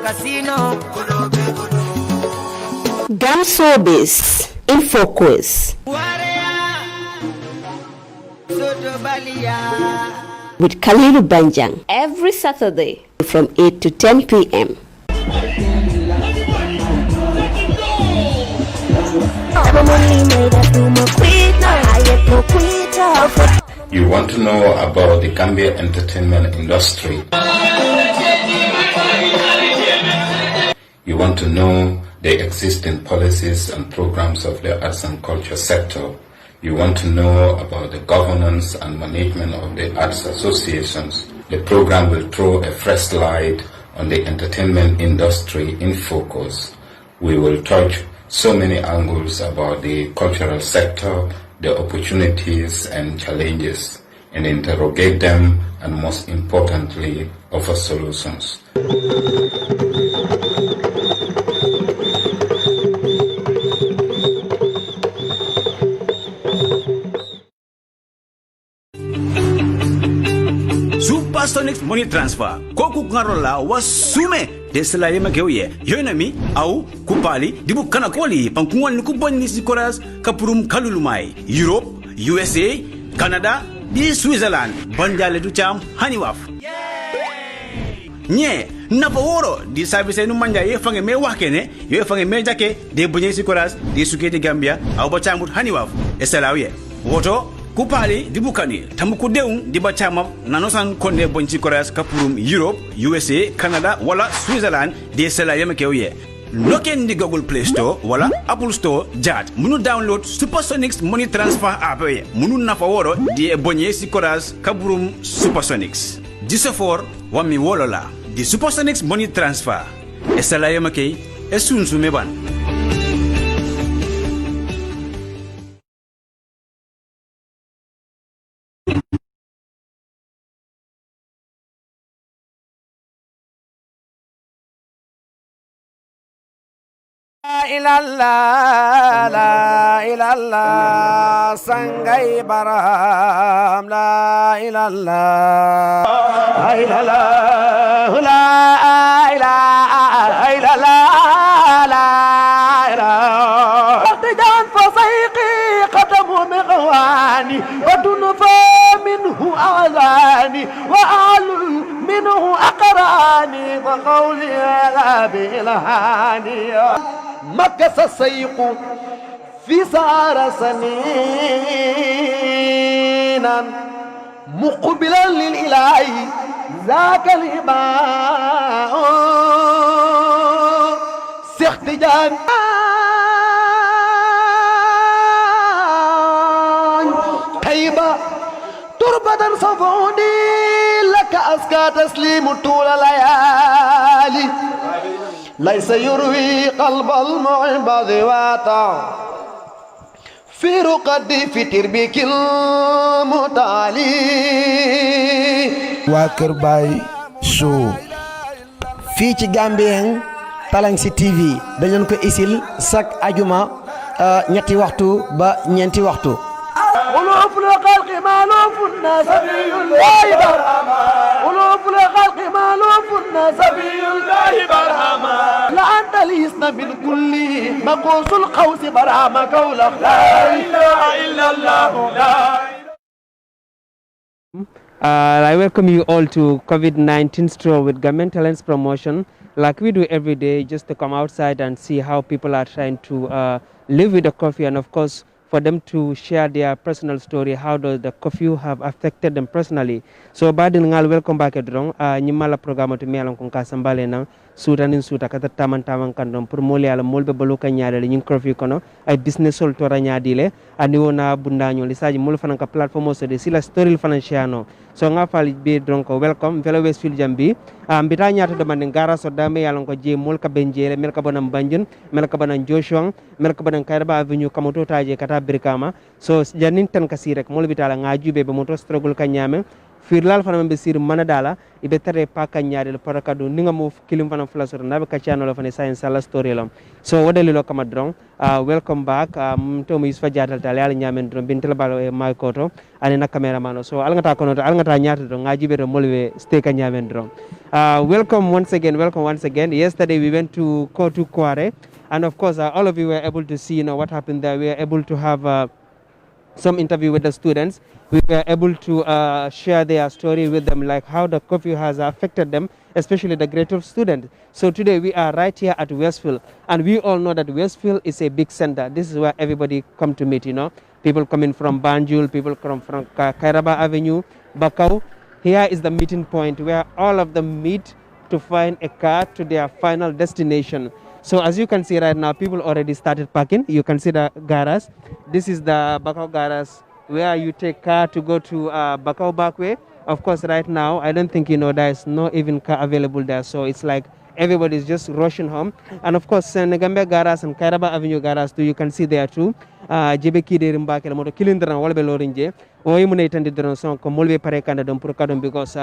Casino. Gamsobis InfoQuiz with Khalilu Banjang every Saturday from 8 to 10 p.m. You want to know about the Gambia entertainment industry. You want to know the existing policies and programs of the arts and culture sector. You want to know about the governance and management of the arts associations. The program will throw a fresh light on the entertainment industry in focus. We will touch so many angles about the cultural sector, the opportunities and challenges, and interrogate them, and most importantly, offer solutions. Supersonic money transfer. Koku ngarola wasume desela yema keuye. Yoinami au kupali dibu kana koli pangkuan nukubon ni sikoras kapurum kalulumai. Europe, USA, Canada, di Switzerland. Banjale du cham haniwaf. Nye napaworo di service nu manja ye fange me wakene ye fange me jake de bunye sikoras di suketi Gambia au bachambut haniwaf. Eselawiye. Woto kupali dibukani tamuku deung dibachama nanosan konde bonchi koreas kapurum Europe, USA, Canada wala Switzerland de sela yemekewye. Loken di Google Play Store wala Apple Store jat munu download Supersonics money transfer app ye munu nafaworo di bonye sikoras kapurum Supersonics. Disefor wami wolola di Supersonics money transfer esela yemekey esunsu meban. La ilallah sangai baram la ilallah la ilallah la ilallah la ilallah tijan fasaiqi qadamu mighwani wa dunfa minhu azani wa alul minhu aqrani wa qawli la bilhani مكس السيق في سار سنينا مقبلا للإله ذاك الإباء سيختجان هيبة تربة صفوني لك أزكى تسليم طول الليالي ليس يروي قلب المعبد واتا في رقد في تربيك المتالي واكر باي شو في Gambian Talangsi TV dañu ko isil chaque ajuma ñetti waxtu ba ñenti waxtu ولوف الخلق مالوف الناس الله برهما ولوف الخلق مالوف الناس الله برهما لا أنت ليسنا من كل مقوس القوس برهما قولا لا إله إلا الله لا I welcome you all to COVID-19 Stroll with Government Talents Promotion. Like we do every day, just to come outside and see how people are trying to live with the curfew, and of course, for them to share their personal story, how does the curfew have affected them personally. So, badin ngal welcome back edrong. Nyimala programa to mialang kung kasambale nang sutanin suta kata taman kandom pour mole ala molbe baluka nyaade le nying curfew kono ay business sol tora nyaadile ani wona bundanyo lisaji mol fanan ka platform so de sila story financiano. So nga fali be donc welcome velo Westfield jambi mbita nyaata do manden gara so dame yalan ko je mol ka benjele mel ka bonam banjun mel ka bonan joshua mel ka bonan kairba avenue kamoto taje kata brikama so janin tan kasi rek mol bitala nga jube be moto struggle ka nyame firlal fana be sir manadala ibe tare paka nyaade para kadu ninga mo kilim fana flasor nabe ka channel fana science sala story lam so wadali lo kama drong welcome back to mi isfa jadal tal yalla nyamen dron bintel balo e my koto ani na cameraman so alngata kono alngata nyaata do ngaji be do molwe stay ka nyamen dron welcome once again yesterday we went to Kotu Kware and of course all of you were able to see what happened there. We were able to have some interview with the students. We were able to share their story with them, like how the curfew has affected them, especially the grade 12 students. So today we are right here at Westfield, and we all know that Westfield is a big center. This is where everybody come to meet, people coming from Banjul, people come from Kairaba Avenue, Bakau. Here is the meeting point where all of them meet to find a car to their final destination. So as you can see right now, people already started parking. You can see the garage. This is the Bakau garage where you take car to go to Bakau Backway. Of course, right now, I don't think there is no even car available there. So it's like everybody is just rushing home. And of course, Gambia garage and Kairaba Avenue garage too, you can see there too. Jebe kide rimba kela moto kilindran walbe lorinje. Oyi mune itandi dron son ko molbe pare kanda dom pour kadom because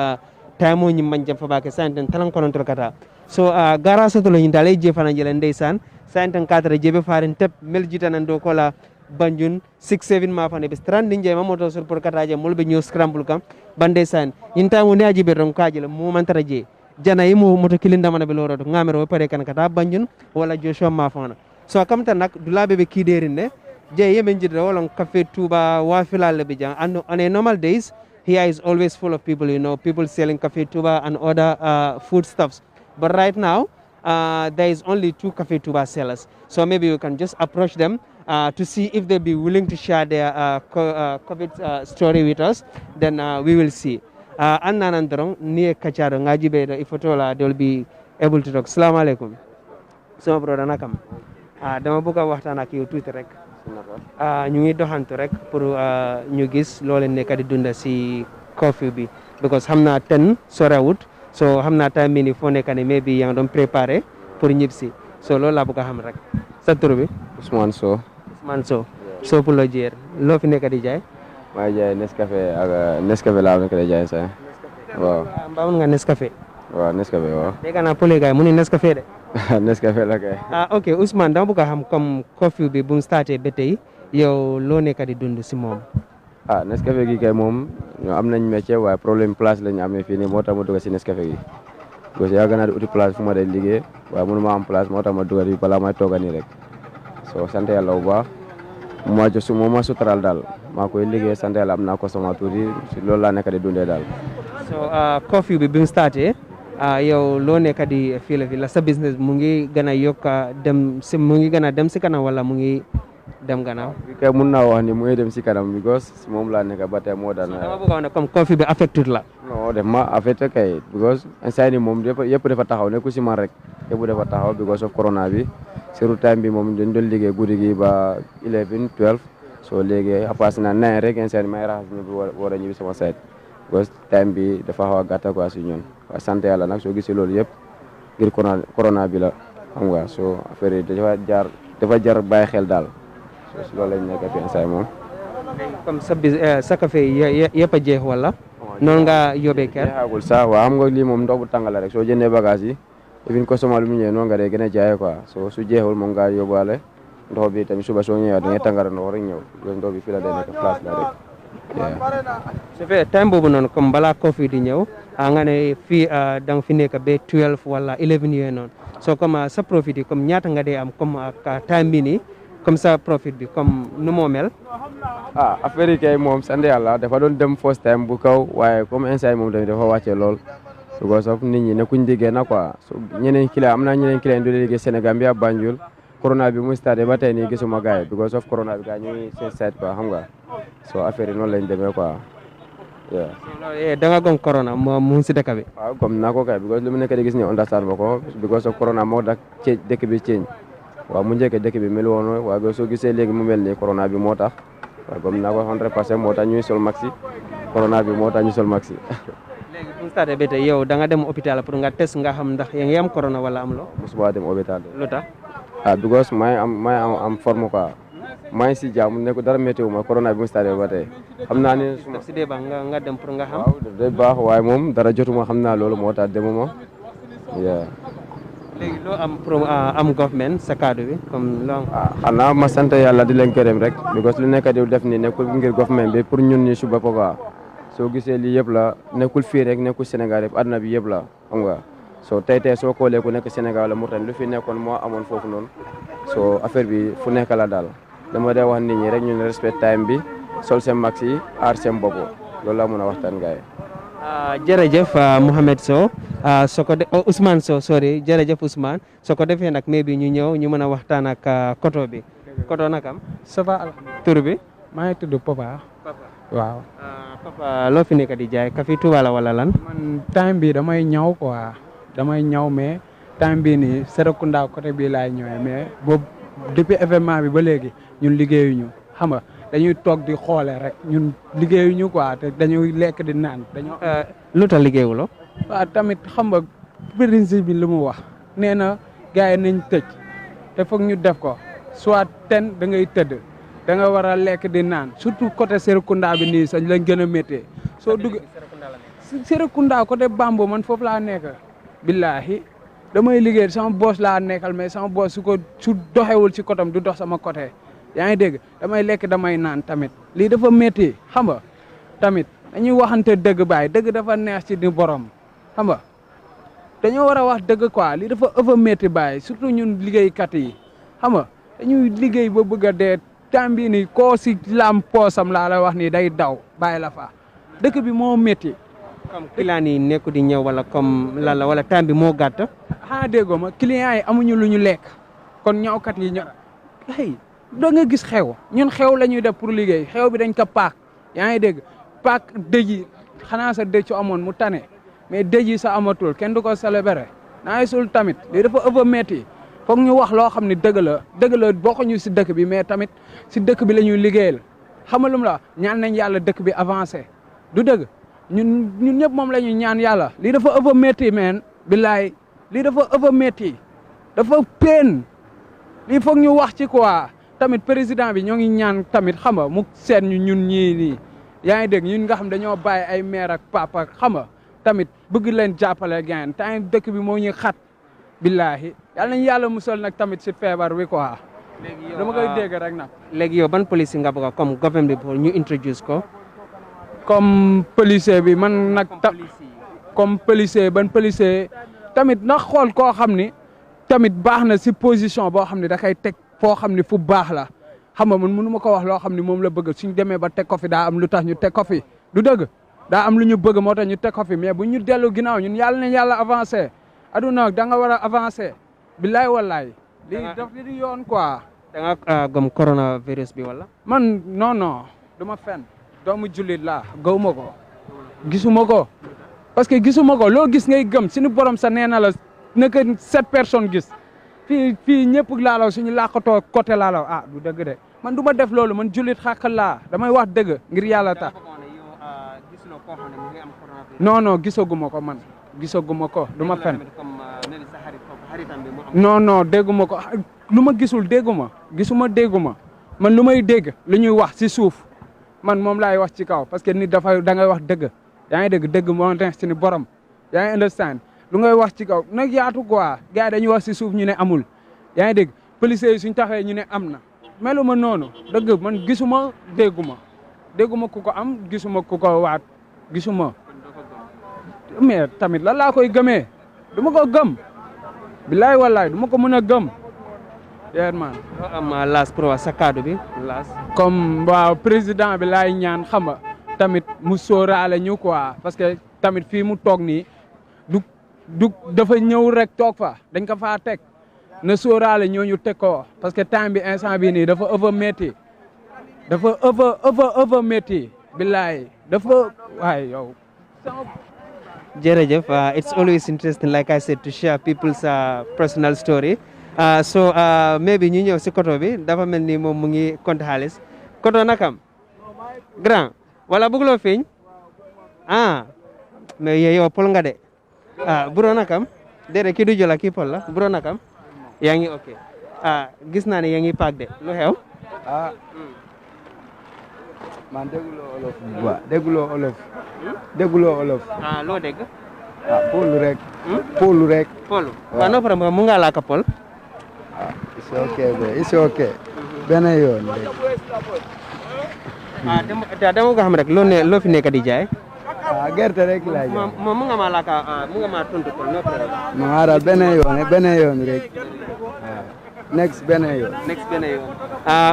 time ni manjam fa bake santen talan konon kata. So garage to lo hindale je fana jele ndeysan santen katra jebe farin tep mel jitanan do kola Banjun 6-7 ma fane be strand ninje ma moto sur pour kata je molbe ñu scramble kam bande san inta mo ne ajibe ron kajele mo mantara je jana yimo moto kilinda mana be loro do ngamero pare kan kata Banjun wala Joshua ma fana so kamta nak dulabe be kiderin ne je yemen jidra wala cafe Touba wa filal be jang and on a normal days here is always full of people, people selling cafe Touba and other foodstuffs. But right now, there is only 2 cafe Touba sellers. So maybe you can just approach them to see if they'll be willing to share their COVID story with us. Then we will see. Annanandrong, near Kacharo, Ngajibe, Ifotola, they'll be able to talk. Assalamu alaikum. So, brother Nakam. Damabuka Wahtana ki Twitter. ñu ngi doxantu rek pour ñu gis loo leen nekk di dunda si curfew bi because xam naa ten sorewut so xam naa time bi ni foo nekk ne mais bi yaa ngi doon préparé pour ñib si so loolu laa bëgg a xam rek sa tur bi Ousmane Sow so pour loo jeer loo fi nekk di jaay maa jaay Nescafé ak Nescafé laa nekk di jaay sa waaw mbaa nga Nescafé waaw Nescafé waaw dégg naa pole gaay mu ni Nescafé de Nescafé la kay ok Ousmane dama bëgg a xam comme curfew bi bu mu starté ba tey yow loo nekk di dund si moom Nescafé gi kay moom ñoo am nañ métier waaye problème place lañu amee fii nii moo tax ma dugg si Nescafé gi parce que yàgg naa di uti place fu ma day liggéey waaye mënu ma am place moo tax ma dugg balaa may tooga nii rek so sant yàlla bu baax moo ma suturaal daal maa koy liggéey sant yàlla am naa consommateur yi si loolu laa nekk di dundee daal so curfew bi mu starté yow loo nekk di fii la sa business mu ngi gën a yokk mu ngi gën a dem si kanam wala mu ngi dem gannaaw bi kay mun naa wax ni mu ngi dem si kanam because moom laa nekk ba tey moo daan dama bëgg a wax ne comme curfew bi affecté la non def ma affecté kay because instant ni moom yëpp dafa taxaw nekku si man rek yëpp dafa taxaw because of corona bi surtout time bi moom dañ doon liggéey guddi gi ba 11 12 so léegi passé na 9 rek instant may raxas ñibbi war a ñibbi sama site because time bi dafa xaw a gàtta quoi si ñun waaye sant yàlla nag soo gisee loolu yëpp ngir corona bi la xam nga so affaire yi dafa jar bàyyi xel daal so si loolu lañ nekk fi instant moom comme sa café yëpp a jeex wala noonu nga yóbbee kër jeexagul sax waaw xam nga lii moom ndox bu tàng la rek soo jëndee bagage yi even consommé lu mu ñëwee noonu nga dee gën a jaayee quoi so su jeexul moom nga yóbbaale ndox bi tamit suba soo ñëwee da ngay tàngara ndox rek ñëw ndox bi fii la day nekk place la rek su fekkee time boobu noonu comme balaa curfew di ñëw nga ne fii da nga fi nekk ba 12 wala 11 yooyu noonu so comme sa profit yi comme ñaata nga dee am comme time bi nii comme sa profit bi comme nu moo mel affaire yi kay moom sant yàlla dafa doon dem first time bu kaw waaye comme instant moom tamit dafa wàccee lool because of nit ñi nekkuñ liggéey na quoi so ñeneen client am na ñeneen client du liggéey Sénégal bi Banjul corona bi mu starté ba tey nii gisuma gars yi because of corona bi gars ñu ngi seen site quoi xam nga so affaire yi noonu lañ demee quoi da nga gom corona mu si dëkk bi waaw comme naa ko kay because lu mu nekk di gis ni understand ba ko because of corona moo tax dëkk bi change waaw mu njëkk dëkk bi mel woon waaye soo gisee léegi mu mel ni corona bi moo tax waaw comme naa ko 100% moo tax ñuy sol maxi corona bi moo tax ñu sol maxi léegi bu starté ba tey yow da nga dem hôpital pour nga test nga xam ndax yaa ngi am corona wala am lo musuma dem hôpital lu tax because may am forme quoi maa ngi si jàmm ne ko dara météo ma corona bi mu starté ba tey xam naa ne daf si dee baax nga dem pour nga xam. waaw daf day baax waaye moom dara jotuma xam naa loolu moo tax demuma léegi loo am pour am government sa kaddu bi comme loo xanaa ma sant yàlla di leen gërëm rek because lu nekk di def ni nekkul ngir government bi pour ñun ñi su bopp quoi soo gisee lii yëpp la nekkul fii rek nekkul Sénégal yëpp àdduna bi yëpp la xam nga soo tey soo xoolee ku nekk Sénégal la mu ren lu fi nekkoon moo amoon foofu noonu soo affaire bi fu nekk la daal dama dee wax nit ñi rek ñu respect time bi sol seen max yi aar seen bopp loolu laa mën a waxtaan gars yi. jërëjëf Mohamed Sow soo ko Ousmane Sow sorry jërëjëf Ousmane soo ko defee nag mais bi ñu ñëw ñu mën a waxtaan ak Koto bi Koto nakam ça va tur bi maa ngi tudd Papa waaw Papa loo fi nekk di jaay kafi Touba la wala lan man time bi damay ñaw quoi damay ñaw mais time bi nii Serekunda côté bii laay ñëwee mais boobu depuis événement bi ba léegi ñun liggéeyuñu xam nga dañuy toog di xoole rek ñun liggéeyuñu quoi te dañuy lekk di naan dañoo lu tax liggéeyuloo waaw tamit xam nga principe bi lu mu wax nee na gars yi nañ tëj te foog ñu def ko soit ten da ngay tëdd da nga war a lekk di naan surtout côté Serekunda bi nii sañ lañ gën a méttee soo dugg Serekunda côté Bambo man foofu laa nekk billahi damay liggéey sama boss laa nekkal mais sama boss su doxewul ci côté du dox sama côté yaa ngi dégg damay lekk damay naan tamit lii dafa métti xam nga tamit dañuy waxante dëgg baay dëgg dafa neex ci ni borom xam nga dañoo war a wax dëgg quoi lii dafa ëpp métti baay surtout ñun liggéeykat yi xam nga dañuy liggéey ba bëgg a dee temps bii nii koo si lam poosam laa la wax nii day daw bàyyi la fa dëkk bi moo métti. comme client yi nekku di ñëw wala comme lan la wala temps bi moo gàtt. déggoo ma client yi amuñu lu ñu lekk kon ñawkat yi ñëw hey da nga gis xew ñun xew la ñuy def pour liggéey xew bi dañ ko paak yaa ngi dégg paak dëj yi xanaa sa dëj su amoon mu tane mais dëj yi sa amatul kenn du ko célébrer naa sul tamit lii dafa ëpp métti foog ñu wax loo xam ne dëgg la bokkuñu si dëkk bi mais tamit si dëkk bi la ñuy liggéeyal xamalum la ñaan nañ yàlla dëkk bi avancé du dëgg ñun ñëpp moom la ñuy ñaan yàlla lii dafa ëpp métti meen billaay lii dafa ëpp métti dafa peen lii foog ñu wax ci quoi tamit président bi ñoo ngi ñaan tamit xam nga mu seet ñu ñun ñii nii yaa ngi dégg ñun nga xam dañoo bàyyi ay maire ak papa xam nga tamit bëgg leen jàppale gain temps dëkk bi moo ñuy xat billahi yàlla nañu yàlla musal nag tamit si feebar bi quoi dama koy dégg rek nag léegi yow ban police nga bëgg comme government bi pour ñu introduce ko comme policier bi man nag comme policier ban policier tamit na xool koo xam ni tamit baax na si position boo xam ne da koy teg foo xam ne fu baax la xam nga man mënu ma ko wax loo xam ne moom la bëgg suñ demee ba teg ko fi daa am lu tax ñu teg ko fi du dëgg daa am lu ñu bëgg moo tax ñu teg ko fi mais bu ñu dellu ginnaaw ñun yàlla nañ yàlla avancé aduna da nga war a avancé billaay wallaay lii daf di yoon quoi da nga gëm coronavirus bi wala man non du ma fen doomu jullit laa gawuma ko gisuma ko parce que gisuma ko loo gis ngay gëm suñu borom sa nee na la naka 7 personnes gis fii ñëpp laalaw suñu làqatoo côté laalaw du dëgg de man du ma def loolu man jullit xàqal laa damay wax dëgg ngir yàlla tax non gisaguma ko man gisaguma ko du ma fen non dégguma ko lu ma gisul gisuma dégguma man lu may dégg lu ñuy wax si suuf man moom laay wax ci kaw parce que nit da ngay wax dëgg yaa ngi dëgg moo neex ci ni borom yaa ngi understand lu ngay wax ci kaw nag yaatu quoi gars yi dañuy wax si suuf ñu ne amul yaa ngi dégg policiers yi suñ taxee ñu ne am na melu ma noonu dëgg man gisuma dégguma ku ko am gisuma ku ko waat gisuma mais tamit lan laa koy gëmee du ma ko gëm bilaay wallaay du ma ko mën a gëm yéen man am laas pour wax sa kaddu bi laas comme waaw président bi laay ñaan xam nga tamit mu sóoraale ñu quoi parce que tamit fii mu toog nii du dafa ñëw rek toog fa dañ ko faa teg na sóoraale ñooñu teg ko parce que temps bi instant bi nii dafa ëpp métti dafa ëpp métti billaay dafa waay yow jërëjëf it's always interesting like I said to share people's personal story so maybe ñu ñëw si Koto bi dafa mel ni moom mu ngi compte xaalis Koto nakam grand wala bëgguloo feeñ mais yow pol nga de buro nakam déedéet kii du jola kii pol la buro nakam yaa ngi ok gis naa ne yaa ngi paak de lu xew ah man dégguloo olof bu baax dégguloo olof dégguloo olof ah loo dégg ah Polu rek Polu rek Polu waaw no problème mu nga laaka Pol ah it's okay benn yoon rek dama nga xam rek loo fi nekk di jaay ah gerte rek laa jaay moom mu nga ma laaka mu nga ma tontu Pol no problème ma xaaral benn yoon rek next benn yoon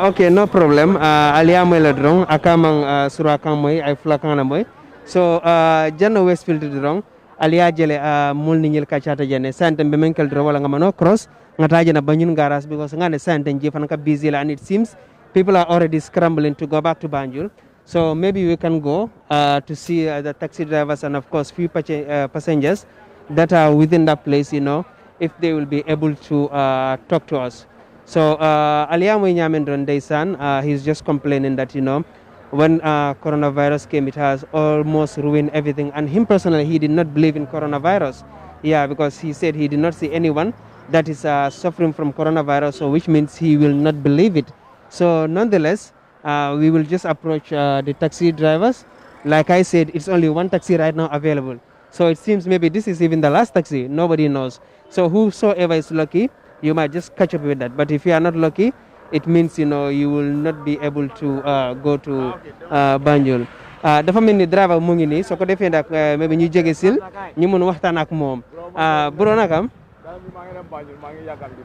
okay no problem aliya moy la drong akamang sura kam moy ay flakana moy so janno Westfield drong aliya jele mulni nyil kachata jene santem be menkel dro wala ngamano cross ngata jena banyun garas because ngane santem jefan ka busy la, and it seems people are already scrambling to go back to Banjul. So maybe we can go to see the taxi drivers and of course few passengers that are within that place, you know, if they will be able to talk to us. So Aliamu Nyamendron Daysan, he's just complaining that, you know, when coronavirus came, it has almost ruined everything. And him personally, he did not believe in coronavirus. Yeah, because he said he did not see anyone that is suffering from coronavirus, so which means he will not believe it. So nonetheless, we will just approach the taxi drivers. Like I said, it's only one taxi right now available. So it seems maybe this is even the last taxi. Nobody knows. So whosoever is lucky, you might just catch up with that. But if you are not lucky, it means, you know, you will not be able to go to Banjul. Dafa mel ni driver mu ngi nii soo ko defee nag maybe ñu jege sil ñu mun waxtaan ak moom bro nakam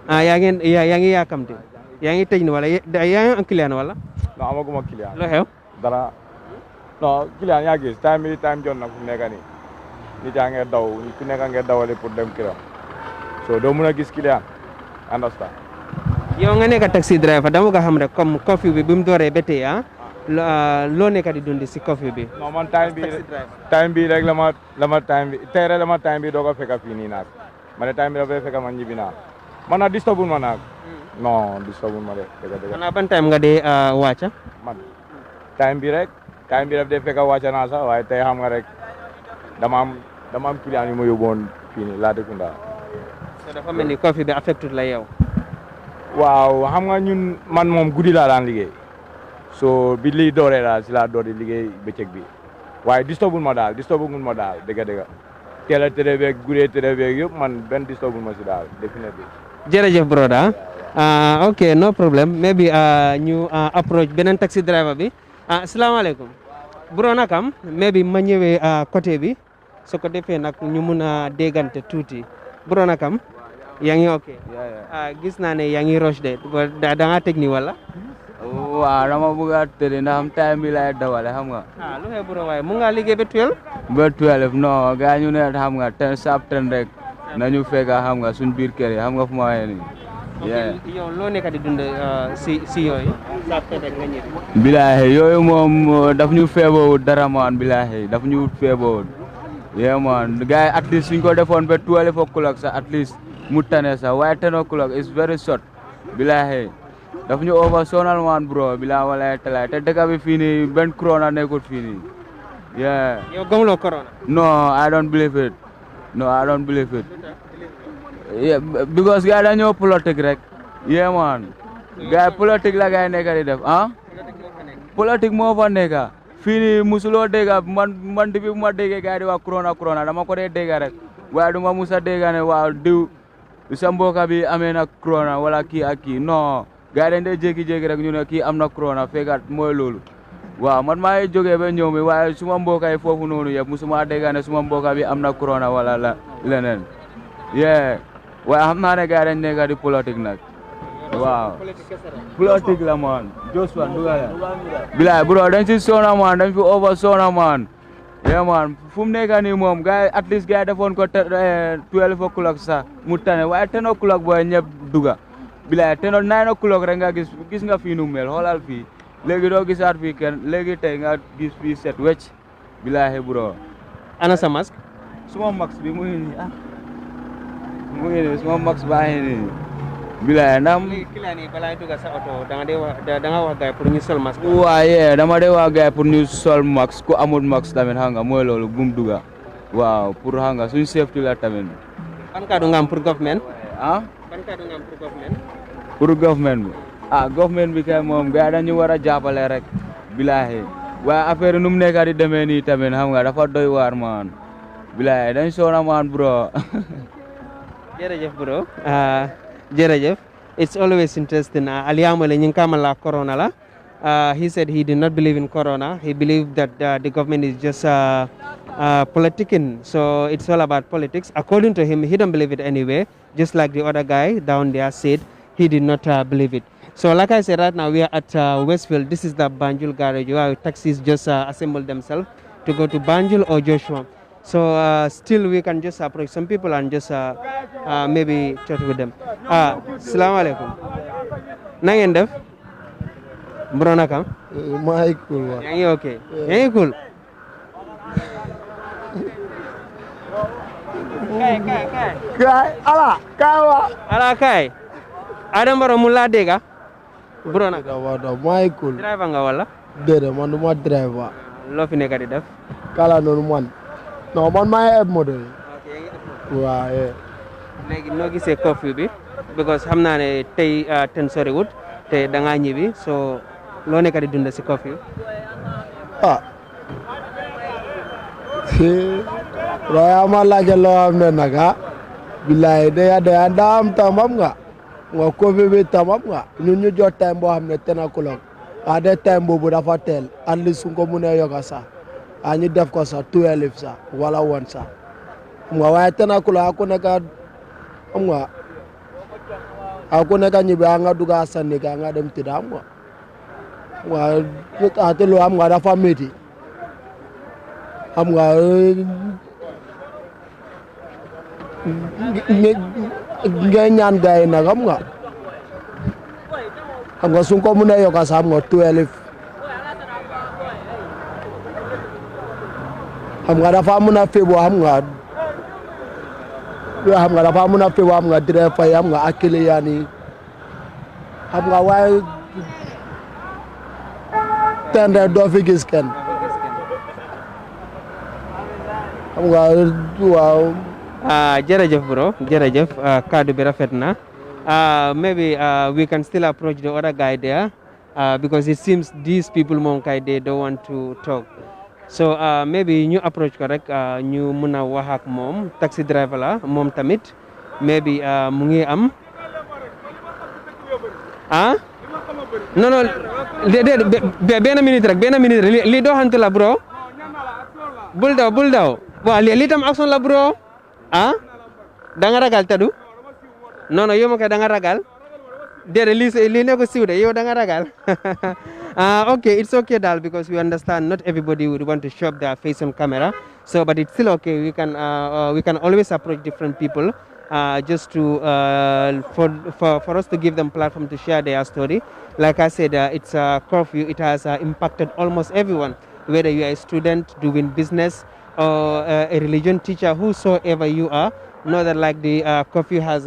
yaa ngi yàkkamti yaa ngi tëj ni wala yaa ngi am client wala non amaguma client loo xew dara non client yaa gis time jot na fu nekk nii nit yaa ngi daw ku nekk nga dawale pour dem këram so doo mun a gis client understand yow nga nekk taxi driver dama nga xam rek comme coffee bi mu dooree ba tey loo nekk di dundi si coffee bi non man time bi rek la ma time bi tey rek la ma time bi doo ko fekk fii nii naag ma ne time bi dafa fekk ma ñibbi naa man na disturbul ma naag non disturbul ma de dëgg xanaa ban time nga dee wàcca man time bi daf dee fekk wàcca naa sax waaye tey xam nga rek dama am client yu ma yóbboon fii nii Latrikunda so dafa mel ni coffee bi affecté la yow waaw xam nga ñun man moom guddi laa daan liggéey so bi lii dooree daal si laa door di liggéey bëccëg bi waaye disturbul ma daal dëgg teel a tëddee beeg guddee tëddee beeg yëpp man benn disturbul ma si daal definitely jërëjëf broda ok no problem maybe ñu approach beneen taxi driver bi asalaamaaleykum bro nakam maybe ma ñëwee côté bi su ko defee nag ñu mun a déggante tuuti bro nakam yaa ngi ok gis naa ne yaa ngi rush de da nga teg ni wala waaw dama bëgg a tëdd ndax am time bi lay dawale xam nga lu xew bro waaye mu nga liggéey ba 12 ba 12 non gaa ñu ne xam nga 10 sap 10 rek nañu fekk xam nga suñ biir kër yi xam nga fu ma waxee nii yow loo nekk di dund si yooyu sap 10 rek nga ñëw bilaahi yooyu moom daf ñu feebawut dara maan bilaahi daf ñu feebawut man gaa yi at least suñ ko defoon ba 12 o'clock sax at least mu tane sax waaye 10 o'clock is very short bilaahi daf ñu over sonal man bro bilaa wala talaay te dëkk bi fii nii benn corona nekkut fii nii yow gëmuloo corona no I don't believe it because gars dañoo politique rek man gars politique la gars nekk di def politique moo fa nekk fii nii musuloo dégg man depuis bu ma déggee gars di wax corona dama ko dee dégg rek waaye du ma musa dégg ne waaw diw sa mbokk bi amee na corona wala kii ak kii non gars dañ dee jékki-jékki rek ñu ne kii am na corona fekkat mooy loolu waaw man maa ngi jógee ba ñëw mi waaye suma mbokk yi foofu noonu yëpp musuma dégg ne suma mbokk bi am na corona wala leneen waaye xam naa ne gars dañ nekk di politique nag waaw politique la man Joshua dugala bilaay bro dañ si sona man dañ fi over sona man man fu mu nekk nii moom gars at least gars defoon ko 12 o'clock sax mu tane waaye 10 o'clock booy ñëpp duga bilaay 9 o'clock rek nga gis nga fii nu mel xoolal fii léegi doo gisaat fii kenn léegi tey nga gis fii set wecc bilaay bro ana sa masque suma max bi mu ngi nii suma max baa ngi nii bilaay ndax client yi balaa dugg sa oto da nga wax gars pour ñu sol masque waaye dama dee wax gars pour ñu sol max ku amul max tamit xam nga mooy loolu bum duga waaw pour xam nga suñu safety la tamit ban kaddu nga am pour government ban kaddu nga am pour government pour government bi government bi kay moom gars dañu war a jàppale rek bilaahi waaye affaire nu mu nekk di demee nii tamit xam nga dafa doy waar man bilaahi dañ soona man bro jërëjëf bro jërëjëf it's always interesting aliyamale ñing kamala corona la he said he did not believe in corona he believed that the government is just politicking so it's all about politics according to him he don't believe it anyway just like the other guy down there said he did not believe it. So like I said, right now we are at Westfield. This is the Banjul garage where taxis just assemble themselves to go to Banjul or Joshua. So still we can just approach some people and just maybe chat with them. Assalamu alaikum. Nangen def? Bro naka? My cool. Yangi okay. Yangi cool. Kai, Ala kai. Adam baro mulla dega. Bro naka? My cool. Driver nga wala? Dede man duma driver. Lo fi nekk di def? Kala noonu man. Non man maay eb model. Waaw. Léegi noo gisee curfew bi because xam naa ne tey ten soriwut te da ngaa ñibbi so loo nekk di dund si curfew. Roya ma laaj loo xam ne nag billaay day daam tamam nga curfew bi tamam nga ñun ñu jot time boo xam ne 10 o'clock de time boobu dafa teel at least su ko mënee yokk sax ñu def ko sax 12 sax wala 1 sax xam nga waaye 10 o'clock ku nekk xam nga ku nekk ñibbi nga dugg sa néeg nga dem tëdd xam nga te lu xam nga dafa métti xam nga ngay ñaan gaay nag xam nga su ko mënee yokk sax xam nga 12 xam nga dafa mën a fébo xam nga dafa mën a fébo xam nga dire fay xam nga ak client yi xam nga waaye tende doo fi gis kenn xam nga waaw jërëjëf bro jërëjëf kaddu bi rafet na maybe we can still approach the other guy there because it seems these people moom kay they don't want to talk so maybe ñu approach ko rek ñu mun a wax ak moom taxi driver la moom tamit maybe mu ngi am non benn minute rek li doxantu la bro bul daw waaw lii tam action la bro da nga ragal tadu non yow ma kay da nga ragal déedéet lii ne ko siw de yow da nga ragal okay it's okay daal because we understand not everybody would want to show their face on camera so but it's still okay we can always approach different people just to for us to give them platform to share their story like I said it's a curfew it has impacted almost everyone whether you are a student doing business or a religion teacher, whosoever you are, know that like the curfew has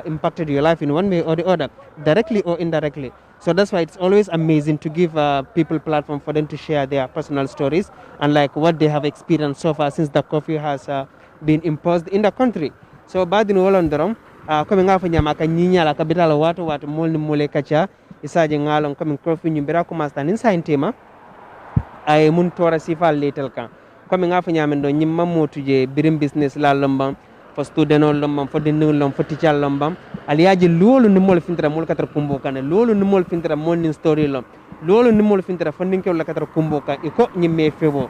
impacted your life in one way or the other, directly or indirectly. So that's why it's always amazing to give people platform for them to share their personal stories and like what they have experienced so far since the curfew has been imposed in the country. So badin wolondorom comme nga fa nyama ka nyinya la kabitala watu molni mole kacha isaje ngalon comme curfew nyimbira commence tan sa intema ay mun tora sifal letel kan comme nga fa nyamen do nyimma motuje birim business la lombam fo student on lombam fo denno lom fo teacher lombam aliyaji lolu ni mol fintra mol katra kumbo kan lolu ni mol fintra mon ni story lom lolu ni mol fintra fo ninke la katra kumbo kan iko nyimme febo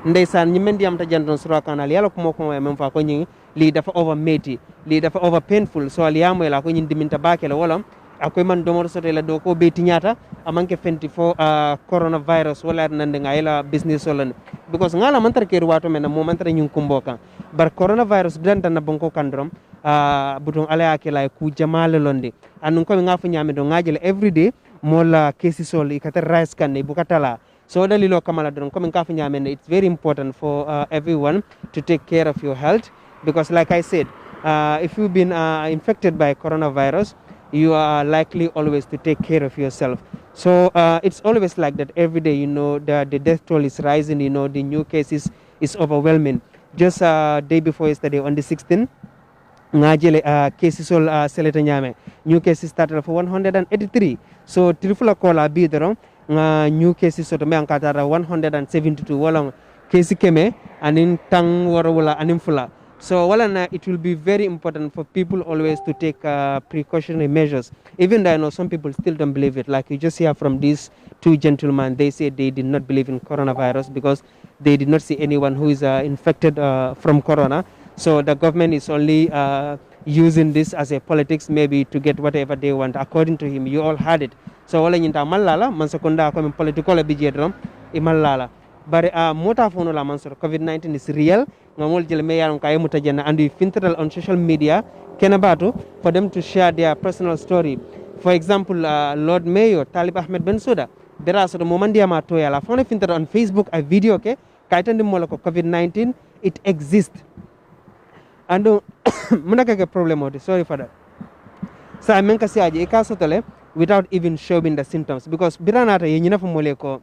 ndeysaan ñi men di am ta janton sura kanal yalla ko moko men fa ko ñi li dafa over meti li dafa over painful so ali yamo la ko ñi diminta bakela wala akoy man domor sote la do ko be tiñata amanke fenti fo coronavirus wala nande ngayla business wala because ngala man tar keru wato men mo man tar ñun kumbo kan bar coronavirus danta na bonko kandrom buton ala akela ku jamale londe anun ko ngafu nyame do ngajele everyday mola cases sol ikata rice kan ne bukatala so dalilo kamala don ko ngafu nyame it's very important for everyone to take care of your health because like I said if you've been infected by coronavirus you are likely always to take care of yourself. So it's always like that every day, the death toll is rising, the new cases is overwhelming. Just day before yesterday on the 16th, cases all seleta nyame. New cases started for 183. So trifula kola bidero new cases so to me ankatara 172 walang case keme anin tang warawala anin fula. So it will be very important for people always to take precautionary measures. Even though I know some people still don't believe it. Like you just hear from these two gentlemen, they say they did not believe in coronavirus because they did not see anyone who is infected from corona. So the government is only using this as a politics maybe to get whatever they want. According to him, you all had it. So wala nyinta malala mansakunda ko political bijedrom imalala. But mota fono la mansor COVID-19 is real. Ngamol jele me yaron kay mutajana and we filter on social media kenabato for them to share their personal story. For example, Lord Mayor Talib Ahmed Bensouda there are sort of momendia ma to yala phone filter on Facebook a video okay kaitan de molako COVID-19 it exists. And munaka ke problem odi sorry for that. So I menka si aje ikasotole without even showing the symptoms because biranata yenyina fo moleko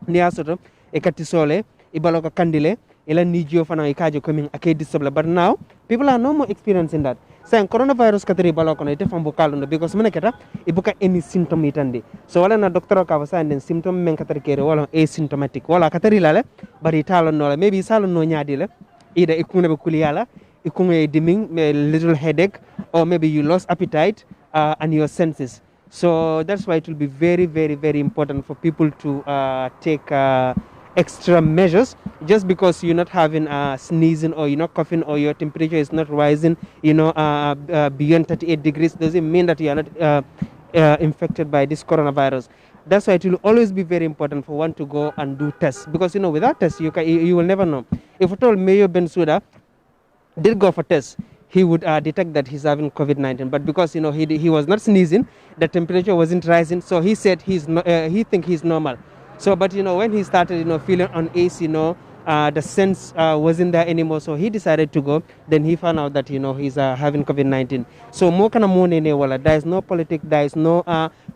ni asoto ekatisole ibaloka kandile ila nijio fana ikaje coming ake disable but now people are no more experiencing that saying coronavirus kateri baloko na ite fambo kalundo because meneketa ibuka any symptom itande so wala na doctor ka wasa den symptom men kateri kere wala asymptomatic wala kateri lale bari talo no maybe salo no nyaadile ida ikune be kuliyala ikune dimming little headache or maybe you lost appetite and your senses. So that's why it will be very, very, very important for people to take extra measures. Just because you're not having sneezing or you're not coughing or your temperature is not rising, beyond 38 degrees doesn't mean that you are not infected by this coronavirus. That's why it will always be very important for one to go and do tests because without tests you will never know. If at all Mayor Bensouda did go for tests, he would detect that he's having COVID-19. But because he was not sneezing, the temperature wasn't rising, so he said he think he's normal. So but when he started feeling uneasy, the sense wasn't there anymore, so he decided to go. Then he found out that he's having COVID-19. So more kana monene wala. There is no politics, there is no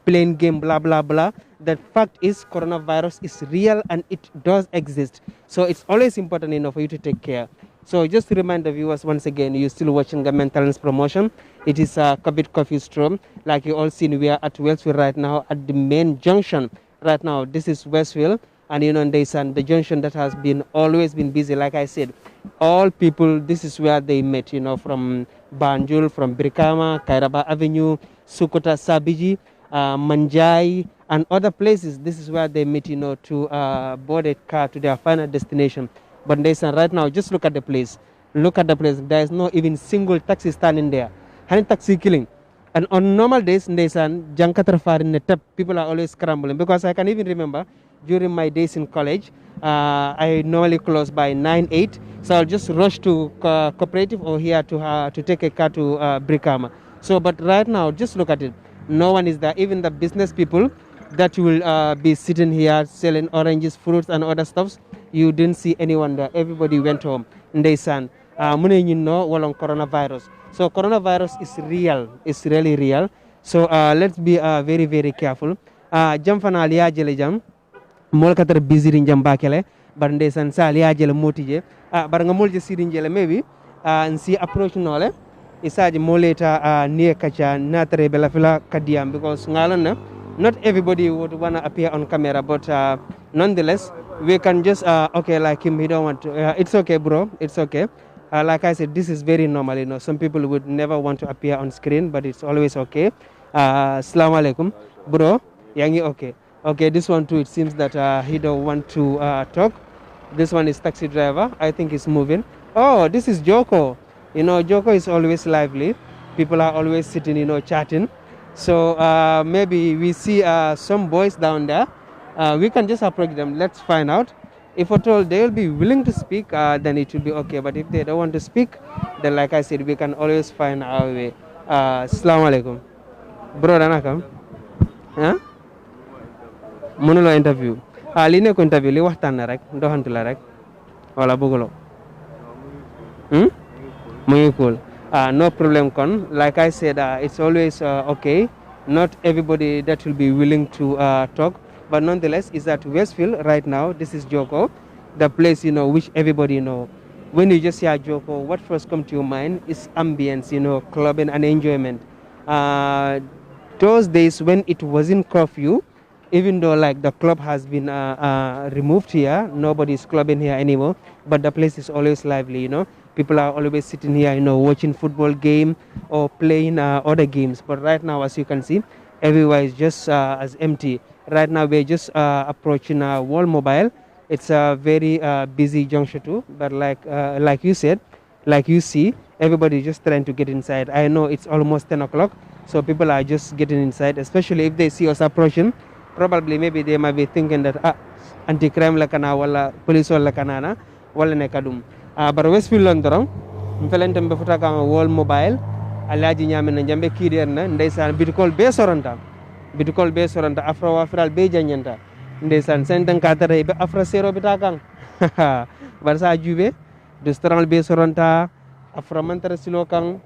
playing game, blah blah blah. The fact is coronavirus is real and it does exist. So it's always important for you to take care. So just to remind the viewers once again, you're still watching Gambian Talents Promotion. It is Curfew Stroll. Like you all seen, we are at Westfield right now at the main junction. Right now, this is Westfield, and there's the junction that has always been busy. Like I said, all people, this is where they met. From Banjul, from Brikama, Kairaba Avenue, Sukota, Sabiji, Manjai, and other places. This is where they meet. To board a car to their final destination. But right now, just look at the place. Look at the place. There is no even single taxi standing there. Any taxi killing. And on normal days, people are always scrambling. Because I can even remember during my days in college, I normally close by 9-8. So I'll just rush to cooperative or here to take a car to Brikama. So, but right now, just look at it. No one is there. Even the business people that will be sitting here selling oranges, fruits, and other stuffs. You didn't see anyone there. Everybody went home. Ndeysan, walong coronavirus. So coronavirus is real. It's really real. So let's be very, very careful. Jam fana liya jele jam. Mol katar busy rin jam bakele. Bar ndeysan sa liya jele motije. Bar nga mol je sirin jele maybe. Nsi approach nole. Isaji moleta near kacha natare bela fila kadiyam because ngalana. Not everybody would want to appear on camera, but nonetheless, we can just, okay, like him, he don't want to, it's okay, bro, it's okay. Like I said, this is very normal, some people would never want to appear on screen, but it's always okay. Assalamu alaikum, bro, yangi okay. Okay, this one too, it seems that he don't want to talk. This one is taxi driver. I think he's moving. Oh, this is Joko. You know, Joko is always lively. People are always sitting, you know, chatting. So maybe we see some boys down there. We can just approach them. Let's find out. If at all they will be willing to speak, then it will be okay. But if they don't want to speak, then like I said, we can always find our way. Assalamu alaikum. Bro, danakam. Huh? Mënuloo interview. Li nekk interview li waxtaan na rek doxantu la rek wala bëgguloo. Mu ngi cool. No problem kon. Like I said, it's always okay. Not everybody that will be willing to talk. But nonetheless, is at Westfield right now. This is Joko, the place, you know, which everybody, you know. When you just hear Joko, what first comes to your mind is ambience, you know, clubbing and enjoyment. Those days when it was in curfew, even though like the club has been removed here, nobody is clubbing here anymore, but the place is always lively, you know. People are always sitting here, you know, watching football game or playing other games. But right now, as you can see, everywhere is just as empty. Right now, we're just approaching Wall Mobile. It's a very busy junction too, but like you said, like you see, everybody just trying to get inside. I know it's almost 10 o'clock, so people are just getting inside, especially if they see us approaching. Probably maybe they might be thinking that anti-crime lakana wala police wala kanana wala nekadum. But Westfield London, mfelentem befuta kama Wall Mobile, alaji nyame na njambe kiderna ndaysan bitukol be soranta. Bitukol be soranta afra wafral be janyanta. Ndaysan senten katare be afra sero bitakang. Barsa jube restaurant be soranta afra mantara silokang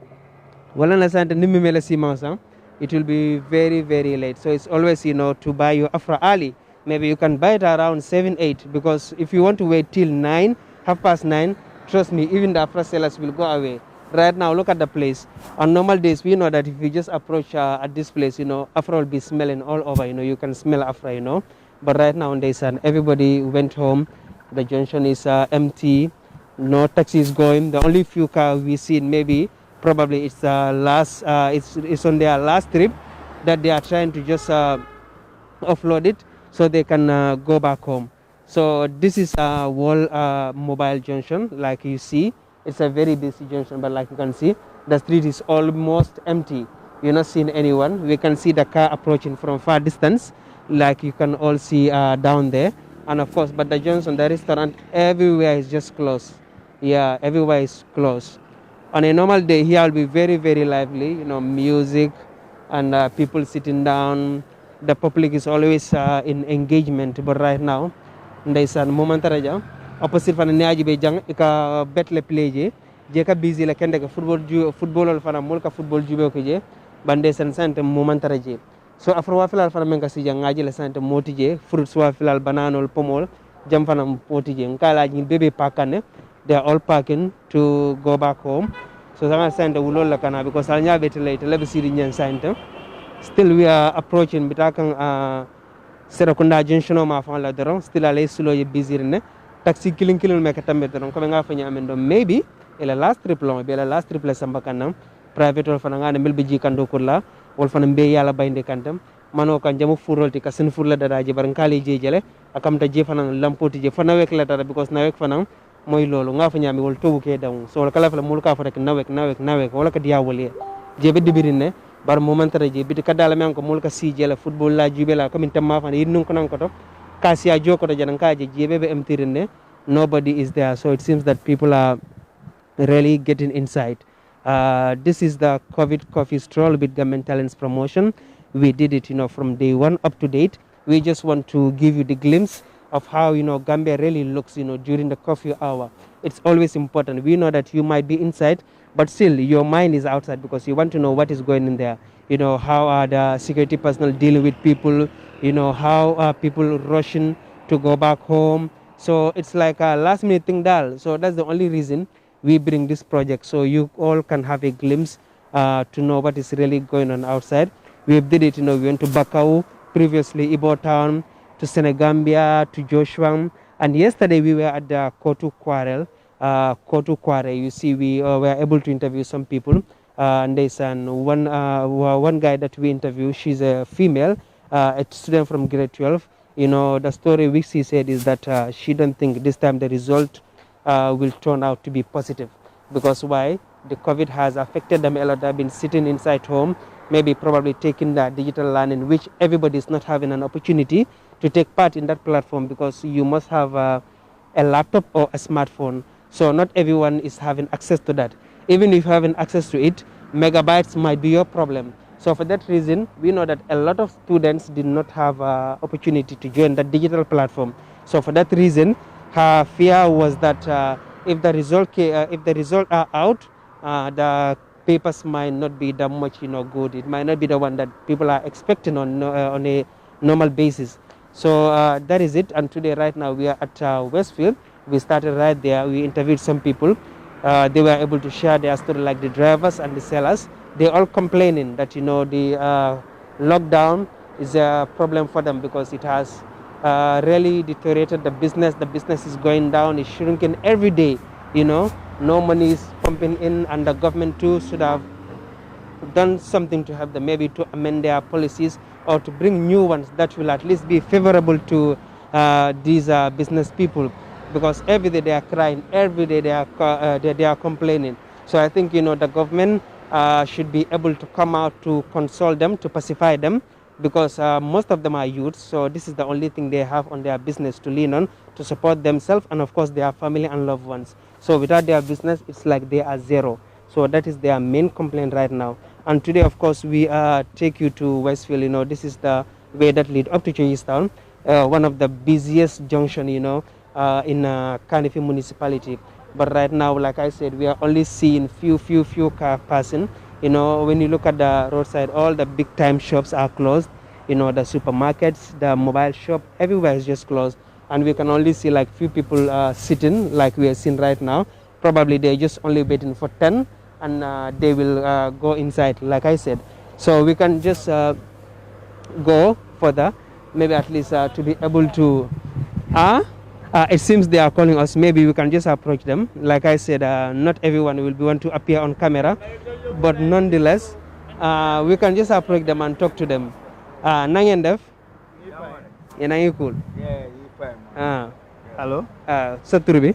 wala na sante nimmi mela simansa. It will be very, very late. So it's always, you know, to buy your afra early. Maybe you can buy it around 7, 8, because if you want to wait till 9, 9:30, trust me, even the afra sellers will go away. Right now, look at the place. On normal days, we know that if you just approach at this place, you know, afra will be smelling all over. You know, you can smell afra, you know. But right now, everybody went home. The junction is empty. No taxis going. The only few cars we see, maybe probably it's it's on their last trip that they are trying to just offload it so they can go back home. So this is Wall Mobile Junction. Like you see, it's a very busy junction, but like you can see, the street is almost empty. You're not seeing anyone. We can see the car approaching from far distance, like you can all see down there. And of course, but the junction, the restaurant, everywhere is just closed. Yeah, everywhere is closed. On a normal day, here will be very, very lively. You know, music and people sitting down. The public is always in engagement. But right now, there's a moment opposite fana niaji be jang ika betle play je ka busy la kende ka football fana mulka football jube ko je bande sen sante moment je. So afro wa filal fana men ka si jang ngaji la sante moti je fruits wa filal bananol pomol jam fana moti je ngala ji bebe pakane. They are all packing to go back home. So sanga sante wulol la kana because al nya betle tele siri nyen sante. Still we are approaching bitakang Serakunda junction ma fa la doron still ale sulo ye busy ne taxi killing me katambe doron ko nga fa nyamendo maybe ela last trip long be la last trip la samba kanam private wol fana ngane melbe ji kando kurla wol fana be yala baynde kantam mano kan jamu furolti ka sen furla dada je bar kali je jele akam ta je fana lampoti je fana wek la dara because na wek fana moy lolu nga fa nyami wol tobu ke daw so kala fa mul ka fa rek nawek wala ka diya wol je be dibirine bar moment je bit kadala men ko mulka sijela football la jubela comme tamma fa yidnun ko nan ko to kasia joko to janan kaje jebe be emtirine nobody is there, so it seems that people are really getting inside. This is the Curfew Stroll with Gambian Talents promotion. We did it, from day one up to date. We just want to give you the glimpse of how, Gambia really looks, during the curfew hour. It's always important. We know that you might be inside, but still your mind is outside because you want to know what is going in there. How are the security personnel dealing with people? How are people rushing to go back home? So it's like a last minute thing, so that's the only reason we bring this project, so you all can have a glimpse to know what is really going on outside. We did it, we went to Bakau, previously Ibo Town, to Senegambia, to Joshua, and yesterday we were at the Kotu Quarrel. You see, we were able to interview some people, and there's one guy that we interviewed. She's a female, a student from grade 12, You know, the story which she said is that she don't think this time the result will turn out to be positive. Because why? The COVID has affected them a lot. They've been sitting inside home, maybe probably taking the digital learning, which everybody is not having an opportunity to take part in that platform because you must have a laptop or a smartphone. So not everyone is having access to that. Even if you're having access to it, megabytes might be your problem. So for that reason, we know that a lot of students did not have opportunity to join the digital platform. So for that reason, her fear was that if the result are out, the papers might not be that much good. It might not be the one that people are expecting on a normal basis. So that is it. And today, right now, we are at Westfield. We started right there. We interviewed some people. They were able to share their story, like the drivers and the sellers. They're all complaining that the lockdown is a problem for them because it has really deteriorated the business. The business is going down, it's shrinking every day. No money is pumping in, and the government too should have done something to help them, maybe to amend their policies or to bring new ones that will at least be favorable to these business people, because every day they are crying, every day they are complaining. So I think the government should be able to come out to console them, to pacify them, because most of them are youths. So this is the only thing they have on their business to lean on, to support themselves and of course their family and loved ones. So without their business, it's like they are zero. So that is their main complaint right now. And today, of course, we take you to Westfield. This is the way that lead up to Town, one of the busiest junction, in Cardiff municipality. But right now, like I said, we are only seeing few car passing. When you look at the roadside, all the big time shops are closed. The supermarkets, the mobile shop, everywhere is just closed. And we can only see like few people sitting, like we are seeing right now. Probably they're just only waiting for 10 and they will go inside, like I said. So we can just go further, maybe at least to be able to it seems they are calling us. Maybe we can just approach them. Like I said, not everyone will be want to appear on camera, but nonetheless, we can just approach them and talk to them. Nangen def? Yenang cool. Yeah, you fine. Hello. Saturubi.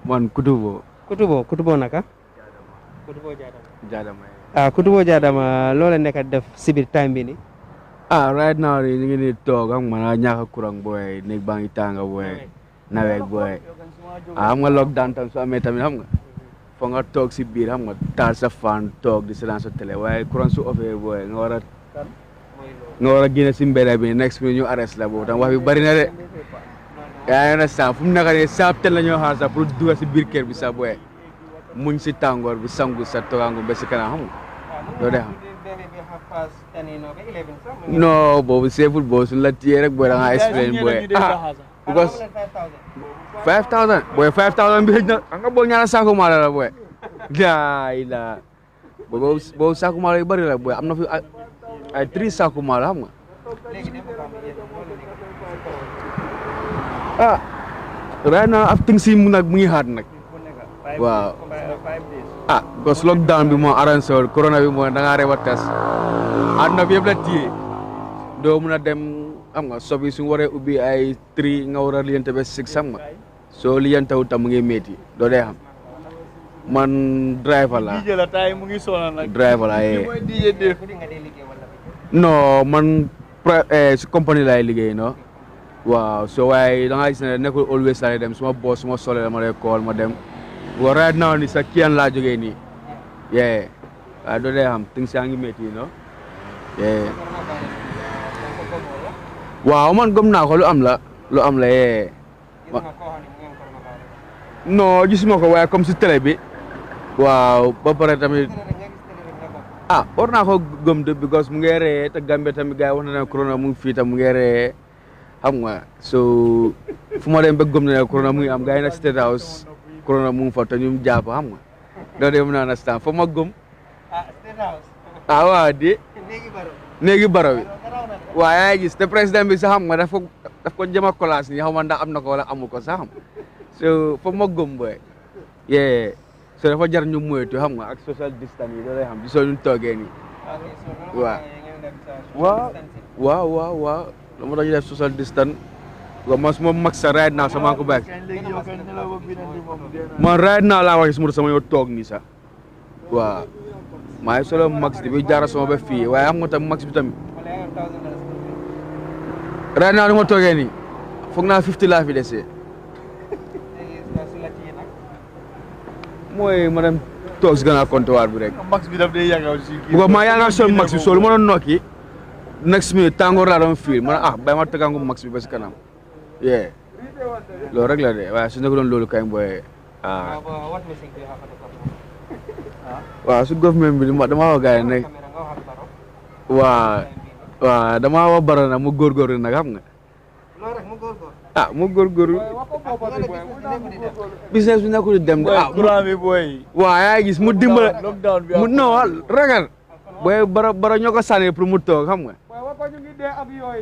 Man Kutubo. Kutubo naka? Kutubo Jadama. Kutubo Jadama. Lola neka def sibir time bini. Right now ni ngi talk ang mana ñaka kurang boy, nek bangi tanga boy. Nawek boy. Am nga lockdown tam so amé tamit xam nga. Fo nga tok ci biir xam nga tar sa fan tok di séance télé waye kurang su ofé boy nga wara gëna ci mbéda bi next bi ñu arrest la bo tam wax bi bari na dé. Ya na sa fu mu naka ni sa tel lañu xaar sa pour duga ci biir kër bi sa boy. Muñ ci tangor bi sangu sa togangu be ci kana xam nga. Do dé xam. No, boy, safe boy. So let you boy, I explain boy. Because 5,000, boy, 5,000 big. I'm not going to say kumara boy. Nah, boy, sakumara bari boy. I'm not. I 3 sakumara. Right now, I think si munag muy hard nak. Wow. Because lockdown bi mo arrange corona bi mo da nga rewa test. Adna bi yeb la tie. Do mëna dem am nga sobi su waré ubi ay 3 nga wara lienté be 6 am nga. So lienté wu tam ngi metti. Do day xam. Man driver la. DJ la tay mu ngi sonal nak. Driver la DJ def. No, man ci company lay liggéey no. Wow, so why da nga gis ne nekul always lay dem suma boss suma solé ma lay call ma dem. Well, right now ni sa kian la joge ni. Yeah. I do they am things yang metti no. Yeah. Wow, man gom na ko lu am la. Yeah. No, gisuma ko way comme ci télé bi. Wow, ba paré tamit or na ko gom de because mu ngi ré te Gambia tamit gaay wax na corona mu fi tam mu ngi ré xam nga. So fu ma dem ba gom na corona mu ngi am gaay na state house. Corona mu fa te ñum japp xam nga do dem na understand fo ma gum state house wa di negi baro wi waye gis te president bi sa xam nga daf ko jëma classe ni xawma ndax am na ko wala amu ko sa xam so fo ma gum boy yeah so dafa jar ñu moytu xam nga ak social distance yi do lay xam di so ñu togué ni wa dama dañuy def social distance wa mas mo max sa right now sama ko back man right now la wax sama yow tok ni sax wa may solo max di bi jara sama ba fi waye am nga tam max bi tam right now dama toge ni fogg na 50 la fi dessé moy madame tok ci gëna comptoir bi rek max bi daf day yagaw ci bu ma ya nga sol max bi sol mo non noki next minute tangor la dama feel man bay ma tegangu max bi ba ci kanam yeah lo rek la de waaye su nekk doon loolu kay boy what message do you have for the government? waaw su government bi dama wax gaay ne waa dama wax bara na mu góorgóorlu nag xam nga mu góorgóorlu business bi nekkul dem courant bi boy waa yaa gis mu dimbale mu non ragal boy bara ñoo ko sànni pour mu toog xam nga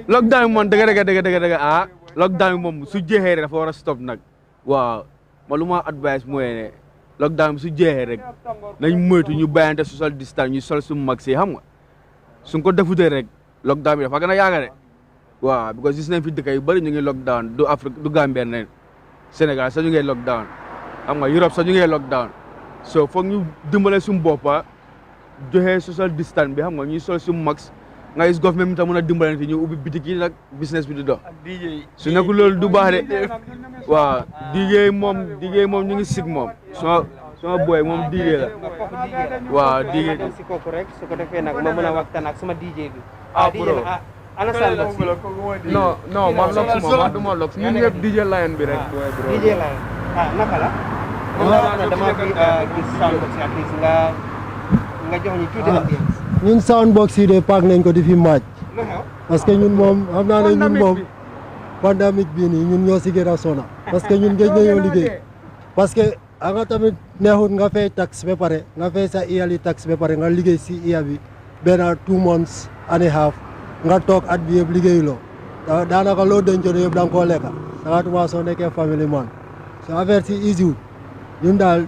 lockdown bi moom dëgg lockdown bi moom su jeexee rek dafa war a stop nag waaw ma lu ma advice mooy ne lockdown bi su jeexee rek nañ moytu ñu bàyyante social distance ñu sol su mag si xam nga suñ ko defutee rek lockdown bi dafa gën a yaaga de waaw because gis nañ fi dëkk yu bëri ñu ngi lockdown du Afrique du Gambia ne Sénégal sax ñu ngi lockdown xam nga Europe sax ñu ngi lockdown so foog ñu dimbale suñu boppa joxe social distance bi xam nga ñuy sol su max nga gis government mi tam mën a dimbalante ñu ubbi bitik yi nag business bi di dox su nekkul loolu du baax de waaw DJ moom ñu ngi sig moom sama boy moom DJ la waaw DJ si kooku rek su ko defee nag ma mën a waxtaan ak sama DJ bi bro ana sal box non man lox man duma lox ñun ñëpp DJ Lion bi rek DJ Lion naka la dama fi gis sound box at least nga jox ñu tuuti ambiance ñun soundbox yi de paak nañ ko di fi maaj parce que ñun moom xam naa ne ñun moom pandémique bii nii ñun ñoo si gën a sona parce que ñun géej nañoo liggéey parce que nga tamit neexut nga fay tax ba pare nga fay sa yearly tax ba pare nga liggéey si year bi benn 2 months and a half nga toog at bi yëpp liggéeyuloo daanaka loo dencoon yëpp da nga koo lekka saxatuma soo nekkee family man so affaire si easy wut ñun daal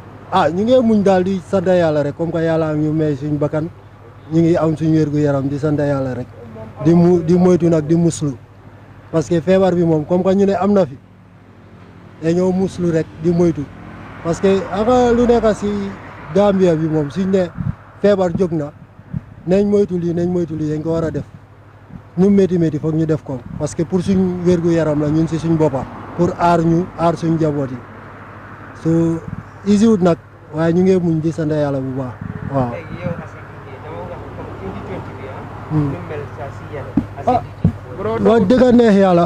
ñu ngi muñ daal di sant yàlla rek comme que yàlla am ñu may suñ bakkan ñu ngi am suñu wér gu yaram di sant yàlla rek di moytu nag di muslu parce que feebar bi moom comme que ñu ne am na fi dañoo muslu rek di moytu parce que anga lu nekk si Gambia bi moom suñ ne feebar jóg na nañ moytu lii dañ ko war a def ñu métti foog ñu def ko parce que pour suñ wér gu yaram la ñun si suñ boppa pour aar suñ njaboot yi so easy wut nag waaye ñu ngi muñ di sant yàlla bu baax waaw wax dëgg neex yàlla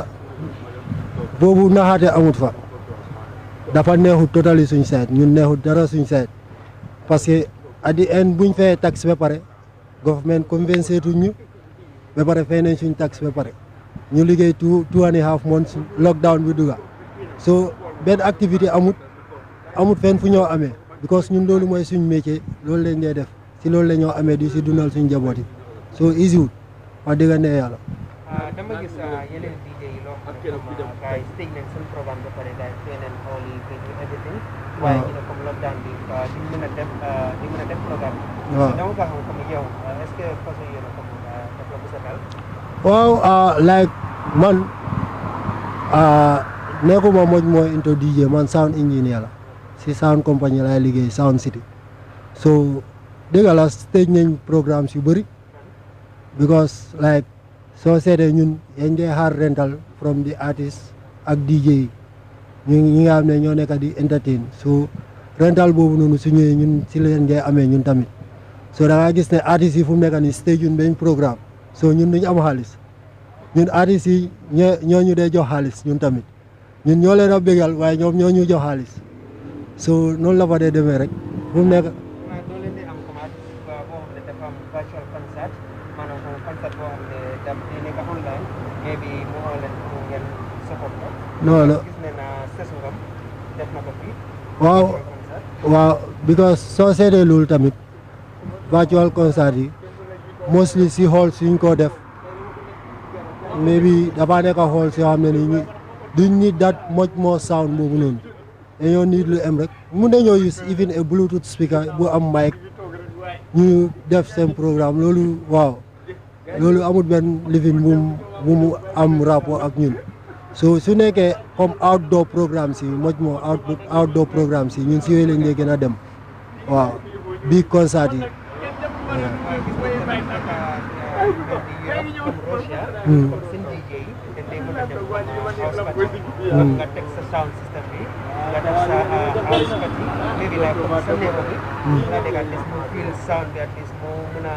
boobu naxaate amut fa dafa neexut totali suñ sayt ñun neexut dara suñ sayt parce que at the end buñ fay tax ba pare government compensé tuñ ñu ba pare fay nañ suñ tax ba pare ñu liggéey 2.5 months lockdown bi dugga so benn activité amut fenn fu ñoo amee because ñun loolu mooy suñ métier loolu lañ dee def si loolu la ñoo amee di si dundal suñ njaboot yi so easy wut wax dëgg neex yàlla dama gis yeneen DJ yi loo xam ne comme gars yi stage nañ seen programme ba pare gars yi fay nañ all yi fay ñu everything waaye ñu ne comme lockdown bi di mën a def programme bi dama ko xam comme yow est-ce que façon yéen a comme def la bu sa dal waaw like man nekkuma moj mooy into DJ man sound engineer la si sound compagnie laay liggéey Sound City so dëgg la stage nañ programme yu bëri because like soo seetee ñun yañ dee xaar rental from the artist ak DJ yi ñi nga xam ne ñoo nekk di entertain so rental boobu noonu su ñëwee ñun si leen dee amee ñun tamit so da nga gis ne artistes yi fu mu nekk nii stage ñun bañ programme so ñun duñu am xaalis ñun artistes yi ñoo ñu dee jox xaalis ñun tamit ñun ñoo leen a bégal waaye ñoom ñoo ñu jox xaalis so noonu la fa dee demee rek fu mu nekk non waaw because soo seetee loolu tamit virtual concert yi mostly si hall suñ ko def maybe dafa nekk hall si yoo xam ne ni duñ need that much more sound boobu noonu dañoo need lu am rek mun nañoo use even a bluetooth speaker bu am mic ñu def seen programme loolu waaw loolu amul benn living bu mu am rapport ak ñun so su nekkee comme outdoor programmes yi much more outdoor programmes yi ñun si yooyu lañ dee gën a dem waaw bii concert yi nga teg sa sound system bi nga def sa house party maybe like comme sa néego bi nga dégg at least mu feel sound bi at least mu mën a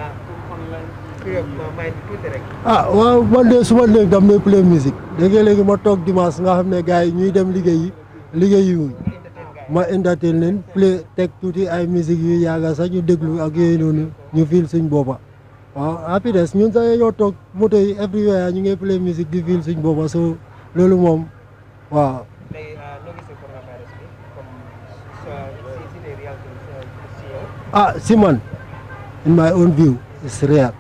free up mind bi tuuti rek waaw man de su ma léegi dam may play musique léegi ma toog dimanche nga xam ne gars yi ñuy dem liggéeyi wuñ ma entertain leen play teg tuuti ay musique yu yàgga sax ñu déglu ak yooyu noonu ñu feel suñ boppa waaw happiness ñun sax ñoo toog moto yi everywhere ñu ngi play musique di feel suñ boppa so loolu moom waaw si man in my own view it's real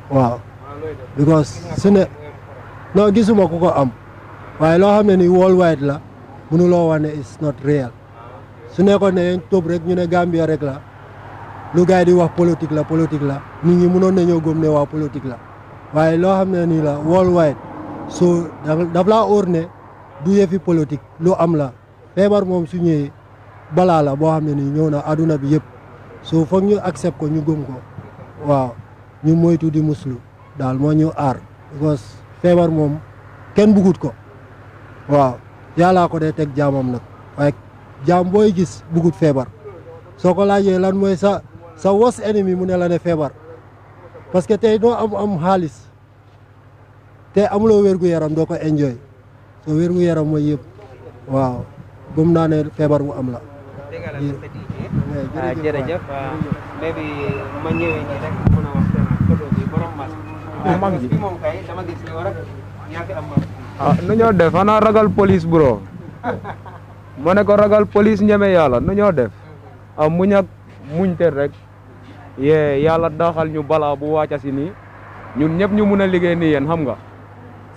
waaw because su ne non gisuma ku ko am waaye loo xam ne ni worldwide la mënuloo wax ne it's not real su nekkoon ne yéen topp rek ñu ne Gambia rek la lu gars yi di wax politique la nit ñi mënoon nañoo gëm ne waa politique la waaye loo xam ne nii la worldwide so daf laa óor ne du yëfi politique lu am la feebar moom su ñëwee balaa la boo xam ne nii ñëw na aduna bi yëpp so foog ñu accept ko ñu gëm ko waaw ñu moytu di muslu daal moo ñu aar because feebar moom kenn bugut ko waaw yàllaa ko dee teg jaamam nag waaye jaam booy gis bugut feebar soo ko laajee lan mooy sa worst enemy mu ne la ne feebar parce que tey doo am xaalis te amuloo wér-gu-yaram doo ko enjoy so wér-gu-yaram mooy yëpp waaw gëm naa ne feebar bu am la jërëjëf maybe ma ñëwee nii rek mën a wax photo bi borom masque bi moom kay dama gis yow rek yaa fi am masque nu ñoo def xanaa ragal police bro ma ne ko ragal police ñeme yàlla nu ñoo def muñ ak muñte rek yee yàlla daxal ñu balaa bu wàcca si nii ñun ñëpp ñu mun a liggéey nii yéen xam nga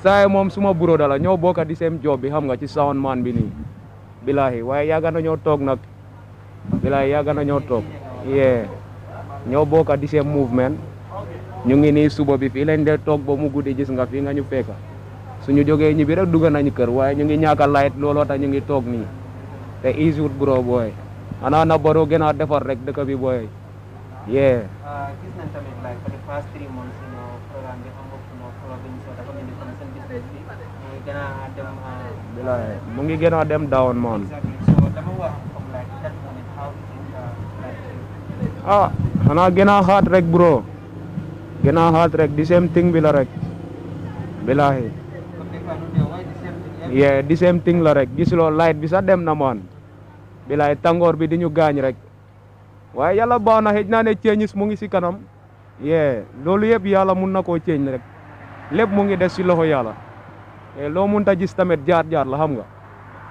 saa moom suma buro dala ñoo bokka di seen job bi xam nga ci sound man bi nii bilaahi waaye yàgga na ñoo toog nag bilaahi yàgga na ñoo toog yee ñoo bokka di seen movement ñu ngi nii suba bi fii lañ dee toog ba mu guddi gis nga fii nga ñu fekka suñu jógee ñibbi rek dugg nañu kër waaye ñu ngi ñaaka light looloo tax ñu ngi toog nii te easy wut bro booy xanaa na baro gën a defar rek dëkk bi booy yee gis nañ tamit like for the past 3 months programme bi amul province dafa mel ni comme seen business bi mu ngi gën a dem bilaahi mu ngi gën a dem down man so dama wax comme like that moment how is it xanaa gën a xaat rek bro gën a xaat rek di same thing bi la rek bilaahi yee di same thing la rek gisuloo light bi sax dem na man bilaay tàngoor bi di ñu gaañ rek waaye yàlla baax na xëj naa ne ceeñis mu ngi si kanam yee loolu yëpp yàlla mun na koo ceeñ rek lépp mu ngi des si loxo yàlla loo mun ta gis tamit jaar la xam nga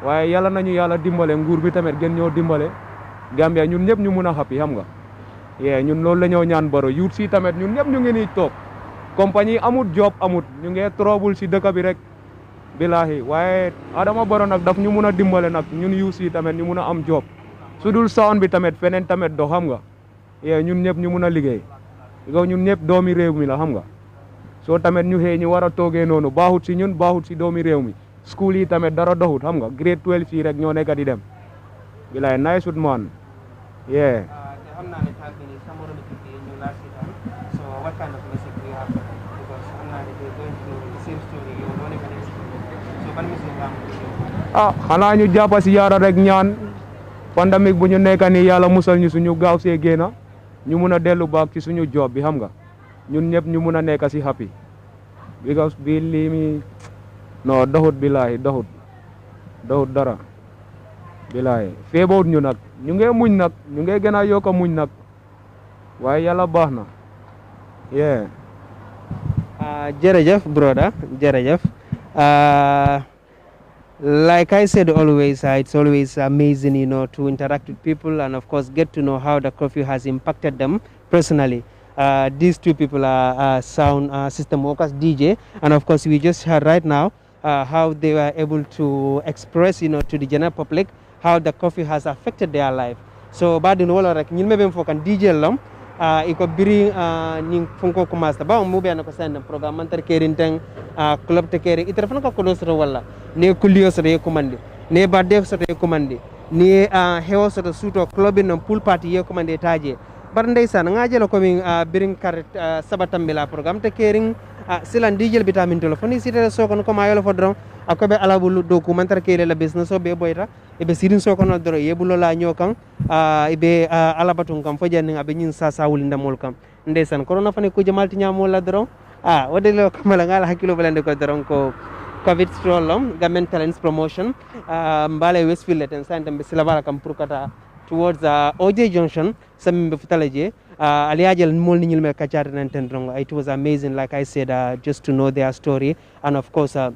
waaye yàlla nañu yàlla dimbale nguur bi tamit gën ñoo dimbale Gambia ñun ñëpp ñu mun a happy xam nga yee ñun loolu la ñoo ñaan baro yuut si tamit ñun ñëpp ñu ngi nii toog compagnie amut job amut ñu ngi trouble si dëkk bi rek bilahi waaye Adama Barrow nag daf ñu mun a dimbale nag ñun yu si tamit ñu mun a am job su dul sound bi tamit feneen tamit do xam nga yee ñun ñëpp ñu mun a liggéey yow ñun ñëpp doomi réew mi la xam nga soo tamit ñu xëy ñu war a toogee noonu baaxut si ñun baaxut si doomi réew mi school yi tamit dara doxut xam nga grade 12 fii rek ñoo nekk di dem bilahi nice wut man yee xam naa ne tànk ni sa moromi tuuti ñu laa seetaan so what kind of message do you have for them because xam naa ne they're going through the same story yow noo nekk next so ban message nga am xanaa ñu jàppa si yaara rek ñaan pandemic bu ñu nekk nii yàlla musal ñu suñu gaaw see génna ñu mun a dellu baak ci suñu job bi xam nga ñun ñëpp ñu mun a nekk si happy because bi lii mi non doxut bilaahi doxut dara bilaahi feebawut ñu nag ñu ngee muñ nag ñu ngee gën a yokk a muñ nag waaye yàlla baax na yeah jërëjëf brother jërëjëf like I said always, it's always amazing, you know, to interact with people and of course get to know how the curfew has impacted them personally. These two people are sound system workers, DJ, and of course we just heard right now how they were able to express, you know, to the general public how the curfew has affected their life. So bad in all rek ñun mebe fo kan DJ lam iko biri ning funko commence ba mo be ko send programme mantar kerin teng club te keri itra fana ko kodo wala ne kulio so re commande ne badde so re commande ni hewo so suto club no pool party ye commande taje bar ndeysan ngaje lo ko min birin kar sabatam la programme te kerin silan dijel vitamin telephone sitele so kono ko mayolo fodron akobe alabulu documentar kele la business o be boyta e be sirin so kono doro yebulo la nyokan e be alabatun kam fojanni abe nyin sa wuli ndamol kam ndeysan corona fane ko jamalti nyamol la doro wode lo kamala ngala hakilo belande ko doron ko Curfew Stroll government talents promotion mbale Westfield ten sante be silabara kam pour kata towards OJ Junction some be futalaje aliajel mol ninyil me kachar nan ten drongo. It was amazing, like I said, just to know their story, and of course how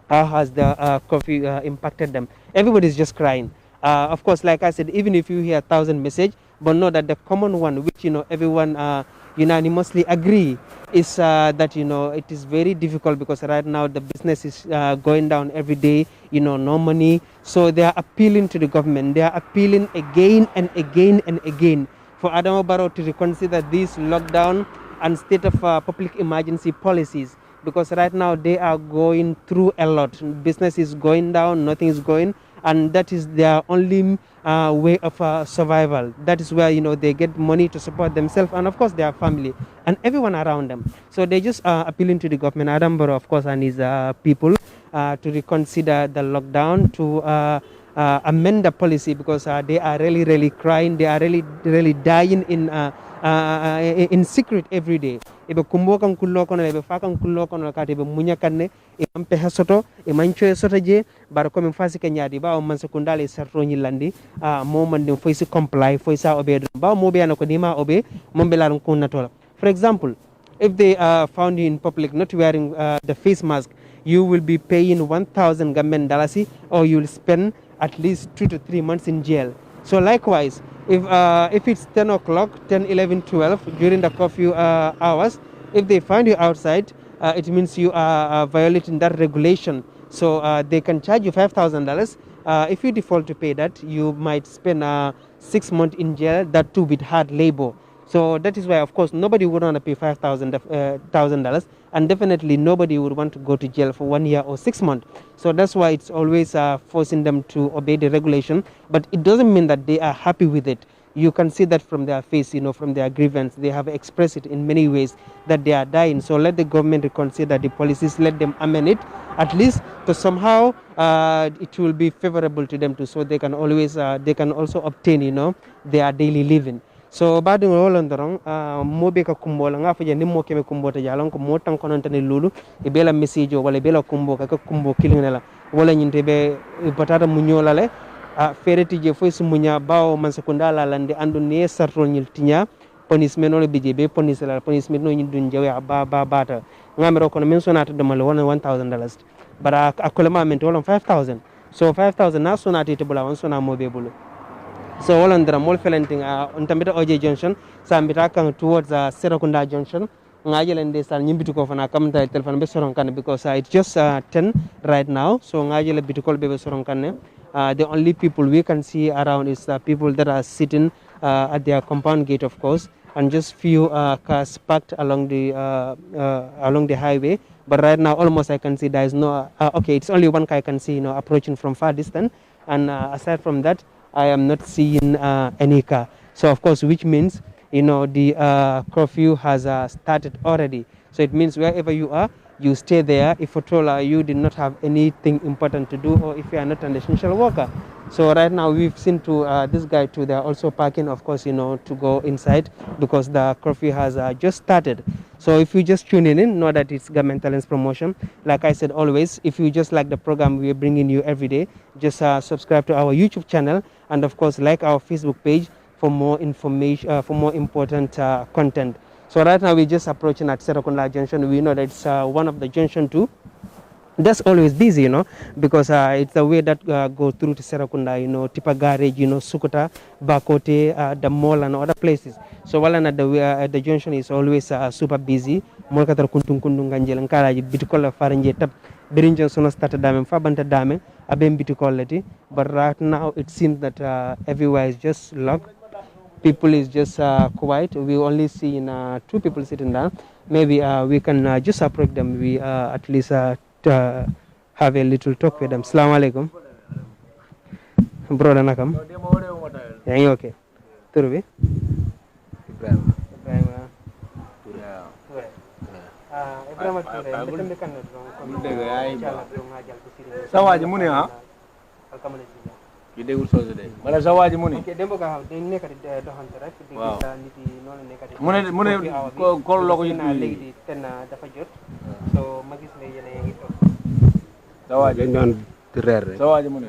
has the curfew impacted them. Everybody's just crying. Of course, like I said, even if you hear 1,000 message, but know that the common one, which everyone unanimously agree, is that it is very difficult because right now the business is going down every day. No money, so they are appealing to the government. They are appealing again and again and again for Adama Barrow to reconsider this lockdown and state of public emergency policies, because right now they are going through a lot. Business is going down, nothing is going, and that is their only way of survival. That is where they get money to support themselves and of course their family and everyone around them. So they just appealing to the government, Adam Barrow of course, and his people to reconsider the lockdown, to amend the policy, because they are really crying. They are really dying in secret every day. Ebe kumbo kan kullo kono, ebe fa kan kullo kono kati ebe munya kanne e ampe hasoto e mancho e soto je bar ko min fasi kanyadi ba o man sekundale sarto nyilandi mo man dem foisi comply foisa obe ba mo be anako dima obe mo be laron kunna tola. For example, if they found you in public not wearing the face mask, you will be paying 1,000 Gambian dollars, or you will spend at least 2 to 3 months in jail. So likewise, if it's 10 o'clock, 10, 11, 12 during the curfew hours, if they find you outside, it means you are violating that regulation. So they can charge you $5,000. If you default to pay that, you might spend 6 months in jail, that too with hard labor. So that is why, of course, nobody would want to pay $5,000, and definitely nobody would want to go to jail for 1 year or 6 months. So that's why it's always forcing them to obey the regulation. But it doesn't mean that they are happy with it. You can see that from their face, from their grievance. They have expressed it in many ways that they are dying. So let the government reconsider the policies, let them amend it, at least to somehow it will be favorable to them too. So they can always, they can also obtain, their daily living. So badu ngolon dorong mobe ka kumbola nga faje nimmo keme kumbota jalon ko motan konon tan lulu e bela message wala bela kumbo ka kumbo kilingela wala nyinte be patata munyola le fereti je foy sumunya bawo man sekundala lande andu ne sartol nyil tinya punishment no bije be punishment no nyindun jawe ba bata ngamero kono men sonata do mal wona $1,000 bara akolema men to wala 5,000. So 5,000 na sonata te bula won sona mobe bulu. So all on the mall felenting on Tambita OJ Junction, Sambita kan towards Serakunda Junction. Ngajel and they start nyimbitu ko fana kamta telephone be soron kan, because it's just 10 right now. So ngajel bitukol be soron kan. The only people we can see around is people that are sitting at their compound gate, of course, and just few cars parked along the highway. But right now, almost I can see there is no. Okay, it's only one car I can see, approaching from far distance, and aside from that, I am not seeing any car. So of course, which means the curfew has started already. So it means wherever you are, you stay there. If at all you did not have anything important to do, or if you are not an essential worker. So right now we've seen to this guy too. They are also parking, of course, to go inside because the curfew has just started. So if you just tune in, know that it's government talents promotion. Like I said always, if you just like the program we are bringing you every day, just subscribe to our YouTube channel, and of course like our Facebook page for more information, for more important content. So right now we're just approaching at Serakunda Junction. We know that it's one of the junction too. That's always busy, because it's the way that go through to Serakunda, Tipa Garage, Sukuta, Bakote, the mall and other places. So while at the junction is always super busy. Molkatar kuntung ganjel nkara bitikola faranje tap birinjan sono start dame fabanta dame abem bitikolati. But right now it seems that everywhere is just locked. people is just quiet. We only see two people sitting down. Maybe we can just approach them. We at least have a little talk with them. Assalamu alaikum. Brother nakam. Yeah, okay. Turubi. Ibrahim. Sawaji muni ha? Ki degul soose de. Mala sawaji muni. Okay, dembo ga haw dañ nekati doxante rek di nit yi noonu nekati. Mune ko loko yi léegi di ten dafa jot. So ma gis ne yene ngi tok. Sawaji dañ doon di reer rek. Sawaji muni.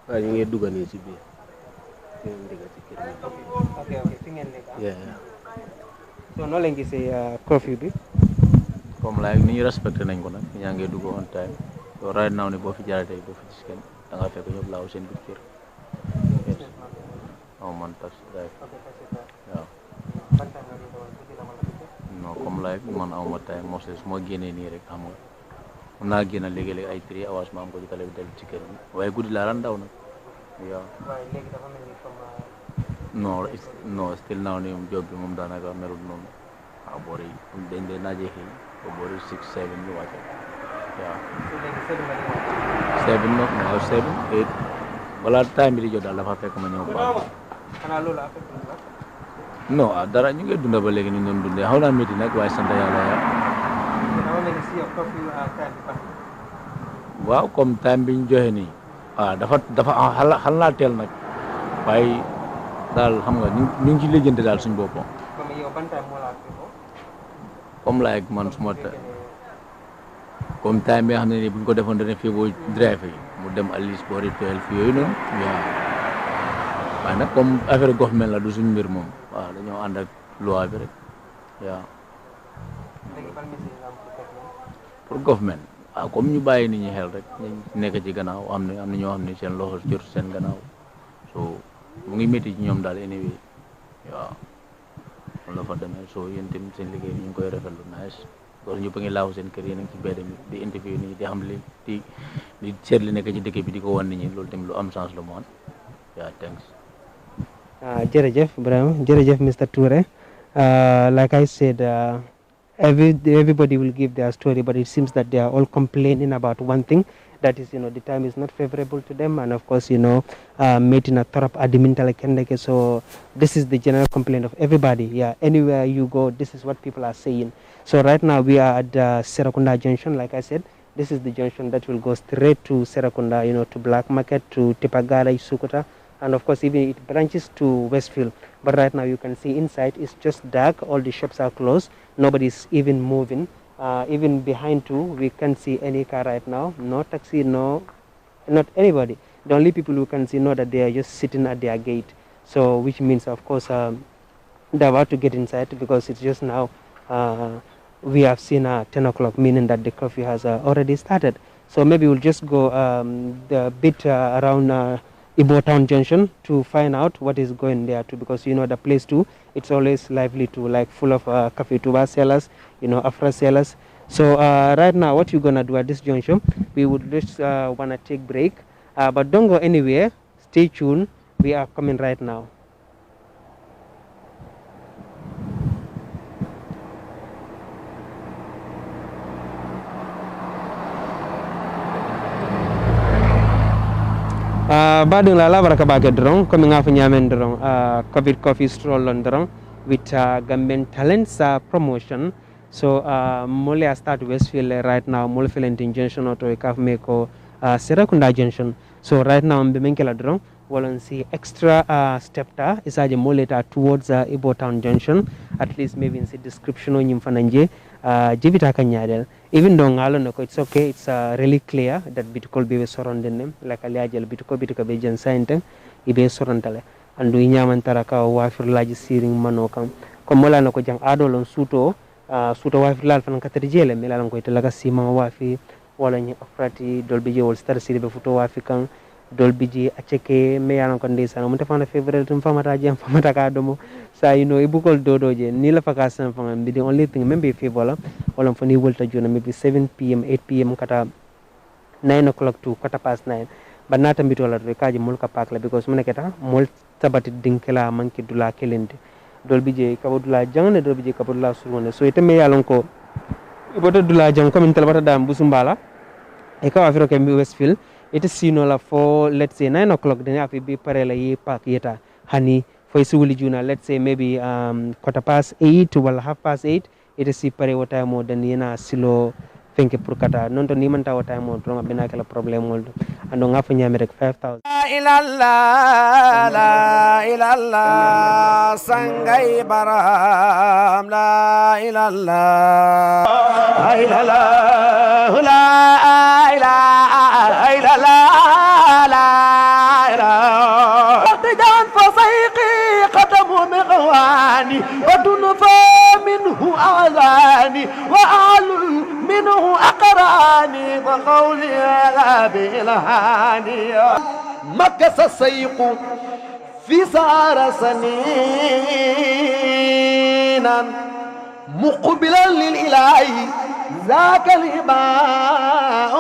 Waaye ñu ngi dugg nii ci biir. Okay, fi ngeen nekk. So no leen gisee curfew bi. Comme like ni respecté nañ ko nag ñaa ngi dugg on time. So right now ni boo fi jaaree boo fi gis kenn da nga fekk ñëpp laaw seen biir kër. Man taxi drive. waaw. Non comme like man awma time mostly su ma génnee nii rek xam nga mun naa génn léegi-léegi ay 3 hours ma am ko ci télé bi dellu ci kër bi waaye guddi laa daan daw nag waaw. non still now ni moom job bi moom daanaka melul noonu waaw boori dañ dee naajee xëy ba boori 6 7 ñu wàcce waaw. 7 no 7 8 balaa time bi di jot daal dafa fekk ma ñëw baax. non dara ñu ngi dunda ba léegi ni ñu doon dundee xaw naa métti nag waaye sant yàlla ya waaw comme time bi ñu joxe nii dafa xal naa teel nag waaye daal xam nga ñu ngi ci lijjanti daal suñu boppam comme like man suma comme time bi nga xam ne nii bu ñu ko defoon dana fii boo drive yi mu dem at least boori 12 yooyu noonu waaw waaye nag comme affaire government la du suñu mbir moom waaw dañoo ànd ak loi bi rek waaw pour government waaw comme ñu bàyyi nit ñi xel rek ñu nekk ci gannaaw am na ñoo xam ne seen loxo jotu seen gannaaw so mu ngi métti ci ñoom daal anyway waaw loolu la fa demee so yéen tamit seen liggéey bi ñu ngi koy rafetlu nice parce que ñëpp a ngi laaw seen kër yéen a ngi ci mbedd mi di interview nit ñi di xam li di seet li nekk ci dëkk bi di ko wan nit ñi loolu tamit lu am chance la mu an waaw thanks. Jërëjëf Ibrahima jërëjëf Mr. Toure like I said everybody will give their story but it seems that they are all complaining about one thing that is the time is not favorable to them and of course meeting a torop adimintale kendeke so this is the general complaint of everybody anywhere you go this is what people are saying so right now we are at Serakunda Junction like I said this is the junction that will go straight to Serakunda to Black Market to Tipagara Sukuta and of course even it branches to Westfield but right now you can see inside it's just dark all the shops are closed nobody's even moving even behind too we can't see any car right now no taxi not anybody the only people who can see know that they are just sitting at their gate so which means of course they're about to get inside because it's just now we have seen 10 o'clock meaning that the curfew has already started so maybe we'll just go the bit around Ibo Town Junction to find out what is going there too because the place too it's always lively too like full of cafe tuba sellers afra sellers so right now what you're gonna do at this junction we would just wanna take break but don't go anywhere stay tuned we are coming right now. Badung la baraka bake drong comme nga fa nyamen drong covid coffee stroll on drong with Gambian talents promotion so mole start Westfield right now mole felentin junction auto kaf meko Serakunda junction so right now mbe menkela drong wolon see extra stepta isaje mole ta towards Ibo Town junction at least maybe in the description on nyimfananje jibita kanyadel even though ngalo no it's okay it's really clear that bitukol be surrounding them like aliajel bituko be jen sainte ibe sorantale andu nyamantara ka wafir laji siring manokam ko mola no ko jang adolon suto wafir lal fan katari jele milalan ko italaga sima wafi wala ni afrati dolbi je wol star siribe futo wafi kan dolbi ji aceke me yalan ko ndesana mo tefana favorite tum famata jam famata ka domo sa ibukol dodoje ni la faka san fam the only thing membe favor wala fani wolta jona maybe 7 p.m 8 p.m kata 9 o'clock to 9:15 but nata mbitola to kaji mulka pak la because muneketa mol tabati dinkela manki dula kelende dol bije kabudula jangane dol bije kabudula surone so iteme yalon ko iboto dula jang comme talbata dam busumbala e ka afiro ke Westfield it is sino la for let's say 9 o'clock then afi be pare la yi pak yeta hani for isuli juna let's say maybe 8:15 to 8:30 it is pare wata mo dan yena silo fenke pour kata non to ni man taw time mo dronga bina kala problem moldo ando nga fa nyame rek 5000 la ilallah la ilallah sangay baram la ilallah la ilallah la ilaha illallah la ilaha tijan fa sayqi qadamu mighwani wa dunfa minhu azani wa alul منه أقراني وقولي لا بإلهاني مكس السيق في سار سنينا مقبلا للإله ذاك الإباء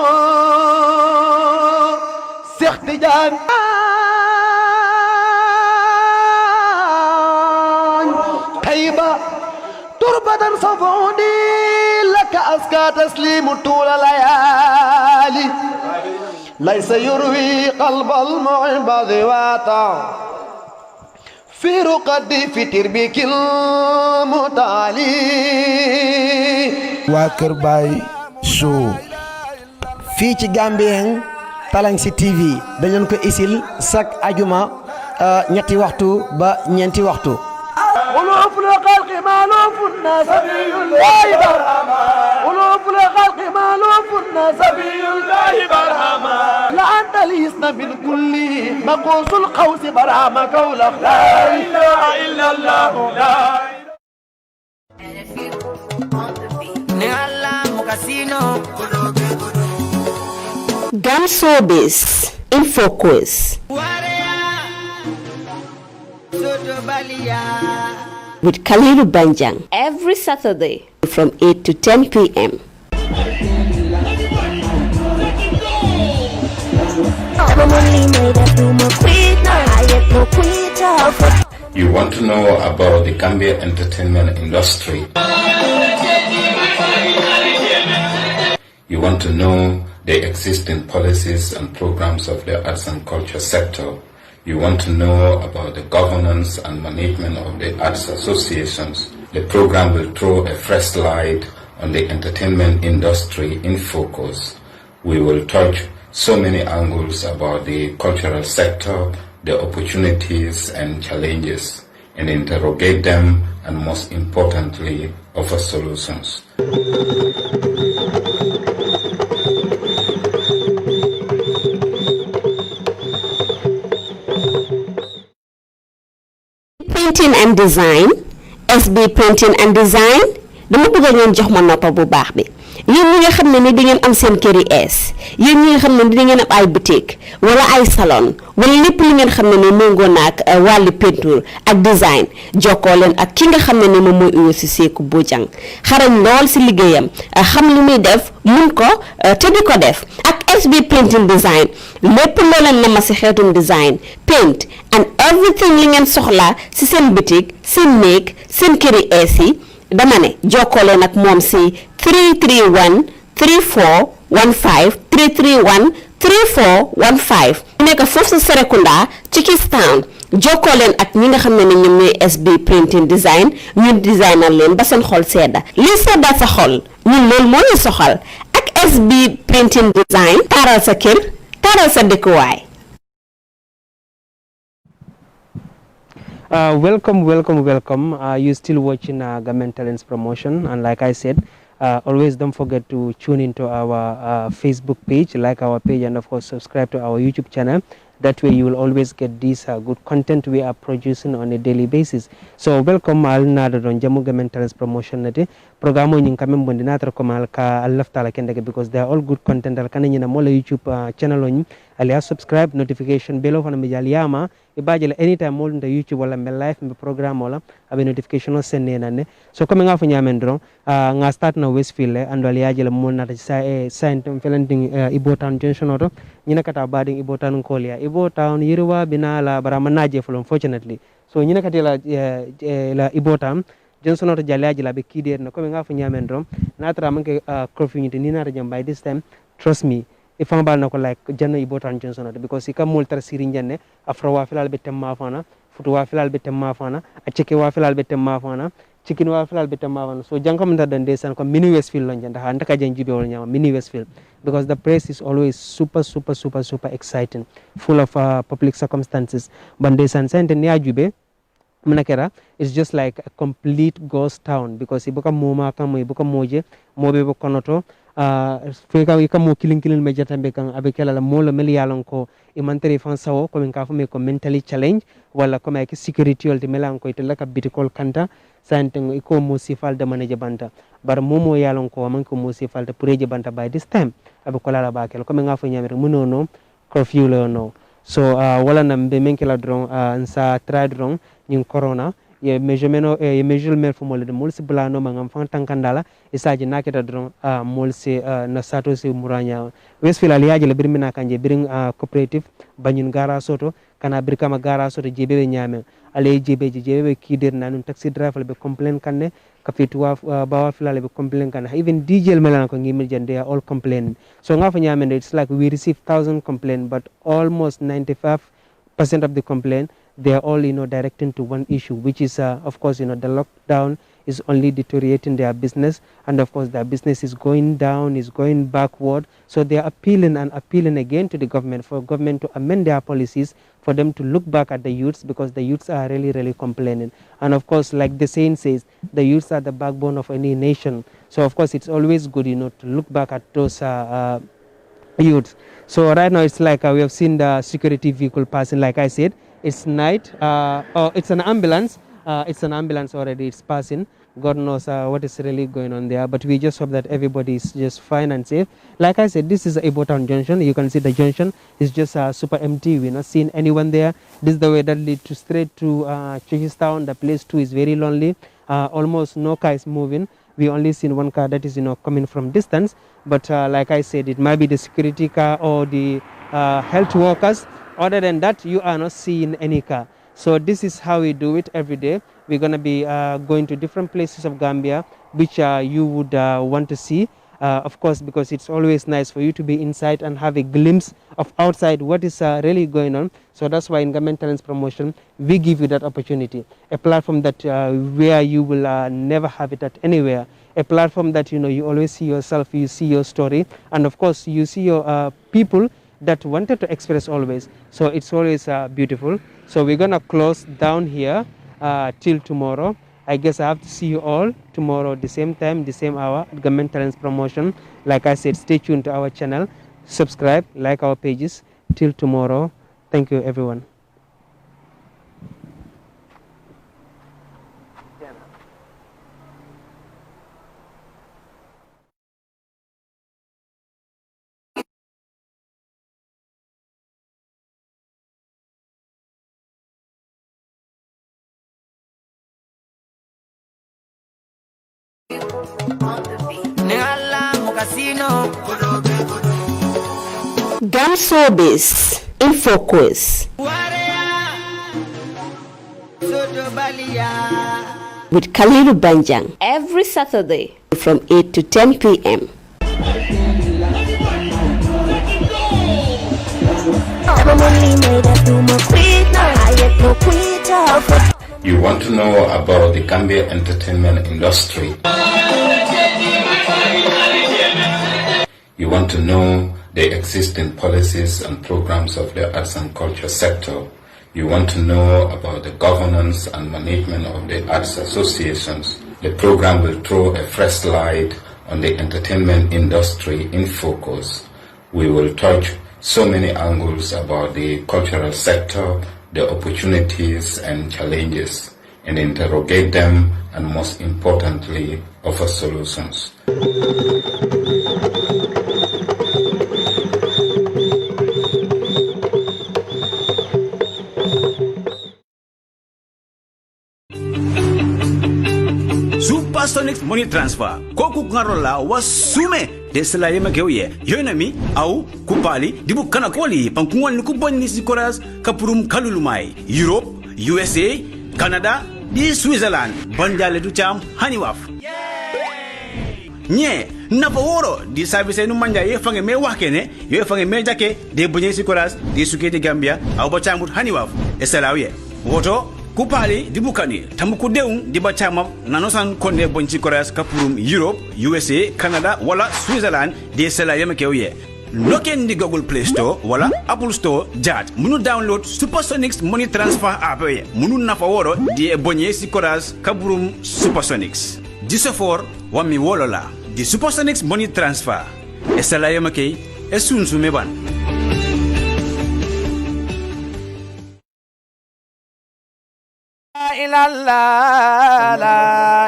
سيختجان طيبة تربة صفوني لك أزكى تسليم طول الليالي ليس يروي قلب المحب ذواتا في رقدي في تربيك المتالي waa Baye Show fii ci Gambian Talents TV dañu ko isil chaque ajuma ñetti waxtu ba ñeenti waxtu ألوف الخلق مالوف الناس سبي الله برهما ألوف الخلق مالوف الناس سبي الله برهما لا أنت ليسنا من كل مقوس القوس برهما قولك لا إله إلا الله لا Gamsobis in focus with Kalilu Banjang every Saturday from 8 to 10 p.m. You want to know about the Gambia entertainment industry? You want to know the existing policies and programs of the arts and culture sector? You want to know about the governance and management of the arts associations? The program will throw a fresh light on the entertainment industry in focus. We will touch so many angles about the cultural sector, the opportunities and challenges, and interrogate them, and most importantly, offer solutions. Printing and design, SB printing and design dama bëgg ngeen jox ma noppa bu baax bi yéen ñi nga xam ne ni da ngeen am seen kër yi ees yéen ñi nga xam ne ni da ngeen am ay boutique wala ay salon wala lépp li ngeen xam ne ni méngoo naag wàllu peinture ak design jokkoo leen ak ki nga xam ne ni moom mooy Uyosi Seku Bojang xarañ lool si liggéeyam xam li muy def mun ko te di ko def ak SB printing design lépp loo leen na ma si xeetum design paint and everything li ngeen soxla si seen boutique seen néeg seen kër yi ees yi dama ne jokkoo leen ak moom si 331 3415 331 3415 nekk foofu sa Serekunda ci Kistown jokkoo leen ak ñi nga xam ne ñoom ñooy SB printing design ñun designer leen ba seen xol sedda li sedda sa xol ñun loolu moo ñu soxal ak SB printing design taaral sa kër taaral sa dëkkuwaay. Welcome. You're still watching Gambian Talents Promotion, and like I said, always don't forget to tune into our Facebook page, like our page, and of course subscribe to our YouTube channel. That way you will always get this good content we are producing on a daily basis. So welcome al nada don jamu Gambian Talents Promotion nati programo nyin kamem bondi natra komal ka Allah taala kendeke because they are all good content al kana nyina mola YouTube channel on alia subscribe notification bell of me jaliama ibajele anytime mol nda YouTube wala me live me programme wala abe notification o senne nanne so comme nga fa nyamen dron nga start na Westfield ando alia jele mol nata sa saint felanding Ibotown junction oto nyina kata bading Ibotown kolia Ibotown yirwa binala barama naje fulon fortunately so nyina kata la Ibotown Johnson oto jaliaji la be kider na comme nga fa nyamen dron na tra manke curfew ni na jam by this time trust me if I'm bal nako like janno Ibotown Johnson oto because ikam mol tar siri janne afro wa filal be temma fana futu wa filal be temma fana a cheke wa filal be temma fana chicken wa filal be temma fana so jankam nda dande san ko mini Westfield lon janda ha ndaka jan jibe wol nyama mini Westfield because the place is always super exciting full of public circumstances bande san sente ne ajube Manakera is just like a complete ghost town because ibuka moma kamo ibuka moje mobe bokonoto feka ikamo killing mejata bekan abekela la molo melialon ko imanteri fansawo ko min kafu me ko mentally challenge wala ko make security wal melan ko itela ka bitikol kanta santen iko musifal de manager banta bar momo yalon ko man ko musifal de pureje banta by this time abekola la bakel ko min ngafu nyamere munono curfew le no so wala nambe menkela dron nsa try dron nyin corona ye measurement ye measurement fo mole de molsi blano mangam fan tankandala isaji naketa dron molsi na sato se muranya Westfield aliyaji le birmina kanje biring cooperative banyun gara soto kana birkama gara soto jebe nyame ale jebe kider nanun taxi driver be complain kanne kafitwa bawa filale be complain kanne even DJ melan ko ngimil jande all complain so ngafa nyame it's like we receive 1000 complain but almost 95% of the complaint they are all directing to one issue, which is of course the lockdown is only deteriorating their business, and of course their business is going down, is going backward. So they are appealing again to the government for government to amend their policies, for them to look back at the youths, because the youths are really complaining. And of course, like the saying says, the youths are the backbone of any nation. So of course it's always good to look back at those youths. So right now it's like we have seen the security vehicle passing. Like I said, it's night. It's an ambulance. It's an ambulance already. It's passing. God knows what is really going on there. But we just hope that everybody is just fine and safe. Like I said, this is Ibotown Junction. You can see the junction is just super empty. We're not seeing anyone there. This is the way that leads straight to Town. The place too is very lonely. Almost no car is moving. We only seen one car that is coming from distance. But like I said, it might be the security car or the health workers. Other than that, you are not seeing any car. So this is how we do it every day. We're going to be going to different places of Gambia, which you would want to see. Of course, because it's always nice for you to be inside and have a glimpse of outside what is really going on. So that's why in Government Talents Promotion, we give you that opportunity. A platform that where you will never have it at anywhere. A platform that, you always see yourself, you see your story. And of course, you see your people that wanted to express always. So it's always beautiful. So we're going to close down here till tomorrow. I guess I have to see you all tomorrow, the same time, the same hour at Government Talents Promotion. Like I said, stay tuned to our channel, subscribe, like our pages. Till tomorrow. Thank you, everyone. Gamsobis in focus with Kalilu Banjang every Saturday from 8 to 10 p.m. You want to know about the Gambia entertainment industry? You want to know the existing policies and programs of the arts and culture sector. You want to know about the governance and management of the arts associations. The program will throw a fresh light on the entertainment industry in focus. We will touch so many angles about the cultural sector, the opportunities and challenges, and interrogate them, and most importantly, offer solutions. Supersonic Money Transfer. Koku ngarola wasume desela yema geuye. Yonami au kupali dibu kana koli pankungwani kuboni sikoras kapurum kalulumai. Europe, USA, Canada, di Switzerland. Banjale du cham haniwaf. Nye nafa woro di service nu manja ye fange me wakene ye fange me jake de bunye sikoras di sukete Gambia au bachambut haniwaf esalawiye woto kupali di bukani tamuku deun di bachama nanosan konne bonci koras kapurum Europe USA Canada wala Switzerland di esala yeme kewye loken di Google Play Store wala Apple Store jat munu download Supersonics Money Transfer app ye munu nafa woro di bonye sikoras kapurum Supersonics Disofor wami wolola di Supersonics Money Transfer esala yamake esunsu meban ilallah la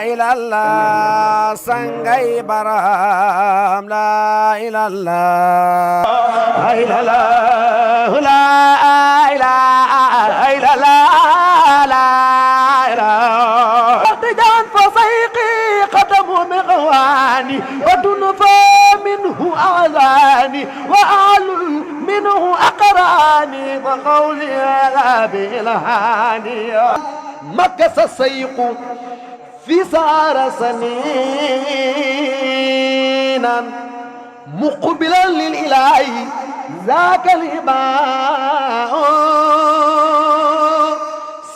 ilallah sangai baram la ilallah la ilallah la ilallah la ilallah tijan fasaiqi qadamu mighwani wadunfa minhu a'lani wa a'lul minhu aqrani wa qawli la bilhani مكس السيق في سار سنينا مقبلا للإله ذاك الإماء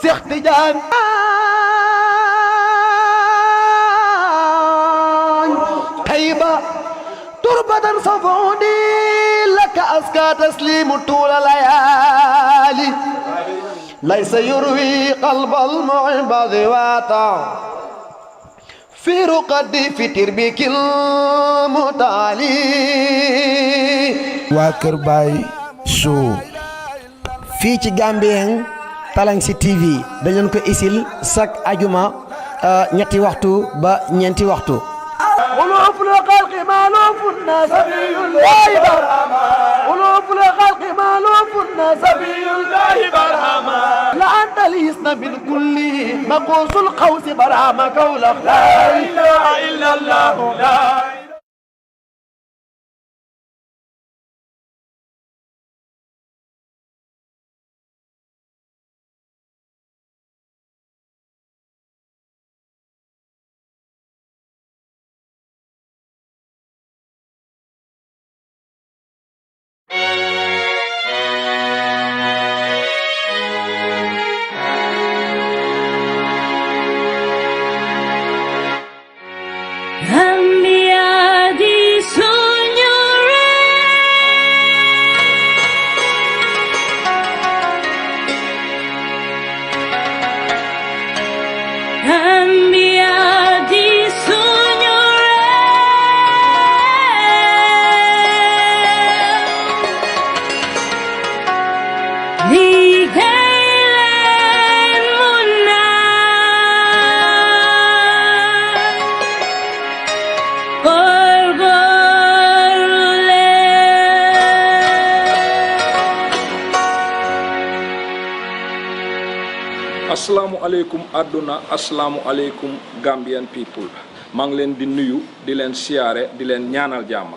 سيختجان هيبة تربة صفوني لك أزكى تسليم طول الليالي ليس يروي قلب المعب ذواتا في رقد في تربيك المتالي waa Baye Show fii ci Gambian Talents TV dañu ko isil chaque ajuma ñetti waxtu ba ñeenti waxtu ألوف الخلق مالوف الناس سبي الله برهما ألوف الخلق مالوف الناس سبي الله برهما لا أنت ليسنا من كل مقوس القوس برهما كولك لا إله إلا الله لا Gambia di Signore Gambia di Signore Assalamu alaikum aduna, assalamu alaikum Gambian people. Mang len di nuyu, di len siaré, di len ñaanal jàmm.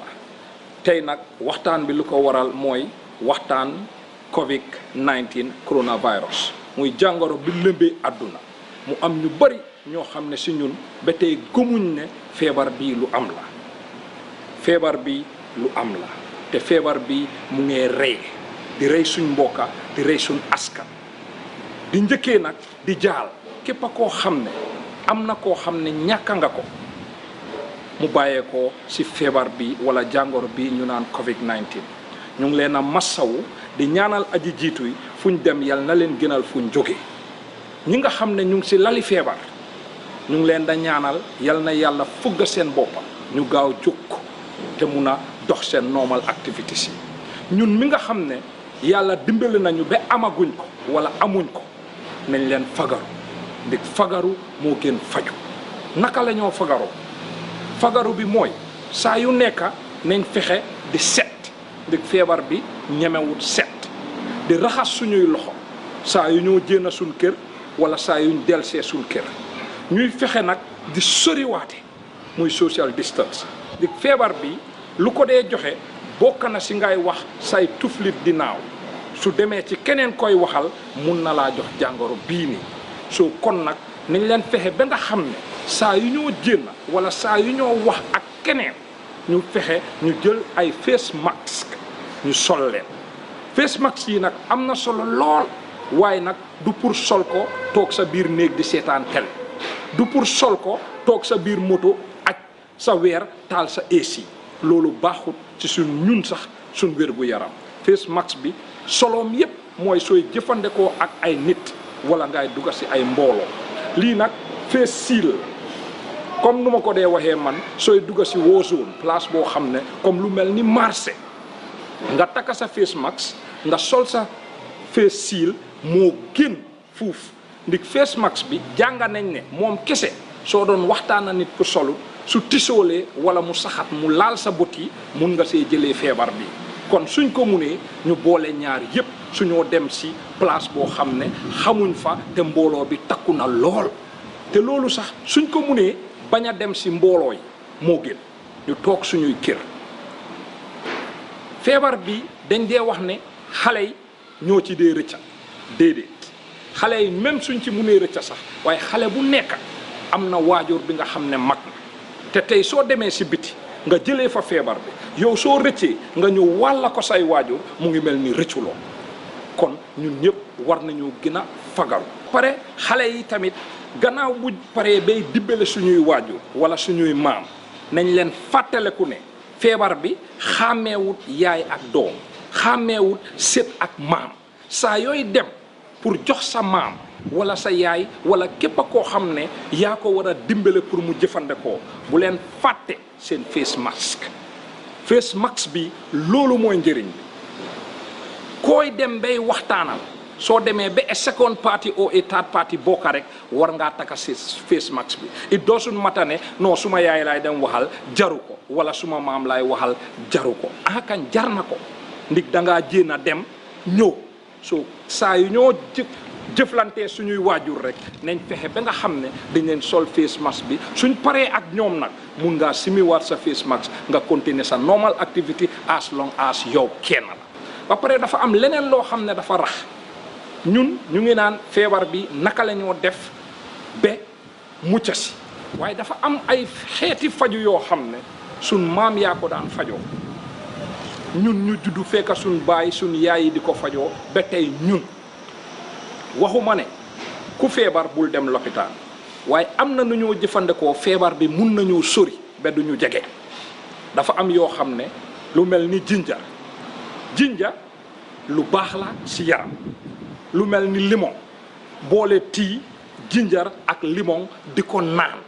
Tay nak waxtaan bi lu ko waral moy waxtaan COVID-19 coronavirus. Muy jangoro bi lembé aduna. Mu am ñu bari ño xamné ci ñun ba tay gëmuñ né feebar bi lu am la. Feebar bi lu am la. Te feebar bi mu ngee rey. Di rey suñ mbokka, di rey suñ askan. di njëkkee nag di jaal képp koo xam ne am na koo xam ne ñàkk nga ko mu bàyyeekoo ci feebar bi wala jàngoro bi ñu naan COVID-19 ñu ngi leen a massawu di ñaanal aji jiitu yi fuñ dem yal na leen gënal fuñ jóge ñi nga xam ne ñu ngi ci lali feebar ñu ngi leen da ñaanal yal na yàlla fugga seen boppa ñu gaaw jóg te mun a dox seen normal activities yi ñun mi nga xam ne yàlla dimbali nañu ba amaguñ ko wala amuñ ko nañ leen fagaru ndik fagaru moo gën faju naka la ñoo fagaru bi mooy saa yu nekka nañ fexe di set ndik feebar bi ñemewut set di raxas suñuy loxo saa yu ñoo jéem a suñ kër wala saa yuñ delsee suñ kër ñuy fexe nag di soriwaate muy social distance di feebar bi lu ko dee joxe bokk na si ngay wax say tuflit di naaw su demee ci keneen koy waxal mun na laa jox jàngoro bii nii soo kon nag nañ leen fexe ba nga xam ne saa yu ñoo jénn wala saa yu ñoo wax ak keneen ñu fexe ñu jël ay face mask ñu sol leen face mask yi nag am na solo lool waaye nag du pour sol ko toog sa biir néeg di seetaan télé du pour sol ko toog sa biir moto ak sa weer taal sa AC loolu baaxut ci suñ ñun sax suñ wér gu yaram face mask bi soloom yépp mooy sooy jëfandikoo ak ay nit wala ngay dugga si ay mbooloo lii nag face seal comme nu ma ko dee waxee man sooy dugga si war zone place boo xam ne comme lu mel ni marché nga takka sa face mask nga sol sa face seal moo gën fuuf ndik face mask bi jànga nañ ne moom kese soo doon waxtaan a nit ku solu su tisoolee wala mu saxat mu laal sa bët yi mun nga see jëlee feebar bi kon suñ ko munee ñu boole ñaar yépp suñoo dem si place boo xam ne xamuñ fa te mbooloo bi takku na lool te loolu sax suñ ko munee bañ a dem si mbooloo yi moo gën ñu toog suñuy kër feebar bi dañ dee wax ne xale yi ñoo ci dee rëcca déedéet xale yi même suñ ci munee rëcca sax waaye xale bu nekk am na waajur bi nga xam ne mag na te tey soo demee si biti nga jëlee fa feebar bi yow soo rëccee nga ñëw wàlla ko say waajur mu ngi mel ni rëcculoo kon ñun ñëpp war nañu gën a fagaru pare xale yi tamit gannaaw bu paree bay dibbale suñuy waajur wala suñuy maam nañ leen fàttaleku ne feebar bi xàmmeewut yaay ak doom xàmmeewut sët ak maam saa yooy dem pour jox sa maam wala sa yaay wala képp a koo xam ne yaa ko war a dimbale pour mu jëfandikoo bu leen fàtte seen face mask bi loolu mooy njëriñ bi koy dem bay waxtaanal soo demee ba a second party or a third party bokka rek war ngaa taka si face mask bi it doesn't matter ne non suma yaay laay dem waxal jaru ko wala suma maam laay waxal jaru ko akañ jar na ko ndig dangaa jéem a dem ñëw so saa yu ñoo jëflantee suñuy waajur rek nañ fexe ba nga xam ne dañ leen sol face mask bi suñ paree ak ñoom nag mun ngaa simiwaat sa face mask nga continuer sa normal activity as long as yow kenn la ba pare dafa am leneen loo xam ne dafa rax ñun ñu ngi naan feebar bi naka la ñoo def ba mucca si waaye dafa am ay xeeti faju yoo xam ne suñ maam yaa ko daan fajoo ñun ñu juddu fekka suñ baay suñ yaay yi di ko fajoo ba tey ñun waxuma ne ku feebar bul dem lopitaan waaye am na nu ñoo jëfandikoo feebar bi mun nañoo sori ba du ñu jege dafa am yoo xam ne lu mel ni jinja lu baax la si yaram lu mel ni limon boole tii jinjar ak limon di ko naan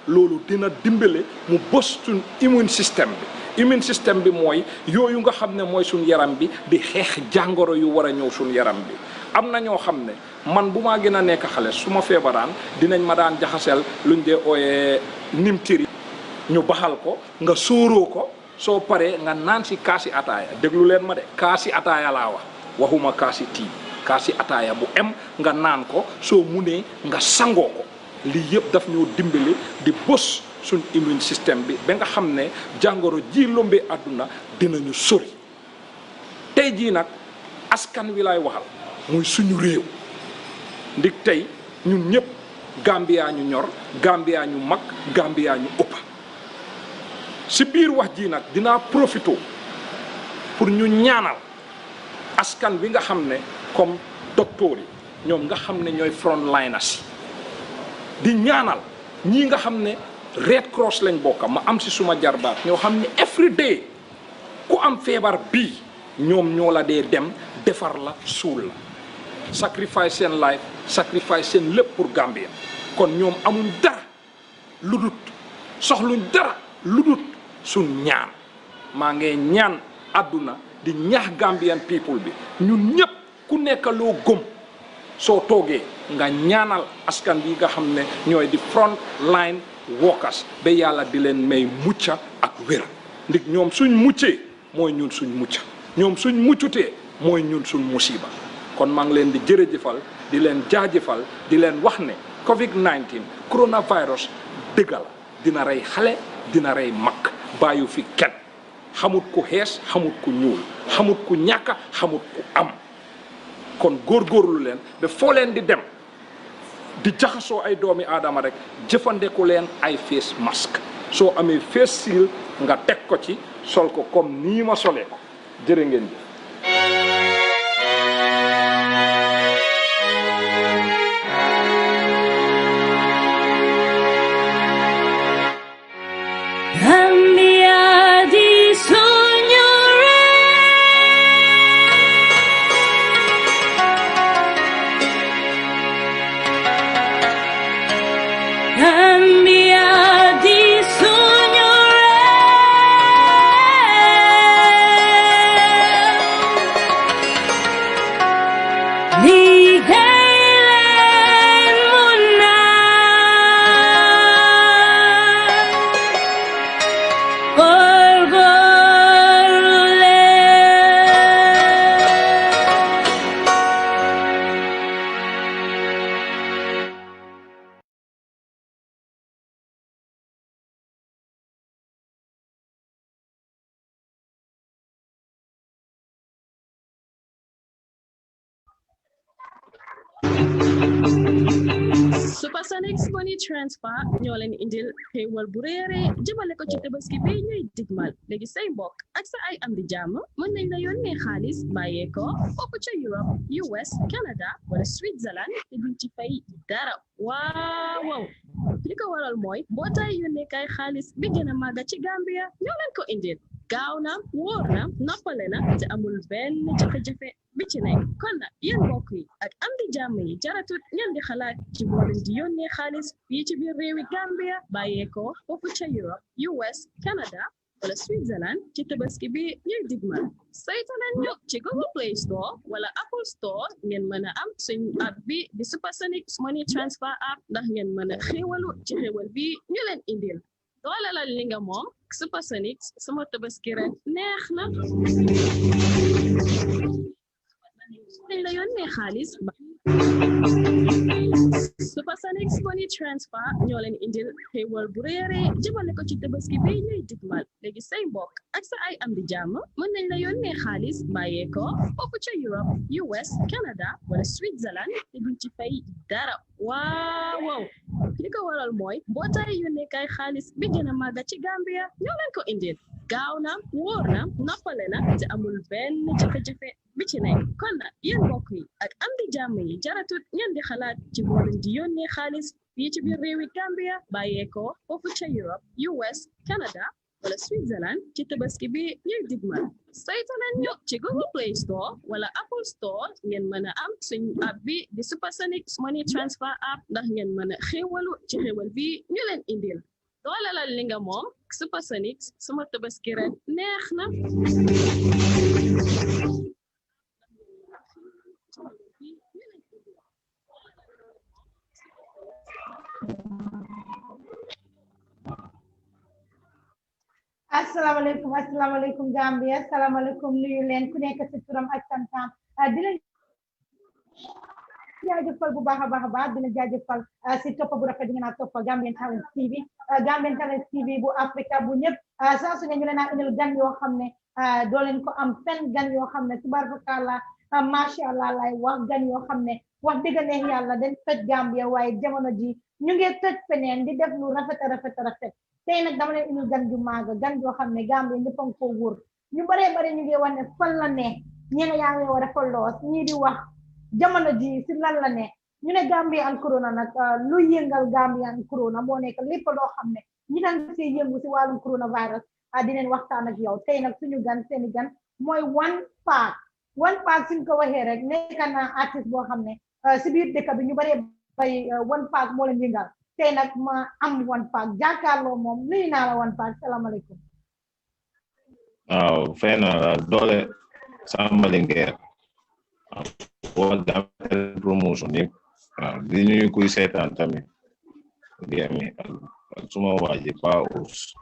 loolu dina dimbale mu bës suñ immune système bi mooy yooyu nga xam ne mooy suñ yaram bi di xeex jàngoro yu war a ñëw suñ yaram bi am na ñoo xam ne man bu maa gën a nekk xale su ma feebaraan dinañ ma daan jaxaseel luñ dee ooyee nimtiri ñu baxal ko nga sóoroo ko soo paree nga naan si kaasi ataaya déglu leen ma de kaasi ataaya laa waxuma kaasi tii kaasi ataaya bu nga naan ko soo munee nga sangoo ko lii yëpp daf ñoo dimbali di bës suñ immune système bi ba nga xam ne jàngoro ji lombe àdduna dinañu sori tey jii nag askan wi lay waxal muy suñu réew ndig tey ñun ñëpp Gambia ñu ñor Gambia ñu mag Gambia ñu ëpp si biir wax ji nag dinaa profité pour ñu ñaanal askan wi nga xam ne comme docteur yi ñoom nga xam ne ñooy frontliners di ñaanal ñii nga xam ne Red Cross lañ bokka ma am si suma jarbaat ñoo xam ne every day ku am feebar bii ñoom ñoo la dee dem defar la suul la sacrifice seen life sacrifice seen lépp pour Gambia kon ñoom amuñ dara lu dut soxluñ dara lu dut suñ ñaan maa ngi ñaan àdduna di ñaax Gambian people bi ñun ñëpp ku nekk loo gëm soo toogee nga ñaanal askan bi nga xam ne ñooy di front line workers ba yàlla di leen may mucca ak wér ndig ñoom suñ muccee mooy ñun suñ mucca ñoom suñ muccutee mooy ñun suñ musiba kon maa ngi leen di jërëjëfal di leen jaajëfal di leen wax ne COVID-19 coronavirus dëgg la dina rey xale dina rey mag bàyyu fi kenn xamut ku xees xamut ku ñuul xamut ku ñàkka xamut ku am kon góorgóorlu leen ba foo leen di dem di jaxasoo ay doomi aadama rek jëfandeku leen ay face mask soo amee face shield nga teg ko ci sol ko comme nii ma solee ko jërë ngeen jëf Gambia di sogno Gambia di sogno Supersonics Money Transfer ñoo leen indil xéewal bu réere jëmale ko ci tabaski bi ñuy digmal léegi say mbokk ak sa ay am di jàmm mën nañ la yónnee xaalis bàyyee ko foofu ca Europe US Canada wala Switzerland te duñ ci fay dara waaw li ko waral mooy mbootaay yónnee kay xaalis bi gën a màgga ci Gambia ñoo leen ko indil gaaw na wóor na noppale na te amul benn jafe-jafe bi ci nekk kon nag yéen mbokk yi ak am di jàmm yi jaratut ngeen di xalaat ci boo leen di yónnee xaalis fii ci biir réewi Gambia bàyyeekoo foofu ca Europe US Canada wala Switzerland ci tabaski bi ñuy digmal saytu leen ñu ci Google Play Store wala Apple Store ngeen mën a am suñ app bi di Supersonics Money Transfer app ndax ngeen mën a xéewalu ci xéewal bi ñu leen indil doolalal li nga moom Supersonics sama tabaski ren neex na dañ la yónnee xaalis ba Supersonics Money Transfer ñoo leen indil xéewal bu réere jëmale ko ci tabaski bi ñuy digmal léegi say mbokk ak sa ay am di jàmm mën nañ la yónnee xaalis bàyyee ko foofu ca Europe US Canada wala Switzerland te duñ ci fay dara waaw li ko waral mooy mbootaay yónnee kay xaalis bi gën a màgga ci Gambia ñoo leen ko indil gaaw na wóor na noppale na te amul benn jafe-jafe bi ci nekk kon nag yéen mbokk yi ak am di jàmm yi jaratut ngeen di xalaat ci boo leen di yónnee xaalis fii ci biir réewi Gambia bàyyeekoo foofu ca Europe US Canada wala Switzerland ci tabaski bi ñuy digmal saytu leen ñu ci Google Play Store wala Apple Store ngeen mën a am suñ app bi di Supersonics Money Transfer app ndax ngeen mën a xéewalu ci xéewal bi ñu leen indil doolalal li nga moom Supersonics sama tabaski ren neex na asalaamaaleykum Gambia asalaamaaleykum nuyu leen ku nekk ci turam ak santam di leen jaajëfal bu baax a baax di leen jaajëfal si topp bu rafet di ngeen a topp Gambian Talents TV bu Africa bu ñëpp saa su ne ñu leen a indil gan yoo xam ne doo leen ko am fenn gan yoo xam ne tubaarkalla macha allah lay wax gan yoo xam ne wax dëgg neex yàlla dañ toj Gambia waaye jamono ji ñu ngi toj feneen di def lu rafet tey nag dama leen indil gan ju maaga gan joo xam ne Gambia ñëpp a ngi ko wóor ñu bare ñu ngi wax ne fan la ne ñeneen yaa ngi war a fa loos ñii di wax jamono ji si lan la ne ñu ne Gambia ak corona nag lu yëngal Gambia ak corona moo nekk lépp loo xam ne ñi daan si yëngu si wàllum coronavirus dineen waxtaan ak yow tey nag suñu gan seeni gan mooy One Pac suñ ko waxee rek nekk na artiste boo xam ne si biir dëkk bi ñu bare bay One Pac moo leen yëngal tey nag ma am One Pac jàkkaarloo moom nuyu naa la One Pac salaamaaleykum. waaw fay na la doole sama lingeer waa Gambian promotion yëpp waaw di nuyu kuy seetaan tamit di ami ak suma waaji Pa Ous.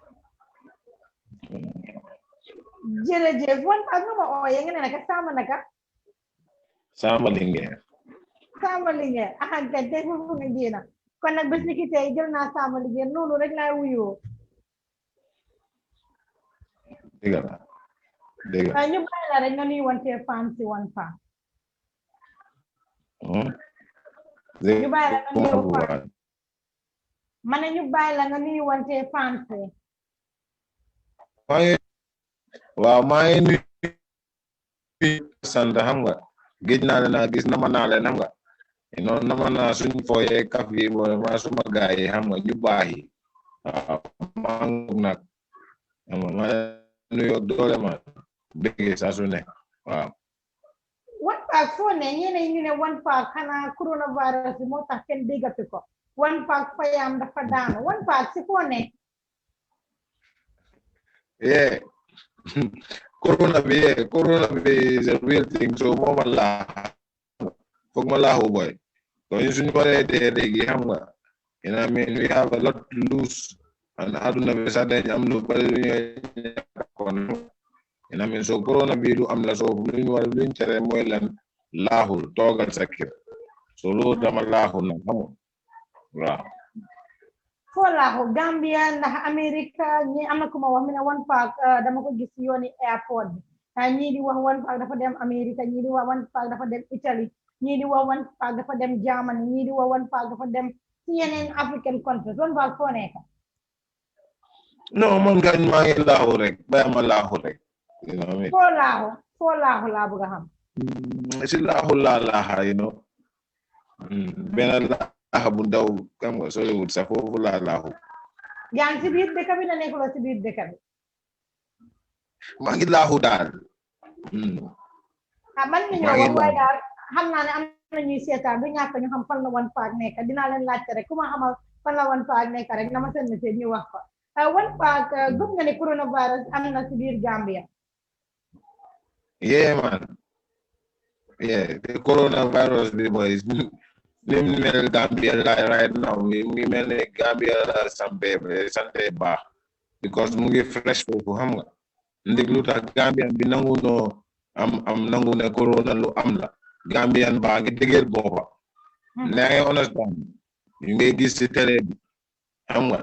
jërëjëf One Pac nga ma ooyee nga ne naka sama lingeer axanka tey foofu nga génna kon nag bés ni ki tey jël naa sama liggéey noonu rek laay wuyoo dëgg la dëgg la ñu bàyyi la rek nga nuy wante fan si wan fa ñu bàyyi la nga nuyu fan ma ne ñu bàyyi la nga nuyu wante fan si waaw maa ngi nuyu sant xam nga géej naa leen a gis nama naa leen xam nga noonu nama naa suñ fooyee kaf yi ma suma gaay yi xam nga ñu baax yi waaw maa ngi nag xam nga ma nuyu doole ma bëgg saa su ne waaw One Pac foo ne ñeneen ñu ne One Pac xanaa coronavirus bi moo tax kenn déggatu ko One Pac fayam dafa daanu One Pac si foo ne yeah corona bi is a real thing so moom la foog ma laaxu boy so ñu suñu paree dee léegi xam nga you know what I mean we have a lot to lose and aduna bi sax dañ am lu bari lu ñuy kon you know what I mean so corona bi lu am la so luñ tere mooy lan laaxul toogal sa kër so loolu dama laaxul nag xam nga waaw foo laaxu Gambia ndax America ñi am na ku ma wax mi ne One Pac dama ko gis yooni airport bi ñii di wax One Pac dafa dem America ñii di wax One Pac dafa dem Italy ñii di wax One Pac dafa dem Germany ñii di wax One Pac dafa dem ci yeneen African countries One Pac foo nekk non man gañ maa ngi laaxu rek bàyyi ma laaxu rek you know what I mean foo laaxu laa bëgg a xam si laaxu laa laaxa you know benn laaxa bu ndaw xam nga soriwul sax foofu laa laaxu yaa ngi si biir dëkk bi la nekkuloo si biir dëkk bi maa ngi laaxu daal man mi ñoo wax waaye daal xam naa ne am na ñuy seetaan du ñàkk ñu xam fan la One Pac nekk dinaa leen laajte rek ku ma xamal fan la One Pac nekk rek na ma seen message ñu wax ko One Pac gëm nga ne coronavirus am na si biir Gambia yeah man yeah the coronavirus bi mooy lim mel Gambia right now mu ngi mel ne Gambia la sante baax because mu ngi fresh foofu xam nga ndig lu tax Gambian bi nangu noo am nangu ne corona lu am la Gambian baa ngi dëgër boppa na ngay understand ñu ngi gis ci télé bi xam nga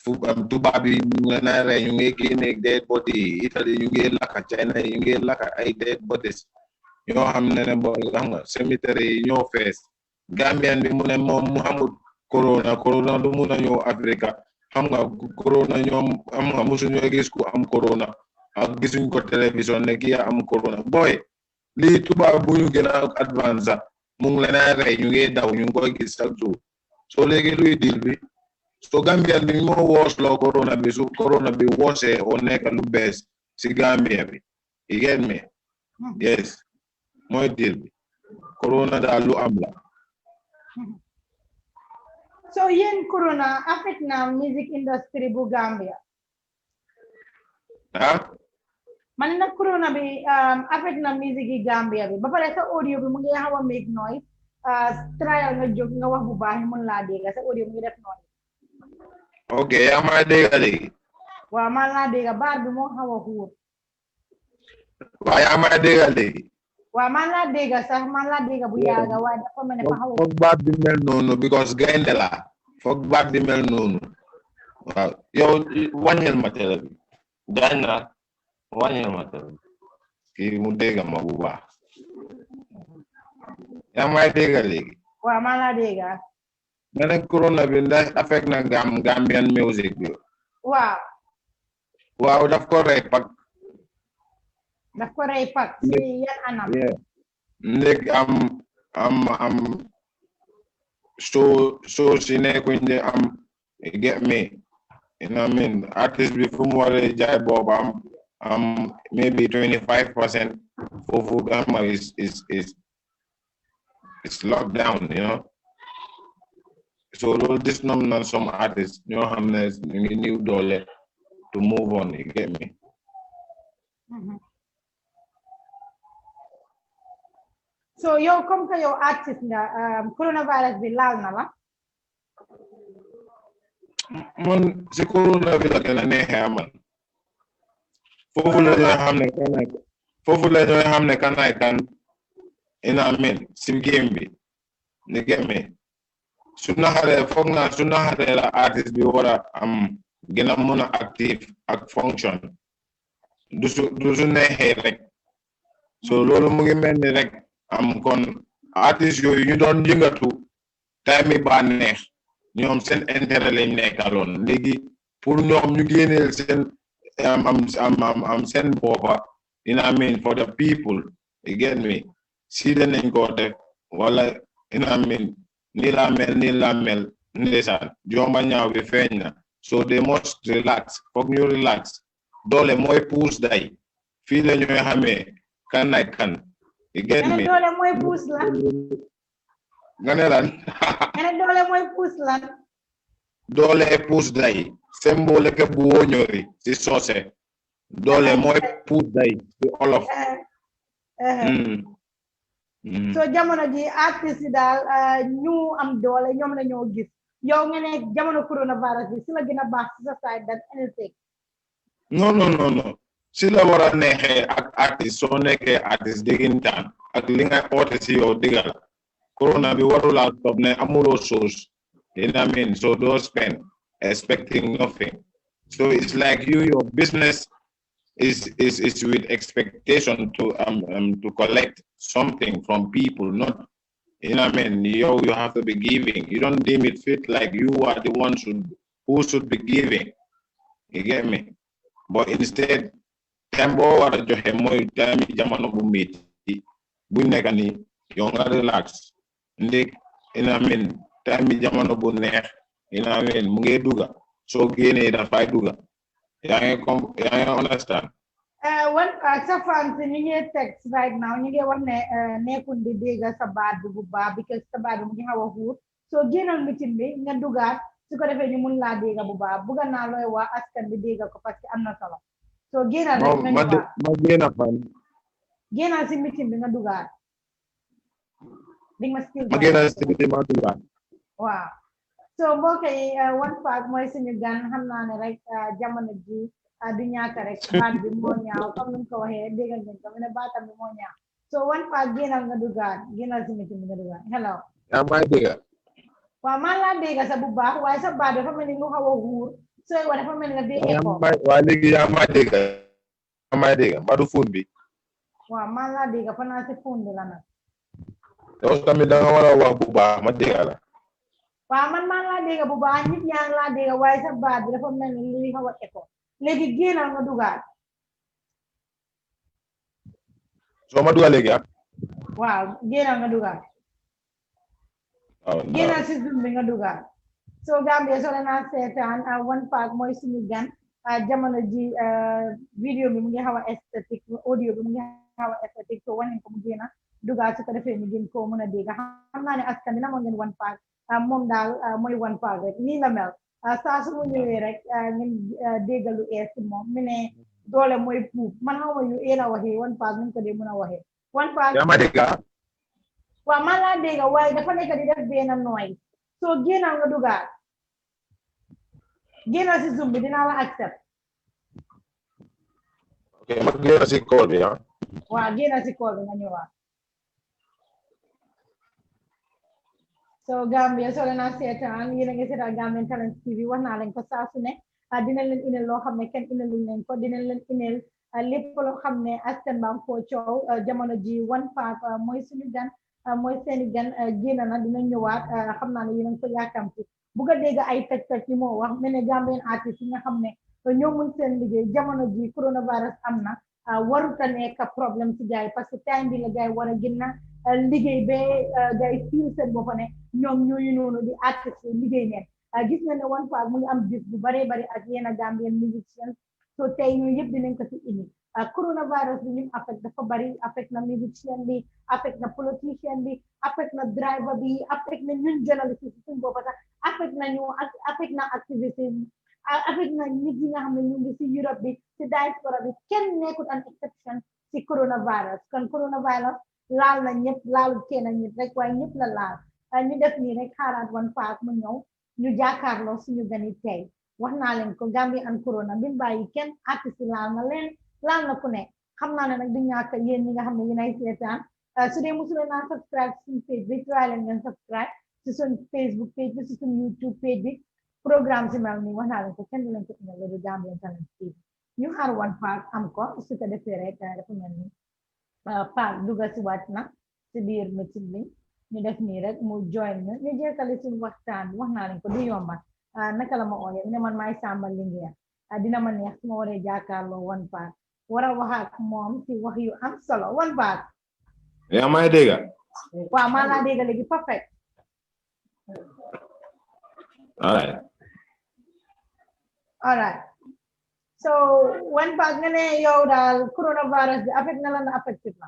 fu am tubaab yi ñu ngi na rey ñu ngi génne dead body Italy ñu ngi lakka China ñu ngi lakka ay dead bodies ñoo xam ne bo xam nga cemetery yi ñoo fees Gambian bi mu ne moom mu xamul corona lu mun a ñëw Africa xam nga corona ñoom xam nga musuñoo gis ku am corona ak gisuñ ko télévision ne kii am corona boy lii tubaab bu ñu gën a advance mu ngi leen a rey ñu ngi daw ñu ngi koy gis chaque jour so léegi luy deal bi so Gambian bi moo woosloo corona bi su corona bi woosee o nekk lu bees si Gambia bi you get me yes mooy deal bi corona daal lu am la so yéen corona affect na music industry bu Gambia man nag corona bi affect na music yi Gambia bi ba pare sa audio bi mu ngi xaw a make noise trial nga jóg nga wax bu baax ñu mën laa dégg sa audio mu ngi def noise ok yaa ma dégg léegi waaw man laa dégg baar bi moo xaw a xuur waaw yaa ma dégg léegi waaw man laa dégg sax man laa dégg bu yàgg waaye dafa mel ne fa xaw a foog baat bi mel noonu because gaynde la foog baat bi mel noonu waaw yow wàññil ma télé bi gaañ naa wàññil ma télé bi kii mu dégg ma bu baax yaa may dégg léegi waaw man laa dégg nga ne corona bi ndax affect na Gambian music bi waaw daf ko rey pak si yan anam ndég am so si nekkuñ de am get me you know what I mean artist bi fu mu waree jaay boobam maybe 25% foofu gama is locked down you know so loolu dis nom na some artists ñoo xam ne ñu ngi niw doole to move on you get me so yow comme que yow artiste nga coronavirus bi laal na la man si corona bi la gën a neexee man foofu la ñooy xam ne kanaay kan ina amen si game bi ni get me su naxaree foog naa su naxaree la artiste bi war a am gën a mën a active ak fonction du su neexee rek so loolu mu ngi mel ni rek am kon artiste yooyu ñu doon yëngatu time ba neex ñoom seen intérêt lañ nekkaloon léegi pour ñoom ñu génneel seen am seen boppa I mean for the people you get me si nañ ko def wala I mean nii la mel ndeysaan jomba ñaaw bi feeñ na so they must relax foog ñu relax doole mooy puus day fii la ñooy xamee kan ay kan you get me doole mooy puus lan nga ne lan doole mooy puus lan doole puus day symbole ke bu woñori si soose doole mooy puus day si olof so jamono ji artiste yi daal ñu am doole ñoom la ñoo gis yow nga ne jamono coronavirus bi si la gën a baax si sa side than anything non si la war a neexee ak artiste soo nekkee artiste déggintaan ak li nga oote si yow digal corona bi warulaa stop ne amuloo source I mean so don't spend expecting nothing so it's like your business is with expectation to collect something from people, not I mean you have to be giving. You don't deem it fit like you are the one who should be giving. You get me? But instead, tembo wara joxe moy time jamono bu metti bu nekk ni yow nga relax ndek I mean time jamono bu neex I mean mu ngi duga so génnee dafay duga yaa ngi understand sa fans ñu ngi text right now ñu ngi wax ne nekkul di dégg sa baat bi bu baax because sa baat bi mu ngi xaw a xuur so génnal meeting bi nga dugaat su ko defee ñu mun laa dégg bu baax bugga naa looy waa askan bi dégg ko parce que am na solo so génnal rek nga ñëwaat ma génn fan génnal si meeting bi nga dugaat di ma skill ma génn si meeting ma dugaat waaw so mbokk yi one fact mooy suñu gan xam naa ne rek jamono ji du ñàkk rek baat bi moo ñaaw comme ni ko waxee déggal ngeen ko mu ne baatam bi moo ñaaw so one fact génnal nga dugaat génnal si meeting bi nga dugaat hello yaa may dégg waaw man laa dégg sa bu baax waaye sa baat dafa mel ni lu xaw a xuur sooy wax dafa mel ni nga dégg ko waa léegi yaa may dégg ba du phone bi waaw man laa dégg fa naa si phone bi la nag yow tamit da nga war a wax bu baax ma dégg la waaw man laa dégg bu baax nit yaa ngi laa dégg waaye sa baat bi dafa mel ni luy xaw a écho léegi génnal nga dugaat soo ma dugal léegi waaw génnal nga dugaat génnal si Zoom bi nga dugaat so Gambia soo leen a seetaan one fact mooy suñu gan jamono ji vidéo bi mu ngi xaw a esthétique audio bi mu ngi xaw a esthétique so wane ko mu génn dugaat su ko defee ñu gën koo mën a dégg xam naa ne askan bi na moo ngeen one fact moom daal mooy one fact rek nii la mel saa su mu ñëwee rek ngeen déggalu ees moom mu ne doole mooy puub man xaw ma yu eena waxee one fact nu ko dee mën a waxee one fact yaa ma dégg waaw man laa dégg waaye dafa nekk di def benn nooy soo génnal nga dugaat génnal si Zoom bi dinaa la accept ok ma génn si call bi waaw génnal si call bi nga ñëwaat so Gambia soo leen a seetaan yéen a ngi seetaan Gambian Talents TV wax naa leen ko saa su ne dinañ leen inel loo xam ne kenn inelul leen ko dinañ leen inel lépp loo xam ne askan baam koo coow jamono ji one fact mooy suñu gan mooy seeni gan génn na dina ñëwaat xam naa ne yéen a ngi ko yàkkamti bugg a dégg ay toj-toj yi moo wax mel ne Gambian artiste yi nga xam ne ñoo mun seen liggéey jamono ji coronavirus am na waruta nekk problème ci gars yi parce que time bi la gars yi war a gën a liggéey ba gars yi fiil seen bopp ne ñoom ñooñu noonu di artiste liggéey neen gis nga ne one fact mu ngi am bis bu baree bari ak yenn Gambian musicians so tey ñooyu yëpp dinañ ko ci indi coronavirus bi lim affect dafa bari affect na musicien bi affect na politicien bi affect na driver bi affect na ñun journaliste yi suñu bopp sax affect na ñu affect na activiste affect na nit yi nga xam ne ñu ngi si Europe bi si diaspora bi kenn nekkut an exception si coronavirus kon coronavirus laal na ñëpp laalu kenn nit rek waaye ñëpp la laal ñu def nii rek xaaraat one fact mu ñëw ñu jàkkaarloo suñu gani tey wax naa leen ko Gambia and corona bi bàyyi kenn artiste laal na leen laal na ku ne xam naa ne nag du ñàkk yéen ñi nga xam ne yéen ay seetaan su dee mosu leen a subscribe suñu page bi try leen ngeen subscribe si suñ Facebook page bi si suñ YouTube page bi programme si mel nii wax naa leen ko kenn du leen ko indil loolu Gambian Talents TV ñu xaar one part am ko su ko defee rek dafa mel ni part dugga si wàcc na si biir meeting bi ñu def nii rek mu join ñu jekkali suñu waxtaan wax naa leen ko du yomba naka la ma ooyee ne man maay Samba Linguère dina ma neex su ma waree jàkkaarloo one part war a wax ak moom si wax yu am solo one part yaa may dégg waaw maa laa dégg léegi perfect all right so one part nga ne yow daal coronavirus bi affect na la na affected na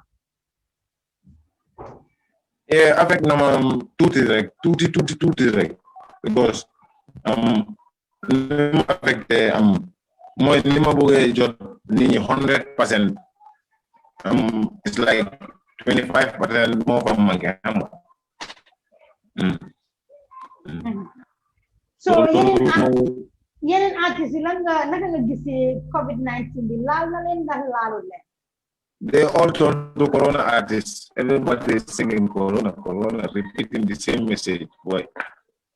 affect na ma tuuti rek because li ma affecté mooy li ma bëggee jot nit ñi 100% it's like 25% moo fa manqué xam nga so yeneen artistes yi lan nga naka nga gisee COVID-19 bi laal na leen ndax laalul leen they all turn to corona artists everybody is singing corona repeating the same message boy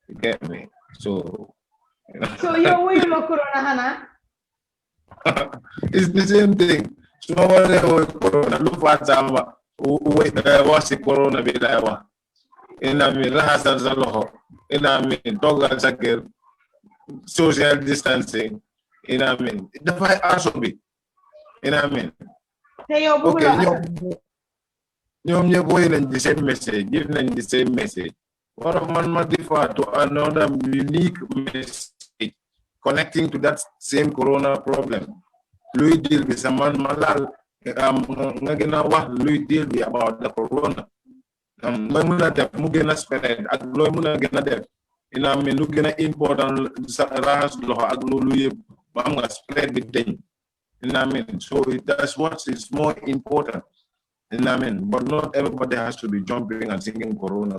you get me so yow wuyuloo corona xanaa it's the same thing so ma waree woy corona lu faat sama wax si corona bi lay wax ina mi raxasal sa loxo ina mi toogal sa kër social distancing ina mi dafay aso bi ina mi te yow bëgguloo ñoom ñëpp woy nañ the same message give nañ the same message what of man ma differ to another unique message connecting to that same corona problem luy deal bi sa man ma laal nga gën a wax luy deal bi about the corona ma mën a def mu gën a spread ak looy mën a gën a def ina mi lu gën a important sa raxas loxo ak loolu yëpp ba am nga spread bi dañ ina mi so that's what is more important ina mi but not everybody has to be jumping and singing corona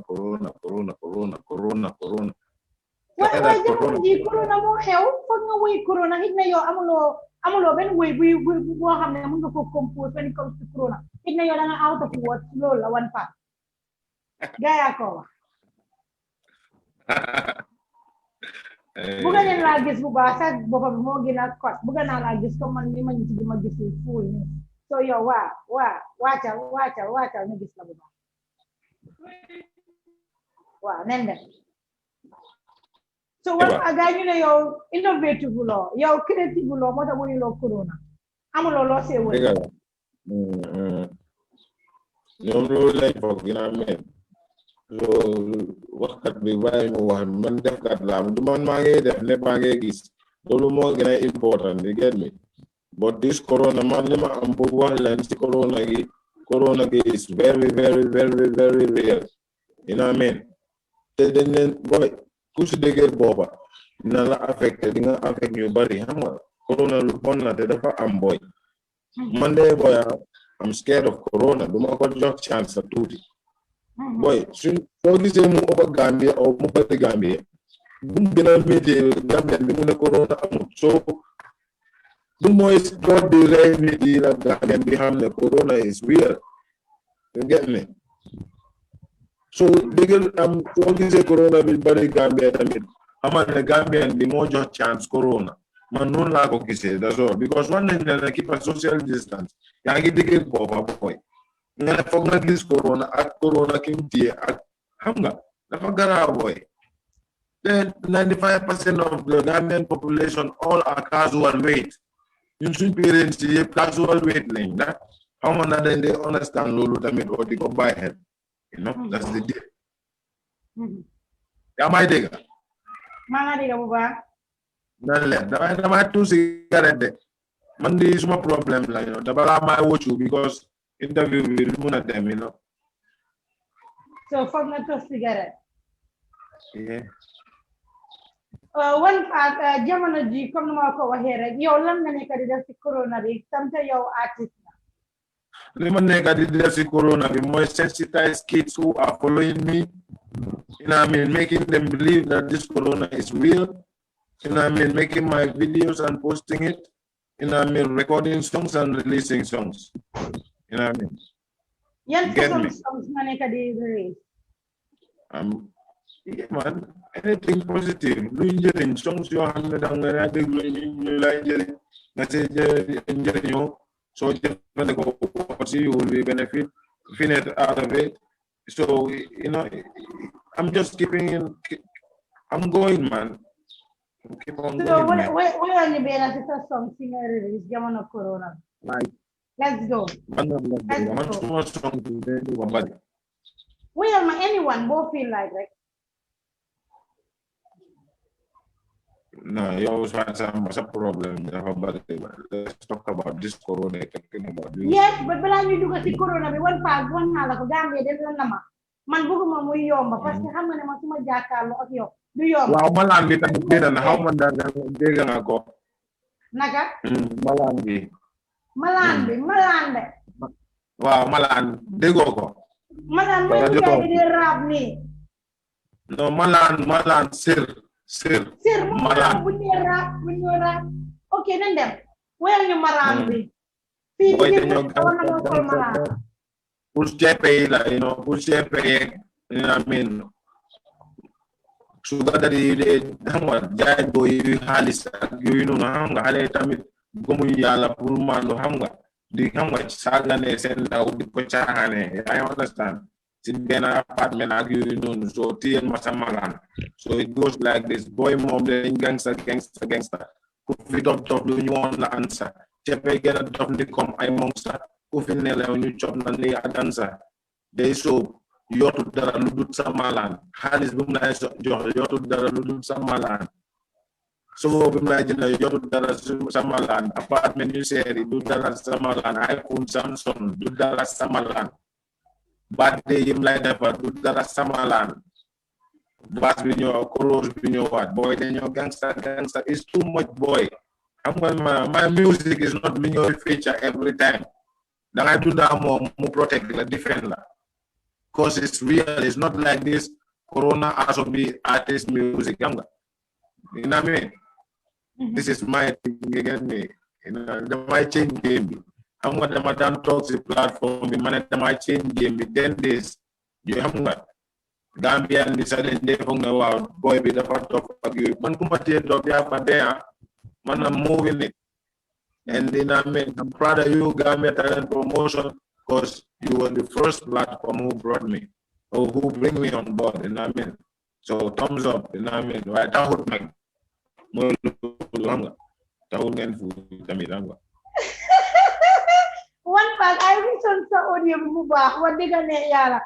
waaye jamono ji corona moo xew foog nga woy corona xit na yow amuloo benn woy boo xam ne mën nga ko compose when it comes to corona xit na yow da nga out of words loolu la one part gaa yaa ko wax bëgga leen laa gis bu baax sax boppam moo gën a kot bëgga naa laa gis comme man ni ma nit di ma gis fuul ni so yow waacal ñu gis la bu baax waaw nen dem so what gaa ñu ne yow innovative loo yow creative loo moo tax wuyuloo corona amuloo loo see woy ñoom loolu lañ foog ina meen so waxkat bi bàyyi mu wax man defkat laa du man maa ngi def ne baa ngi gis loolu moo gën a important you get me but this corona man li ma am pour wax leen si corona gi is very very very very real you know what I mean te dañ leen boy ku si dëgër booba dina la affecté di nga affect ñu bari xam nga corona lu bon la te dafa am boy man de boy I'm scared of corona duma ko jox chance sa tuuti boy soo gisee mu ëpp Gambia o mu bëri Gambia bu mu gën a métti Gambia bi mu ne corona amul so du mooy door di rey nit yi la Gambia bi xam ne corona is real you get me so dëggal am soo gisee corona bi bëri Gambia tamit xamal ne Gambia bi moo jox chance corona man noonu laa ko gisee that's all because one nañ ne keep a social distance yaa ngi dëggal booba boy nga ne foog nga gis corona ak corona kim téye ak xam nga dafa garaaw boy then 95% of the Gambian population all are casual weight ñun suñ parents yi yëpp casual weight lañ da xaw ma na dañ dee understand loolu tamit oo di ko bàyyi xel you know that's the deal yaa may dégg maa nga dégg bu baax na leen damay tuur cigarette de man di suma problème la you know te balaa may woccu because interview bi lu mun a dem you know so foog nga tos cigarette yeah one part jamono ji comme ma ko waxee rek yow lan nga nekk di def ci corona bi tamte yow artiste la li ma nekk di def ci corona bi mooy sensitize kids who are following me you know what I mean making them believe that this corona is real you know what I mean making my videos and posting it you know what I mean recording songs and releasing songs you know what I mean yan façon songs nga nekk di release Yeah, man. Anything positive. Lu njëriñ songs yoo xam ne da nga déglu ñu lay njëriñ nga see njëriñoo soo jëfandikoo aussi you will be benefit out of it. So I'm just I'm going, man. Keep on So going, man. where are you being as a song singer release Jamano Corona? Like, Let's go. man, song Where am I? Anyone both feel like, right? No, you always find some problem. Let's talk about this corona. Yes, but bala ñu dugg ci corona bi one part one na la ko Gambia de la nama man bëgguma muy yomba parce que xam nga ne man suma jàkkaarloo ak yow du yomba. Waaw malaan bi tamit dégg na xaw ma dégg nga ko. Naka? Malaan bi. Malaan de. Waaw malaan déggoo ko. Malaan mooy jaay di rap nii. Non malaan sir malaan bu ñu rap ok nañ dem wéyal ñu malaan bi fii boy ci dañoo pour GPI la pour GPI I mean sugar daddy xam nga jaay boy yu xaalis ak yooyu noonu xam nga xale tamit gëmuñu yàlla pour mando xam nga di xam nga saagane seen ndaw di ko caaxaane I understand si benn apartment ak yooyu noonu so téyel ma sa malaan so it goes like this boy moom dañ gangster ku fi dof lu ñu woon la ansa cepe gën a dof ndi comme ay monster ku fi nelew ñu cop na ni adansa day soob yootu dara lu dul sa malaan xaalis bu mu lay jox yootu dara lu dul sa malaan so bu mu lay jënd yootu dara sa malaan apartment yu seeri du dara sa malaan iPhone Samsung du dara sa malaan birthday yim lay defar du dara sa malaan bass bi ñëw chorus bi ñëwaat boy dañoo gangster is too much boy xam nga my music is not lu ñëw feature every time dangay tudda moom mu protect la defend la cause it's real it's not like this corona also be artist music xam nga you know what I mean this is my thing you get me damay change game bi xam nga dama daan toog si platform bi ma ne damay change game bi 10 days you xam nga Gambian di sa den defong na wow boy bi dafa top ak yooyu man kuma tie top ya fa there man I'm moving it and then I mean I'm proud of you Gambia Talent Promotion because you were the first platform who brought me or who bring me on board and I mean so thumbs up and I mean right taxut nag mooy lu xam nga taxut ngeen fu tamit xam nga one part I wish on sa audio bi mu baax wax dëgg ne yàlla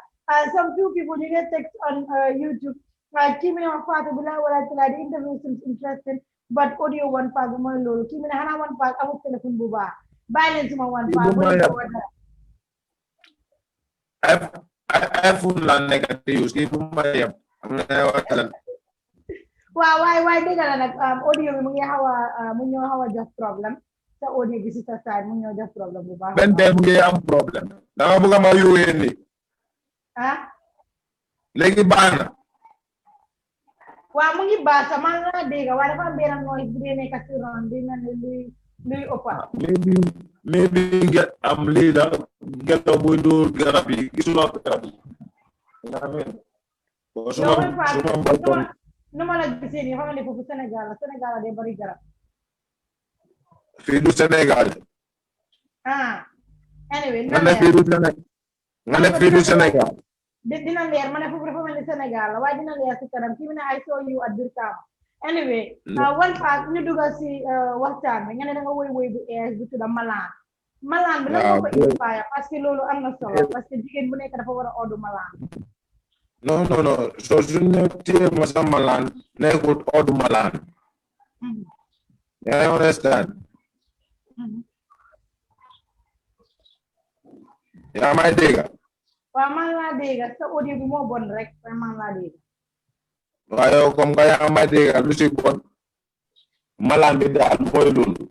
some few people you get text on YouTube. Kimi on part bila wala tila the interview seems interesting, but audio one part mo lolo. Kimi na hana one part amu telephone buba. Balance mo one part. iPhone la negative use kipu mayam. Why they got audio mo ngi hawa just problem. Sa audio visitor side mo ngi just problem buba. Ben dem ngi am problem. Da nga buga ma yuweni. Legi bana wa mu ngi ba sama nga dega wa dafa beram noy bu dene ka ci ron dina luy opa maybe get am leader get a boy do garab yi gisula garab yi amen ko suma no mala gisee ni xamane fofu Sénégal de bari garab fi du Sénégal anyway nga ne fi du Sénégal dina leer mané fofu dafa melni Sénégal way dina leer ci kanam ki I saw you at Birkama anyway one part ñu dugal ci waxtaan bi nga ne da nga woy bu es bu tudda malaan bi la ko inspire parce que lolu amna solo parce que jigéen bu nekk dafa wara odu malaan non so suñu téye ma sa malaan nekkul odu malaan I understand yaa may dégg wa man la dégg sa audio bi moo bon rek man la dégg waaye comme nga yaa may dégg lu ci bon malaan bi daal mooy loolu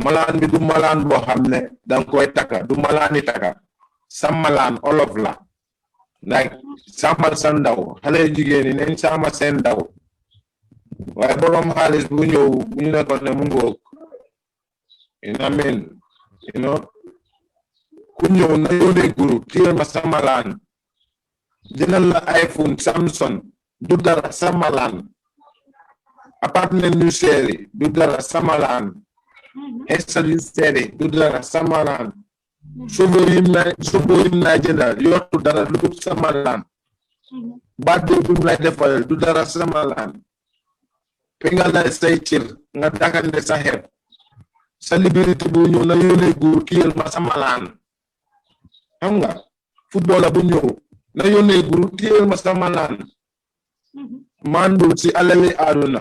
malaan bi du malaan boo xam ne danga koy taka du malaani taka sa malaan olof la like sàmmal sa ndaw xale jigéen ñi nañ sàmmal seen ndaw waaye borom xaalis bu ñëw bu ñu nekkoon ne mu ngoog you know ku ñëw na yónnee groupe téye ma sa malaan jëndal la iPhone Samsung du dara samalaan appartement yu seeri du dara samalaan estal yu seeri du dara samalaan sobo yim lay jëndal yottu dara lu dul samalaan baat bi mu lay defal du dara samalaan fi nga lay say cër nga dakande sa xeeb sa liberté bu ñëw na yónnee góor kiyal ma samalaan xam nga footballer bu ñëw na yónnee góor kiyal ma samalaan mandul si alali àdduna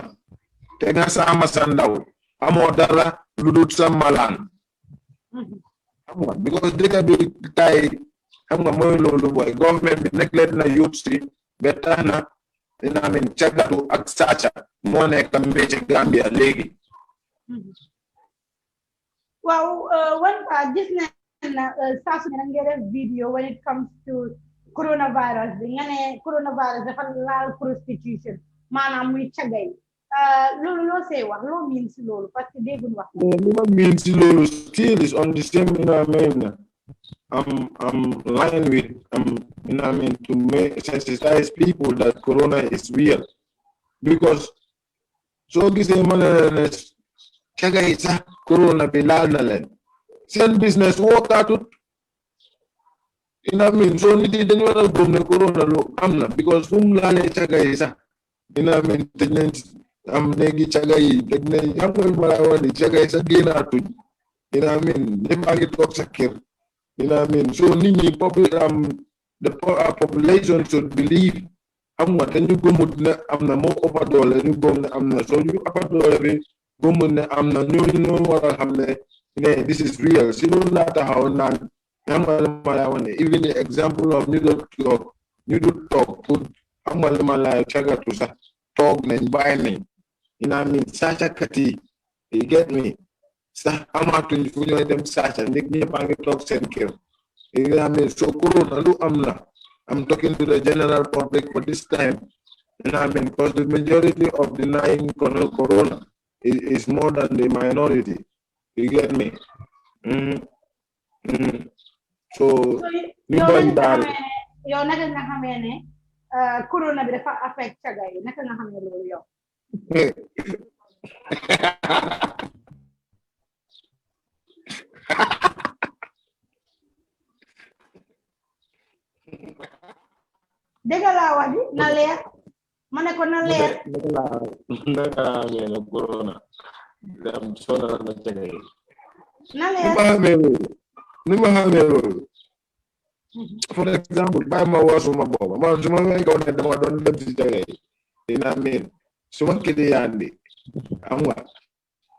te nga saama sa ndaw amoo dara lu dul samalaan xam nga because dëkk bi tay xam nga mooy loolu boy government bi neglect na youth si ba tax na dina amin cagatu ak saaca moo nekk mbéy Gambia léegi Wow, gis nañ na saa su ne nga def video when it comes to coronavirus bi nga ne coronavirus dafa laal prostitution maanaam muy cagay loolu loo see wax loo miin si loolu parce que dégguñ wax li ma miin si loolu still is on the same I'm lying with to make sensitize people that corona is real because soo gisee ma ne cagay sax corona bi laal na leen seen business wookaatut soo nit yi dañu war a gëm ne corona lu am na because fu mu laalee cagay sax tëj nañ am léegi cagay yi tëj nañ xam nga ma laa wax ni cagay sax génnaatuñ ñëpp a ngi toog sa kër so nit ñi the population should believe xam nga te ñu gëmut ne am na moo ëppa doole ñu gëm ne am na soo ñu ëppa doole bi gëmut ne am na ñooñu ñoo war a xam ne this is real si loolu laa taxaw naan xam nga li ma laa wax ne even the example of ñu du toog pour xam nga li ma laa cagatu sax toog nañ bàyyi nañ saacakat yi you get me sax amaatuñ fu ñooy dem saaca nit ñëpp a ngi toog seen kër so corona lu am na I'm talking to the general public for this time because the majority of denying corona is more than the minority you get me so ñu bañ daal yow naka nga xamee ne corona bi dafa affect cagay yi naka nga xamee loolu yow dëgg laa wax di na leer ma ne ko na leer naka ngeen corona dam sonal na cagay na leer ni ma xamee loolu for example bàyyi ma wax suma booba man su ma fekkoon ne dama doon dem si cagay su ma client bi xam nga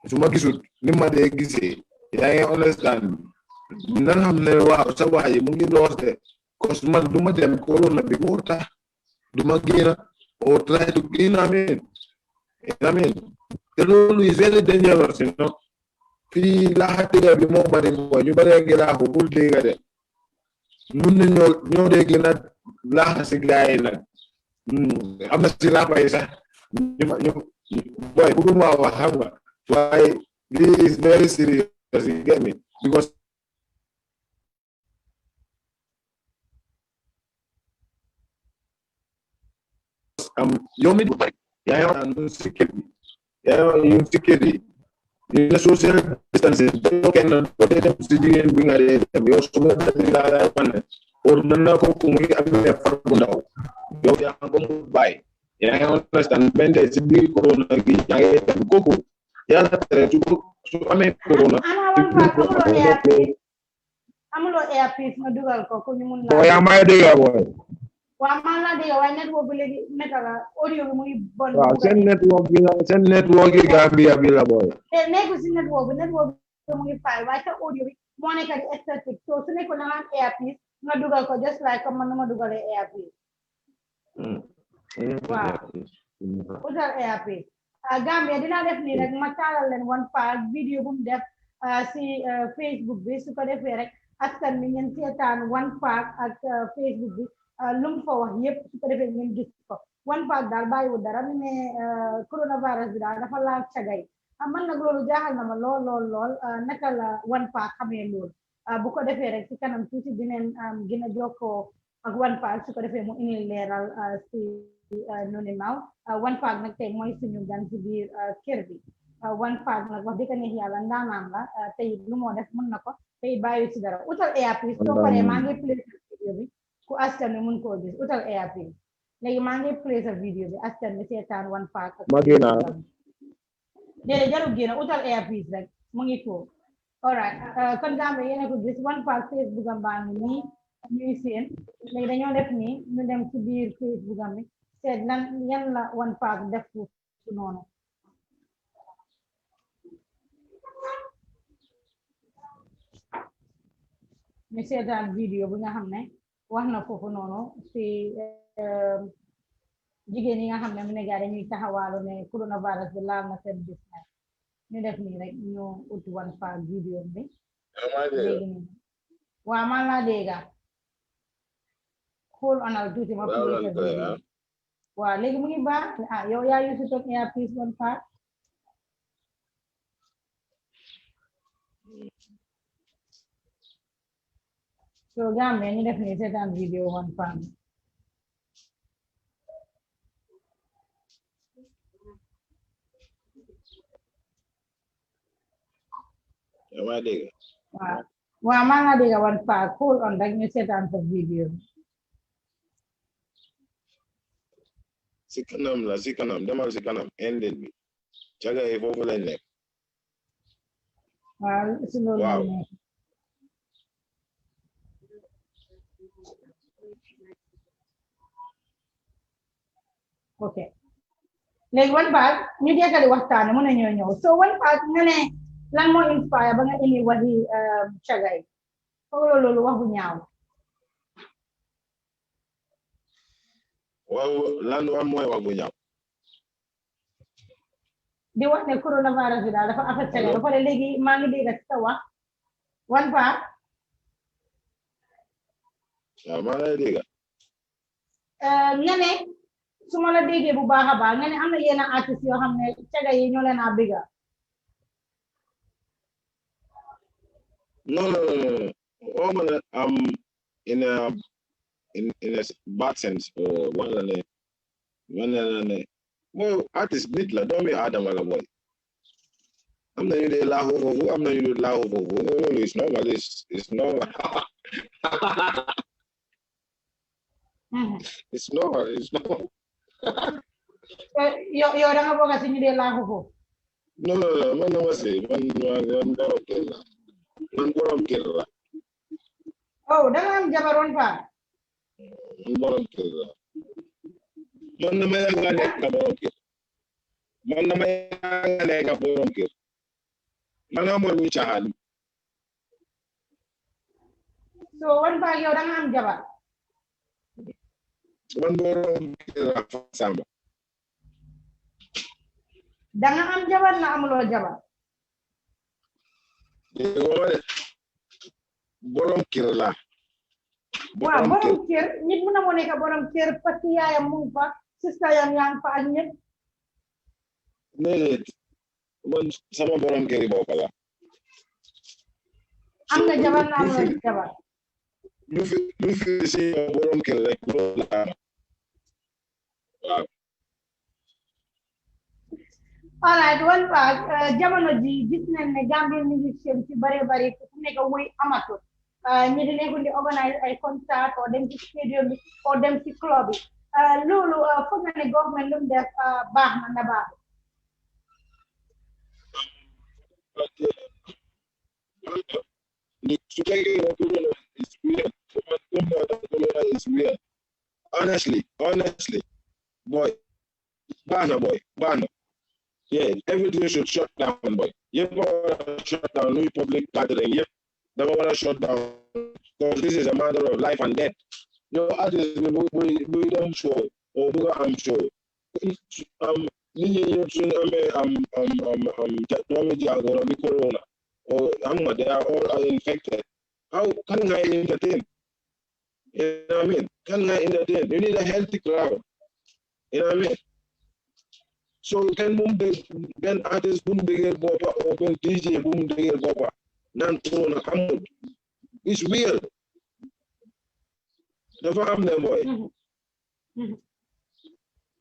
su ma gisut ni ma dee gisee yaa ngi understand na xam ne waaw sa waa yi mu ngi loos de cause man du ma dem corona bi moo tax du ma génn or try to gain te loolu is very dangerous fii laaxa bi moo bari mooy ñu bari ngi laaxu bul dégga de mun na ñoo dee gën a laaxa si gaay nag am na si laaxa yi sax ñu boy bëgguma wax xam nga waaye this is very serious you get me because yow mi yaa ngi si kër gi yaa ngi si kër gi ñu ne social distancing doo kenn doo dee dem si jigéen bi nga dee dem yow su nga dee laa lay wane or mën na ko muy amee far bu ndaw yow yaa ngi ko mu bàyyi yaa ngi understand benn tey si biir corona gi yaa ngi dem kooku yàlla tere su amee corona amuloo earpiece nga dugal ko ku ñu mun la yaa may dégg booy waaw man la dégg waaye network bi léegi naka la audio bi muy bon waaw seen network yi Gambia bi la booy te nekku si network bi mu ngi fay waaye sa audio bi moo nekk di statique so su nekkoon na nga am earpiece nga dugal ko just like comme man nu ma dugalee earpiece waaw utal earpiece Gambia dinaa def nii rek ma taalal leen one part vidéo bu mu def si Facebook bi su ko defee rek askan bi ngeen seetaan one part ak Facebook bi lu mu fa wax yëpp su ko defee ngeen gis ko one part daal bàyyiwul dara mu ne coronavirus bi daal dafa laal cagay man nag loolu jaaxal na ma lool naka la one part xamee loolu bu ko defee rek si kanam tuuti dineen gën a jokkoo ak One Pac su ko defee mu indi leeral si noonu maaw One Pac nag tey mooy suñu gan si biir kër bi One Pac nag wax dëgg neex yàlla ndaanaan la tey lu moo def mën na ko tey bàyyi si dara utal earpiece soo paree maa ngi play sa vidéo bi ku askan bi mun koo gis utal earpiece léegi maa ngi play sa vidéo bi askan bi seetaan One Pac déedéet jarul génn utal earpiece rek mu ngi ko alright kon Gambia yéen a ko gis One Pac Facebook am baa ngi nii ñuy seen léegi dañoo def nii ñu dem ci biir Facebook am bi seet lan yan la One Pac def foofu noonu ñu seetaan vidéo bi nga xam ne wax na foofu noonu si jigéen yi nga xam ne mu ne gaa dañuy taxawaalu ne coronavirus bi laal na seen business ñu def nii rek ñu ut One Pac vidéo bi léegi nii waaw man laa dégga hold on al tuuti ma play sa vidéo waaw léegi mu ngi baax yow yaa yusi toog earpiece One Pac so Gambia ñu def nii seetaan vidéo One Pac waaw maa nga dégg One Pac hold on rek ñu seetaan sa vidéo si kanam demal si kanam ended bi caga yi foofu lañ nekk waaw si loolu lañ nekk ok léegi One Pac ñu jekkali waxtaan mu ne ñoo ñëw so One Pac nga ne lan moo inspire ba nga indi waxi caga yi foog loolu wax bu ñaaw waaw lan mooy wax bu ñaaw di wax ne coronavirus bi daal dafa affecté caga ba pare léegi maa ngi dégg ci sa wax One Pac waaw maa ngi dégg nga ne su ma la déggee bu baax a baax nga ne am na yenn artistes yoo xam ne caga yi ñoo leen a bëgga no in a bad sense wala ne well artist nit la doomi aadama la boy am na ñu dee laaxu foofu am na ñu dee laaxu foofu loolu is normal is normal it's normal yow da nga bokk si ñu dee laaxu foofu no man dama si man borom kër la oh da nga am jabar One Pac borom kër la man dama yàgga nekk borom kër man amoon ñu caaxaan so One Pac yow da nga am jabar man borom kër la Samba da nga am jabar na amuloo jabar borom kër la waaw borom kër nit mun na moo nekk borom kër parce que yaayam mu ngi fa sista yam yaa ngi fa ak ñëpp déedéet man sama borom kër yi bopp la am na jabar na amuloo jabar lu fi si borom kër rek loolu la waaw alright One Pac jamono ji gis nañ ne Gambian musician ci bare bare ku nekk woy amateur ñi di nekk di organise ay concert o dem ci stadium bi o dem ci club bi loolu foog na ne government lu mu def baax na baax su fekkee is real honestly boy baax na yeah, everything should shut down, boy. You want to shut down new public gathering. Yep, they want to shut down because this is a matter of life and death. You know, artists we don't show or we I'm sure. Corona or they are all infected. How can I entertain? You know what I mean? Can I entertain? You need a healthy crowd. You know what I mean? So can artist boom digger bopa or can DJ boom digger bopa nan corona amud. It's real. dafa am ne boy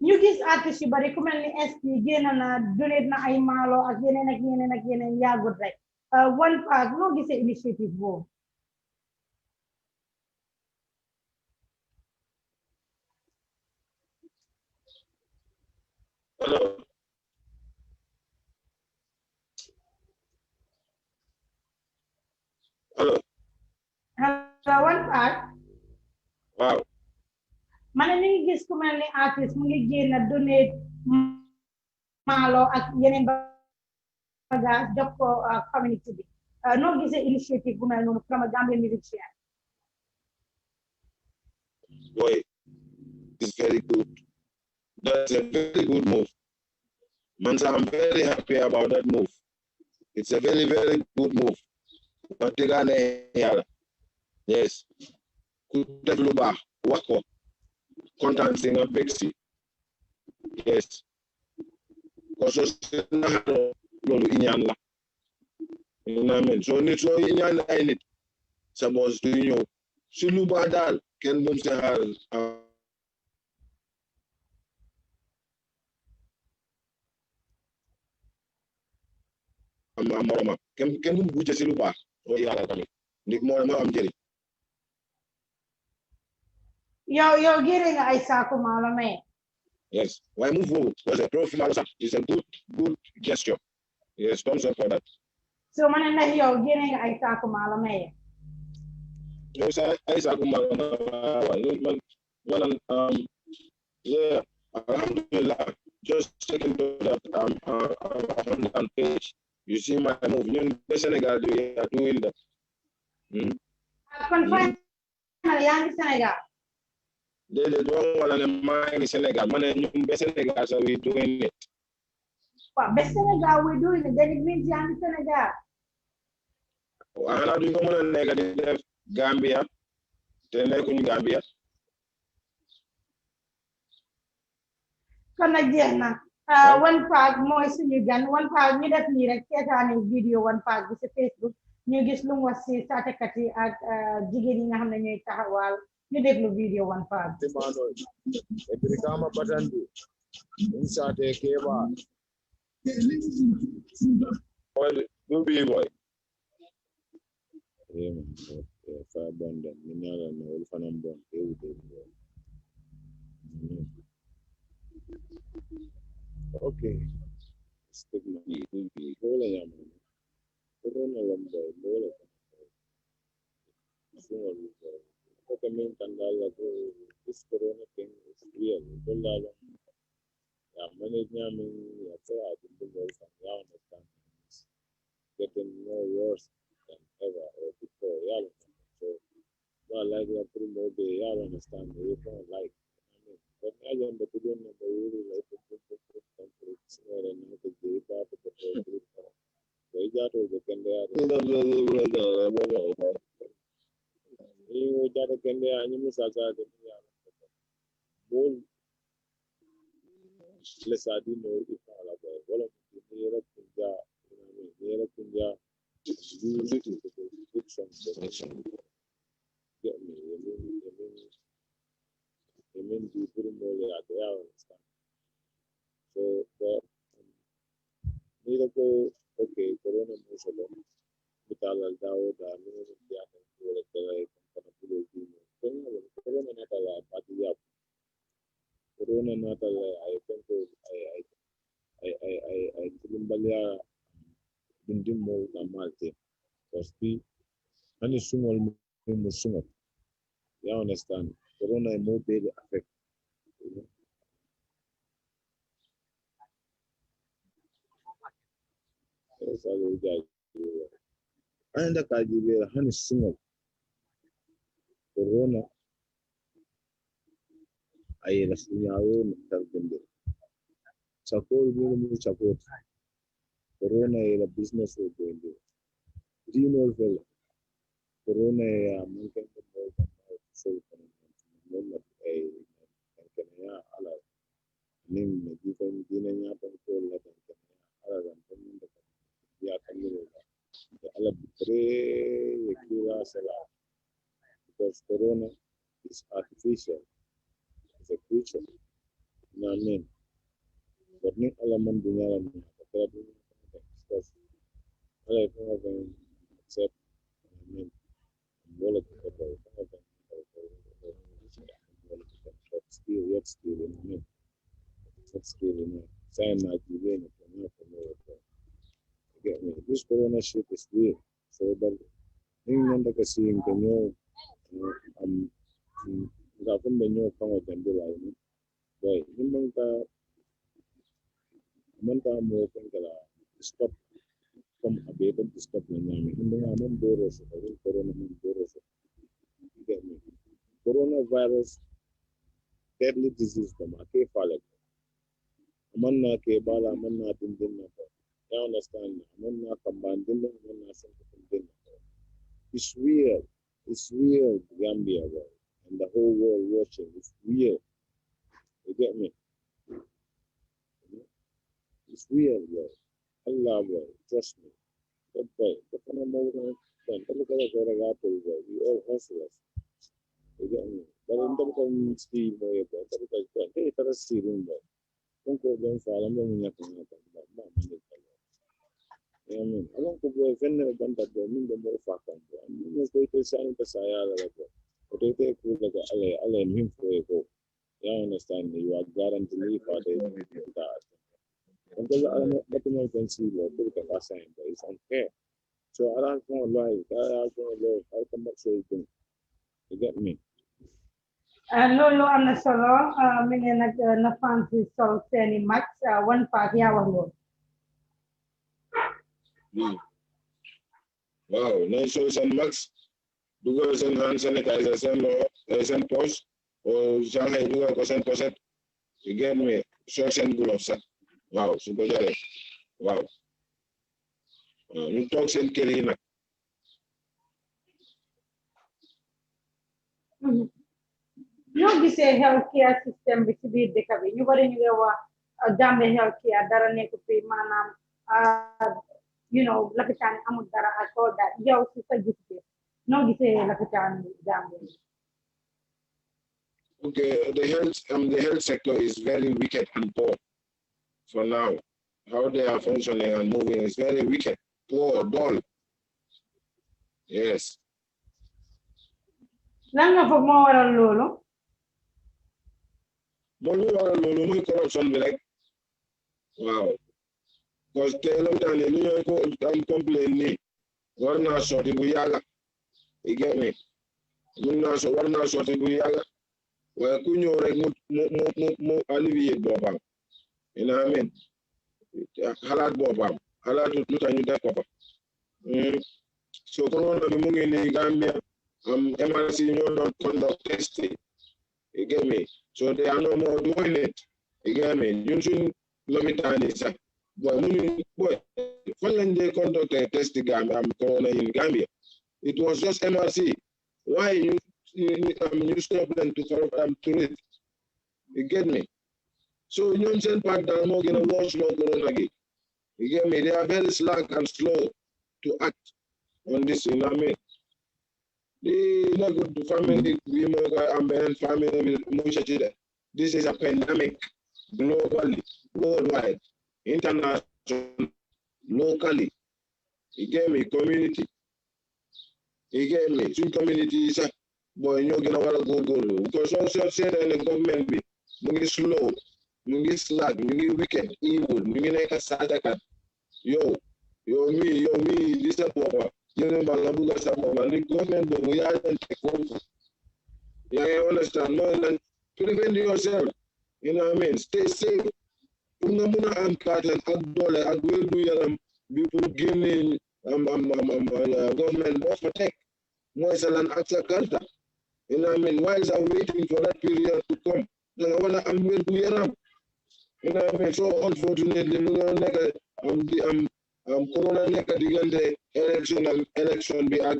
ñu gis artiste yu bari ku mel ni ST génn na donate na ay maalo ak yeneen yaagut rek One Pac noo gisee initiative boobu hello One Pac waaw ma ne ñu ngi gis ku mel ni artiste mu ngi génn donate maalo ak yeneen bagage jox ko community bi noo gisee initiative bu mel noonu from a Gambian musician boy it's very good. That's a very good move. Man, I'm very happy about that move. It's a very, very good move. But yes. Could develop work on content singer Bexy. Yes. Because lolu inyan la. You know what I mean? So nit so inyan ay nit. Suppose to you. Sulu badal ken mum se hal moroma ken mum bujje si lu baax o yàlla tamit nit moo am njëriñ yow génne nga ay saako maalo may yes why move forward was a profit is a good gesture yes thumbs up for that so man na yow génne nga ay saako maalo may yow sa ay saako maalo man yeah alhamdulillah just taking to that on page. You see my move. You in Senegal, they are doing that. Confirm, yang Senegal. They don't want to mind Senegal. Man, you in Senegal, so we doing it. What? Senegal, we doing it. Then it means yang Senegal. Ana do ko mona negative Gambia. Te nekkuñu Gambia. Kon nag jeex na. One Pac mooy suñu gan One Pac ñu def nii rek seetaani vidéo One Pac bi ci Facebook ñu gis lu mu wax ci saatekat yi ak jigéen yi nga xam ne ñooy taxawal ñu déglu vidéo One Pac Ebrikama batandi insate keba boy boy fa bonda minala no wol fanam bon ewde okay stigma ni hola yam corona lamba bola so coming kandala ko this corona thing is real bola ya manage nyami ya sa adin bola ya understand getting more worse than ever or before ya so well like that more be ya understand you don't like but I am the good number really like so but okay corona musolo bitala dawo da no ya kan wala kala kan pulo dino corona na tala patiya corona na tala ay kanto ay kulimbalya dindim mo na malte kosti ani sungol mo sungol ya understand corona mo big affect anda kajibe hani sungol corona ay la sunyawo tarbinde sakol mu support corona ay la business o bende dinol fel corona ya mungkin mo so mo na ay kanya ala nim di kan dinanya pa ko la kan ala kan ya kamilo ala bitre kila sala because corona is artificial. It's a creature. You know what I mean? But ni alaman dunia alam ni kaya dunia because I don't even accept. I mean, boleh kita tahu kan but still yet still you know what I mean? But still you know saya nak juga ni kenapa get me. This corona shit is real. So but ini nanda kasi yung kanyo gapon benyo pango jande la ini. Boy, ini manta mo kan kala stop from abated to stop na nyami. Hindi nga man doro sa corona man doro sa. Get me. Coronavirus deadly disease kama ke falak. Man na ke bala man na din na ko. You understand? Man na kamban din na man na sa din. It's real. It's real, Gambia world, and the whole world watching. It's real. You get me? It's real, world. Allah, world. Trust me. But boy, we all hustlers. You get me? But in the come Steve, boy, hey, for a steering boy. Don't go down for a long nothing. I mean, I don't go offend them, but I mean, the more fuck on them. You must wait to sign the Sayala. But they take like a him for a go. You understand me? You are guaranteed to leave for the that. Because I don't know if you can see what the sign, but it's unfair. So I don't want to lie. I don't want to lie. I come back so you get me? Lolo am na solo mi ngi nag na fancy sol seeni max one pack yaa wax loolu. Wow, nice show some max. Do go send hand sanitizer, send post, or Shanghai do go send post. You get me? Socks and gloves. Wow, super jolly. Wow. You talk send Kelly na. Ñoo gisee healthcare system bi ci biir dëkk bi ñu bari ñu ngi wax Gambia healthcare dara nekk fi maanaam you know lapitaan amul dara ak all that yow ci sa gis-gis ñoo gisee lapitaan Gambia. Okay, the health sector is very wicked and poor for now. How they are functioning and moving is very wicked, poor, dull. Yes. Lan nga foog moo waral loolu? Muy corruption bi rek waaw parce que lopitaan yi lu ñooy ko am complain ni war naa sotti bu yàgga you get me war naa sotti bu yàgga waaye ku ñëw rek mu allevier boppam you know what I mean xalaat boppam xalaatu lu tax ñu def ko fa so corona bi mu ngi ni Gambia MRC ñoo doon conduct testing you get me so they are no more doing it. You get me? You shouldn't lopitaan yi sax boy fan lañ dee conduct a test corona in Gambia. It was just MRC. Why you stop them to it? You get me? So ñoom seen part daal moo gën a watch loo corona gi. You get me? They are very slack and slow to act on this, you know what I mean? The good family, we and family, this is a pandemic globally, worldwide, international, locally. You get me? Community. You get me? Some communities, boy, you're gonna want to go. Because also said in the government be moving slow, moving slack, moving wicked, evil, moving like a sadaka. Yo, me, this is a proper. The government we are take over. Yeah, you understand? No, and prevent yourself. You know what I mean? Stay safe. Muna am katan agdole agwedu yaram people giving government boss protect. Mo isalan aksa karta. You know what I mean? Why is I waiting for that period to come? I wanna am wedu yaram. You know what I mean? So unfortunately, corona neka digante election be at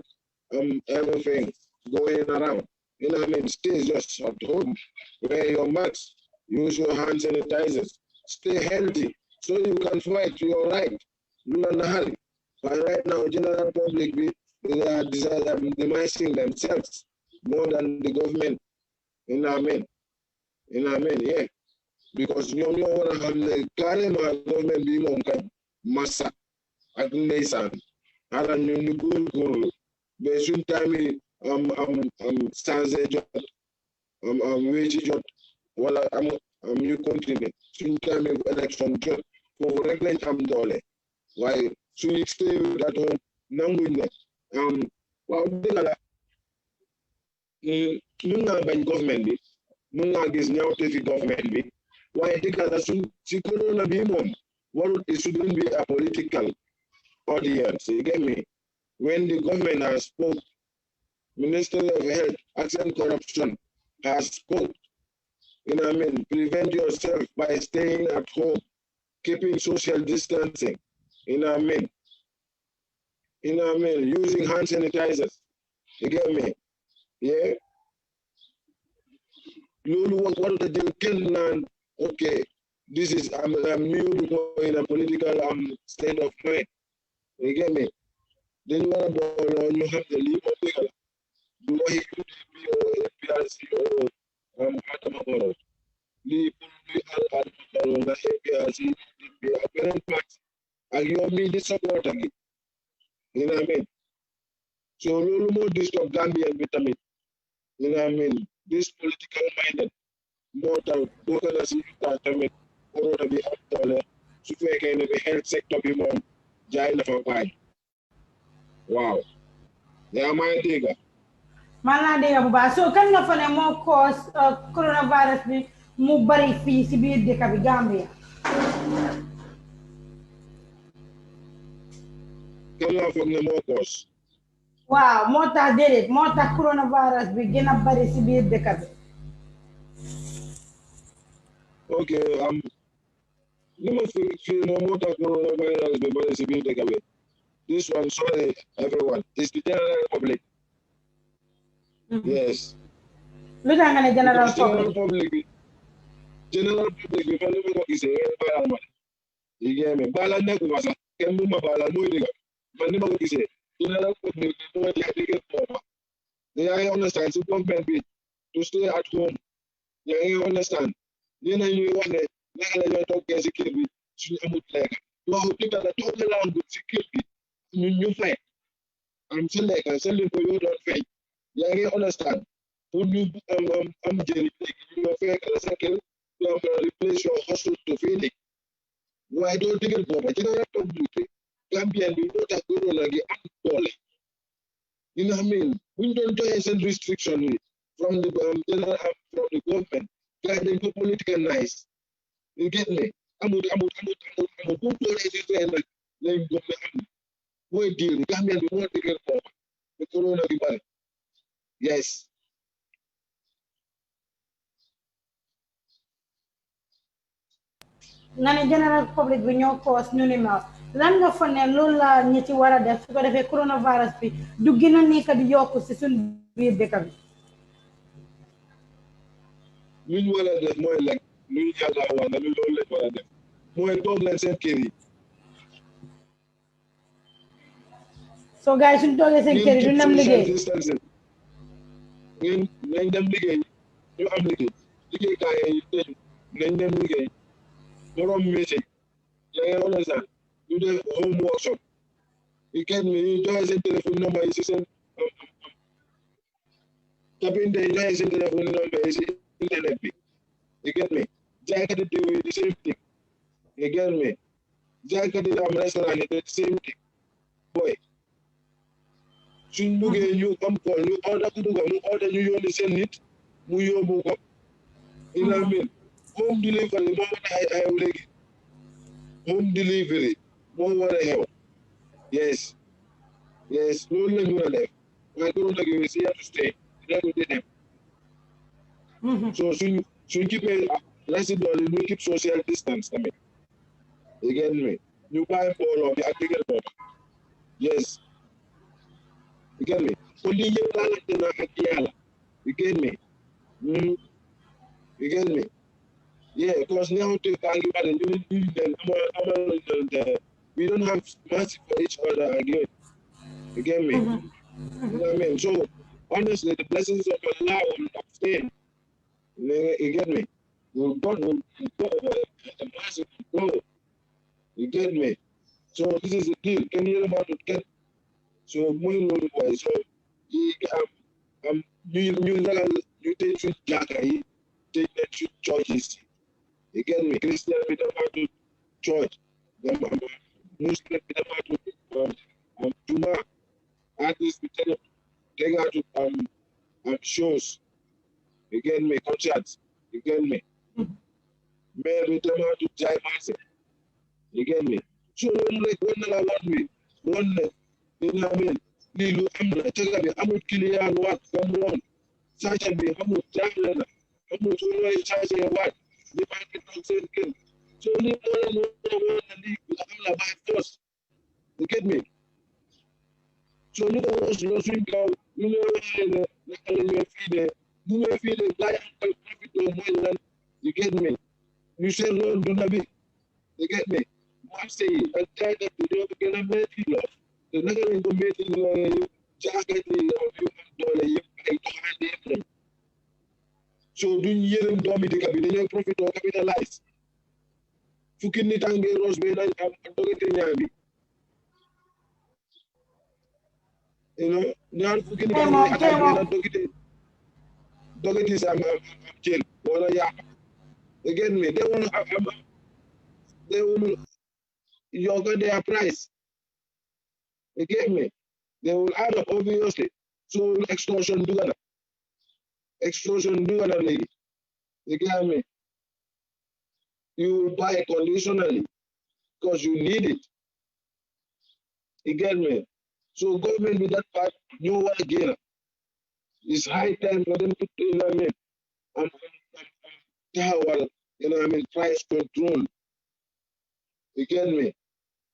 everything going around. You know what I mean? Stay just at home, wear your masks, use your hand sanitizers, stay healthy so you can fight your right. But right now, general public they are demising themselves more than the government You know what I mean? You know what I mean? Yeah. Because ñoom ñoo war a xam ne carrément government bi moom kat massa ak ndeysaan xanaa ñu góorgóorlu ba suñ time am changé jot wécci jot wala ñu continuer suñ time élection jot foofu rek lañ am doole waaye suñu stay at home nanguñ ne waaw dëgg la mun naa bañ government bi mun naa gis ñaawte fi government bi waaye dëgg la si corona bi moom warut it shouldn't be a political audience. You get me? When the government has spoke, Minister of Health, Accent Corruption has spoke. You know what I mean? Prevent yourself by staying at home, keeping social distancing. You know what I mean? You know what I mean? Using hand sanitizers. You get me? Yeah? What the can okay, this is I'm new because in a political state of mind. You get me? Then you want to you have the leave of the do I APRC or Atamagoro. Leave the APRC, the apparent party. And you mean this support again. You know what I mean? So little more disturb Gambian vitamin. You know what I mean? This political minded more than local as you can or to be up dollar. So we can be health sector be more giant of a pie. Wow. Yeah, my digger. Man dégg bu baax so kan nga fa ne moo cause coronavirus bi mu bari fii si biir dëkk bi Gambia. Kan nga foog ne moo cause. waaw moo tax déedéet moo tax coronavirus bi gën a bari si biir dëkk bi. Okay, let me feel no more that coronavirus be bari si biir dëkk bi. This one, sorry everyone, is the general public. Yes. Lu tax nga ne general public. General public bi fa ko gisee balal ma. You get me? Balal nekk ma sax kenn mu ma balal mooy dëgg. Man ni ma ko gisee general public bi mooy dëgg booba. Yaa ngi understand si government bi to stay at home. Yaa ngi understand. Yéen a ñuy wax ne naka la ñoo toggee si kër bi suñu amut lekk. Waaw dëgg la toog na laa gut si kër bi ñun ñu fay. Am si lekk sa leen ko yoo doon fay. Yaa ngi understand pour ñu am jëriñ léegi ñu ñoo fekk la sa kër ñu am replace your hustle to feeling waaye doo dëgër booba general public Gambian bi moo tax corona gi am doole you know what I mean buñ doon joxee seen restriction yi from the general from the government gars dañ ko politicize you get me amul bu doole si seen nag lañ gëm ne am mooy deal Gambian bi moo dëgër booba te corona gi bari. Yes. nga ne general public bi ñoo cause ñu ni mel lan nga fa ne loolu la ñi ci war a def su ko defee coronavirus bi du gën a nekk di yokku si suñ biir dëkk bi. lu ñu war a def mooy lekk lu ñu yàlla wax na lu loolu lañ war a def mooy toog leen seen kër yi. so gars yi suñ toogee seen kër yi du nam liggéey. ngeen nañ dem liggéey ñu am liggéeykaay yi tëju nañ dem liggéey borom métier yaa ngi understand ñu def home workshop you get me ñu joxe seen téléphone number yi si seen tapinte yi joxe seen téléphone number yi si internet bi you get me jaaykati diw yi di same thing you get me jaaykati am restaurant yi the same thing boy suñ buggee ñu am ko ñu order ku dugga mu order ñu yónni seen nit mu yóbbu ko you know what I mean home delivery moo war a xew léegi home delivery moo war a xew yes loolu lañ mën a def waaye corona gi si yàlla stay dina ko di dem so suñ keepee resident yi ñu keep social distance tamit you get me ñu bàyyi mbooloo bi ak digal boobu yes you get me kon lii yëpp laalante na ak yàlla you get me you get me yeah because now to bang bad and you then we don't have mercy for each other again you get me you know what I mean so honestly the blessings of Allah will abstain You get me? We'll go over the massive go. You get me? So this is the deal. Can you hear about it? So muy loolu boy. So you take to Jaka, you take them to churches. You get me? Christian with the church. Muslim with the Juma. Artists with them. They got to shows. You get me? Concerts. You get me? Men with them to Jai Massive. You get me? So when I want me, one you know what I mean? Lilu amna taga bi amul kiliyan wat come on. Sacha bi amul jamla. Amul tulo sacha wat. Di ba ki tok sen ken. So ni mo li amla by force. You get me? So ni ko was lo swing go. You know na feed like profit no more. You get me? You say no do na bi. You get me? I say I try that to do get a make you love. The nigga go make you jacket you pay. So do you hear them domi de cabinet profit or capitalize? Fukin ni tange rose be like I'm talking nyami. You know, nyan fukin ni dogit is I'm jail. Wala ya. Again me, they will yoga their price. You get me? They will add up obviously. So extortion do that. Extortion do that lady. You get me? You will buy conditionally because you need it. You get me? So government with that part, no one again. It's high time for them to, you know what I mean? You know what I mean? Price control. You get me?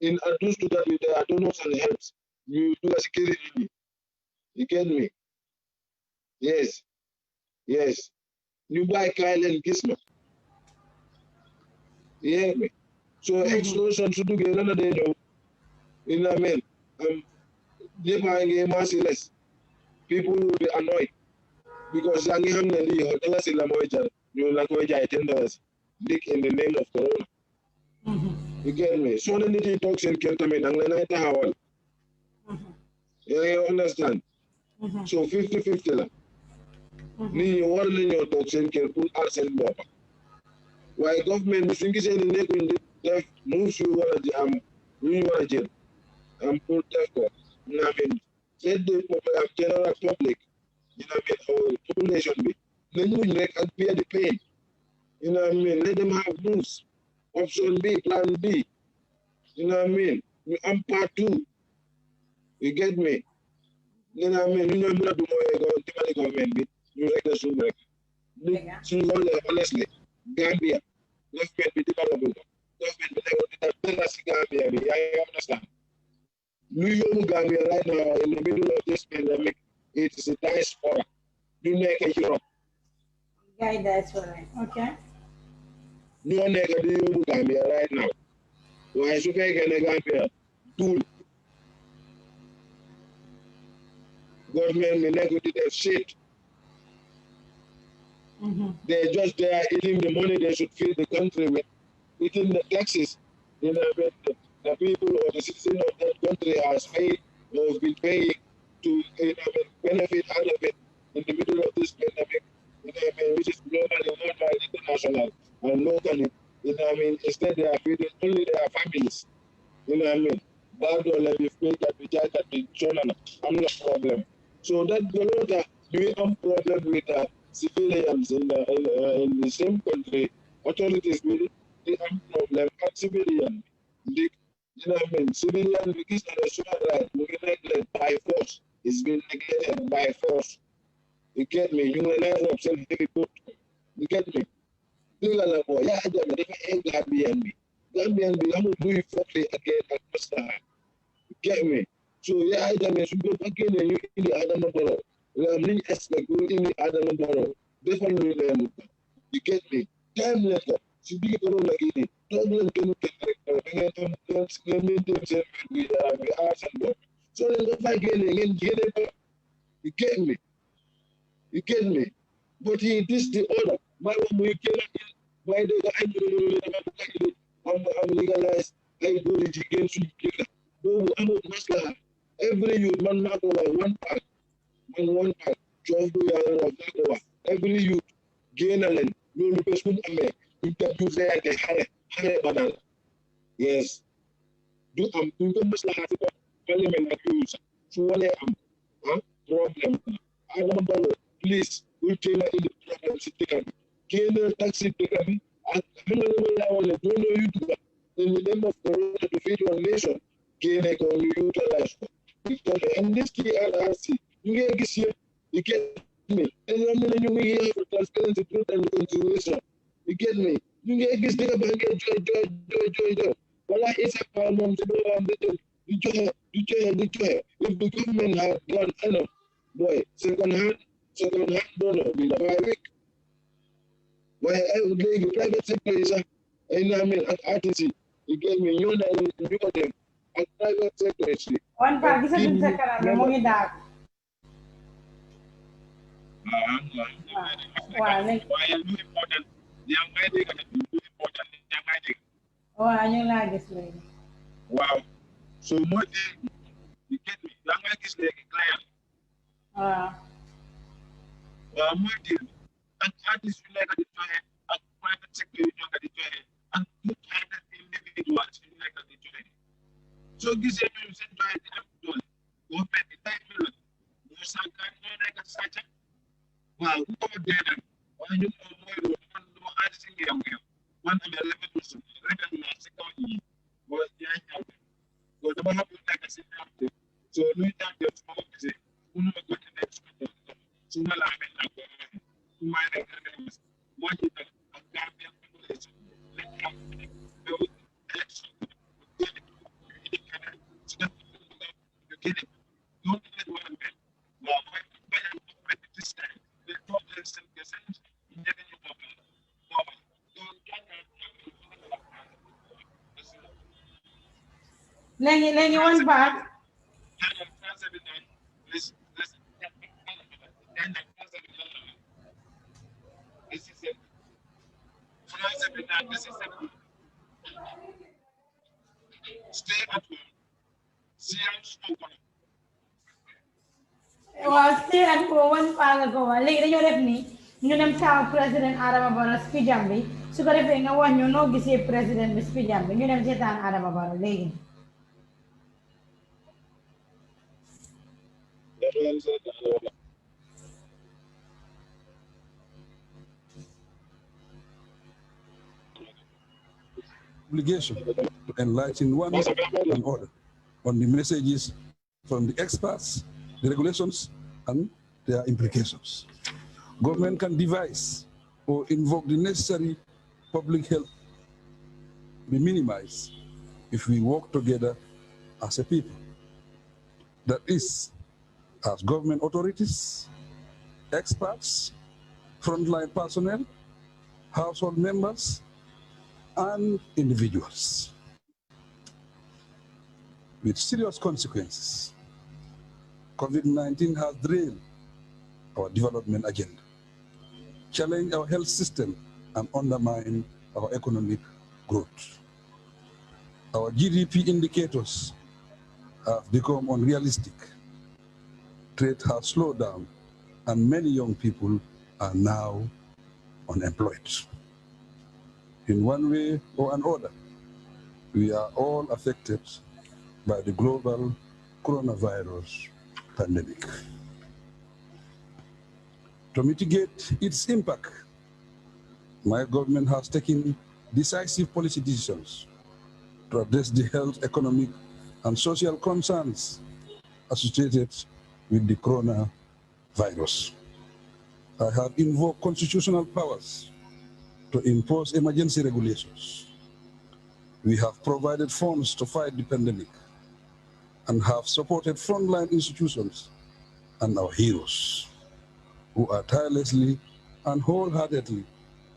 In addition to that, with the donors and helps, you do a security. You get me? Yes. Yes. You buy Kyle and Gizmo. You get me? So explosion should do another day, you know what I mean? They buying a merciless. People will be annoyed because you like $10 dick in the name of Corona. You get me? So many talks in Keltamin and Lenata Howell. You understand? So 50-50. Ni warning your talks in Kelpun arts and Bob. Why government is thinking in the neck when they moves you want to jail. Put that. You know what I mean? Let the general public, you know what I mean, or population be. Then you like bear the pain. You know what I mean? Let them have moves. Option B, plan B. You know what I mean? I'm part 2. You get me? You know what I mean? You know I'm not doing the government. You like the soon like. Honestly, Gambia, government be developable. Government be never Gambia. I understand. New York, Gambia right now in the middle of this pandemic, it is a diaspora. You make a Europe. Guy diaspora. Okay. No negative Gambia right now. Why should I get a Gambia? Tool. Government may negotiate that shit. They're just there eating the money they should feed the country with, eating the taxes. You know, the people or the citizen of that country has paid or have been paying to benefit out of it in the middle of this pandemic, you know what I mean, which is globally, not by international and locally. You know what I mean? Instead, they are feeding only their families. You know what I mean? Bad or let me make that we try that we show I'm not a problem. So that we have problem with civilians in the same country. Authorities will they have problem with civilians. You know what I mean? Civilian because of the human right, we get neglected by force. It's been neglected by force. You get me? You will never observe the good. You get me? Yeah, I don't know. Gambian. Gambian, I'm going to do it for free again at first time. You get me? So, yeah, I don't know. So, go again and you in the other number. I'm really expect you in the other number. Definitely, you get me? Time later, she be going to get it. Don't let them with arts and work. So, they go back again, get it. You get me? You get me? But this is the order. may wax muy kenn may dégg ay ñu dafa bëgg am legalize ay góori jigéen suñu kii boobu amul maslaha every youth man maa ko wax one part coof bu yàlla wax maa ko wax every youth génn leen loolu bés bu mu amee ñu def ñu reyante xare badal yes du am duñ ko maslaha si parlement ak yooyu sax su wanee am problème Adama Barrow please bul téem a indi problème si dëkk bi génn taxi dëkk bi ak xam nga lu ma laa wax ne doonoo yu duga in the name of corona to feed your nation génne ko ñu utilize ko because and this TRRC ñu ngi gis yëpp you get me and ñu ngi here for transparency truth and reconciliation you get me ñu ngi gis dëkk ba ngeen joy wala isa pa moom si boobam di joxe if the government had done enough boy second hand dono bi dafay weak waaye ay léegi private sector yi sax ay naamel ak artiste yi you get me ñoo na ñu ko dem ak private sector yi one part gisatuñ sa kanam bi mu ngi daal waaw léegi waaye lu important yaa ngay dégg lu important yaa ngay dégg waaw ñu laa gis léegi waaw so mooy you get me yaa ngay gis léegi client waaw mooy deal ak artiste yu nekk di joxe ak private sector yu nekk di joxe ak private individuals yu nekk di joxe soo gisee ñoom seen joxe di am doole boo fekk day mel ñoo sànkaan ñoo nekk sàcca waaw ku ko dee nag waaye ñun moom mooy loolu man duma artiste ngi yow man amee rafetlu naa si kaw ñi boo jaay ñaw boo dama xam lu nekk si ñaawte soo luy ñaawte su ma ko gisee mënuma ko nekk su ma la amee naa ko su ma nekk moo ci nag ak Gambia population lañ xam yow élection ñu génne noonu lañ war a mel waaw mooy bañ a boppet this time les toog leen seen gese ñeneen ñu bopp booba léegi one part stay at home. See how smoke on it. waaw stay at home one part nga ko wax léegi dañoo def nii ñu dem taaw président Adama Barrow speech am bi su ko defee nga wax ñu noo gisee président bi speech am bi ñu dem seetaan Adama Barrow léegi obligation to enlighten one and other on the messages from the experts, the regulations, and their implications. Government can devise or invoke the necessary public health be minimized if we work together as a people. That is, as government authorities, experts, frontline personnel, household members, and individuals. With serious consequences, COVID-19 has derailed our development agenda, challenged our health system, and undermined our economic growth. Our GDP indicators have become unrealistic. Trade has slowed down, and many young people are now unemployed. In one way or another, we are all affected by the global coronavirus pandemic. To mitigate its impact, my government has taken decisive policy decisions to address the health, economic, and social concerns associated with the coronavirus. I have invoked constitutional powers to impose emergency regulations. We have provided funds to fight the pandemic and have supported frontline institutions and our heroes who are tirelessly and wholeheartedly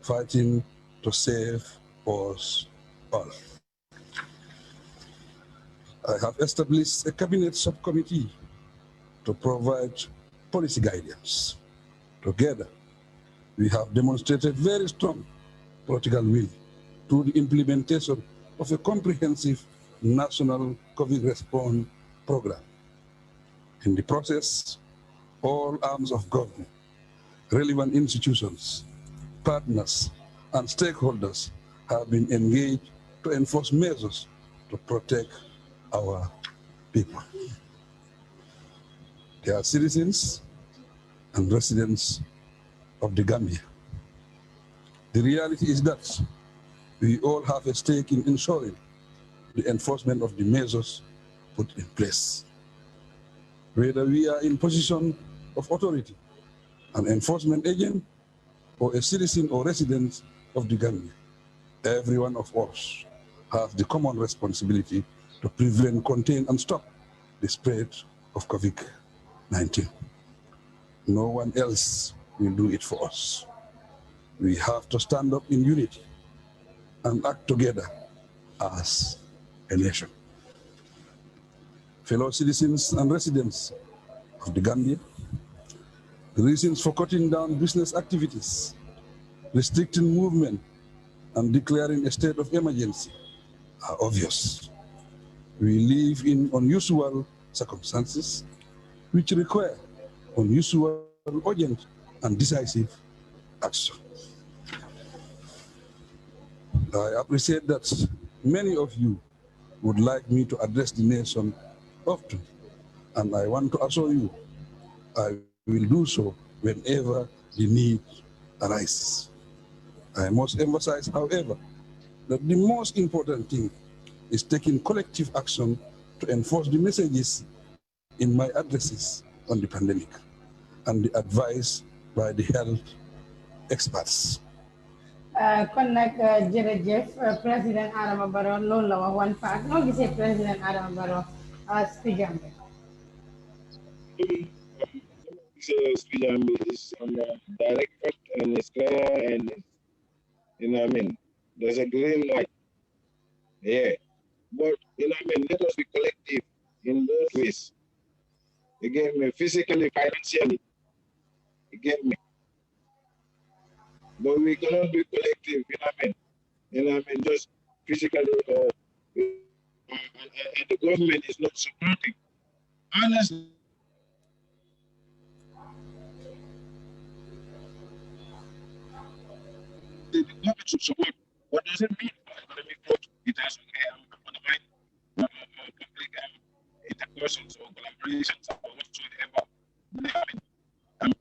fighting to save us all. I have established a cabinet subcommittee to provide policy guidance. Together, We have demonstrated very strong political will through the implementation of a comprehensive national COVID response program. In the process, all arms of government, relevant institutions, partners, and stakeholders have been engaged to enforce measures to protect our people. They are citizens and residents of the Gambia. The reality is that we all have a stake in ensuring the enforcement of the measures put in place. Whether we are in position of authority, an enforcement agent, or a citizen or resident of the Gambia, every one of us has the common responsibility to prevent, contain, and stop the spread of COVID-19. No one else will do it for us. We have to stand up in unity and act together as a nation. Fellow citizens and residents of the Gambia, the reasons for cutting down business activities, restricting movement, and declaring a state of emergency are obvious. We live in unusual circumstances which require unusual, urgent, and decisive action. I appreciate that many of you would like me to address the nation often, and I want to assure you I will do so whenever the need arises. I must emphasize, however, that the most important thing is taking collective action to enforce the messages in my addresses on the pandemic and the advice by the health experts. kon nag jërëjëf président Adama Barrow loolu la wax one fact noo gisee président Adama Barrow speech am bi. Speech is direct and it's clear and you know what I mean. There's a green light. Yeah, but you know what I mean. Let us be collective in both ways. You get me? Physically, financially. You get me? But we cannot be collective, you know what I mean? You know what I mean? Just physically, and the government is not supporting. Honestly, the government should support. What does it mean by economic growth? It has undermined public intercourses or collaborations or whatsoever. You know what I mean?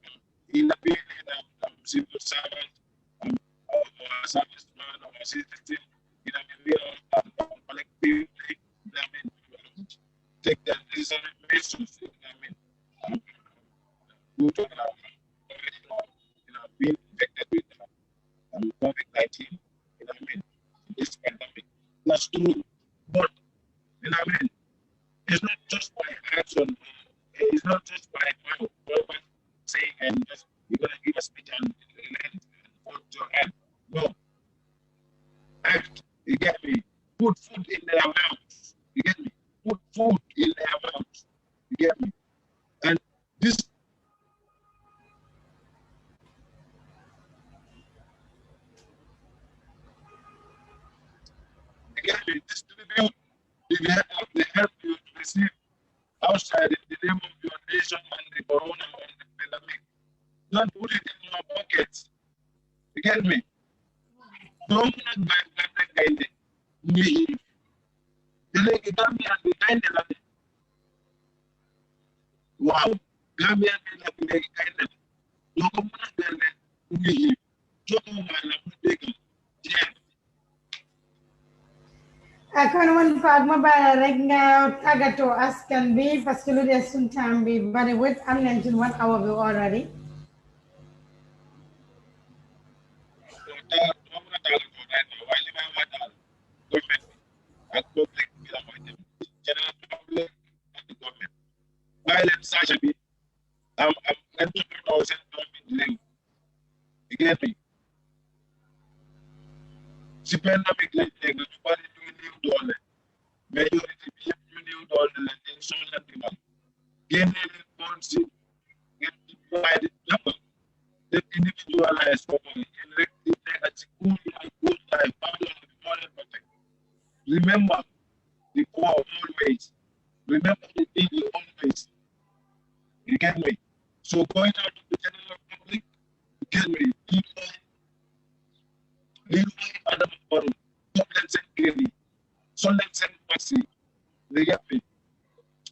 In being a civil servant, serviceman or citizen, you know, we all collectively, you know, take the necessary measures, you know, due to being infected with COVID-19, you know, this pandemic. That's true, but you know, it's not just by action, it's not just by mouth, saying and just you're gonna give a speech and hold your hand. No. Act, you get me? Put food in their mouths. You get me? Put food in their mouths. You get me? And this you get me? Distribute the help you receive outside in the name of your nation and the corona and the pandemic. Don't put it in your pockets. You get me? Don't buy that kind of me. The lady Gambian behind the lady. Wow. Gambian behind the kind of no community than me. Joto mala mudega. kon one fact ma bàyyi rek nga tàggatoo askan bi parce que lu des suñ temps bi bariwut am nañ ci 1 hour bi already. Violence such be I'm going to you get me? Si pandemic like nobody do new dollar. Majority people new dollar and so on demand. Gain bonds get divided number. The individualized the poor always. Remember the needy always. You get me? So going out to the general public, you get me? Leave my Adam Baru. Don't let them get me. So let them pass it. They get me?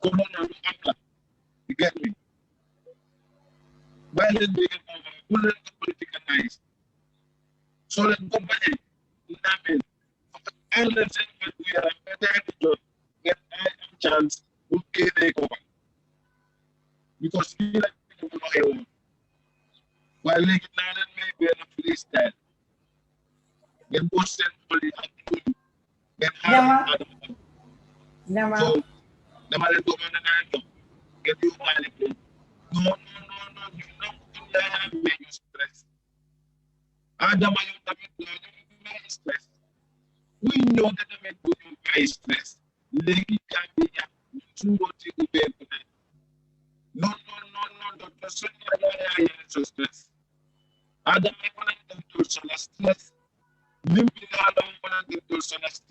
Corona no amla. You get me? Violent behavior, bullet politicized. So let go back. Namin. And let them get we are better to get a chance to get a go. Because we like to know while making that may be a freestyle. Then both send only get hard. So the man go on get you money. No, you don't have many stress. Adam, you have many stress. We know that the man go very stress. Legi Gambia, two what you be. No, Dr. Sonia, so stress. Adam, I want to do so stress. Limping out of one of the stress.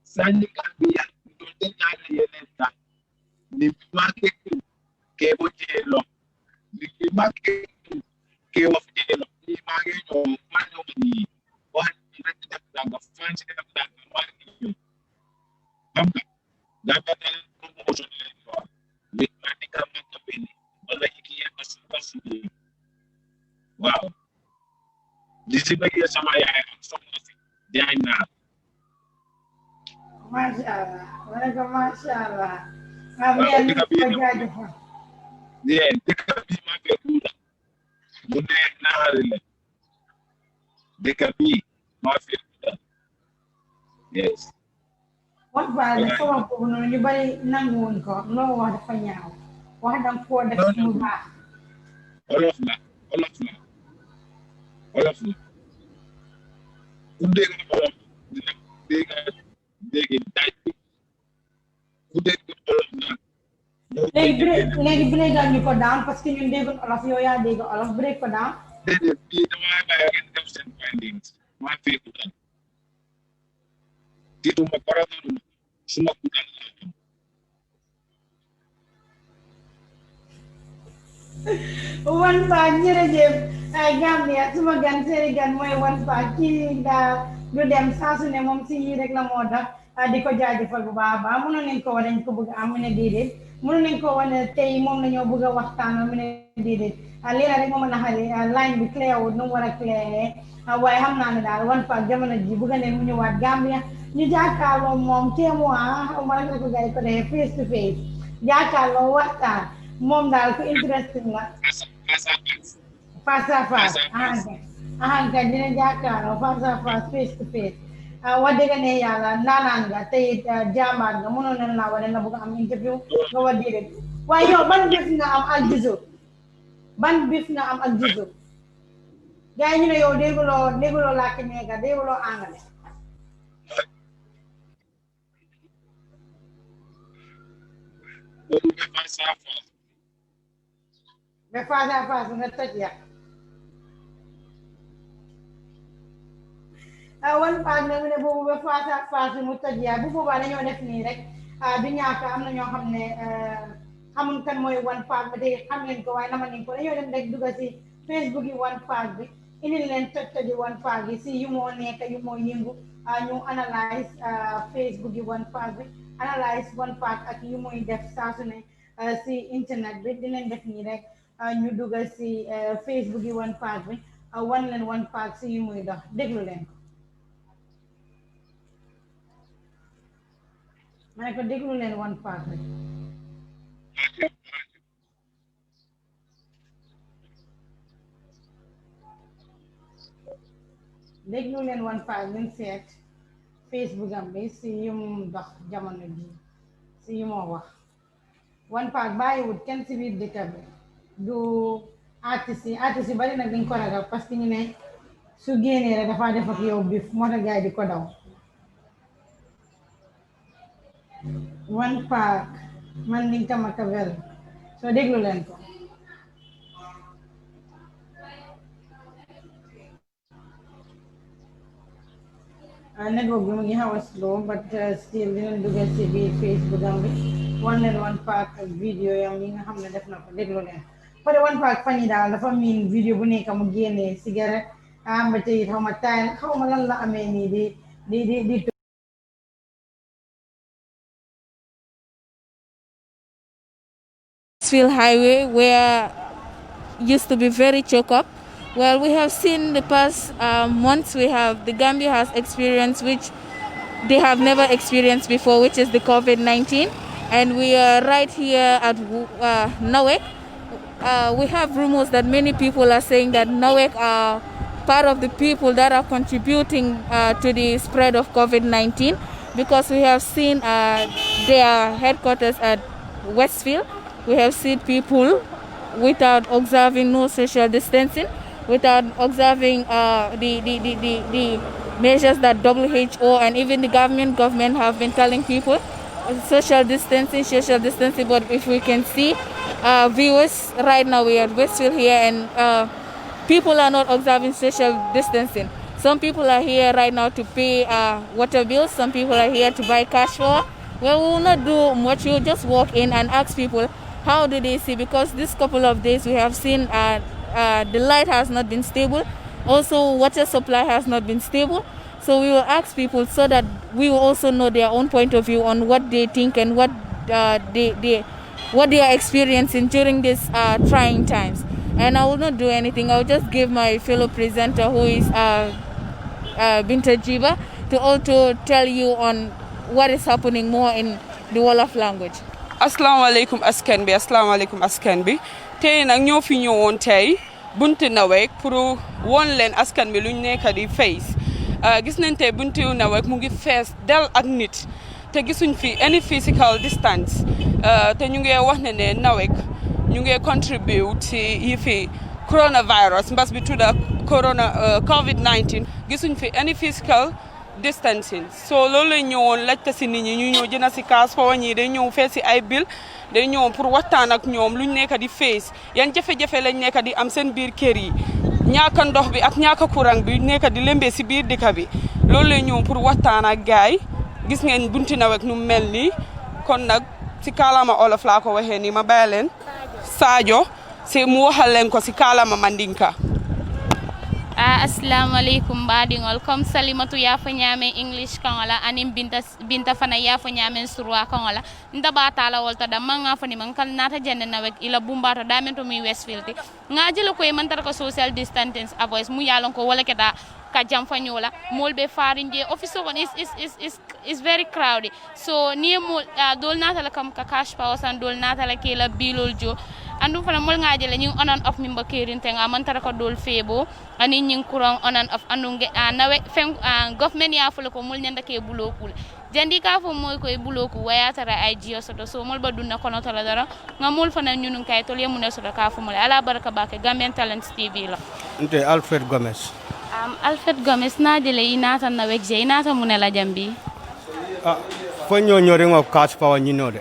Sandy Gambia, don't think I the market cable jail, the market cable jail, the market of money, what directed them, fancy them that money. That promotion with medical company, but like he has possibly. Wow. This is like some I am so nothing. They are now. Mashallah. Yeah, they can be my good. They can be my good. Yes. What bad the summer for anybody nangun ko no what fa ñaaw wax dang ko def mu baax All of that. Ude ko dégg day ude ko léegi breagal ñu ko down parce que ñun déggun olof yow yaa dégg olof break ko down déedéet bii dama bàyyi ngeen def seen findings maa fekku tan tiituma paranoruma suma kutal one pack jërëjëf Gambia suma gan seeni gan mooy one pack kii du dem saa su ne moom si yii rek la moo tax di ko jaajëfal bu baax a baax mënoon nañ ko wax dañ ko bëgg am mu ne déedéet mënoon nañ ko wane tey moom lañoo bëgg a waxtaanal mu ne déedéet lii rek moo mën a xale line bi clear wut nu mu war a clear waaye xam naa ne daal one pack jamono ji bëgg ne mu ñëwaat Gambia ñu jàkkaarloo moom témoin ma rek ko gars yi ko defee face to face jàkkaarloo waxtaan moom daal ku interesting la face à face kay dina jàkkaarloo face à face face to face wax dëgg ne yàlla naanaan nga tey jàmbaar nga mënoon nañ laa wane na bëgg am interview nga wax déedéet waaye yow ban bis nga am ak Jizo gars yi ñu ne yow dégguloo làkk neega dégguloo anglais mais face à face nga toj ya one pack na mu ne boobu ba face à face mu toj ya bu boobaa dañoo def nii rek du ñàkk am na ñoo xam ne xamuñ kan mooy one pack ba tey xam leen ko waaye nama nañ ko dañoo dem rek dugga si Facebook yi one pack bi indil leen toj one pack yi si yu moo nekk yu moo yëngu ñu analyse Facebook yi one pack bi analyse one pack ak yu muy def saa su ne si internet bi dinañ def nii rek ñu dugga si Facebook yi one pack bi wan leen one pack si yu muy dox déglu leen ko ma ne ko déglu leen one pack bi déglu leen one pack bi seet Facebook am bi si yu mu dox jamono ji si yu moo wax one pack bàyyiwut kenn si biir dëkk bi du artiste yi bari nag dañ ko ragal parce que ñu ne su génnee rek dafa def ak yow bif moo tax gaay di ko daw one pack man ni ka Machiavelli soo déglu leen ko network bi mu ngi xaw a slow but still dinañ dugal si biir Facebook am bi wan leen one pack vidéo yam yi nga xam ne def na ko déglu leen pare one pack fan yi daal dafa miin vidéo bu nekk mu génnee cigarette ba tey xaw ma taay xaw ma lan la amee nii di Westfield Highway, where used to be very choked up. Well, we have seen the past months, the Gambia has experienced which they have never experienced before, which is the COVID-19. And we are right here at Nawek. We have rumors that many people are saying that Nawek are part of the people that are contributing to the spread of COVID-19, because we have seen their headquarters at Westfield. We have seen people without observing no social distancing, without observing the measures that WHO and even the government have been telling people, social distancing. But if we can see viewers right now, we are at Westfield here, and people are not observing social distancing. Some people are here right now to pay water bills. Some people are here to buy cash for. Well, we will not do much. We'll just walk in and ask people how do they see, because this couple of days we have seen the light has not been stable. Also, water supply has not been stable. So we will ask people so that we will also know their own point of view on what they think and what they are experiencing during these trying times. And I will not do anything. I will just give my fellow presenter, who is Binta Jiba, to also tell you on what is happening more in the Wolof language. Assalamualaikum askan bi tey nag ñoo fi ñëwoon tey buntu Nawek pour won leen askan bi luñ nekk di face gis nañ tey buntu Nawek mu ngi fees del ak nit te gisuñ fi any physical distance te ñu ngi wax ne Nawek ñu ngi contribute ci yi fi coronavirus mbas bi tudda COVID-19 gisuñ fi any physical distancing. So loolu la ñëwoon laajte si nit ñi ñu ñëw jëna si kaas fo ñi day ñëw fee si ay bil day ñëw pour waxtaan ak ñoom luñ nekk di face yan jafe-jafe lañ nekk di am seen biir kër yi ñaaka ndox bi ak ñaaka courant bi nekk di lembee si biir dëkk bi loolu la ñëw pour waxtaan ak gaay gis ngeen bunti Nawek nu mel nii kon nag si kaalama olof laa ko waxee nii ma bàyyi leen Sadio si mu waxal leen ko si kaalama mandinka. Assalamu alaikum badingol comme salimatu ya fa nyame English kangola anim binta fana ya fa nyame surwa kangola ndaba tala wolta da manga fani man kan nata jende Nawek ila bumbata da mento mi Westfield nga jelo ko man tar ko social distance avoice mu yalon ko wala keta ka jam fa nyola molbe farinje office one is very crowded, so ni mol dol nata la kam ka cash power san dol nata la kila bilol jo andu fana mol ngaje la ñu onan of mimba kerin te nga man tara ko dol febo ani ñing kurang onan of andu Nawek fen government ya fulu ko mol nyanda ke bulokul jandi ka fo moy koy buloku waya tara ay jiyo soto so mol baduna kono tala dara nga mol fana ñunun kay tol yemu ne soto ka fo mol ala baraka bake Gambian Talents TV la nte Alfred Gomez Alfred Gomez na jele inata Nawek je inata munela jambi fo ñoñore ngo cash power ñinode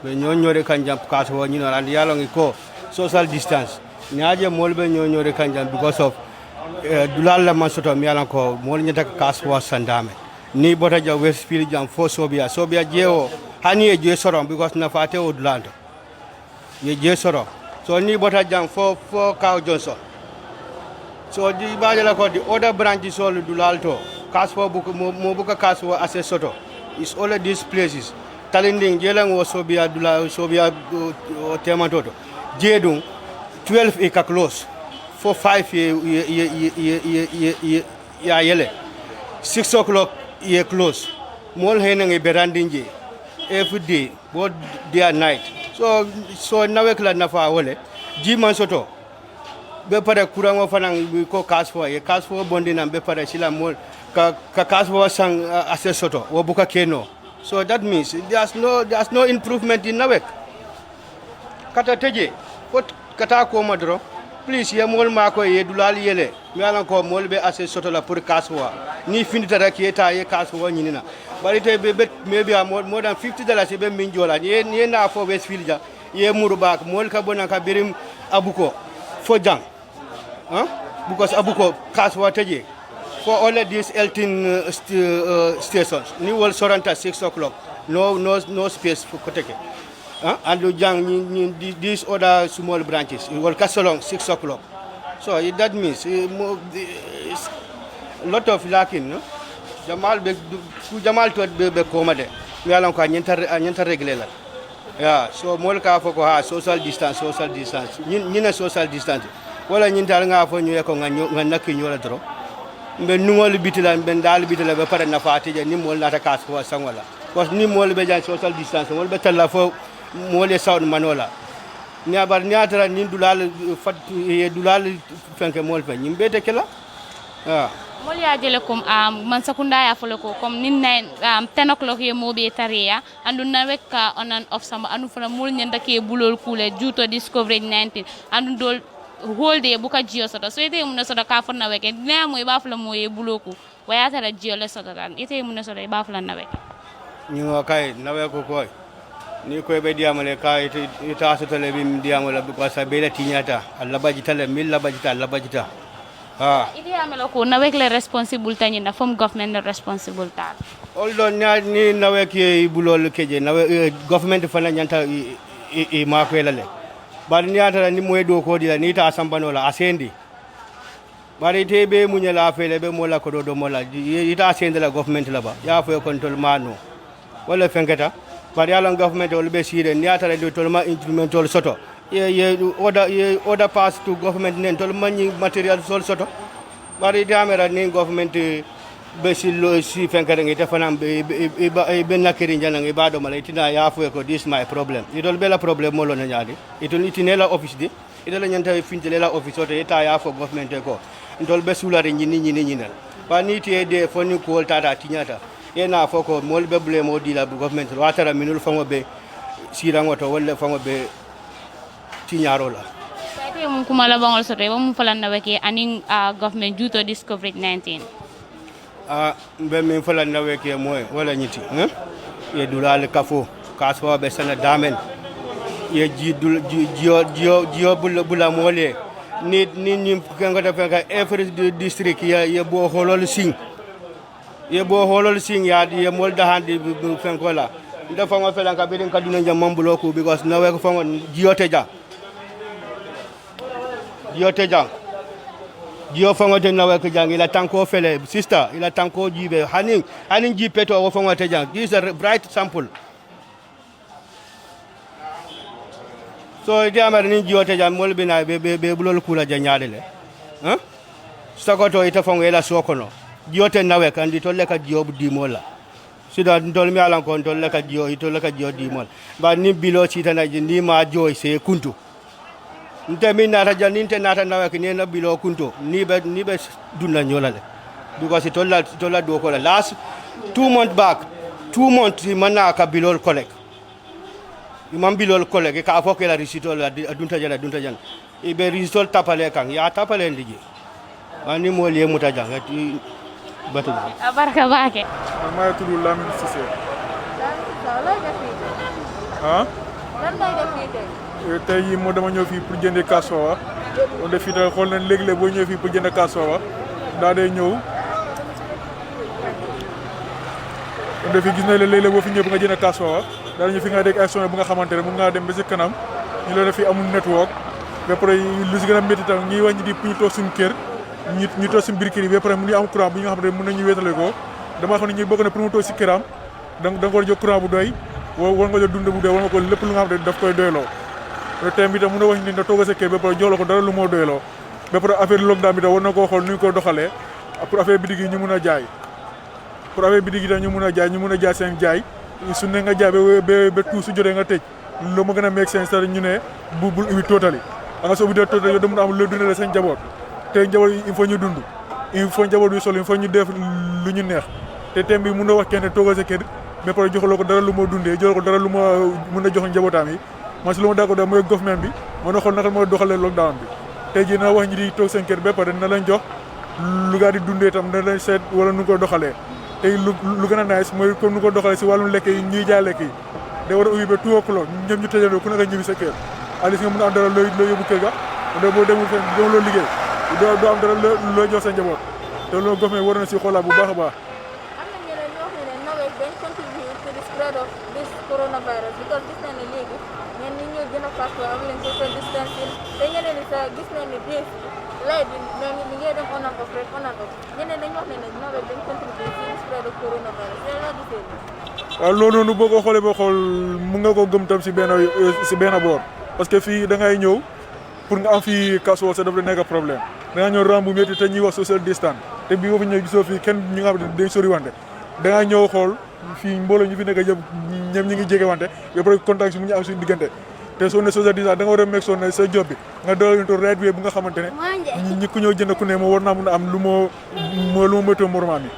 be ñoñore kan jam cash power ñinode and yalongi ko social distance ñaaje molbe ñoñore kan jam because of dulal la man soto mi yalan ko mol ñata cash power sandame ni bota ja Westfield jam fo sobia jewo hani e je sorom because na fate o dulando ye je sorom so ni bota jam fo Kaw Johnson so di bajala ko di other branches all dulalto kasfo buku mo buka kasfo assess soto is all of these places talending jelang wo sobia dula sobia tematoto jedung 12 e ka close for 5 ya yele 6 o'clock ye close mol henange berandinje every day both day and night so Nawek la nafa wole jiman soto be pare kurango fanang ko kasfo e kasfo bondina be pare sila mol ka kasfo sang assess soto wo buka keno, so that means there's no improvement in Nawek kata teje pot kata ko madro please ye mol mako ye dulal yele mi alan ko mol be assess soto la pour kasfo ni finita rek eta ye kasfo nyinina bari te be maybe more than $50 be min jola ye na fo Westfield ja ye murubak mol ka bona ka birim abuko fo jang because abuko kaswa teje for all of these 18 stations. New World Soranta 6 o'clock. No space for Koteke. And these other small branches. World Casalong 6 o'clock. So that means a lot of lacking. No? Jamal to be comedy. We are not regular. Yeah, so more careful for social distance. Nina social distance. Well, I need to have on you and knocking your draw. Ben nungol bitila ben dal bitila be pare na fati je ni mol na ta kas ko sangola was ni mol be jan social distance mol be talla fo mol sound manola ni abar ni atara ni dulal fat e dulal fenke mol fe nyimbe te kala mol ya jele kom man sakunda ya folo ko kom nin 10 o'clock ye mobe tariya andu na wekka on and off sama anu fana mol nyanda ke bulol kule juto discovery 19 andu dol whole day buka jio soto so ite mun soto ka fonna weke na moy bafla moy buloku waya tara jio le soto dan ite mun soto bafla na weke ni kay na weko koy ni koy be diamale kay ita soto le bim diamale ko sa be la tinyata alla bajita le mil la bajita ite amelo ko na wek le responsible tani na from government responsible ta although ni na weke bulol keje na government fana nyanta e ma ko le bari ni atara ni moy do ko dila ni ta sambano la asendi bari tebe munyala fele be mola ko do mola ita asendi la government la ba ya fo control mano wala fenketa bari ala government wala be sire ni atara do tolma instrumental soto ye order pass to government nen tol mani material sol soto bari damera ni government be sillo si fenkere ngi tefanam be nakiri njana ngi bado mala itina ya fo ko this my problem idol bela problem mo lo na nyaadi itol itinela office di idol nyanta fintelela office oto eta ya fo government ko ndol be sulare nyini nal ba ni tie de foni ko tata tinyata ena fo ko mol be blame o di la government watara minul fango be sirango to wala fango be tinyaro la tay mun kuma la bangol soto ba mun falan na weke aning government juto discovery 19 mbe min fala nawe ke moy wala nyiti ye dulal kafo kaswa be sana damen ye jio bula mole ni kanga da fanga every district ye bo holol sing ya ye mol da handi fenkola nda fanga fela ka be den kaduna jam mambulo ko because nawe ko fanga jiote jang Dio fango te nawe ko jang ila tanko fele sister ila tanko jibe hanin ji peto wo fango te jang this is a bright sample so diamar ni ji wote jang mol bina be bulol kula janyade le sakoto ita fango ila sokono jiote nawe kandi to leka jiob di mola sida ndol mi alan ko ndol leka jio ito leka jio di mol ba ni bilo sitana ni ma joy se kuntu nte min nata janinte nata nawe ke nena bilo kunto ni be dunna nyolale because tolla do ko la last 2 months back 2 months manna ka bilol collect imam bilol collect ka foke la risito la dunta jana e be risito tapale kan ya tapale ndiji ani mo le muta janga ti batu baraka baake ma tudu Lamine Cissé lan may def fi tey yi mo dama ñëw fii pour jënd kasowa on def fi da xool nañ léeg-léeg boo ñëw fii pour jënd kasowa daa dee ñëw on def fi gis na léeg-léeg boo fi ñëw nga jënd kasowa daa ñu fi nga dégg ay son bu nga xamante ne mun ngaa dem ba si kanam ñu la def fi amul network ba pare lu si gën a métti tam ñuy wàññi di pour ñu toog suñu kër ñu toog suñu biir kër yi ba pare mu ngi am courant bu nga xam ne mën nañu wéetale ko dama xam ne ñu bokk na pour mu toog si këram da nga war a jox courant bu doy war nga jox dund bu doy war nga ko lépp lu nga xam ne daf koy doyloo te bi tam mën a wax ni nga toog sa kër ba pare jox la ko dara lu moo doyloo ba pare affaire lockdown bi tam war na koo xool nu ñu ko doxalee pour affaire bitig yi ñu mun a jaay pour affaire bitig yi tam ñu mun a jaay seen jaay su ne nga jaay ba tout su jotee nga tëj lu ma gën a meeg seen sa ñu ne bul ubbi tootali nga soo ubbi tootali yow da mun a am lu dundale seen njaboot te njaboot il faut ñu dund il faut njaboot bi sol il faut ñu def lu ñu neex te thème bi mun a wax kenn toogal sa kër ba pare joxaloo ko dara lu moo dundee jox ko dara lu ma mun a jox njabootaam yi man si lu ma d'accord da mooy government bi mën a xool naka mooy doxalee lockdown bi tey jii na wax ñi di toog seen kër ba pare na leen jox lu gaa di dundee tam na leen seet wala nu ko doxalee tey lu gën a nice mooy comme nu ko doxalee si wàllum lekk yi ñuy jaay lekk yi da war a ubbi ba 2 o'clock ñoom ñu tëjandoo ku nekk ñibbi sa kër alis nga mën a am dara loo yóbbu kër ga da boo demul fenn doo loo liggéey doo am dara loo jox sa njaboot te loolu government war na si xoolaat bu baax a baax. am na ñeneen ñoo xam ne nawet dañ contribute to the spread of this coronavirus because gis nañ ne léegi ñenn ñi ñoo gën a fast am leen social distancing te ñeneen ñi sax gis nañ ne bés lay bi mais ñi ngay dem on and off rek on and off ñeneen dañ wax ne nawet dañ contribute to the spread of coronavirus loolu laa gisee waaw loolu noonu boo ko xoolee boo xool mun nga ko gëm tam si benn boor parce que fii da ngay ñëw pour nga am fii kaso sa daf la nekk problème da nga ñëw ram bu métti te ñuy wax social distance te bii boo fi ñëw gisoo fii kenn ñu nga xam ne dañ sori wante da nga ñëw xool fii mbooloo ñu fi nekk yëpp ñoom ñu ngi jege wante ba pare contact si mu ñu am suñu diggante te soo ne social distance da nga war a meeg soo ne sa job bi nga doole to right way bu nga xamante ne ñi ku ñëw jënd ku ne moo war naa mun a am lu moo météo moromaam yi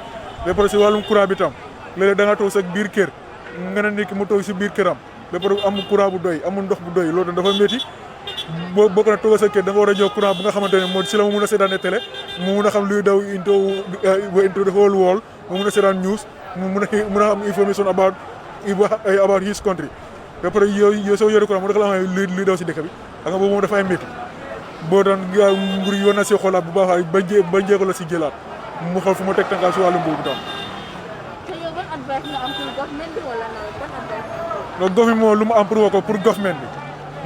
ba pare si wàllum courant bi tam léeg-léeg da nga toog sa biir kër nga ne nit ki mu toog si biir këram ba pare amul courant bu doy amul ndox bu doy loolu dafa métti boo ko ne toogal sa kër da nga war a jox courant bu nga xamante ne moo si la mu mun a seetaane télé mu mun a xam luy daw into the whole world mu mun a seetaan news mu mun a am information about his country ba pare yow soo yore courant mu rek la xam luy daw si dëkk bi xam nga boobu moom dafay métti boo daan nguur yoon na si xoolaat bu baax ba jéego la si jëlaat mu xool fu ma teg tànkaal si wàllum boobu tam. non government moom lu mu am pour wax ko pour government bi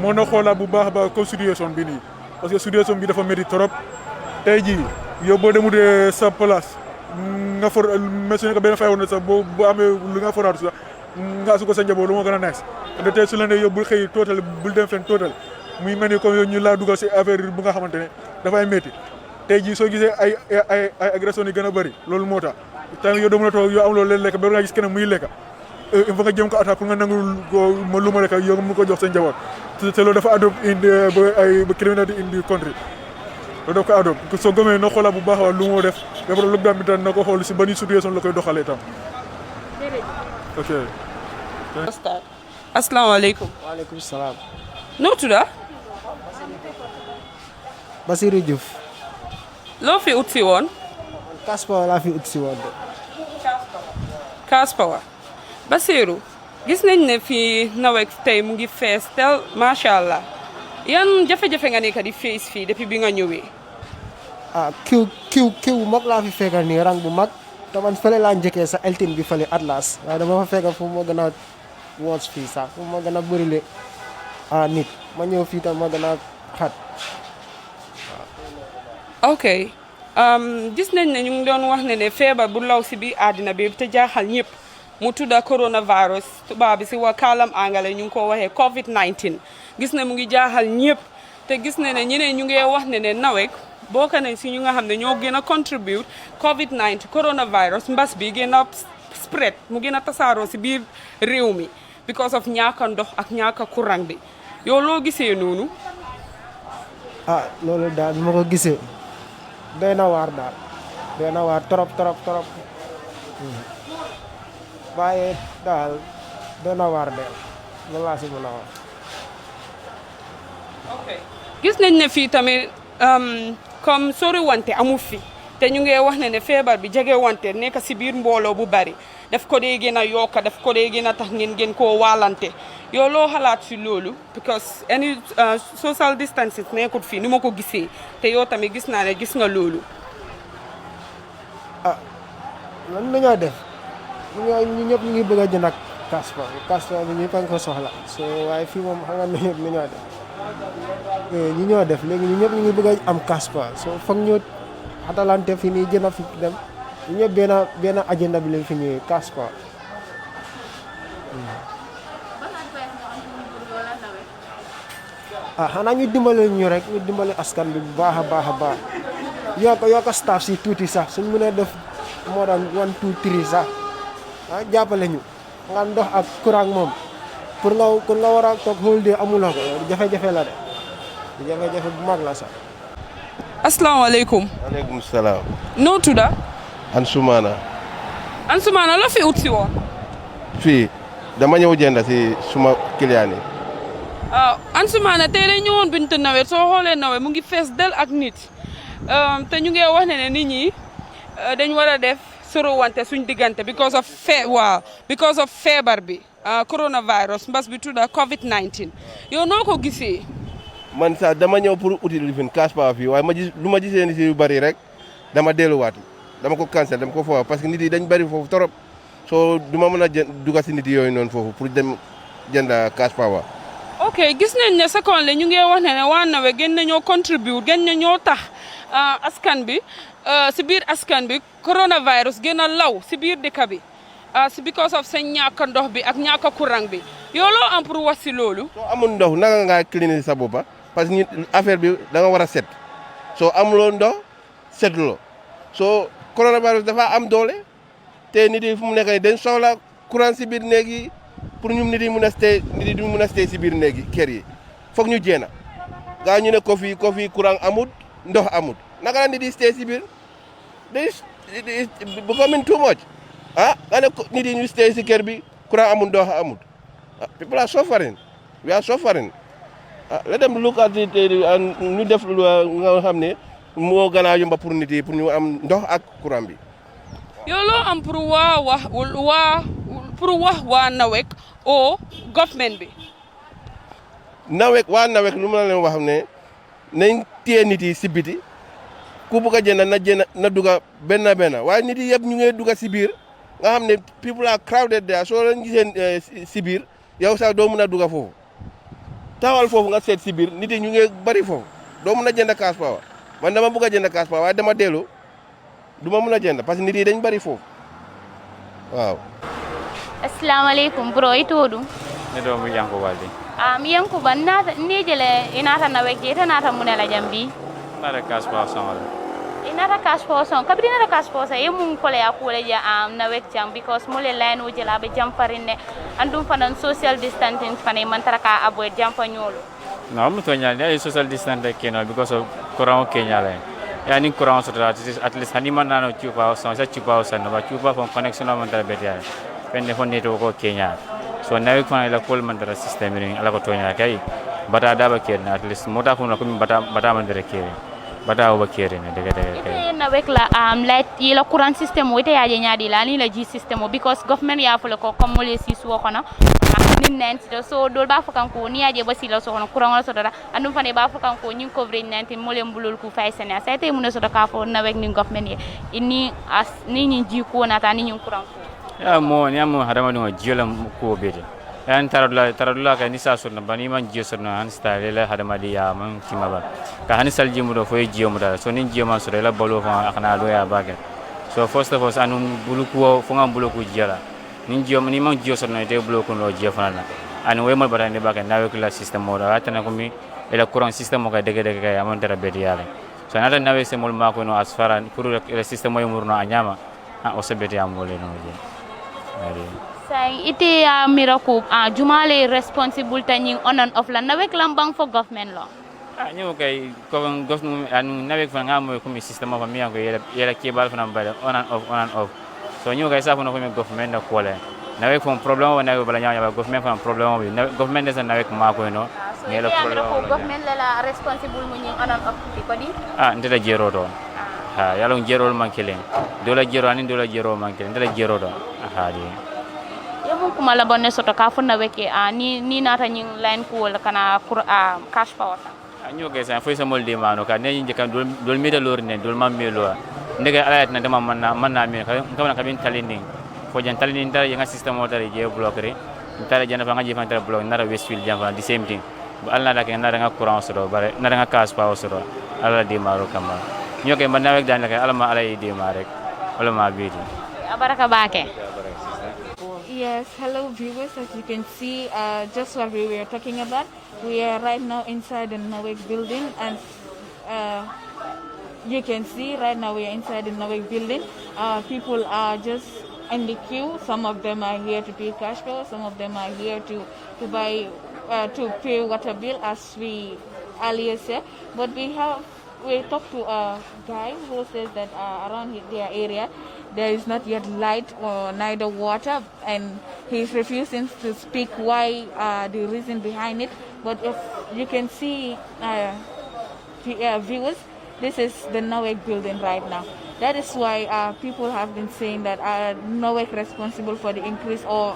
moo na xoolaat bu baax a baax comme situation bi nii parce que situation bi dafa métti trop tey jii yow boo demutee sa place nga for médecin ko benn fay woon na sax boo amee lu nga foraatu sax nga asu ko sa njaboot lu moo gën a neex te tey su la nee yow bul xëy total bul dem fenn total muy mel ni comme yow ñu laa dugal si affaire bu nga xamante ne dafay métti tey jii soo gisee ay agression yi gën a bëri loolu moo tax tamit yow doo mën a toog yow am loolu leen lekk ba nga gis keneen muy lekk il faut nga jëm ko attaque pour nga nangu ko lu ma lekk yow nga mun ko jox sa njaboot te loolu dafa adopt ba criminalité in the country loolu daf ko adopt soo gëmee na xoolaat bu baax a lu moo def ba pare loolu bi tam na ko xool si ban situation la koy doxalee tam ok. asalaamaaleykum. waaleykum salaam. noo tudda. Basirou Diouf. loo fi ut si woon. Cash Power laa fi ut si woon de. Cash Power. Basirou gis nañ ne fii nawet tey mu ngi fees tel macha allah yan jafe-jafe nga nekk di face fii depuis bi nga ñëwee. ah kiw bu mag laa fi fekkal nii rang bu mag te man fële laa njëkkee sa eltin bi fële Atlas waaye dama fa fekkal fu ma gën a woos fii sax fu ma gën a bërile nit ma ñëw fii tam ma gën a xat. ok gis nañ ne ñu ngi doon wax ne feebar bu law si biir àddina bi te jaaxal ñëpp mu tudda coronavirus tubaab bi si wa kaalam angale ñu ngi ko waxee COVID-19 gis na mu ngi jaaxal ñëpp te gis na ne ñeneen ñu ngi wax ne nawet bokk nañ si ñu nga xam ne ñoo gën a contribute COVID-19 coronavirus mbas bi gën a spread mu gën a tasaaroo si biir réew mi because of ñaaka ndox ak ñaaka courant bi yow loo gisee noonu. loolu daal ma ko gisee doy na waar daal doy na waar trop waaye daal doy na waar de loolu laa si mën a wax. ok gis nañ ne fii tamit comme sori wante amu fi te ñu ngi wax ne feebar bi jege wante nekk si biir mbooloo bu bari daf ko dee gën a yokka daf ko dee gën a tax ngeen gën koo waalante yow loo xalaat si loolu because any social distancing nekkut fii ni ma ko gisee te yow tamit gis naa ne gis nga loolu. lan la ñoo def ñu ñëpp ñu ngi bëgg a jënd ak Cash Power bi ñëpp a ngi ko soxla so waaye fii moom xam nga ne ñëpp li ñoo def ñi ñoo def léegi ñu ñëpp ñu ngi bëgg a am Cash Power so foog ñu atalante fi nii jënd fi dem ñu ñëpp benn agenda bi lañ fi ñëwee Cash Power. xanaa ñu dimbale ñu rek ñu dimbale askan bi bu baax a baax yokk staff si tuuti sax suñ mënee def moo daan 1 2 3 sax jàppale ñu nga ndox ak courant moom pour nga war a toog whole day amuloo ko jafe-jafe la de jafe-jafe bu mag la sax. asalaamaaleykum. waaleykum salaam. noo tudda. Ansumana. Ansumana la fi ut si woon. fii dama ñëw jënd si suma client yi. Ansumana tey dañ ñëwoon bintu nawet soo xoolee nawet mu ngi fees del ak nit te ñu ngi wax ne nit ñi dañ war a def sorowante suñ diggante because of feebar bi coronavirus mbas bi tudda COVID-19 yow noo ko gisee. man sax dama ñëw pour uti lifin Cash Power fii waaye lu ma gisee ni si yu bari rek dama delluwaat dama ko cancel dama ko foofu parce que nit yi dañ bëri foofu trop soo du ma mën a dugg si nit yooyu noonu foofu pour dem jënd cash power. ok gis nañ ne secondly ñu ngi wax ne waa Nawe gën nañoo contribute gën nañoo tax askan bi si biir askan bi coronavirus gën a law si biir dëkk bi si because of seen ñàkk ndox bi ak ñàkk courant bi yow loo am pour wax si loolu. soo amul ndox naka ngaa cleaner sa bopp parce que affaire bi da nga war a set soo amuloo ndox setuloo soo coronavirus dafa am doole te nit yi fu mu nekk nii dañ soxla courant si biir néeg yi pour ñun nit yi mun a stay nit yi du mun a stay si biir néeg yi kër yi foog ñu jéena gaa ñu ne ko fii courant amut ndox amut naka la nit yi stay si biir day becoming too much nga ne nit yi ñu stay si kër bi courant amut ndox amut people are suffering we are suffering let them look at it ñu def nga xam ne moo gën a yomba pour nit yi pour ñu am ndox ak courant bi. yow loo am pour wax waa Nawek o government bi. waa Nawek lu ma leen wax ne nañ téye nit yi si biti ku bugg a jënd na duga benn waaye nit yi yëpp ñu ngi duga si biir nga xam ne people are crowded there soo leen gisee si biir yow sax doo mun a duga foofu taawal foofu nga seet si biir nit yi ñu ngi bari foofu doo mun a jënd cash power man dama bugg a jënd cash power waaye dama dellu du ma mun a jënd parce que nit yi dañ bari foofu waaw. Assalamualaikum bro itodu nedo mu Yankuba de Yankuba nata nejele inata Nawek je tanata munela jambi nara cash power songal inata cash power song kabri nata cash power say mun kole ya kole ja Nawek jam because mole line wo jela be jam farine andum fanan social distancing fane man taraka avoid jam fa nyolo no mu to nyal ya social distancing keno because of corona Kenya la ya ni corona so at least hani man nano chupa so sa chupa so no ba chupa from connection man tara betia pende fon neto ko Kenya so Nawek fana la kol man tara system ni ala ko tonya kay bata daba kena at least mota fon ko bata man dere kere bata o bakere ne daga kay Nawek la light yela courant system wote yaje nyaadi la ni la G system because government ya fole ko comme mole si so kono nin nenti so dol ba fakan ko ni yaje basila so kono courant wala so dara andum fane ba fakan ko nyin coverage 19 mole mbulul ku fay sene sa tay mun so ka fo Nawek ni government ye ini as ni nyin ji ko na ta ni nyin courant ko ya mo hadama no jiola ko bete yan taradula ka ni sa so na bani man jio so na han style la hadama di ya man timaba ka han sal jimu do foy jio mu da so ni jio man so la bolo fa akana do ya baga so first of all anum buluku fo ngam buluku jiala ni jio ni man jio so na de buluku no jio fa na an we mal barande baga Nawek la system mo da atana ko mi ela courant system mo ka dege ka amon dara beti yale so na Nawek se mol ma ko no asfara pour le system mo yumurno anyama o se beti amole no je say ite miracle jumale responsible tani on and off la Nawek lambang for government law ñu kay ko government anu Nawek fa ngam ko mi system of mi ko yela kebal fa nambale on and off so ñu kay sa fa no ko mi government na ko le Nawek fo problem wa Nawek bala ñaama government fa problem bi government des Nawek ma ko no ne la problem government la responsible mu ñi on and off ko di ndeta jero do yalo jero man kelen dola jero ani dola jero man kelen ndeta jero do di yemu kuma la bonne soto ka fo Nawek ni nata ñi line ko la kana cash power ñu ke sa fo sa mol de mano ka ne ñi kan dol mi de lor ne dol mam mi lo ndega alayat na dama man na mi ka na ka bin talinding fo jan talinding dara nga system mo dara je bloquer tara jana fa nga je fa dara block nara Westfield jam fa the same thing bu alna da ke nara nga courant so do bare nara nga cash power so do ala di maro kama ñu ke man Nawek dan la alama alay di ma rek wala ma biiti baraka baake. Yes, hello viewers. As you can see, just what we were talking about, we are right now inside the Nawek building, and you can see right now we are inside the Nawek building. People are just in the queue. Some of them are here to pay cash flow. Some of them are here to pay water bill, as we earlier said. But we talked to a guy who says that around their area there is not yet light or neither water, and he's refusing to speak why the reason behind it. But if you can see, viewers, this is the Nawek building right now. That is why people have been saying that Nawek responsible for the increase, or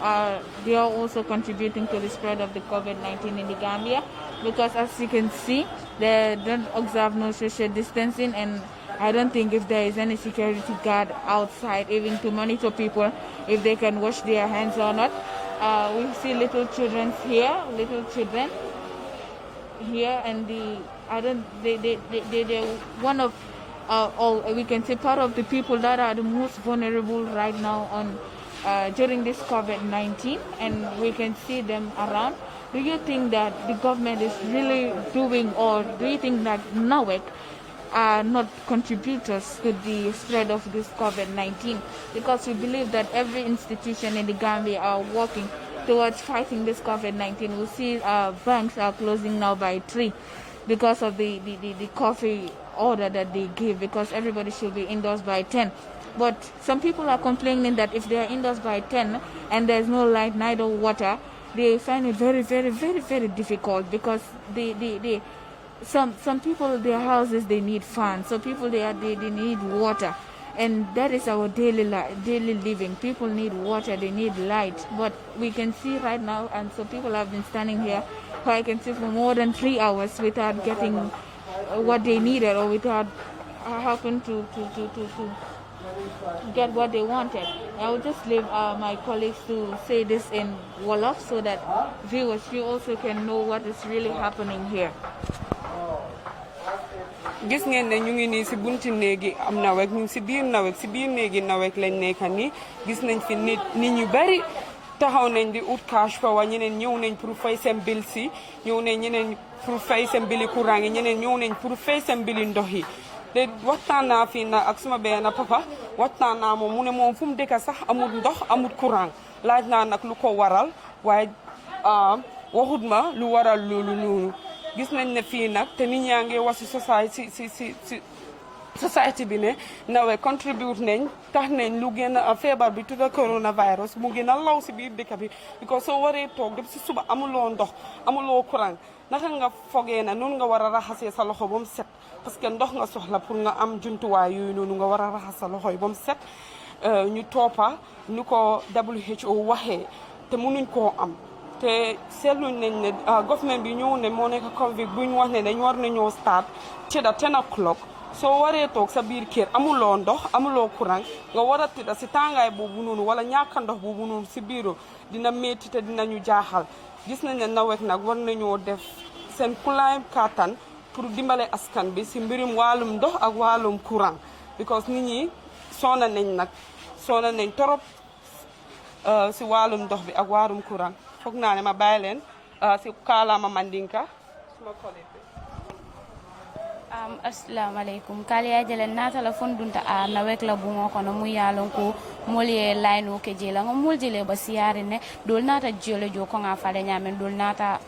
they are also contributing to the spread of the COVID-19 in the Gambia, because as you can see, they don't observe no social distancing, and I don't think if there is any security guard outside even to monitor people if they can wash their hands or not. We see little children here, and they're one of, or we can say part of the people that are the most vulnerable right now on during this COVID-19, and we can see them around. Do you think that the government is really doing, or do you think that NAWEC are not contributors to the spread of this COVID-19? Because we believe that every institution in the Gambia are working towards fighting this COVID-19. We see banks are closing now by 3 because of the coffee order that they give, because everybody should be indoors by 10. But some people are complaining that if they are indoors by 10 and there's no light, neither water, they find it very, very, very, very difficult, because some people, their houses, they need fans. So people, they need water, and that is our daily living. People need water, they need light. But we can see right now, and so people have been standing here, I can see, for more than 3 hours without getting what they needed, or without helping to get what they wanted. I will just leave my colleagues to say this in Wolof so that viewers, you also can know what is really happening here. gis ngeen ne ñu ngi nii si bunti néegi am NAWEC, ñu ngi si biir néegi NAWEC lañ nekk nii. Gis nañ fi nit ñu bari taxaw nañ di ut cash power, ñeneen ñëw nañ pour fay seen bil si, ñëw nañ ñeneen pour fay seen bili courant yi, ñeneen ñëw nañ pour fay seen bili ndox yi. te waxtaan naa fii nag ak suma benn papa, waxtaan naa moom mu ne moom fu mu dëkk sax amul ndox amul courant. Laaj naa nag lu ko waral, waaye waxut ma lu waral loolu noonu. Gis nañ ne fii nag te nit ñaa ngi wax si society bi ne NAWEC contribute nañ, tax nañ lu gën a feebar bi tudda coronavirus mu gën a law si biir dëkk bi, because soo waree toog dem si suba amuloo ndox amuloo courant, naka nga fogee na noonu nga war a raxasee sa loxo ba mu set, parce que ndox nga soxla pour nga am jumtuwaay yooyu noonu nga war a raxas sa loxo yi ba mu set. Ñu toppa ñu ko WHO waxee te mënuñ koo am. te seetluñ nañ ne government bi ñëw ne moo nekk Covid bu ñu wax ne dañ war nañoo start tëdda 10 o'clock. soo waree toog sa biir kër amuloo ndox amuloo courant nga war a tëdda si tàngaay boobu noonu wala ñàkk ndox boobu noonu si biiro dina métti te dinañu jaaxal. Gis nañ ne NAWEC nag war nañoo def seen kulaay kattan pour dimbale askan bi si mbirum wàllum ndox ak wàllum courant, because nit ñi soona nañ torop si wàllum ndox bi ak wàllum courant. foog naa ne ma bàyyi leen si kaalaama mandinka suma collègue bi. Assalamu alaikum. Kali ya jele nata la fondunta a NAWEC la bungo kono mu yalon ko molie line ke jela ngam muljele ba siare ne dol nata jole jo ko nga fale nyamen dol nata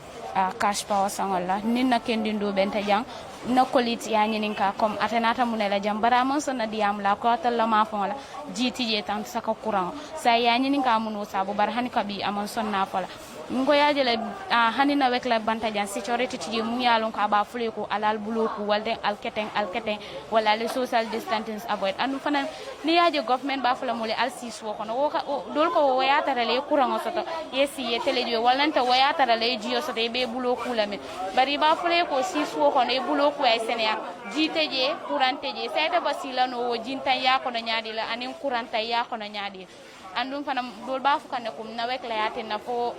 cash power sangola ninna kendindo benta jang na kolit ya nyinin ka comme atenata munela jambara mon sonna diam la ko talla ma fon la jiti tan saka courant sa ya nyinin ka muno sabu bar hani kabi amon sonna fola ngo yaje le hani NAWEC la banta jan security tiji mu yalon ko aba fule ko alal buloku walde alketen wala le social distancing avoid anu fana ni yaje government ba fula mole al siso ko no dol ko wayata le courant soto yesi ye telejo walanta wayata le jiyo soto be buloku la men bari ba fule ko siso ko ne buloku ay senya jiteje couranteje sayta basila no jinta ya ko no nyaadi la anin couranta ya ko no nyaadi andum fana dol ba fu kanne kum NAWEC la yatin na fo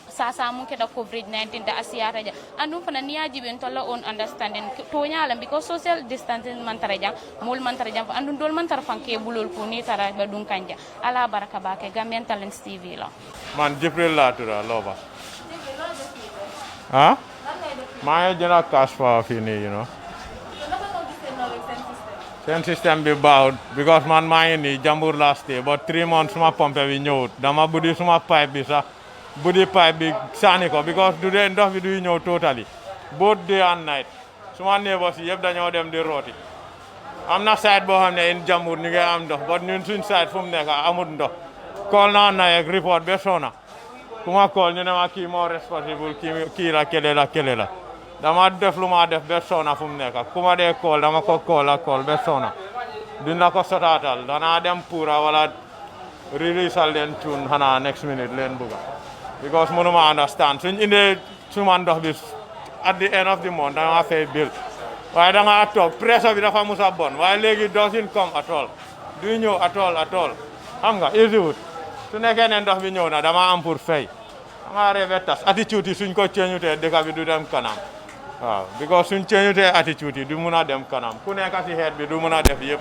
sasa mun keda COVID-19 da asiyata ja andum fana niyaji ben tolla on understanding to nyaala because social distancing man taraja mul man taraja andum dol man tar fanke bulol ko ni tara ba dun kanja ala baraka ba ke Gambian Talents TV la man Jibril la tura loba ha ma jena cash for fini you know Sen system be bad because man maa ngi nii Jambur last day but 3 months suma pompe bi ñëwut dama buddi suma pipe bi sax buddi pipe bi sànni ko because du dee ndox bi duy ñëw totally both day and night suma neighbors yëpp dañoo dem di rooti am na site boo xam ne in Jambur ñu ngi am ndox but ñun suñ site fu mu nekk amut ndox call naa NAWEC report be sona ku ma call ñu ne ma kii moo responsible kii la kele la dama def lu ma def be sona fu mu nekk ku ma dee call dama ko call be sona dina ko sotaatal dana dem pura wala releasal leen tune xanaa next minute leen buga because mënuma understand suñ indee suma ndox bi at the end of the month dama fay bill waaye da nga toog presse bi dafa musa bon waaye léegi doesn't come at all du ñëw at all xam nga easy wut su nekkee ne ndox bi ñëw na dama am pour fay da nga rêve tas attitude yi suñ ko ceeñutee dëkk bi du dem kanam waaw because suñ ceeñutee attitude yi du mun a dem kanam ku nekk si xeet bi du mun a def yëpp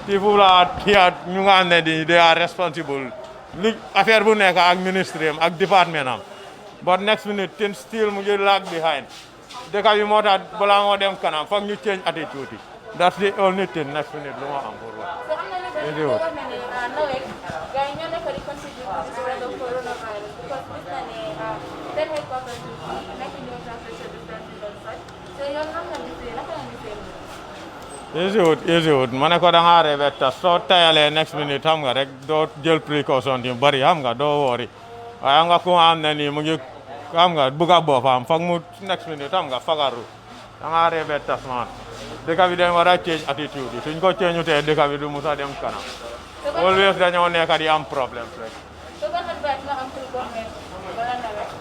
people are here ñu nga xam ne they are responsible li affaire bu nekk ak ministry am ak département am but next minute things still mu ngi lag behind dëkk bi moo tax balaa moo dem kanam foog ñu change attitude yi that's the only thing next minute lu ma am pour wax. easy wut ma ne ko da ngaa rêve tas soo tayalee next minute xam nga rek doo jël précaution yu bari xam nga doo woori waaye xam nga ku am ne nii mu ngi xam nga bugg a boppam foog mu next minute xam nga fagaru da ngaa rêve tas man dëkk bi dañ war a change attitude yi suñ ko change tee dëkk bi du musa dem kanam always dañoo nekk di am problème rek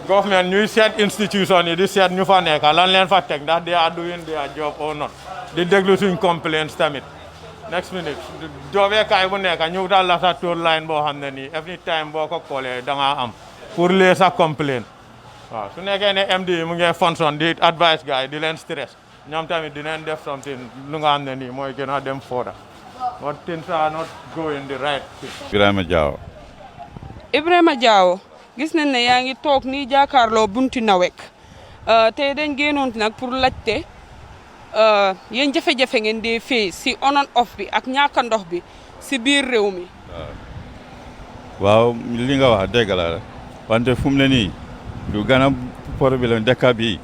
government ñuy seet institution yi di seet ñu fa nekk lan leen fa teg ndax they are doing their job or not di déglu suñ complaints tamit next minute joobeekaay bu nekk ñu daal la sa tour line boo xam ne nii every time boo ko koolee da ngaa am pour lee sa complaint waaw su nekkee ne MD mu ngi function di advice gars yi di leen stress ñoom tamit di leen def something lu nga xam ne nii mooy gën a dem fooda but things are not going the right way. Ibrahima Diawo gis nañ ne yaa ngi toog nii jàkkaarloo bunti Nawek tey dañ génnoon nag pour laajte yéen jafe-jafe ngeen dee fee si on and off bi ak ñàkk ndox bi si biir réew mi. waaw li nga wax dëgg la wante fu mu ne nii lu gën a problème dëkk bi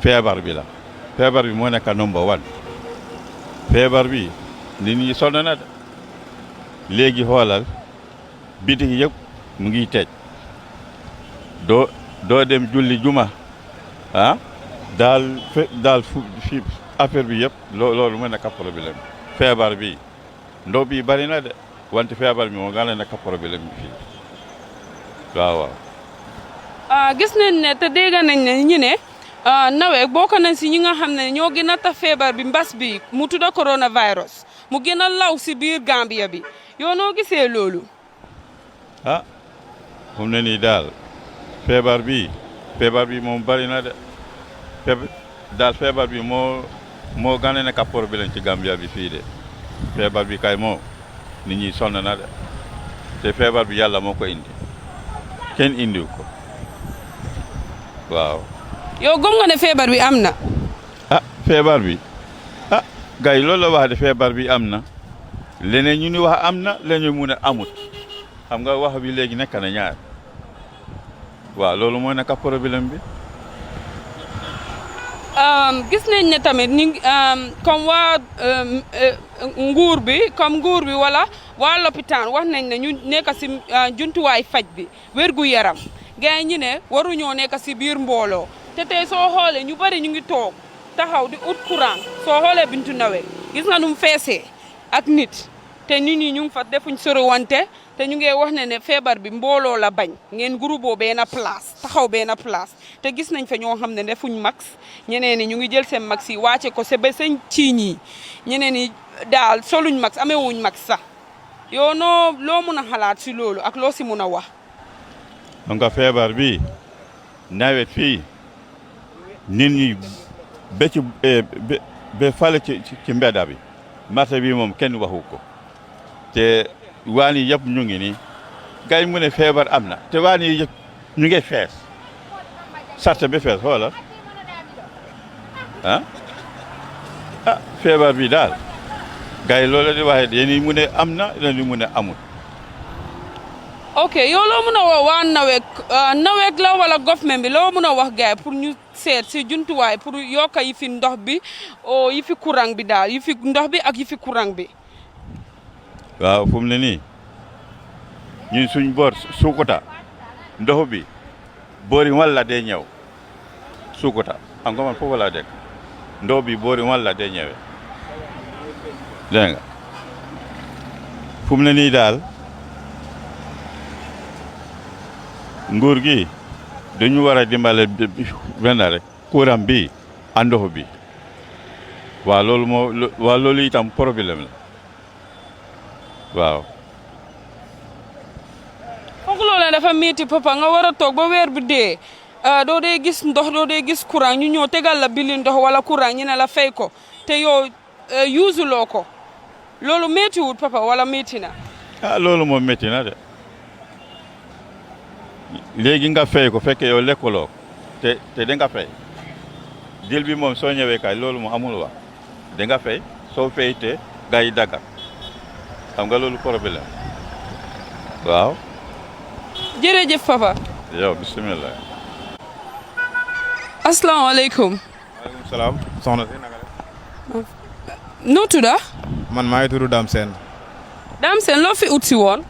feebar bi la feebar bi moo nekk number one feebar bi nit ñi sonn na de léegi xoolal bitik yëpp mu ngi tëj doo dem julli juma daal fi affaire bi yëpp loolu moo nekk problème feebar bi ndox bi bari na de wante feebar bi moo gën a nekk problème bi fii waaw. gis nañ ne te dégg nañ ne ñu ne Nawek bokk nañ si ñi nga xam ne ñoo gën a tax feebar bi mbas bi mu tudda coronavirus mu gën a law si biir Gambia bi yow noo gisee loolu. fu mu ne nii daal feebar bi moom bari na de feebar bi moo gën a nekk problème ci Gambia bi fii de feebar bi kay moo nit ñi sonn na de te feebar bi yàlla moo ko indi kenn indiw ko waaw. yow gëm nga ne feebar bi am na. feebar bi gars yi loolu la wax de feebar bi am na leneen ñu ni wax am na leneen mu ne amut xam nga wax bi léegi nekk na ñaar waaw loolu mooy nekk problème bi. gis nañ ne tamit ni comme waa nguur bi wala waa lopitaan wax nañ ne ñu nekk si jumtuwaay faj bi wérgu yaram gars yi ñu ne waruñoo nekk si biir mbooloo te tey soo xoolee ñu bari ñu ngi toog taxaw di ut courant soo xoolee Bintu Nawek gis nga nu mu feesee ak nit te nit ñi ñu ngi fa defuñ soriwante te ñu ngi wax ne feebar bi mbooloo la bañ ngeen groupe benn place taxaw benn place te gis nañ fa ñoo xam ne defuñ max ñeneen ñi ñu ngi jël seen max yi wàcce ko ba seen ciiñ yi ñeneen ñi daal soluñ max amewuñ max sax yow loo mun a xalaat si loolu ak loo si mun a wax. donc feebar bi nawet fii nit ñi ba fale ci mbedda bi marché bi moom kenn waxu ko te waan yi yëpp ñu ngi nii gars yi mu ne feebar am na te waan yi yëpp ñu ngi fees sarte ba fees xoolal feebar bi daal gars yi loolu di waxee yéen mu ne am na yéen mu ne amul. ok yow loo mun a wax waa Nawek la wala government bi loo mun a wax gars yi pour ñu seet si jumtuwaay pour yokk yi fi ndox bi yi fi courant bi daal yi fi ndox bi ak yi fi courant bi. waaw fu mu ne nii ñun suñ boor Sukuta ndox bi boori walla dee ñëw Sukuta xam nga man foofu laa dëkk ndox bi boori walla dee ñëwee dégg nga fu mu ne nii daal nguur gi dañu war a dimbale benn rek courant bi ak ndox bi waaw loolu moo waaw loolu itam problème la waaw. foog loolee dafa métti papa nga war a toog ba weer bi dee doo dee gis ndox doo dee gis courant ñu ñëw tegal la bili ndox wala courant ñu ne la fay ko te yow yuusuloo ko loolu méttiwul papa wala métti na. ah loolu moom métti na de léegi nga fay ko fekk yow lekkuloo te da nga fay dil bi moom soo ñëwee kay loolu moom amul wax da nga fay soo fay te gars yi daggal xam nga loolu problème waaw. jërëjëf papa. yow bisimilah. asalaamaaleykum. maaleykum salaam. soxna si naka la. noo tudd. man maa ngi tudd Dame Sène. Dame Sène loo fi ut si woon.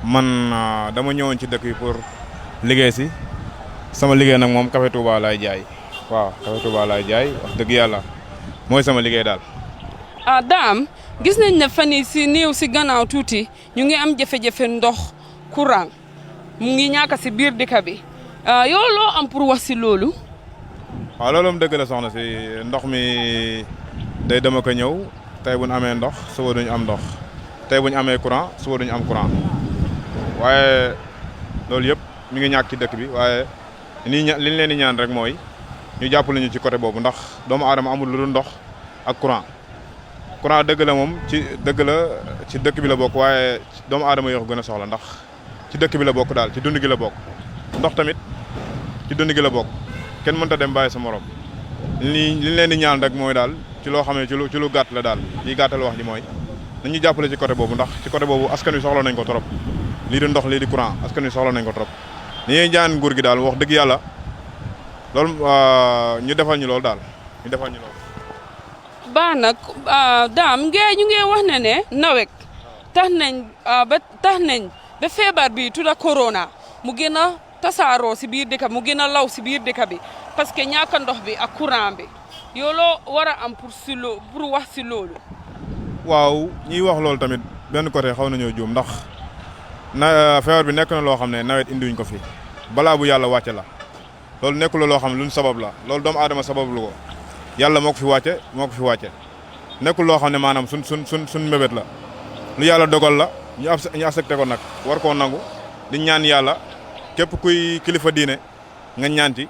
man dama ñëwoon ci dëkk bi pour liggéey si sama liggéey nag moom café Touba laay jaay waaw café Touba laay jaay wax dëgg yàlla mooy sama liggéey daal. Dame gis nañ ne fan yii si néew si gannaaw tuuti ñu ngi am jafe-jafe ndox courant mu ngi ñàkk si biir dëkk bi yow loo am pour wax si loolu. waaw loolu moom dëgg la soxna si ndox mi day dama ko ñëw tey bu ñu amee ndox suba duñu am ndox tey bu ñu amee courant suba duñu am courant waaye loolu yëpp mi ngi ñàkk ci dëkk bi waaye li ñu leen di ñaan rek mooy ñu jàppale ñu ci côté boobu ndax doomu aadama amul lu dul ndox ak courant dëgg la moom ci dëgg la ci dëkk bi la bokk waaye doomu aadama yoo ko gën a soxla ndax ci dëkk bi la bokk daal ci dund gi la bokk ndox tamit ci dund gi la bokk kenn mënta dem bàyyi sa morom li leen di ñaan rek mooy daal ci loo xam ne ci lu gàtt la daal lii gàttal wax ji mooy nañu jàppale ci côté boobu ndax ci côté boobu askan wi soxla nañ ko trop lii di ndox lii di courant askan wi soxla nañ ko trop ni ñuy jaan nguur gi daal wax dëgg yàlla loolu ñu defal ñu loolu daal ñu defal ñu loolu. baax nag Dame ñu ngi wax ne nawet tax nañ ba feebar bi tudda corona mu gën a tasaaroo si biir dëkk bi mu gën a law si biir dëkk bi parce que ñàkk ndox bi ak courant bi yow loo war a am pour wax si loolu. waaw ñiy wax loolu tamit benn côté xaw nañoo juum ndax feebar bi nekk na loo xam ne nawet indiwuñ ko fi balaa bu yàlla wàcce la loolu nekkul loo xam ne luñ sabab la loolu doomu aadama sabab lu ko yàlla moo ko fi wàcce nekkul loo xam ne maanaam suñ mébét la lu yàlla dogal la ñu accepté ko nag war koo nangu di ñaan yàlla képp kuy kilifa diine nga ñaanti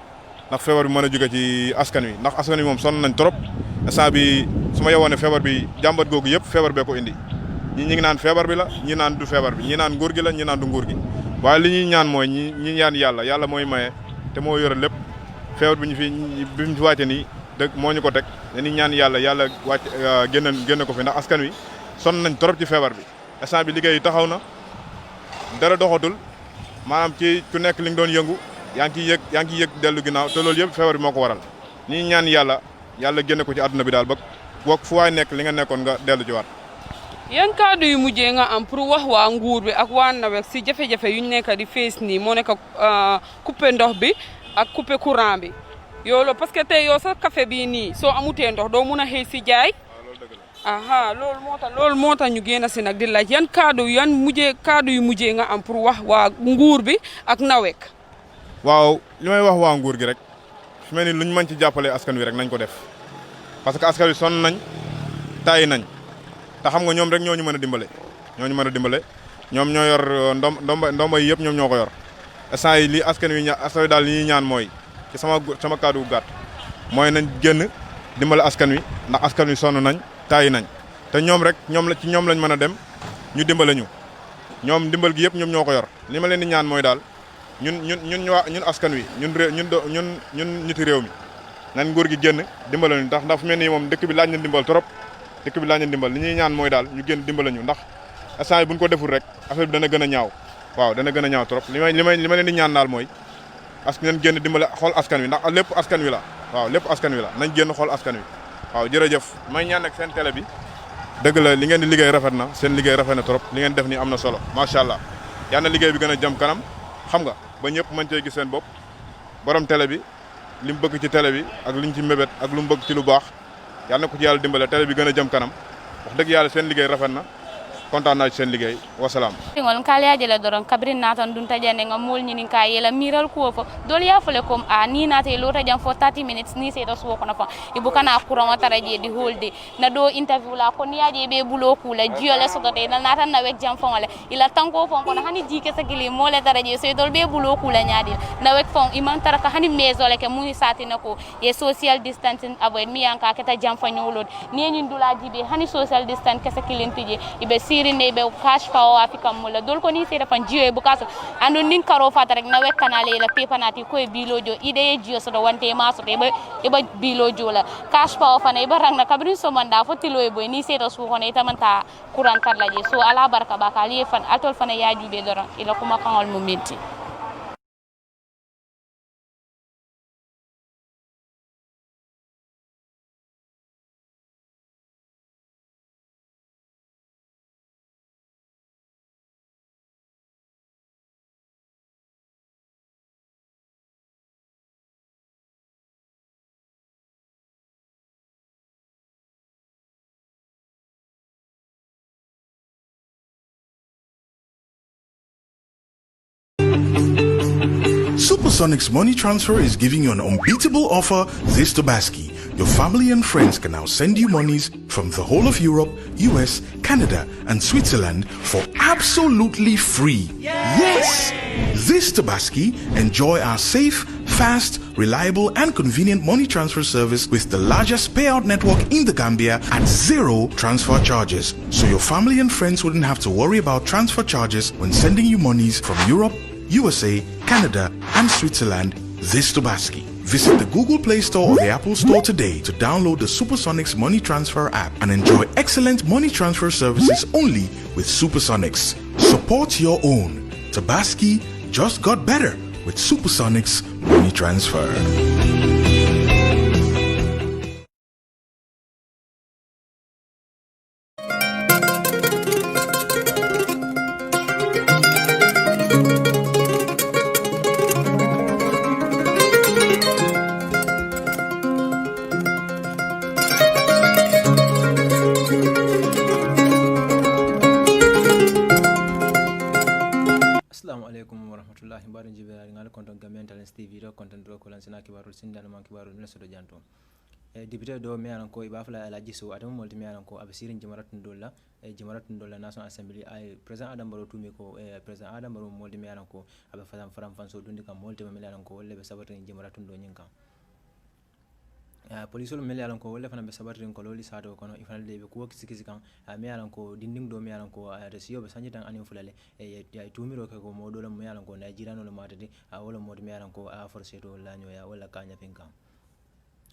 ndax feebar bi mën a jóge ci askan wi ndax askan wi moom sonn nañ trop instant bi su ma yewoon ne feebar bi jàmbat googu yëpp feebar bee ko indi ñi ngi naan feebar bi la ñi naan du feebar bi ñi naan nguur gi la ñi naan du nguur gi waaye li ñuy ñaan mooy ñi ñaan yàlla mooy maye te moo yore lépp feebar bi ñu fi wàcce nii dëgg moo ñu ko teg dañuy ñaan yàlla wàcc génn ko fi ndax askan wi sonn nañ trop ci feebar bi instant bi liggéey taxaw na dara doxatul maanaam ci ku nekk li nga doon yëngu yaa ngi yëg dellu ginnaaw te loolu yëpp feebar bi moo ko waral ñi ñaan yàlla génn ko ci àdduna bi daal ba fu waay nekk li nga nekkoon nga dellu ci waat. yan kàddu yu mujjee nga am pour wax waa nguur bi ak waa nawet si jafe-jafe yu ñu nekk di fees nii moo nekk coupé ndox bi ak coupé courant bi yow la parce que tey yow sa café bii nii soo amutee ndox doo mun a xëy si jaay. loolu moo tax ñu génn si nag di laaj yan kàddu yu mujjee nga am pour wax waa nguur bi ak nawet. waaw li may wax waa nguur gi rek su mel ni luñ mën ci jàppale askan wi rek nañ ko def parce que askan wi sonn nañ tàyyi nañ te xam nga ñoom rek ñoo ñu mën a dimbale ñoom ñoo yor ndomba yi yëpp ñoom ñoo ko yor instant yi lii askan wi daal li ñuy ñaan mooy ci sama kàddu gu gàtt mooy nañ génn dimbale askan wi ndax askan wi sonn nañ tàyyi nañ te ñoom lañ mën a dem ñu dimbale ñu ñoom dimbal gi yëpp ñoom ñoo ko yor li ma leen di ñaan mooy daal ñun askan wi ñun ñiti réew mi nan nguur gi génn dimbale ñu ndax fu mel nii moom dëkk bi laaj na dimbal trop dëkk bi laaj na dimbal li ñuy ñaan mooy daal ñu génn dimbale ñu ndax instant yi buñ ko deful rek affaire bi dana gën a ñaaw waaw dana gën a ñaaw trop li ma leen di ñaan daal mooy nañ génn dimbale xool askan wi ndax lépp askan wi la waaw lépp askan wi la nañ génn xool askan wi waaw jërëjëf may ñaan nag seen télé bi dëgg la li ngeen di liggéey rafet na seen liggéey rafet na trop li ngeen def nii am na solo macha allah yal na liggéey bi gën a jëm kanam xam nga ba ñëpp mën cee gis seen bopp borom télé bi li mu bëgg ci télé bi ak li ñu ci mébét ak lu mu bëgg ci lu baax yal na ko ci yàlla dimbale télé bi gën a jëm kanam wax dëgg yàlla seen liggéey rafet na kontaan naa ci seen liggéey wasalaam. ngol kaliaje la doron kabrin natan dun tajane nga mol nyini ka yela miral ko fo dol ya fole kom a ni nate lo tajam for 30 minutes ni se to so kono fa ibu kana kura ma taraje di holde na do interview la ko niaje be bulo kula jiole so to na natan na wek jam fon wala ila tanko fon kono hani jike sa gili mole taraje so dol be bulo kula nyaadi na wek fon iman taraka hani mezole ke mu sati nako ye social distancing avoid mi yanka keta jam fa nyolod ni nyin dula jibe hani social distance kesa kilintije ibe siri ne be cash fa o afika mulla dol ko ni sera fan jiyo e bukaso ando nin karo fata rek na wek kanale la pepa nati ko e bilojo ide jiyo so do wante ma so be bilojo la cash pa fa ne barang na kabri so manda fo tilo e boy ni sera su ko ne tamanta kuran tarla je so ala barka ba kali fan atol fa ne yaaju be doron ila kuma kangol mu metti Supersonic's money transfer is giving you an unbeatable offer this Tobaski. Your family and friends can now send you monies from the whole of Europe, US, Canada, and Switzerland for absolutely free. Yes! This Tobaski, enjoy our safe, fast, reliable, and convenient money transfer service with the largest payout network in the Gambia at zero transfer charges. So your family and friends wouldn't have to worry about transfer charges when sending you monies from Europe, USA, Canada, and Switzerland this Tobaski. Visit the Google Play Store or the Apple Store today to download the Supersonics Money Transfer app and enjoy excellent money transfer services only with Supersonics. Support your own. Tobaski just got better with Supersonics Money Transfer. Barin jibera ngal konton Gambian Talents TV do konton do ko lan sina kibarul sindal man kibarul ne sodo janto député do mi anan ko ibafla ala jiso adam molti mi anan ko abisirin jamaratun dolla National Assembly ay president Adam Barrow tumi ko president Adam Barrow molti mi anan ko abe faram fanso dundi kam molti mi anan ko wolle be sabatin jamaratun do nyinka police lo meli alan ko wolle fana be sabatin ko loli saado kono ifana de be ko kisi kan mi alan ko dinding do mi alan ko resiyo be sanjitan anin fulale ya tumiro ke ko modo mi alan ko Nigeria no matade wala mod mi alan ko force to la nyoya wala kanya pinkan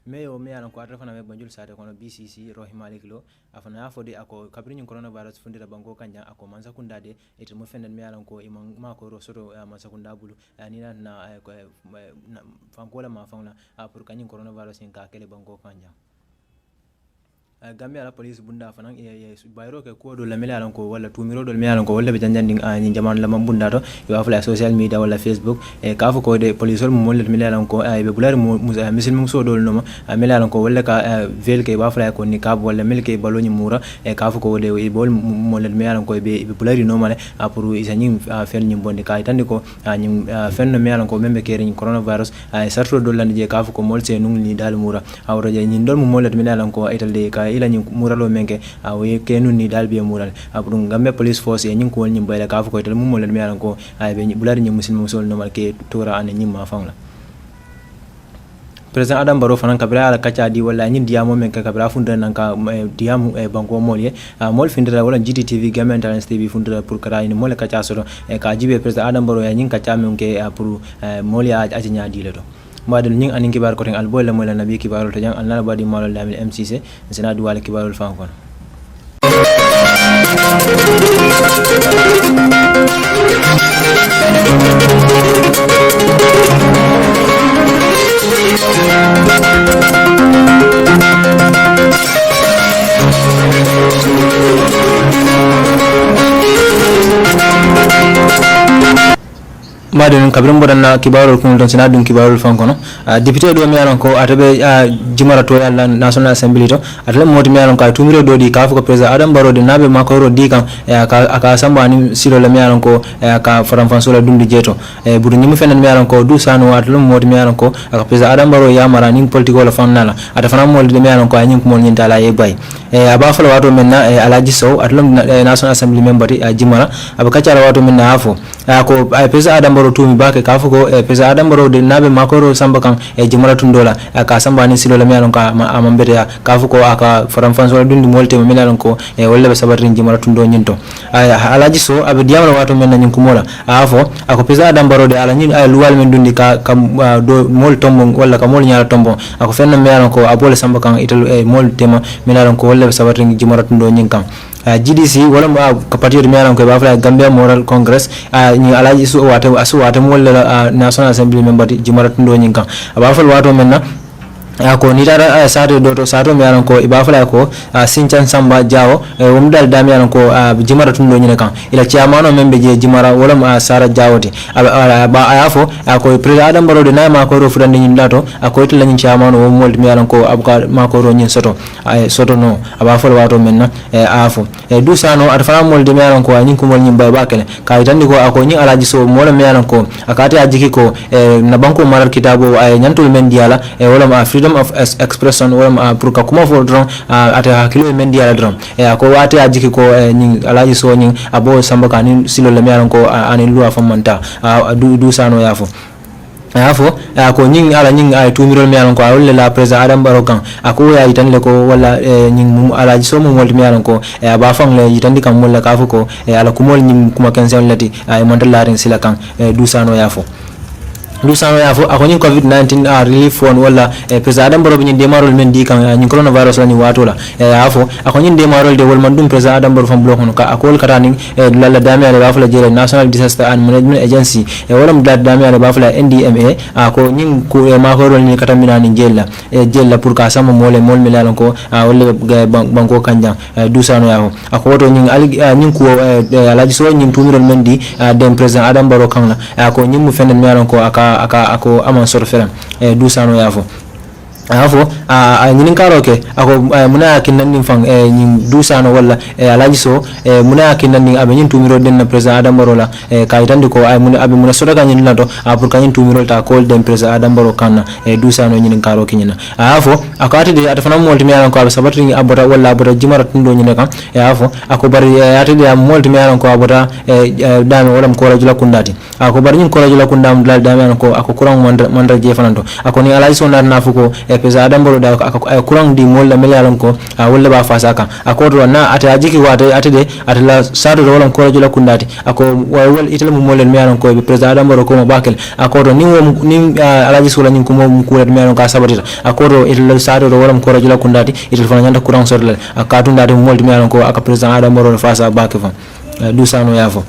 meyo mi alan ko atra fana be banjul saade kono BCC Rohim Malik lo afana afodi ako kabrin coronavirus fundira bango kanja ako mansa kundade et mo fenden mi alan ko imam mako ro soto mansa kundabulu ni na fankola ma fawna pour kanyin coronavirus en ka kele bango kanja Gambia la police bunda fanan bayro ke ko do la mele alan ko wala tumiro do mele alan ko wala be janjandi ni jaman la bunda to yo afla social media wala Facebook ka fu ko de police mo mole mele alan ko be bulari misil mo so do no mele alan ko wala ka vel ke ba afla ko ni ka wala mele ke baloni mura ka fu ko de bol mole mele alan ko be bulari no male pour isani fel ni bonde ka tandi ko ni fen no mele alan ko membe ke rin coronavirus sarto do lan je ka fu ko mol se nung ni dal mura awra je ni ndol mo mole mele alan ko italde ka ila nyi muralo menke awe kenu ni dalbi mural abdun Gambia police force e nyi ko nyi bayla ka fu ko tel mum molen mi alan ko ay be bulari nyi muslim sol normal ke tora an nyi ma fawla president Adam Barrow fanan kabira ala kacha di wala nyi diamo men ka kabira funda nan ka diamo banko molye mol findira wala Gttv Gambian Talents TV fundira pour kara ni mol kacha so ka jibe president Adam Barrow ya nyi kacha men ke pour molya aji nya di le do madal ñing anin kibar ko ten alboy la moy la nabi kibarul to jang alna badi malol lamil MCC sena du wala kibarul fan kon mbaɗe kabirum mboɗanna kibarol kumol ton sina ɗum kibarol fankono député ɗo mi yalan ko ataɓe jimara to yalla national assembly to atale moti mi yalan ko ay tumiro ɗo ɗi ka fo ko président adam barode naɓe makoro di kam aka samba ani silole mi yalan ko ka faram fansola ɗum ɗi jeeto ɓuuri ñimmi fenen mi yalan ko du sano atale moti mi yalan ko aka président adam baro yamara nin politique ola fannala ata fana molde mi yalan ko ay ñin kumol ñinta ala ye bay aba fala wato menna alaji sow atale national assembly member jimara aba kacara wato menna hafo ko président adam baro tumi bake ka fo ko président adam baro de naɓe makoro samba kan jimara tundola ka samba ani silole mi yalan ko amambete ka fo ko aka faram fansola ɗum ɗi molte mi yalan ko wolle ɓe sabatrin jimara tundo ñinto alaji so aɓe diyamala wato menna ñin kumola hafo ako président adam baro de ala ñin ay luwal men dundi ka do mol tombo walla ka mol ñaala tombo ako fenna mi yalan ko abole samba kan ital mol tema mi yalan ko wolle ɓe sabatrin jimara tundo ñin kan GDC wala ka parti mi yalan ko ba fala Gambia Moral Congress ni alaji su wata molle National Assembly member jimara tundo ñin kan ba fala wato menna ko ni tara sato do to sato mi yalan ko iba fala ko Sinchan Samba Jawo wum dal dam yalan ko jimara tundo ñine kan ila ciamano membe je jimara wala Sara Jawoti ba ayafo ko président Adam Barrow de na ma ko ro furande ñin dato ko to lañu ciamano wo moldi mi yalan ko abka ma ko ro ñin soto ay soto no aba fala wato menna afo du sano at fala moldi mi yalan ko ñin ko mol ñin bay bakale kay tandi ko ako ñi alaji so mola mi yalan ko akati ajiki ko na banko maral kitabo ay ñantul men diala wala freedom of expression wala pour ka kuma fo dron ata hakilo men diala dron ko wate ajiki ko ñi alaji so ñi abo samba kan silo le mi yalan ko ani loi famanta du sano yafo ayafo ko ñing ala ñing ay tumirol mi yalan ko awle la président Adam Barrow kan ako ya itanle ko wala ñing mum alaji so mum wolti mi yalan ko ba fam le yitandi kam molla ka fo ko ala kumol ñim kuma kensen lati ay mandalarin sila kan du sano yafo lusano yafo akoni covid-19 relief fund wala président Adam Barrow ni demarol men di kan ni coronavirus la ni watola yafo akoni demarol de wol mandum président Adam Barrow fam blok ka akol katani lalla damiale ba fala jere National Disaster and Management Agency wala mdad damiale ba fala NDMA ko nyin ko ma ko rol ni katamina ni jella pour ka sama mol milalon ko wala banko kanjang dusano yafo akoto nyin nyin ko alaji so nyin tumirol men di dem président Adam Barrow kan la ko nyin mu fenen milalon ko ako aman sor feram du sano yafo afo ñinin karoke ako muna kinnan nin fang ñin du sano wala alaji so muna kinnan nin abe ñin tumiro den na président Adam Barrow la kay tandi ko ay muna abe muna sodaga ñin lato pour ka ñin tumiro ta ko den président Adam Barrow kan du sano ñinin karoke ñina afo akati de ata fanam molti mi yalan ko abe sabatri abota wala abota jimara tundo ñine kan afo ako bari ati de molti mi yalan ko abota dame wala ko rajula kundati ako bari ñin ko rajula kundam dal dame ko ako kurang mandra je fananto ako ni alaji so na fuko président Adam Barrow da kurang di molla melalan ko wala ba fasa kan akodo na ata jiki wata atade atala sado wala ko rajula kundati ako wal itel mu molen melalan ko président Adam Barrow ko ma bakel akodo ni alaji so la ni ko mo ko melalan ka sabatita akodo itel sado wala ko rajula kundati itel fana nyanda kurang sodle akatu ndade moldi melalan ko aka président Adam Barrow fasa bakel fa du sano yafo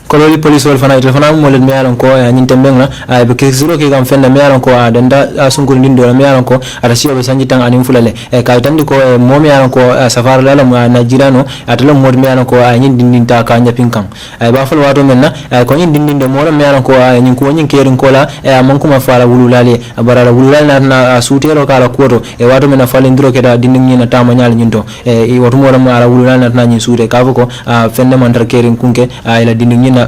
kololi police wal fana itel fana mo len mi yalan ko nyin tembenga ay be kesiro ke gam fenda mi yalan ko denda sungul ndindo mi yalan ko ata siyo be sanji tan anim fulale kay tandi ko mo mi yalan ko safar lala na jirano atelo mod mi yalan ko nyin dindinta ka nyapin kan ay ba fal wato menna ko nyin dindinde mo mi yalan ko nyin ko nyin kerin ko la man kuma fala wululale barala wululale na sutero kala koto wato menna falindiro ke da dindin nyina tama nyal nyinto wato mo ram ala wululale na nyin sute ka ko fenda man dar kerin kunke ay la dindin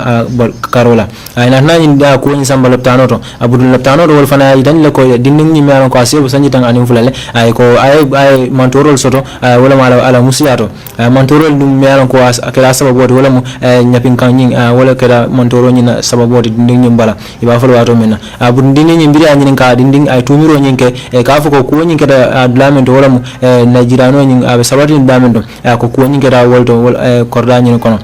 karola ayna nani da ko ni samba loptano to abudul loptano do wol fana idan le ko dindin ni mi ko asibo sanji tan anim fulale ay ko ay mantorol soto wala mala ala musiato mantorol dum mi ko akela sababu wala mo nyapin kan nyin wala keda mantoro nyin sababu dindin ni bala iba fal wato menna abudul dindin ni mbiri anyin ka dindin ay tumiro nyin ke ka fu ko ko nyin keda dulamen to wala mo najirano nyin abe sabati dulamen to ko ko nyin keda wolto wol korda nyin kono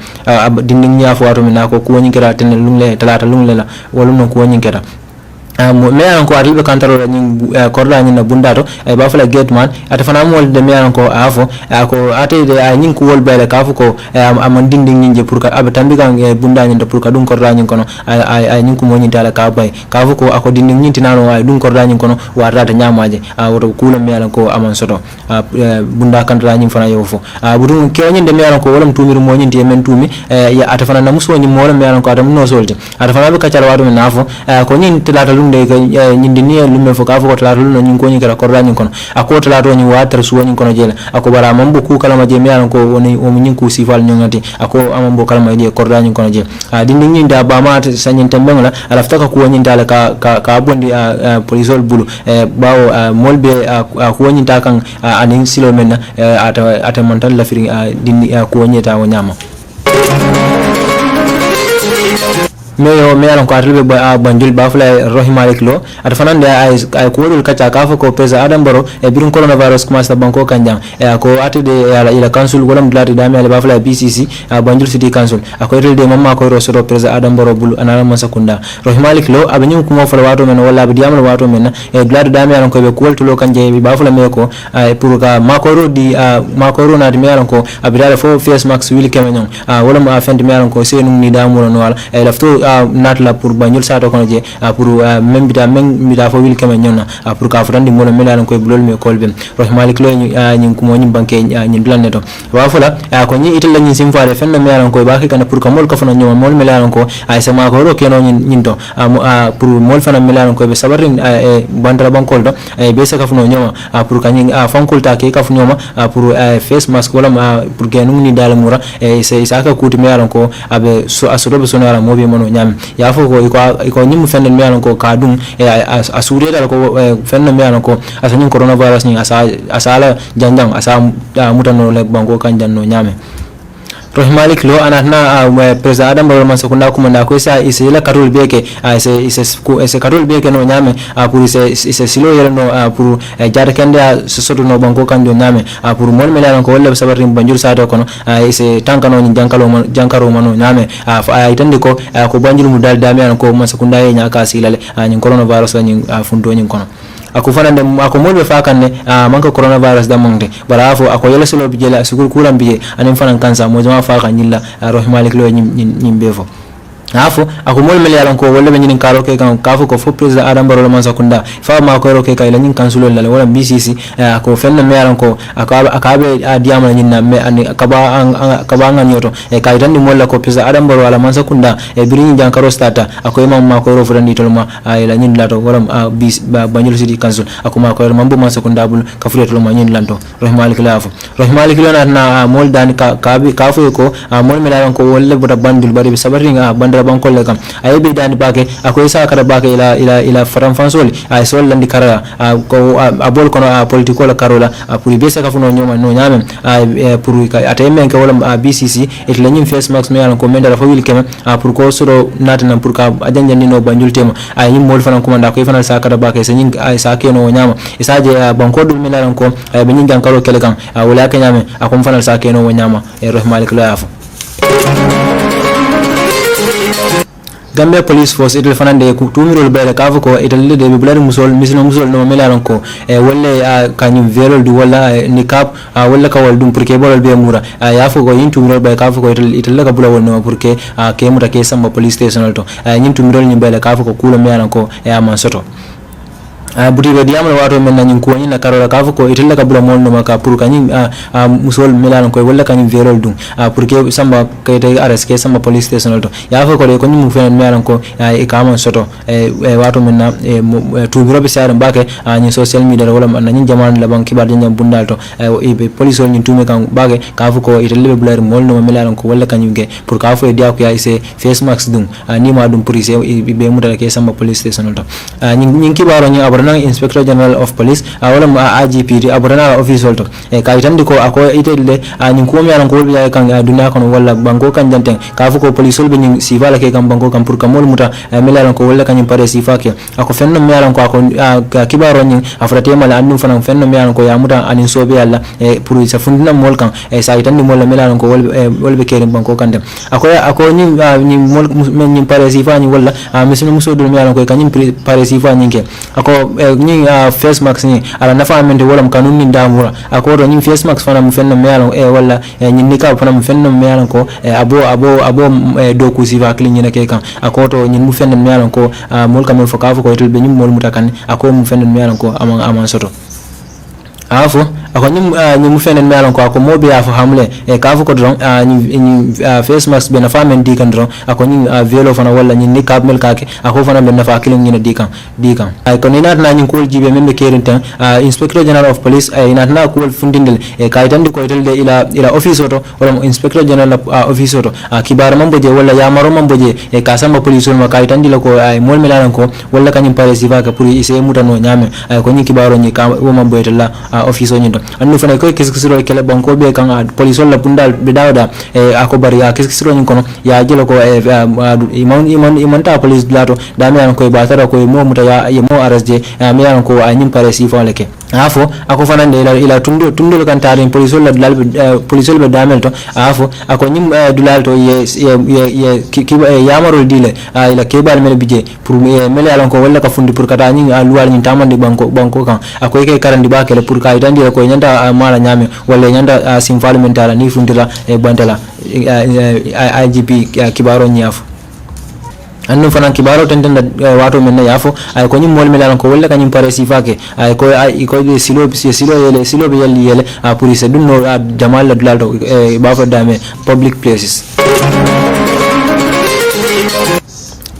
dindin nya fu wato menna ko nyin keda ten lungle talata lungle la wala no ko nyin keda me an ko atilbe kantaro ni korda ni na bundato ba fala gate man ata fana mo de me an ko afo ko ate de nyin ko wol bele kafu ko amon dinding nyinje pour ka abe tambi kan bunda ni de pour ka dum korda nyin kono ay nyin ko mo nyin tala ka bay kafu ko ako dinding nyin tinano ay dum korda nyin kono warata nyamaje woto kula me an ko amon soto bunda kantara nyin fana yofo budum ke nyin de me an ko wolam tumir mo nyin te men tumi ya ata fana na muso nyin mo me an ko adam no solde ata fana be kacar wadu men afo ko nyin tilata de nyindi ni lumme fo ka fo ko tlato no nyin ko nyin kala korda nyin kono ako tlato nyin water suwa nyin kono jela ako bara mambo ku kala ma je mi ko woni o nyin ku sifal nyongati ako amambo kala ma je korda nyin kono je dindi nyin da ba ma sanyin tambengla alafta ka ku nyin dala ka bondi polisol bulu bawo molbe ku nyin ta kan anin silo men ata mantal la firi dindi ku nyin ta wonyama meyo meyalan ko atlebe banjul bafula rohimalik lo at fanande ay ko wol kacha ka ko pesa adam baro e birin coronavirus kuma sa banko kanjang ko atide ila council wolam blati dami ala bafula BCC banjul city council ako relde mamma ko rosoro pesa adam baro bulu anala man sakunda rohimalik lo abanyum kuma fala wato men wala bi diamul wato men e blati dami ala ko be ko woltulo kanje bi bafula me ko pour ka makoro di makoro na di meyalan ko abidala fo face max wil kemenyon wolam afend meyalan ko senu ni damulo no wala e lafto natla pour banjul sato kono je pour membita fo wil kama nyonna pour ka frandi mono melan ko bulol me kolbe rohmalik lo nyin ko mo nyin banke nyin dulan neto wa fula ko nyi itel nyin simfare fenna melan ko ba kana pour ka mol ko fana nyoma mol melan ko ay sama ko ro keno nyin to pour mol fana melan ko be sabarin bandra bankol do be sa ka fano nyoma pour ka nyin fankol ta ke ka fano nyoma pour face mask wala pour ke nuni dal mura se sa ka kuti melan ko abe so asodo be sonara mo be mono ya fo ko nyim fenn mi anon ko kadum asure dal ko fenn mi anon ko asanyin coronavirus ni asala janjang asa mutano le bango kan janno nyame rohimalik lo anatna president adam baro man sakunda kuma na ko isa isela karol beke isa karol beke no nyame pour isa silo yelo no pour jar kende soto no banko kanjo nyame pour mon melan ko wala sabarin banjur sa do kono isa tankano ni jankaro mano nyame itande ko banjur mu dal dami an ko man sakunda ye nyaka silale ni coronavirus ni fundo ni kono ako fanande ako molbe fakanne manka coronavirus da mongde bara afo ako yela solo bijela sugur kuram biye anen fanan kansa mo jama faka nyilla rohimalik lo nyim befo afo ako mol mel yalan ko wala be nyin karo ke kan kafo ko fo president adam baro man sakunda fa ma ko ro ke kay la nyin kansulo la wala BCC ako fenna me yalan ko akabe diama nyin na me ani kaba nganyoto kay tan ni molla ko president adam baro wala man sakunda birin jan karo stata ako imam ma ko ro fudani tolma la nyin lato wala banjul city council ako ma ko mambo man sakunda bul ka fuleto ma nyin lanto rohmalik la afo rohmalik lo na mol dan kafo ko mol mel yalan ko wala buta bandul bari sabari nga bandra bankol le kam ay be dani bake akoy sa kara bake ila faram fansol ay sol landi kara ko abol kono political karola pour be sa ka funo nyoma no nyame pour ka ateme ke wala BCC et la nyim face max me ala ko menda la fawil kema pour ko soro natana pour ka ajanjani no banjul tema ay nyim mol fanan kuma da ko fanal sa kara bake sa nyin ay sa ke no nyama isaje bankol dum mena ko be nyin jan karo kele kam wala ka nyame akom fanal sa ke no nyama rohmalik la afu Gambia police force itel fanande ku tumirol bele kafo ko itel de be bulari musol no melaron ko wolle kanyum velol du wala nikap wala ka wal dum pour que bolol be mura ya fo ko yin tumirol bele kafo ko itel ka bulawol no pour que ke muta ke samba police station to yin tumirol ni bele kafo ko kulo melaron ko man soto buti be diamul wato men nyin ko nyin na karola kafo ko itella ka bula mon no maka pour kanyin musol melan ko wala kanyin verol dum pour que samba kayte ares ke samba police station to ya fo ko le ko nyin fen melan ko e kama soto wato men na tu biro be sare mbake nyin social media wala man nyin jaman la banki bar nyam bundal to e police nyin tume kan bage kafo ko itella be bular mon no melan ko wala kanyin ge pour kafo e dia ko ya ise face mask dum ni ma dum police be mudala ke samba police station to nyin kibaro nyin aburan inspector general of police wala IGP aburan office holto ka itandi ko ako itelle ni ko mi alan ko biya kan dunya kono wala banko kan janten ka fu ko police be ni sifa la ke kan banko kan pour kamol muta melalan ko wala kan pare sifa ke ako fenno mi alan ko ako kibaro ni afrate mala annu fanan fenno mi alan ko ya muta anin sobe yalla pour sa fundina mol kan sa itandi mol melalan ko wala be kerim banko kan dem ako ni mol ni pare sifa ni wala misino muso do mi alan ko kan ni pare sifa ni ke ako ni face mask ni ala nafa amende wala kanun ni ndamura ako do ni face mask fana mu fenno mi alan wala ni nika fana mu fenno mi alan ko abo do ku sifa klin ni ke kan ako to ni mu fenno mi alan ko mol kam fo ka fo ko tel be ni mol mutakan ako mu fenno mi alan ko aman soto afu ako ni mu fenen melan ko ako mobe afu hamle ka fu ko dron ni face mask be na famen dikan dron ako ni velo fana wala ni nikab mel kake ako fana be na fa kilin ni dikan ay ko ni nat na ni ko jibe membe kerin tan inspector general of police ay nat na ko fundindel ka itandi ko telde ila office oto wala inspector general office oto kibar mambo je wala yamaro mambo je ka samba police ma ka itandi la ko ay mol melan ko wala kanyum pare sifa ka pour ise mutano nyame ay ko ni kibaro ni ka wo mambo etela office o nyindo annu fana ko kiskisiro kala banko be kan police la bundal be dawda ako bari kiskisiro nyin kono ya jelo ko imon ta police lato da me an ko batara ko mo muta ya mo arasje me an ko anyim pare sifa leke afo ako fana de ila tundo kan tarin police la dal police be damel to afo ako nyim dulal to ye yamaro dile ila kebal mel bije pour mel alon ko wala ka fundi pour kata nyi luwal nyi tamande banko kan ako ke karandi ba kele pour ka itandi ko nyanda mala nyame wala nyanda simfal mentala ni fundira bantala IGP kibaro nyafu annu fanan kibaro tenten wato men yafo ay ko nyim mol melan ko wala kanyum pare sifake ay ko silo be yele police dunno jamal dulal to ba fa dame public places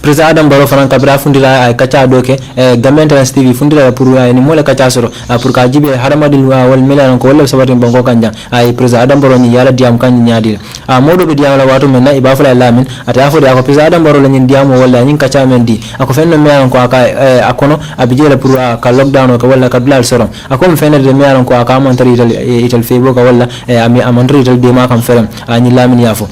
President Adam Barrow fanan kabira fundira ay kacha doke Gambian TV fundira pour ni mole kacha soro pour ka jibe haramadil wal melan ko wala sabati bango kanja ay President Adam Barrow ni yala diam kan nyaadi modo be diam la watu men na iba fala lamin ata afo de ako President Adam Barrow la ni diam wala ni kacha men di ako fenno melan ko aka akono abijela pour ka lockdown ko wala ka blal soro ako m fenno de melan ko aka amantari ital Facebook wala ami amantari ital de ma kam feram ni lamin yafo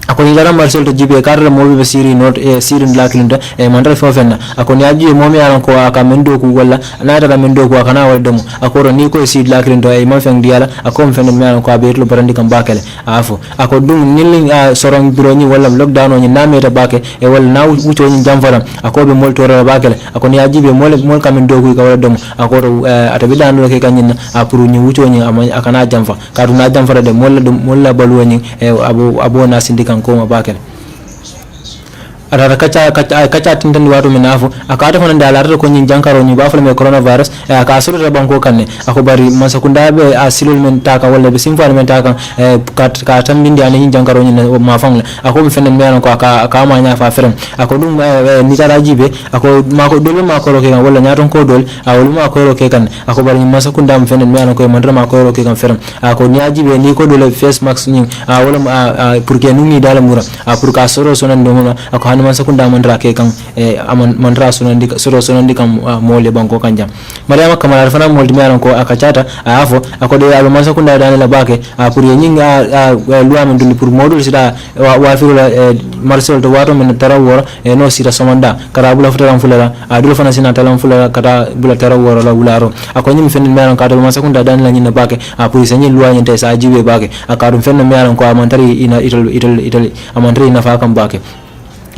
ako ni dara marsel to jibe karre mo be siri not sirin lakilunda mandal fofenna ako ni aji mo mi alan ko aka mendo ku wala na dara mendo ku aka na wal demo ako ro ni ko sid lakilunda e man fen diala ako m fen mi alan ko abetlo barandi kam bakale afo ako dum nilling sorong biro ni wala lockdown ni na meta bake wala na wuto ni jamfara ako be mol tora bakale ako ni aji be mol kam mendo ku ka wala demo ako ro atabi dan ke kanyin apuru ni wuto ni aka na jamfa ka du na jamfara de mol balu ni abo na sindika ko ma bakale ara kacha tindan wato minafu akata fana dalar ko nyin jankaro ni bafal me coronavirus aka asuru da banko kanne ako bari masakunda be asilul men taka wala be simfal men taka ka tambindi ani nyin jankaro ni ma fangla ako be fenen me ko aka ma nya fa ferem ako dum ni tara jibe ako mako dole mako ro ke kan wala nyaton ko dol awul mako ro ke kan ako bari masakunda me fenen me ko mandra mako ro ke kan ferem ako ni ajibe ni ko dole face mask ni wala pour que numi dala mura pour ka soro sonan do ako man sakunda mandra ke kan mandra sonandi kam mole banko kanjam mariama kamara fana moldi meran ko akachata afo akode alo man sakunda dane la bake pour yenyinga luwa men dundi pour modul sida wa firula marcel to wato men tarawora no sida somanda kara bula futaram fulala adul fana sina talam fulala kata bula tarawora la bularo akonyim fen meran ka dal man sakunda dane la nyina bake pour senyi luwa nyinte sa jibe bake akarum fen meran ko amantari ina ital amantari na fa kam bake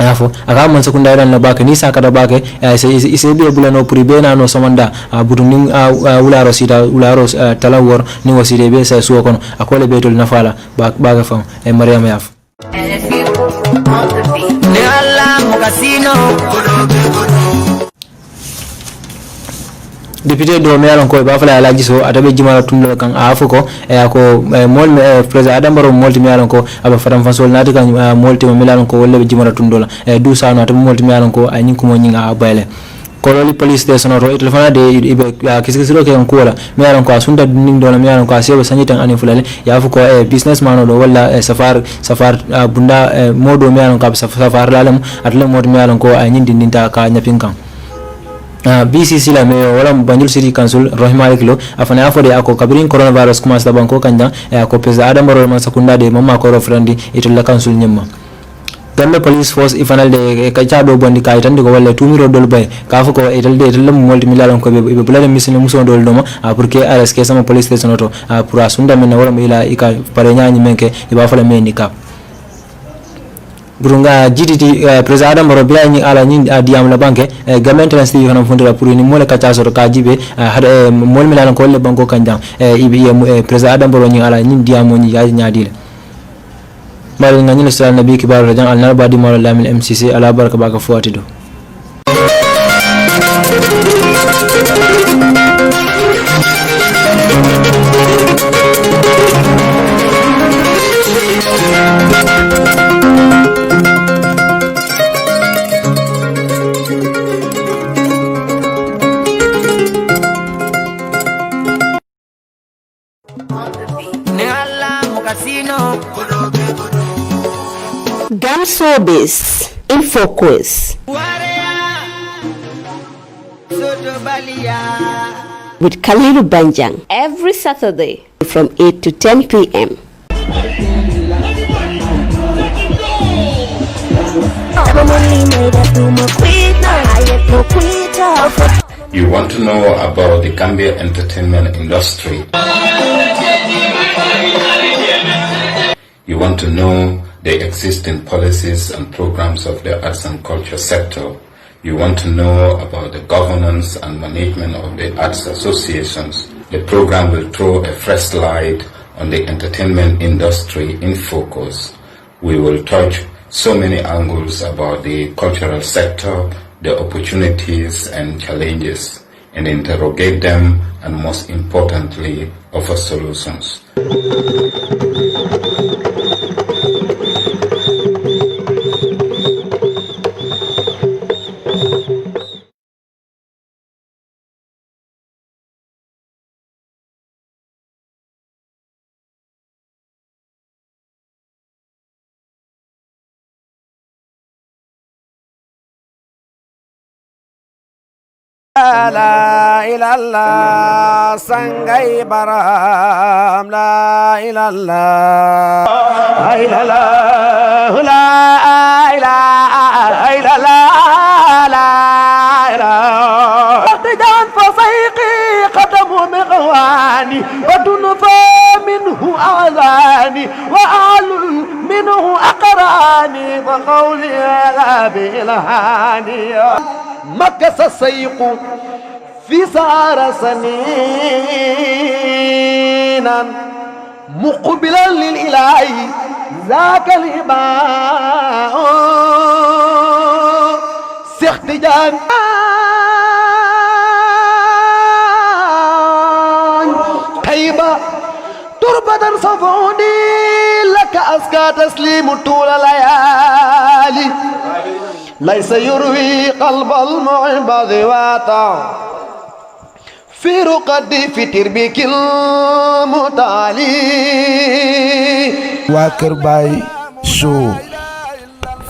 afo aka man sakunda ran na baka ni saka da baka ise be bulano pribe na no somanda butuning ularo sita ularo talawor ni waside be sa suwo kono akole be tol nafala baga fam mariama yaf ni alla mukasino député do melan ko ba fala alaji so atabe jimala tundo kan afuko ko mol president Adam Barrow molti melan ko aba faram fasol nati kan molti melan ko wolle be jimala tundo la du sa no atabe molti melan ko anyin ko mo nyinga abale kololi police station ro telefona de ibe kisikisiro ke ko wala melan ko asunda ning do melan ko asebe sanyitan ani fulale ya fuko businessman do wala safar bunda modo melan ko safar lalam atle mod melan ko anyin dindinta ka nyapinkan BCC la me wala Banjul City Council Rohima Kilo afana afode ako kabirin coronavirus kuma sa banko kanja ako pesa Adam Barrow man sakunda de mama ko rofrandi itola council nyemma Gambia Police Force ifanal de kacha do bondi kay tan de ko wala tumiro dol bay ka fu ko etel de etel multi million ko be bulale misine muso dol doma pour que RSK sama police station auto pour asunda men wala ila ika pare nyaani menke iba fala meni kap burunga Gttv president Adam Barrow biya ni ala ni diam la banque government TV kana fundira pour ni mole kacha so ka jibe hada mol milan ko le banko kanjam ibi president Adam Barrow ni ala ni diam ni ya nyaadile mari ngani sala nabi kibar rajan al narbadi mawla lamin MCC ala baraka baka fuatido Gamsobis Info Quiz with Kaliru Banjang every Saturday from 8 to 10 p.m. You want to know about the Gambia entertainment industry? You want to know the existing policies and programs of the arts and culture sector? You want to know about the governance and management of the arts associations? The program will throw a fresh light on the entertainment industry in focus. We will touch so many angles about the cultural sector, the opportunities and challenges, and interrogate them, and most importantly, offer solutions. La ilallah sangai baram la ilallah la ilallah la ilallah la ilallah tijan fasaiqi qadamu mighwani wa dunfa minhu azani wa alul minhu aqrani wa qawli la bilhani مكس السيق في سار سنينا مقبلا للإله ذاك الإباء سيختجان هيبة تربة صفوني لك أزكى تسليم طول الليالي ليس يروي قلب المحب ذواتا في رقدي في تربيك المتالي Kër Baay show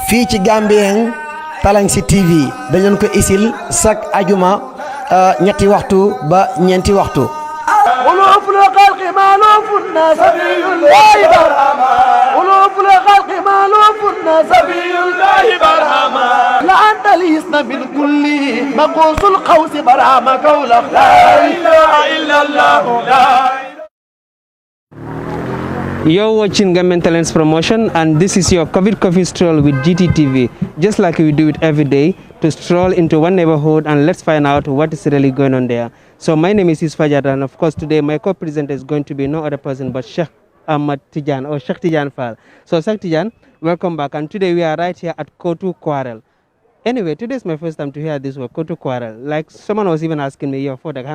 fii ci Gambien Talents TV dañu ko isil chaque ajuma ñetti waxtu ba ñeenti waxtu ولوف الخلق مالوف الناس سبي الله برهما ولوف الخلق مالوف الناس سبي الله برهما لأنت ليسنا من كل مقوس القوس برهما قول لا إله إلا الله لا. You're watching Gambian Talents Promotion, and this is your Curfew Stroll with Gttv. Just like we do it every day, to stroll into one neighborhood and let's find out what is really going on there. So my name is Isfajad, and of course today my co-presenter is going to be no other person but Sheikh Ahmad Tijan or Sheikh Tijan Fall. So Sheikh Tijan, welcome back, and today we are right here at Kotu Quarrel. Anyway, today is my first time to hear this word, Kotu Quarrel. Like someone was even asking me, your photo,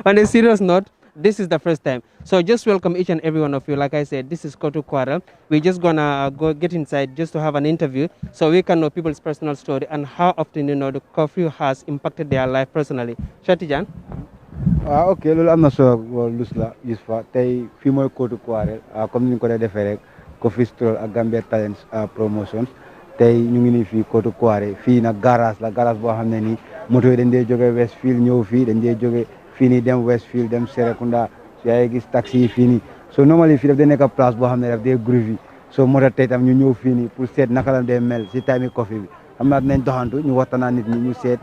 on a serious note, this is the first time. So just welcome each and every one of you. Like I said, this is Kotu Quarrel. We're just gonna get inside just to have an interview so we can know people's personal story and how often, the curfew has impacted their life personally. Shatijan? Ok, loolu am na solo lus la Youssoupha tey fii mooy Kotu Quarrel comme ni ñu ko dee defee rek Curfew Stroll ak Gambia Talents Promotions tey ñu ngi nii fii Kotu Koiré fii nag garage la garage boo xam ne nii moto yi dañ dee jóge Westfield ñëw fii dañ dee jóge fii nii dem Westfield dem Serekunda yaa ngi gis taxi yi fii nii so normally fii daf dee nekk place boo xam ne daf dee groovy so moo tax tey tam ñu ñëw fii nii pour seet naka la dee mel si time coffee bi xam naa dinañ doxantu ñu waxtaan nit ñi ñu seet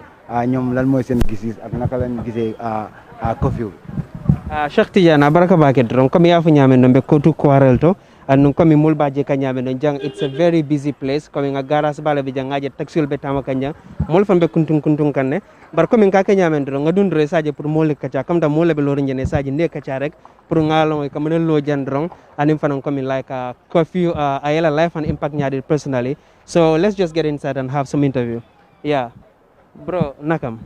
ñoom lan mooy seen gis-gis ak naka lañ gisee coffee bi. Cheikh Tidiane baraka bake dron comme ya fu nyame no be Kotu Koiré to anu comme mul baje ka nyame no jang it's a very busy place comme nga garas bala bi jang aje taxil be tama kanya mul fambe kuntung kanne bar comme ka nyame dron nga dundre saje pour mol ka comme da mol be lor njene saje ne ka rek pour ngalo ko menen lo jandron anim fanan comme like coffee ayela life and impact nyadi personally so let's just get inside and have some interview yeah bro nakam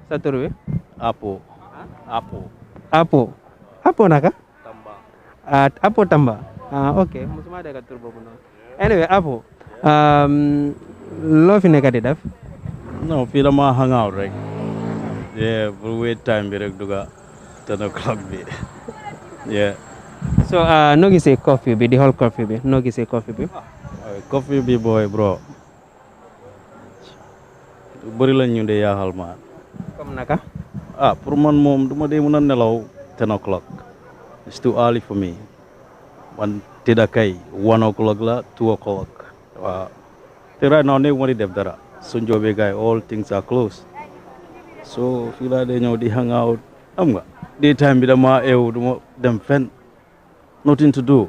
sa tur wi Apo naka? Tamba. Apo Tamba. Okay. Musuma dega tur bobu non. Anyway, Apo. Lo fi nekk di def? No, fi dama hang out rek. Yeah, for wait time bi rek duga 10 o'clock bi. Yeah. So, no gisee coffee bi, the whole coffee bi. No gisee coffee bi. Coffee bi boy, bro. Bari la ñu de yaaxal ma. Comme naka? Pour man moom duma dee mën a nelaw 10 o'clock. It's too early for me. Man tëdda kay 1 o'clock la 2 o'clock. Waaw. Te right now nekk ma di def dara. Suñ joobee gaay all things are closed. So fii laa dee ñëw di hang out. Am nga. Daytime bi dama eew duma dem fenn. Nothing to do.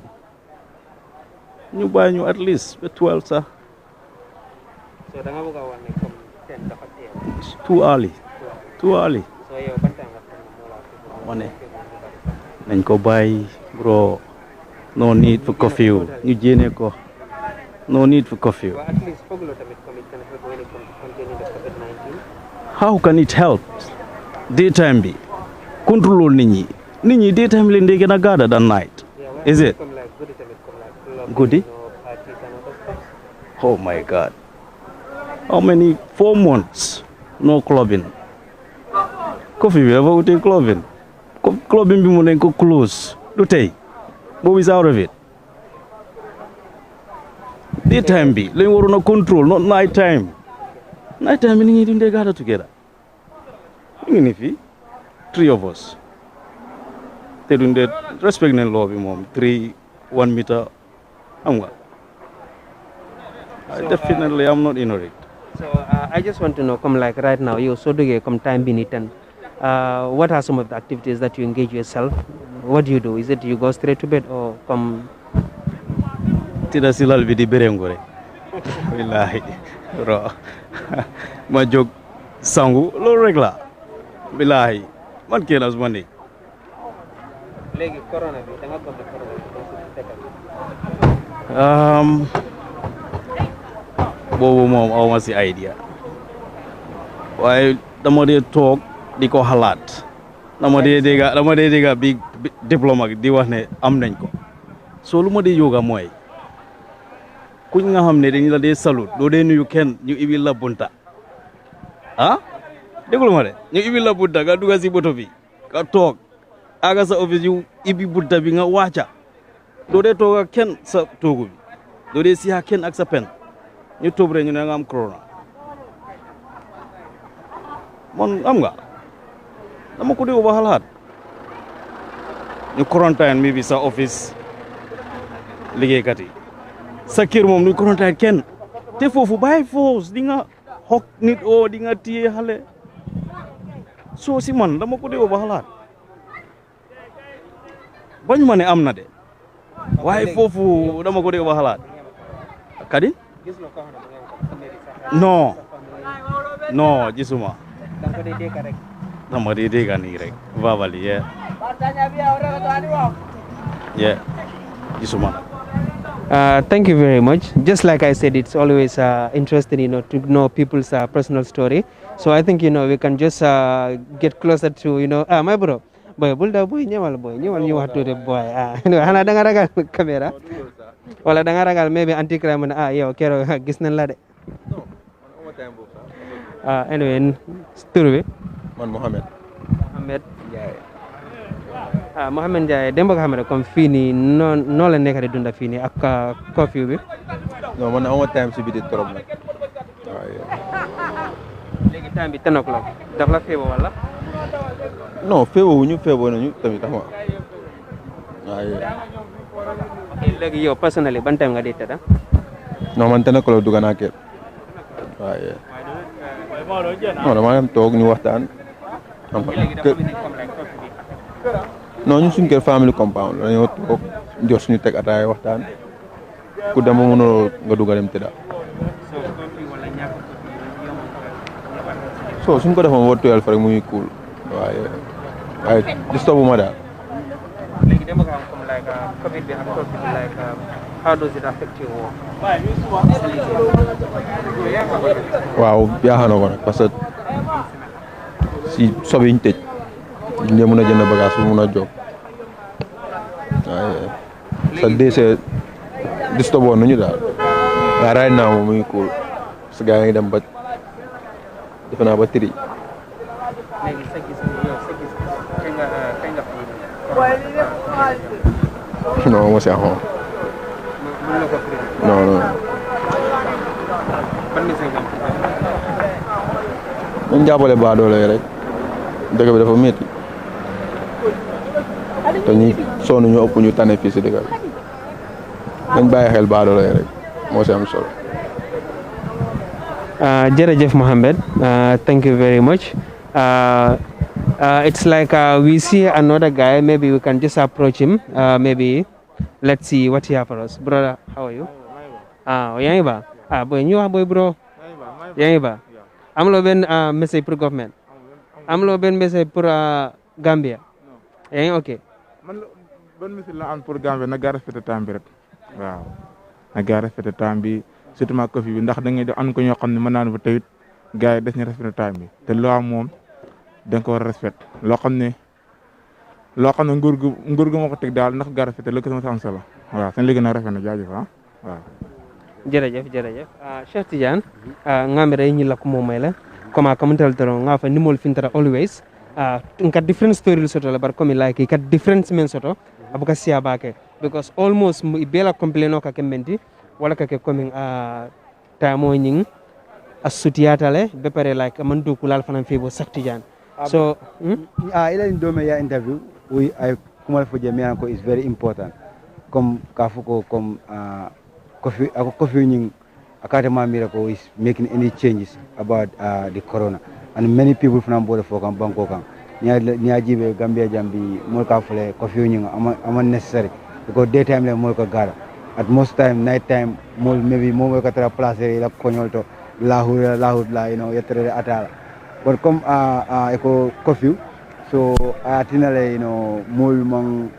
Ñu bàyyi ñu at least ba 12 sax. So da nga bëgg a wax ne comme 10 dafa teel. It's too early. Too early. So yow ban temps nga ma ne nañ ko bàyyi bro no need for curfew ñu jéene ko no need for curfew. At least foglo tamit comme can help when it comes to containing the COVID-19. How can it help? Daytime bi control nit ñi daytime leen dee gën a gaada than night. Is it? Guddi? Oh my God. How many? 4 months no clubbing. Coffee bi dafa wuti clubbing. Clubbing bi mu nañ ko close du tey boobu is out of it. Daytime bi lañ waroon a control not night time bi nit ñi dundee gaada together. ñu ngi ni fii 3 of us te dundee respect nañ law bi moom 1 meter am nga. Definitely I'm not ignorant. So I just want to know come like right now yow soo duggee comme time bi ni ten what are some of the activities that you engage yourself? What do you do? Is it you go straight to bed or come? Tida silal bi di berengo rek. Wallahi bro. Ma jóg sangu loolu rek la. Billahi man kenn as ma ne. Léegi corona bi da nga gëm ne corona bi boobu moom aw ma si idea waaye dama dee toog di ko xalaat dama dee dégga bi diplôme di wax ne am nañ ko soo lu ma dee yoga mooy kuñ nga xam ne dañ la dee salut doo dee nuyu kenn ñu ibil la bunta déglu ma de ñu ibil la bunta nga dugga si boto bi nga toog aga sa office yu ibi bunta bi nga wàcca doo dee toog ak kenn sa toogu bi doo dee siya kenn ak sa pen ñu tobre ñu ne nga am corona man am nga dama ko déglu ba xalaat ñu quarantine mi bi sa office liggéeykat yi sa kër moom ñu quarantine kenn te foofu bàyyi foos di nga xok nit o di nga téye xale soo si man dama ko déglu ba xalaat bañ ma ne am na de waaye foofu dama ko déglu ba xalaat kadi non gisuma dama dee dégga nii rek verbally yeah gisuma thank you very much. Just like I said, it's always interesting, to know people's personal story. So I think, we can just get closer to, my bro. Boy, bulda boy, nyawal you have to the boy. Hana danga ragal camera. Wala danga ragal maybe anti-crime na yo kero gis nañ la de. Anyway, tur bi man Mohamed. Yeah. Mohamed Ndiaye demba nga xam ne comme fii nii noo la nekk di dunda fii nii ak curfew bi. non man amoo time si biti trop nag waaye. léegi time bi 10 o'clock daf la feebar wala. non feebar wu ñu feebar nañu tamit xam nga waaye. léegi yow personnellement ban time nga di tëdd. non man 10 o'clock dugg naa kër waaye. non dama dem toog ñu waxtaan. non ñun suñu kër family compound dañoo toog jot suñu teg ataaya waxtaan ku dem ba mënuloo nga dugg a dem tëdda. so suñ ko defoon ba 12 rek mu ngi cool waaye disturb ma daal. léegi dama ko am comme like COVID bi ak curfew bi like how does it affect your work? waaw yaaxal na ko nag parce que si sob yi ñu tëj ñu mën a jënd bagage bu mën a jóg waaye sa décès disturb woon nañu daal waaye right now moom mu ngi cool parce que gars yi ngi dem ba defe naa ba tiri. léegi sa gis kañ nga non mo si axoon non nañ jàppale baadoolo yi rek dëkk bi dafa métti te ñi sonn ñu ëpp ñu tane fii si dëkk bi nañ bàyyi xel baadoolo yi rek moo si am solo. Jërëjëf Mohamed, thank you very much. It's like we see another guy, maybe we can just approach him. Maybe let's see what he has for us. Brother, how are you? Yang ba? Boy, you are boy bro. Yang ba? Am lo ben message pour government. Am lo ben message pour Gambia. Yang okay. Man ban message la am pour Gambia na ga respecté temps bi rek. Waaw. Na ga respecté temps bi surtout ma curfew bi ndax da ngay am ko ñoo xam ne mën naa fa tayit gars yi des ñu respecté temps bi te loi moom da nga ko war a respecté loo xam ne nguur gu moo ko teg daal ndax ga respecté la ko sama am solo waaw seen liggéey nag rafet na jaajëf waaw. Jërëjëf Cheikh Tidiane ngamere ñi la ko momay la koma kamantal toro nga fa nimol fintara always kat different story soto la bar komi like kat different men soto abuka siya bake because almost bela complain ka kementi wala ka ke coming tamo ñing asutiyata le be pare like man do kulal fanan febo Cheikh Tidiane so ila ndome ya interview we I kumal fo jemi ko is very important comme ka fuko comme Curfew Academy Miracle is making any changes about the corona, and many people from board for Bangkok. Niajibe Gambia Jambi Molka Fle Curfew am necessary because daytime le Molka Gara. At most time, night time, maybe more Katra Place la Konyolto, Lahur la yetere atala. But come eco curfew, so atinale mol mang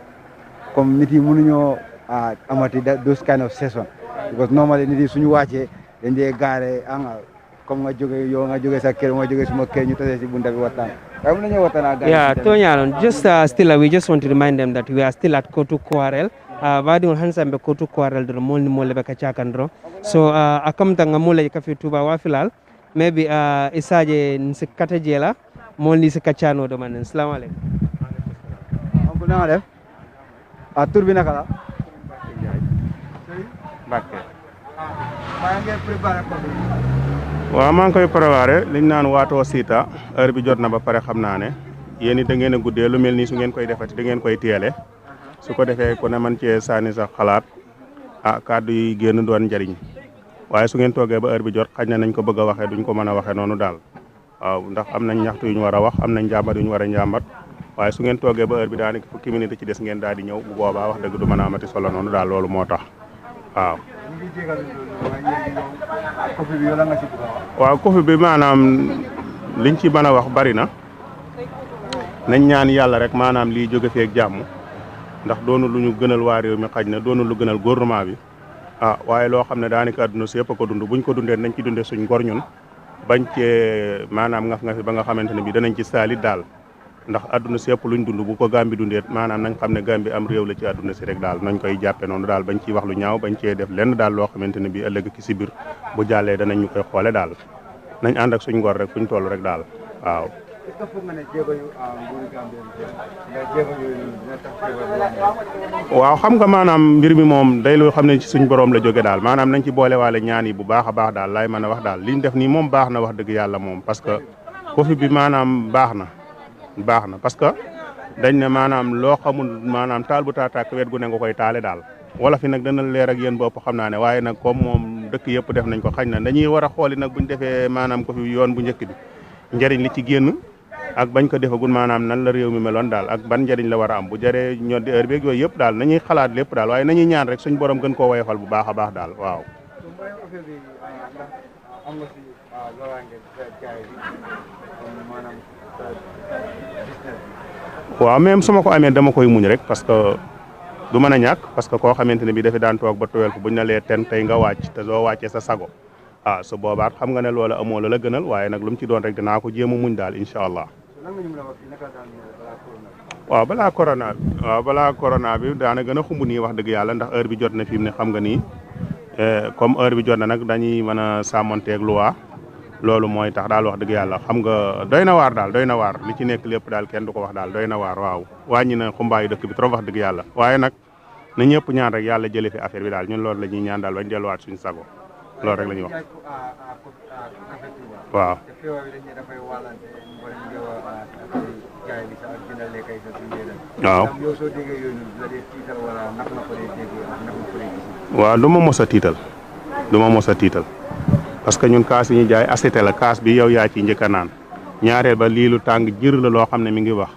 committee munyo amati those kind of session. Because normally nit yi suñu wàccee dañ dee gaare anga comme nga jóge sa kër nga jóge suma kër ñu tase si bunta bi waxtaan waaye mën nañoo waxtaan ak yeah Tonyalon just still we just want to remind them that we are still at Kotu Quarrel badi on hansambe Kotu Quarrel do molni molle be ka chakandro so akamta nga molle ka fi tuba wa filal maybe isaje nsi kata jela molni si kachano do man assalamu alaykum onko na def tur bi naka la waaw maa ngi koy préparé liñ naan waatoo siita heure bi jot na ba pare xam naa ne yéen it da ngeen a guddee lu mel nii su ngeen koy defati da ngeen koy teele su ko defee ku ne man cee sànni sax xalaat kàddu yi génn doon njariñ waaye su ngeen toogee ba heure bi jot xañ na nañ ko bëgg a waxee duñ ko mën a waxee noonu daal waaw ndax am nañ ñaxtu yu ñu war a wax am nañ njàmbat yu ñu war a njàmbat waaye su ngeen toogee ba heure bi daanaka fukki minute ci des ngeen daal di ñëw bu boobaa wax dëgg du mën a amati solo noonu daal loolu moo tax waaw. waaw Curfew bi maanaam liñ ci mën a wax bari na nañ ñaan yàlla rek maanaam lii jóge feek jàmm ndax doonu lu ñu gënal waa réew mi xaj na doonu lu gënal gouvernement bi waaye loo xam ne daanaka àdduna si yëpp a ko dund buñ ko dundee nañ ci dundee suñ ngor ñun bañ cee maanaam ngaf-ngafi ba nga xamante ne bi danañ ci saalit daal ndax àdduna si yëpp luñ dund bu ko Gambie dundee maanaam nañ xam ne Gambie am réew la ci àdduna si rek daal nañ koy jàppe noonu daal bañ ciy wax lu ñaaw bañ cee def lenn daal loo xamante ne bi ëllëg ki si biir bu jàllee danañ ñu koy xoole daal nañ ànd ak suñ ngor rek fuñ toll rek daal waaw est-ce que foog nga ne jéego yu nguuru Gambie nga jéego yooyu dina tax feebar waaw xam nga maanaam mbir mi moom day loo xam ne ci suñ borom la jóge daal maanaam nañ ci boole waale ñaan yi bu baax a baax daal laay mën a wax daal liñ def nii moom baax na wax dëgg yàlla moom parce que Kofi bi maanaam baax na parce que dañ ne maanaam loo xamul maanaam taal bu taataak wet gu ne nga koy taale daal wala fi nag dana leer ak yéen bopp xam naa ne waaye nag comme moom dëkk yëpp def nañ ko xañ na dañuy war a xooli nag buñ defee maanaam Kofi yoon bu njëkk bi njëriñ li ci génn ak bañ ko defagul maanaam nan la réew mi meloon daal ak ban njëriñ la war a am bu jëree ñoo di heure beeg yooyu yëpp daal nañuy xalaat lépp daal waaye nañuy ñaan rek suñ borom gën koo woyofal bu baax a baax daal waaw. waaw même su ma ko amee dama koy muñ rek parce que du mën a ñàkk parce que koo xamante ne bii dafa daan toog ba towel ko buñ na lee ten tey nga wàcc te doo wàccee sa sago su boobaat xam nga ne loola amoo la gënal waaye nag lu mu ci doon rek dinaa ko jéem a muñ daal incha allah. waaw balaa corona bi daana gën a xumb nii wax dëgg yàlla ndax heure bi jot na fi mu ne xam nga nii comme heure bi jot na nag dañuy mën a sàmmonteeg loi loolu mooy tax daal wax dëgg yàlla xam nga doy na waar daal doy na waar li ci nekk lépp daal kenn du ko wax daal doy na waar waaw wàññi na xumbaayu dëkk bi trop wax dëgg yàlla waaye nag na ñëpp ñaan rek yàlla jëlee fi affaire bi daal ñun loolu la ñuy ñaan daal bañ delluwaat suñu sago loolu rek la ñuy wax waaw. waaw du ma mos a tiital parce que ñun kaas yi ñu jaay acité la kaas bi yow yaa ci njëkk a naan ñaareel ba lii lu tàng jër la loo xam ne mi ngi wax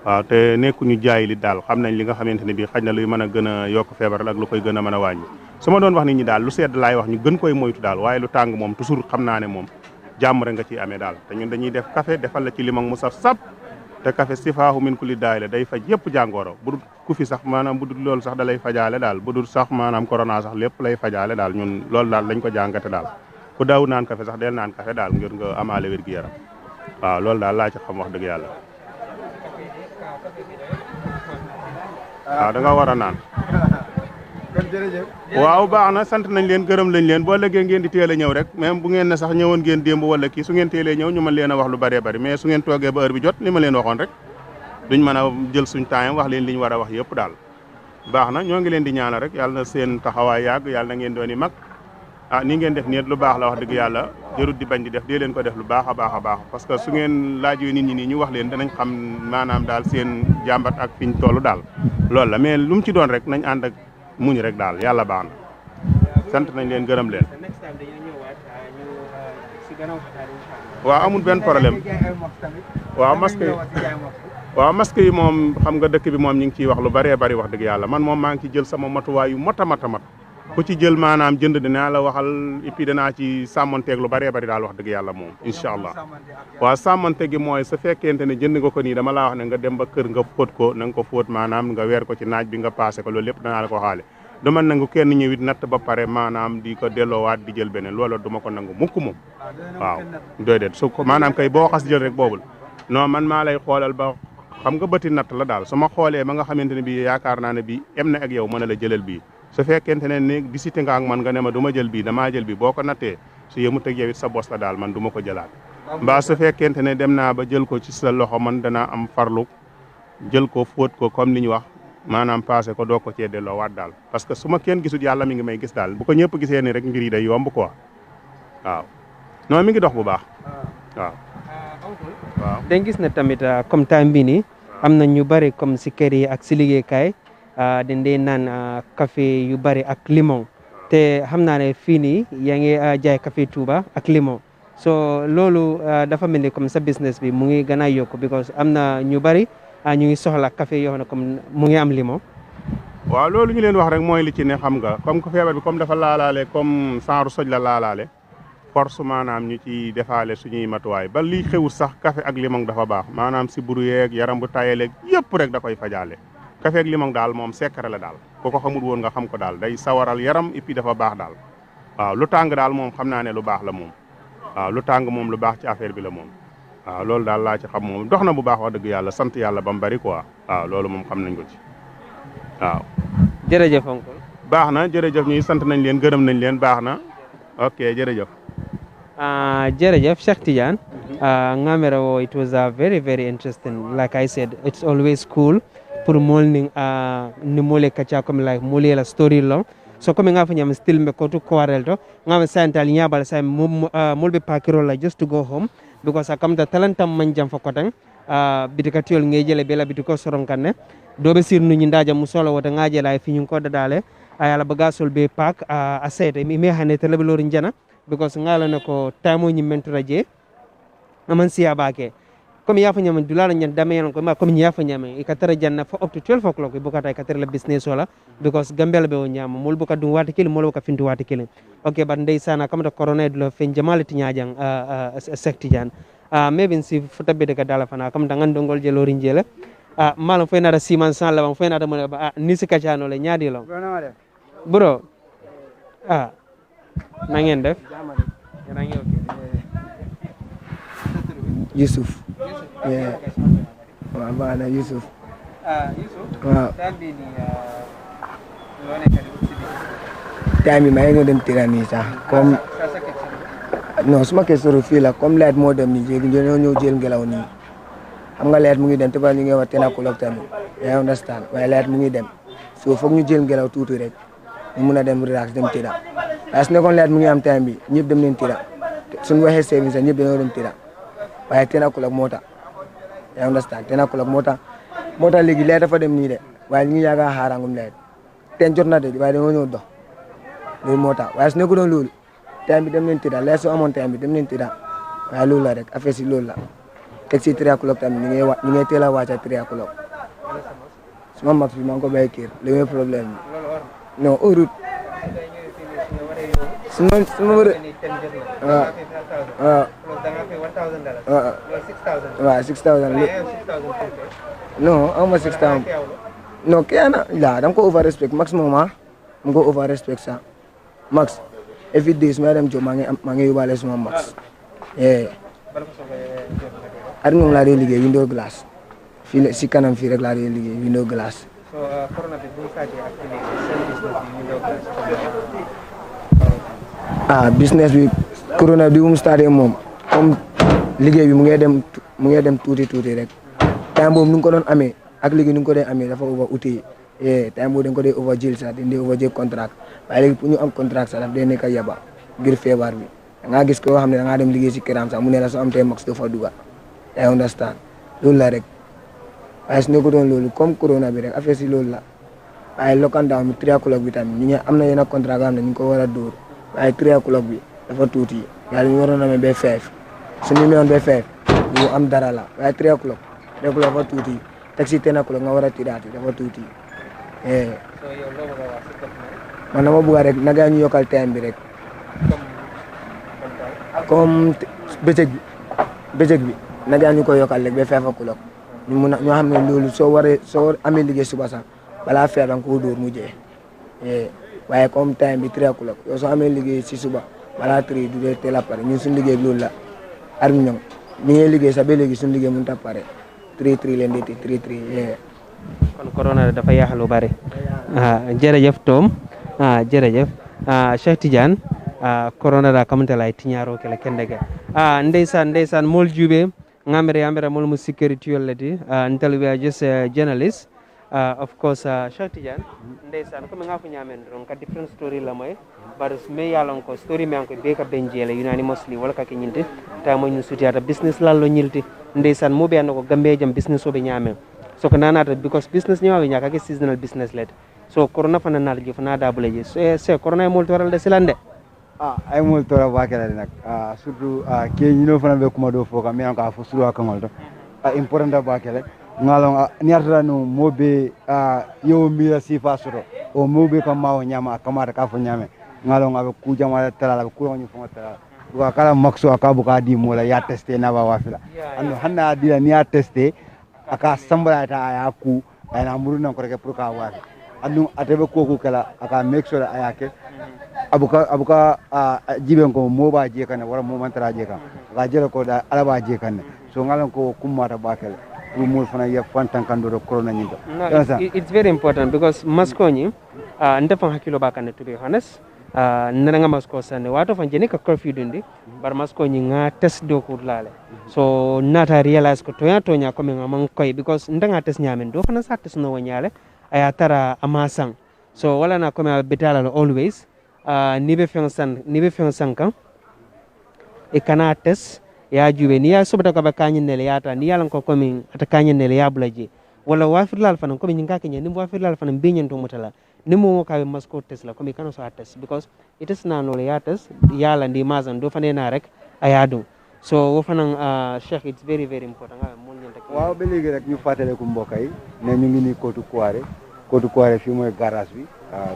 waaw te nekkuñu jaay li daal xam nañ li nga xamante ne bii xaj na luy mën a gën a yokk feebar ak lu koy gën a mën a wàññi su ma doon wax nit ñi daal lu sedd laay wax ñu gën koy moytu daal waaye lu tàng moom toujours xam naa ne moom jàmm rek nga ciy amee daal te ñun dañuy def café defal la ci limon mu saf sap te café sifaahu min kulli daay la day faj yëpp jàngoro bu dul ku fi sax maanaam bu dul loolu sax da lay fajaale daal bu dul sax maanaam corona sax lépp lay fajaale daal ñun loolu daal lañ ko jàngate daal ku daaw naan café sax del naan café daal ngir nga amaale wér gi yaram waaw loolu daal laa ci xam wax dëgg yàlla waaw da nga war a naan waaw baax na sant nañ leen gërëm lañ leen boo léegi ngeen di teel a ñëw rek même bu ngeen ne sax ñëwoon ngeen démb wala kii su ngeen teelee ñëw ñu mën leen a wax lu bëree bëri mais su ngeen toogee ba heure bi jot li ma leen waxoon rek duñ mën a jël suñ temps wax leen li ñu war a wax yëpp daal baax na ñoo ngi leen di ñaanal rek yàlla na seen taxawaay yàgg yàlla na ngeen doon i mag ni ngeen def nii lu baax la wax dëgg yàlla jërut di bañ di def dee leen ko def lu baax a baax parce que su ngeen laajee nit ñi nii ñu wax leen danañ xam maanaam daal seen jàmbat ak fiñ toll daal loolu la mais lu mu ci doon rek nañ ànd ak muñ rek daal yàlla baax na sant nañ leen gërëm leen waaw amul benn problème waaw masque yi moom xam nga dëkk bi moom ñu ngi ciy wax lu bëree bëri wax dëgg yàlla man moom maa ngi ci jël sama matuwaay yu mot a mat ku ci jël maanaam jënd dinaa la waxal et puis danaa ci sàmmanteeg lu bëree bëri daal wax dëgg yàlla moom incha allah waaw sàmmante gi mooy su fekkente ne jënd nga ko nii dama laa wax ne nga dem ba kër nga fóot ko na nga ko fóot maanaam nga weer ko ci naaj bi nga passé ko loolu lépp danaa la ko xaale du ma nangu kenn ñëwit natt ba pare maanaam di ko delloowaat di jël beneen loolu du ma ko nangu mukk moom waaw déedéet su ko maanaam kay boo xas jël rek boobul non man maa lay xoolal ba xam nga bëti natt la daal su ma xoolee ba nga xamante ne bii yaakaar naa ne bii em na ak yow mën a la jëlal bii su fekkente ne disité nga ak man nga ne ma du ma jël bii damaa jël bii boo ko nattee su yemut ak yow it sa bos la daal man du ma ko jëlaat mbaa su fekkente ne dem naa ba jël ko ci sa loxo man danaa am farlu jël ko fóot ko comme li ñu wax maanaam passé ko doo ko cee delloo waat daal parce que su ma kenn gisut yàlla mi ngi may gis daal bu ko ñëpp gisee ni rek mbir yi day yomb quoi waaw non mi ngi dox bu baax waaw. waaw dañ gis ne tamit comme time bi nii am na ñu bari comme si kër yi ak si liggéeykaay dañ dee naan café yu bari ak limon te xam naa ne fii nii yaa ngi jaay café Touba ak limon so loolu dafa mel ni comme sa business bi mu ngi gën a yokk because am na ñu bari ñu ngi soxla café yoo xam ne comme mu ngi am limon. waaw loolu ñu leen wax rek mooy li ci ne xam nga comme que feebar bi comme dafa laalaale comme saaru soj la laalaale force maanaam ñu ci defaale suñuy matuwaay ba lii xewul sax café ak limon dafa baax maanaam si buru yeeg yaram bu tayaleeg yëpp rek da koy fajaale café ak limon daal moom secret la daal ku ko xamul woon nga xam ko daal day sawaral yaram et puis dafa baax daal waaw lu tàng daal moom xam naa ne lu baax la moom waaw lu tàng moom lu baax ci affaire bi la moom waaw loolu daal laa ci xam moom dox na bu baax wax dëgg yàlla sant yàlla ba mu bari quoi waaw loolu moom xam nañ ko ci waaw. jërëjëf oncle. baax na jërëjëf ñuy sant nañ leen gërëm nañ leen baax na ok jërëjëf. jërëjëf Cheikh Tidiane Ngamera, it was very, very interesting. Like I said, it's always cool. Pour molning ni mole kacha comme like mole la story long. So comme nga fanya still me Kotu quarrel to nga santa linya bal sa molbe pakiro la just to go home because I come the talentam manjam for kotang bidikatiol ngejele bela bidiko soron kanne dobe sir nu nyindaja musolo wota ngaje la fi ñu ko dale ayala bagasol be pak asete mi me hane tele lor njana because ngala nako tamo nyi mentura je aman siya bake comme yafa nyama dulala nyan damen ko ma comme yafa nyama e katara janna for up to 12 o'clock e bokata e katara la business wala because gambel be o nyama mol boka dum wata kili mol boka fintu wata kili okay but ndeysana kam to corona do fen jamalati nyajang sekti jan maybe si futa be daga dala fana kam dangan dongol je lorin jele malam fay na da siman san la fay na da mo ni si kachano le nyaadi lo bro na ngeen def na ngeen okay Yusuf. Yeah. Waaw baax na Yusuf. Yusuf. Waaw. Tambi ni loo nekk di ci time bi maa ngi dem tirani sax comme non suma question fii la comme leet moo dem nii jéegi ñoo jël ngelaw nii xam nga leet mu ngi dem te ba ñu ngi wax ten o'clock tamit yaa understand waaye leet mu ngi dem so foog ñu jël ngelaw tuuti rek ñu mun a dem relax dem tira waaye su nekkoon leet mu ngi am time bi ñëpp dem leen tira suñu waxee saving sax ñëpp dañoo dem tira waaye 10 o'clock moo tax yaa understand 10 o'clock moo tax léegi leet dafa dem nii de waaye ñu ngi yàgg a xaarangum leet ten jot na de waaye dañoo ñëw dox loolu moo tax waaye su nekku doon loolu time bi dem leen tëdda leet su amoon time bi dem leen tëdda waaye loolu la rek affaire si loolu la teg si 3 o'clock tamit ñu ngi teel a wàcc 3 o'clock suma mag bi maa ngi ko bàyyi kër li mooy problème bi non au route suma war waaw 6,000 non amuma 6,000 non kena la dama ko over respect maximum mu ko over respect sa max every day su ma dem job maa ngi yóbbaale suma max at moom laa dee liggéey window glass fii si kanam fii rek laa dee liggéey window glass so corona bi bu mu starté ak window glass business bi corona bi bu mu starté moom comme liggéey bi mu ngi dem tuuti rek time boobu nu ko doon amee ak léegi nu ko dee amee dafa over uti time boobu dañ ko dee over jël sax dañ dee over jël contract waaye léegi pour ñu am contract sax daf dee nekk yaba ngir feebar bi da ngaa gis koo xam ne da ngaa dem liggéey si këram sax mu ne la soo am tey max dafa dugal yaa understand loolu la rek waaye su nekku doon loolu comme corona bi rek affaire si loolu la waaye lockdown bi 3 o'clock bi tamit ñu ngi am na yenn contrat nga xam ne ñu ngi ko war a dóor waaye 3 o'clock bi dafa tuuti yàlla ñu waroon amee ba 5 suñu meewoon ba 5 ñu am dara la waaye 3 o'clock dafa tuuti teg si 10 o'clock nga war a tiraati dafa tuuti man dama bëgg rek naga ñu yokkal time bi rek comme bëccëg bi naga ñu ko yokkal rek ba 5 o'clock ñu mun a ñoo xam ne loolu soo amee liggéey suba sax balaa feer danga ko dóor mu jeex waaye comme time bi 3 o'clock yow soo amee liggéey si suba balaa 3 du dee teel a pare ñun suñu liggéey loolu la ar ñoom ñu ngi liggéey sax ba léegi suñu liggéey mënut a pare 3 leen di 3 kon corona dafa yaax lu bari jërëjëf Tom jërëjëf Cheikh Tidiane corona da kamante lay tiñaro kala kendege ndeysaan mol jube ngamere mol mu security yollati until we are just journalists of course Cheikh Tidiane ndeysaan comme nga fu ñamen ron ka different story la moy bar me yalon ko story me anko be ka benjele unanimously wala ka nyinte ta mo ñu sutiata business la lo ñilti ndeysaan mo be ko gambe jam business o be ñamen so ko nanata because business ñawa be ñaka ke seasonal business let so corona fana nal ji fana da bulaji so corona mo toral de silande ay mo tora bakela nak surtout ke ñino fana be kuma do foka mi anka fo suru akangol to important da bakela ngalong ni arta no mobe yo mira sifa soro o mobe kam mawo nyama kamata ka fo nyame ngalong abe ku jama tala ku ñu fo tala wa kala makso aka buka di mola ya teste na ba wafila ando hanna dila ni ya teste aka sambara ta aya ku ana muruna ko reke pour ka wafi ando atebe ko kala aka make sure ayake abuka jiben ko moba je kan wala mo mantara je kan ga jere ko da alaba je kan so ngalon ko kumata bakel mo fana ya fantan kan do corona nyindo it's very important because maskoni ndefan hakilo bakane to be honest nanga masko sanne wato fan jeni ka curfew dundi bar masko ni nga test do kur lale so nata realize ko tonya ko men amang koy because ndanga test nyamen do fana sa test no wanyale aya tara amasang so wala na ko me betala always nibe fen san kan e kana test ya jube ni ya sobata ka ba kanyin nele yata ni yalan ko min ata kanyin nele ya bulaje wala wafirlal fana ko min ngaka nyen ni wafirlal fana binyen to mutala ni mo ka be masko test la ko mi kano so test because it is na no ya test yala ndi mazan do fane na rek ayadu so wo fana cheikh it's very very important nga mo ñenta waaw be legi rek ñu fatale ko mbokay ne ñu ngi ni Kotu Kuare fi moy garage bi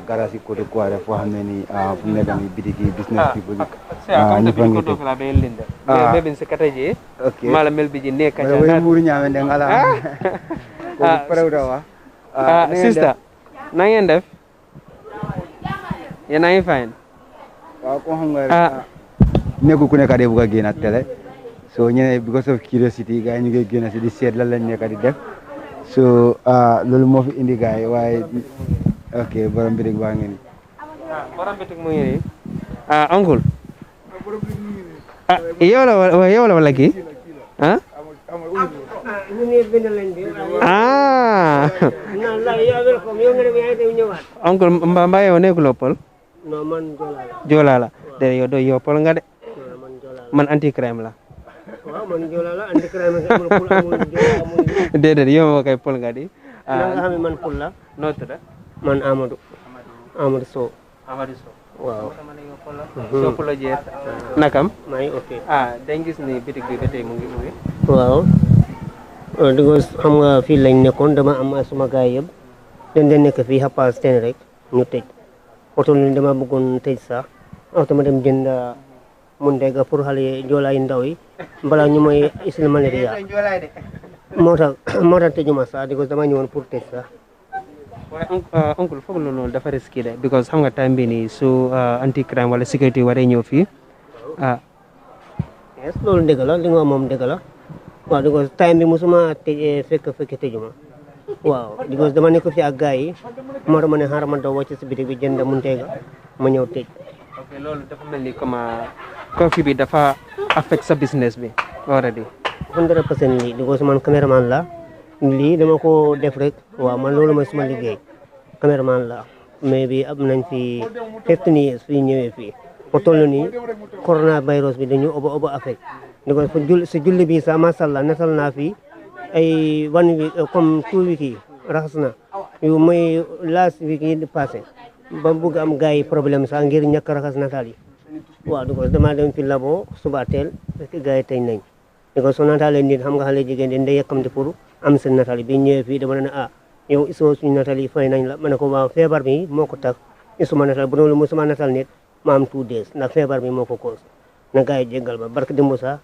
garage Kotu Kuare fo xamne ni fu nekk ni bitiki business people ñu fa ngi ko la be linde be ben secrétaire okay mala mel bi ji nekk ca na muru ñame de ngala ko prewda wa sister na ngeen def yéen a ngi fine waaw ko xam nga nekku ku nekk de bu ko génn télé so ñene because of curiosity gaay ñu ngi génn ci di seet lan lañ nekk di def so loolu moo fi indi gaay waaye ok borom bitik baa ngi ni borom bitik mu ngi ni uncle yow la wala kii uncle mbaa yow nekkuloo Pël non man Joola la de yow do yow Pël nga de man anti crème la waaw man Joola la anti crème nga amul Pël amul Joola amul déedéet yow moo koy Pël nga di nga xam ne man Pël la noo tudd man Amadou Sow waaw soo Pël jeex nakam maa ngi ok dañ gis ni bitik bi ba tey mu ngi waaw because xam nga fii lañ nekkoon dama am suma gaay yëpp dañ nekk fii xappaas ten rek ñu tëj oto ni dama bëggoon tëj sax oto ma dem jënd mundega pour xale joolaay ndaw yi mbala ñu may isil malaria moo tax tëjuma sax because dama ñëwoon pour tëj sax waaye oncle foog loolu dafa risqué de because xam nga time bi nii su anti crime wala sécurité waree ñëw fii yes loolu dëgg la li nga moom dëgg la waaw because time bi musuma tëj fekk tëjuma waaw because dama nekk fi ak gars yi moo tax ma ne xaaral ma daw wàcc si bitik bi jënd munteega ma ñëw tëj ok loolu dafa mel ni comme curfew bi dafa affect sa business bi already 100% lii because man cameraman la lii dama ko def rek waaw man loolu mooy suma liggéey cameraman la mais bi am nañ fi 15 years fii ñëwee fii mo toll nii coronavirus bi dañu oba affect because si julli bi sax mashallah netal naa fi ay 1 week comme 2 week yi raxas na yu may last week yi passé ba bugg am gars yi problème sax ngir ñàkk raxas nataal yi waaw because dama dem fi labo suba teel fekk gars yi tëj nañ because soo nataalee nit xam nga xale jigéen dañ day yàkkamti pour am seen nataal yi bi ñëwee fii dama ne yow isoo suñu nataal yi fay nañ la ma ne ko waaw feebar bi moo ko tax isuma nataal bu doon musuma nataal nit ma am 2 days ndax feebar bi moo ko cause na gars yi jéggal ba barke dimbu sax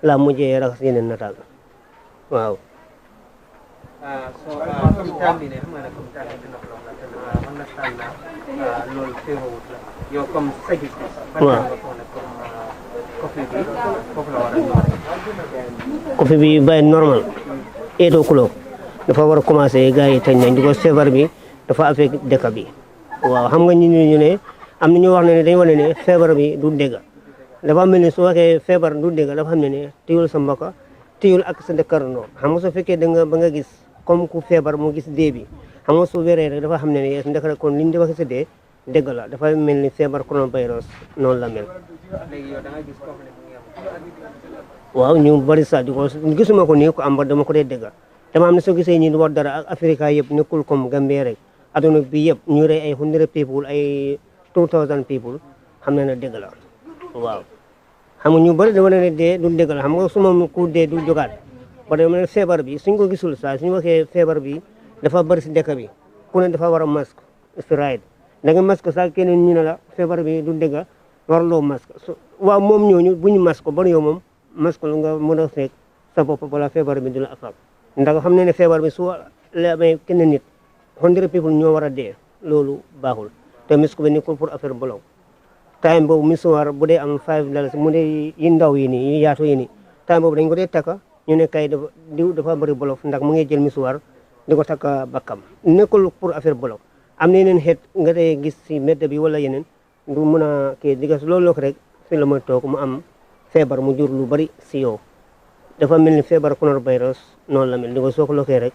la mujjee raxas yeneen nataal waaw so comme time bi ne xam nga ne comme time bi dina ko la understand na loolu feewawut la yow comme sa gis-gis waaw coffee bi foofu la war a coffee bi bay normal 8 o'clock dafa war a commencé gars yi tëj nañ di ko feebar bi dafa affecté dëkk bi waaw xam nga ñu ne am na ñu wax ne dañ wane ne feebar bi du dégg dafa mel ni su waxee feebar du dégg dafa xam ne téyul sa mbokk téyul ak sa dëkkarandoo xam nga su fekkee da nga ba nga gis comme ku feebar mu gis dee bi xam nga su wéree rek dafa xam ne ne ndekk kon liñ di wax si dee dégg la dafa mel ni feebar coronavirus noonu la mel waaw ñu bari sax di ko gisuma ko nii ko am ba dama ko dee dégg dama am ne soo gisee ñi wax dara ak Afrique yëpp nekkul comme Gambie rek aduna bi yëpp ñu rey ay 100 people ay 2000 people xam na ne dégg la waaw xam nga ñu bari dama ne dee du dégg la xam nga su ma ku dee du jógaat ba dama ne feebar bi suñ ko gisul saa suñu waxee feebar bi dafa bari si dëkk bi ku ne dafa war a masque si right da nga masque sax keneen ñu ne la feebar bi du dégg warloo masque waaw moom ñooñu bu ñu masque bon yow moom masque lu nga mën a fekk sa bopp wala feebar bi du la affect ndax xam ne ne feebar bi su la amee kenn nit 100 people ñoo war a dee loolu baaxul te masque bi nekkul pour affaire bolong time boobu misuwaar bu dee am $5 mu dee yi ndaw yi nii yi yaatu yi nii time boobu dañ ko dee takka ñu ne kay diw dafa bëri bolof ndax mu ngi jël misuwaar di ko takka bakkam nekkul pour affaire bolong am na yeneen xeet nga dee gis si mbedd bi wala yeneen du mën a kii digas loolu rek fi la mooy toog mu am feebar mu jur lu bari si yow dafa mel ni feebar coronavirus noonu la mel di ko soo ko lokkee rek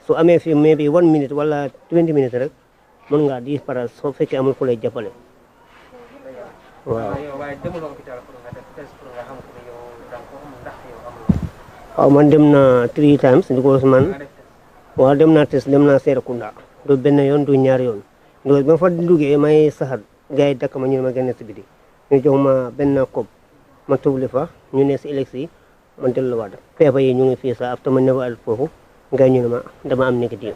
su amee fi maybe 1 minute wala 20 minutes rek mën ngaa disparaître soo fekkee amul ku lay jàppale waaw. waaw man dem na 3 times because man waaw dem naa test dem naa Serekunda du benn yoon du ñaar yoon because ba fa duggee may saxat gars yi dakk ma ñu ne ma génn si biti ñu jox ma benn kob ma tubli fa ñu ne si élection yi ma delluwaat feebar yi ñu ngi fii sax after ma newaat foofu gars yi ñu ne ma dama am négatif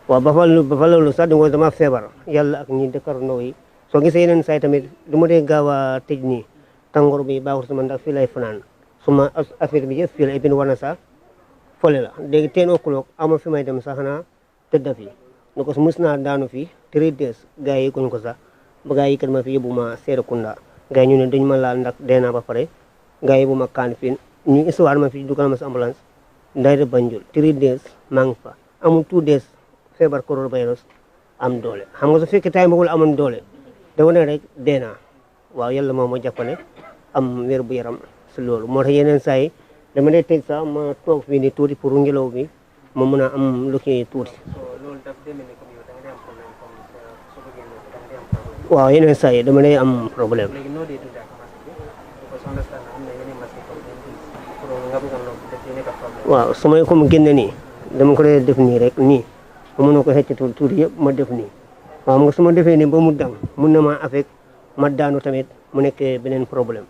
waaw ba fa loolu sax dama feebar yàlla ak ñi dëkkarandoo yi soo gisee yeneen saa yi tamit du ma dee gaaw a tëj nii tàngoor bi baaxul sama ndax fii lay fanaan suma affaire bi yëpp fii la épine wana sax fole la léegi 10 o'clock ama fi may dem sax xanaa tëdda fii nu ko mus naa daanu fii 3 days gars yi koñ ko sax ba gars yi kat ma fi yóbbu ma Serekunda gars yi ñu ne duñ ma laal ndax dee naa ba pare gars yi bu ma kaan fii ñu histoire ma fi dugal ma si ambulance nday de Banjul 3 days maa ngi fa amul 2 days feebar coronavirus am doole xam nga su fekkee time boobu amoon doole da wane rek dee naa waaw yàlla moom ma jàppale am wér bu yaram si loolu moo tax yeneen saa yi dama dee tëj sax ma toog fii ni tuuti pour ngelaw bi ma mën a am lu kii tuuti waaw yeneen saa yi dama dee am problème waaw su may comme génne nii dama ko dee def nii rek nii ma mën a ko xëcc tuuti yëpp ma def nii waaw nga su ma defee nii ba mu dang mun na ma affect ma daanu tamit mu nekk beneen problème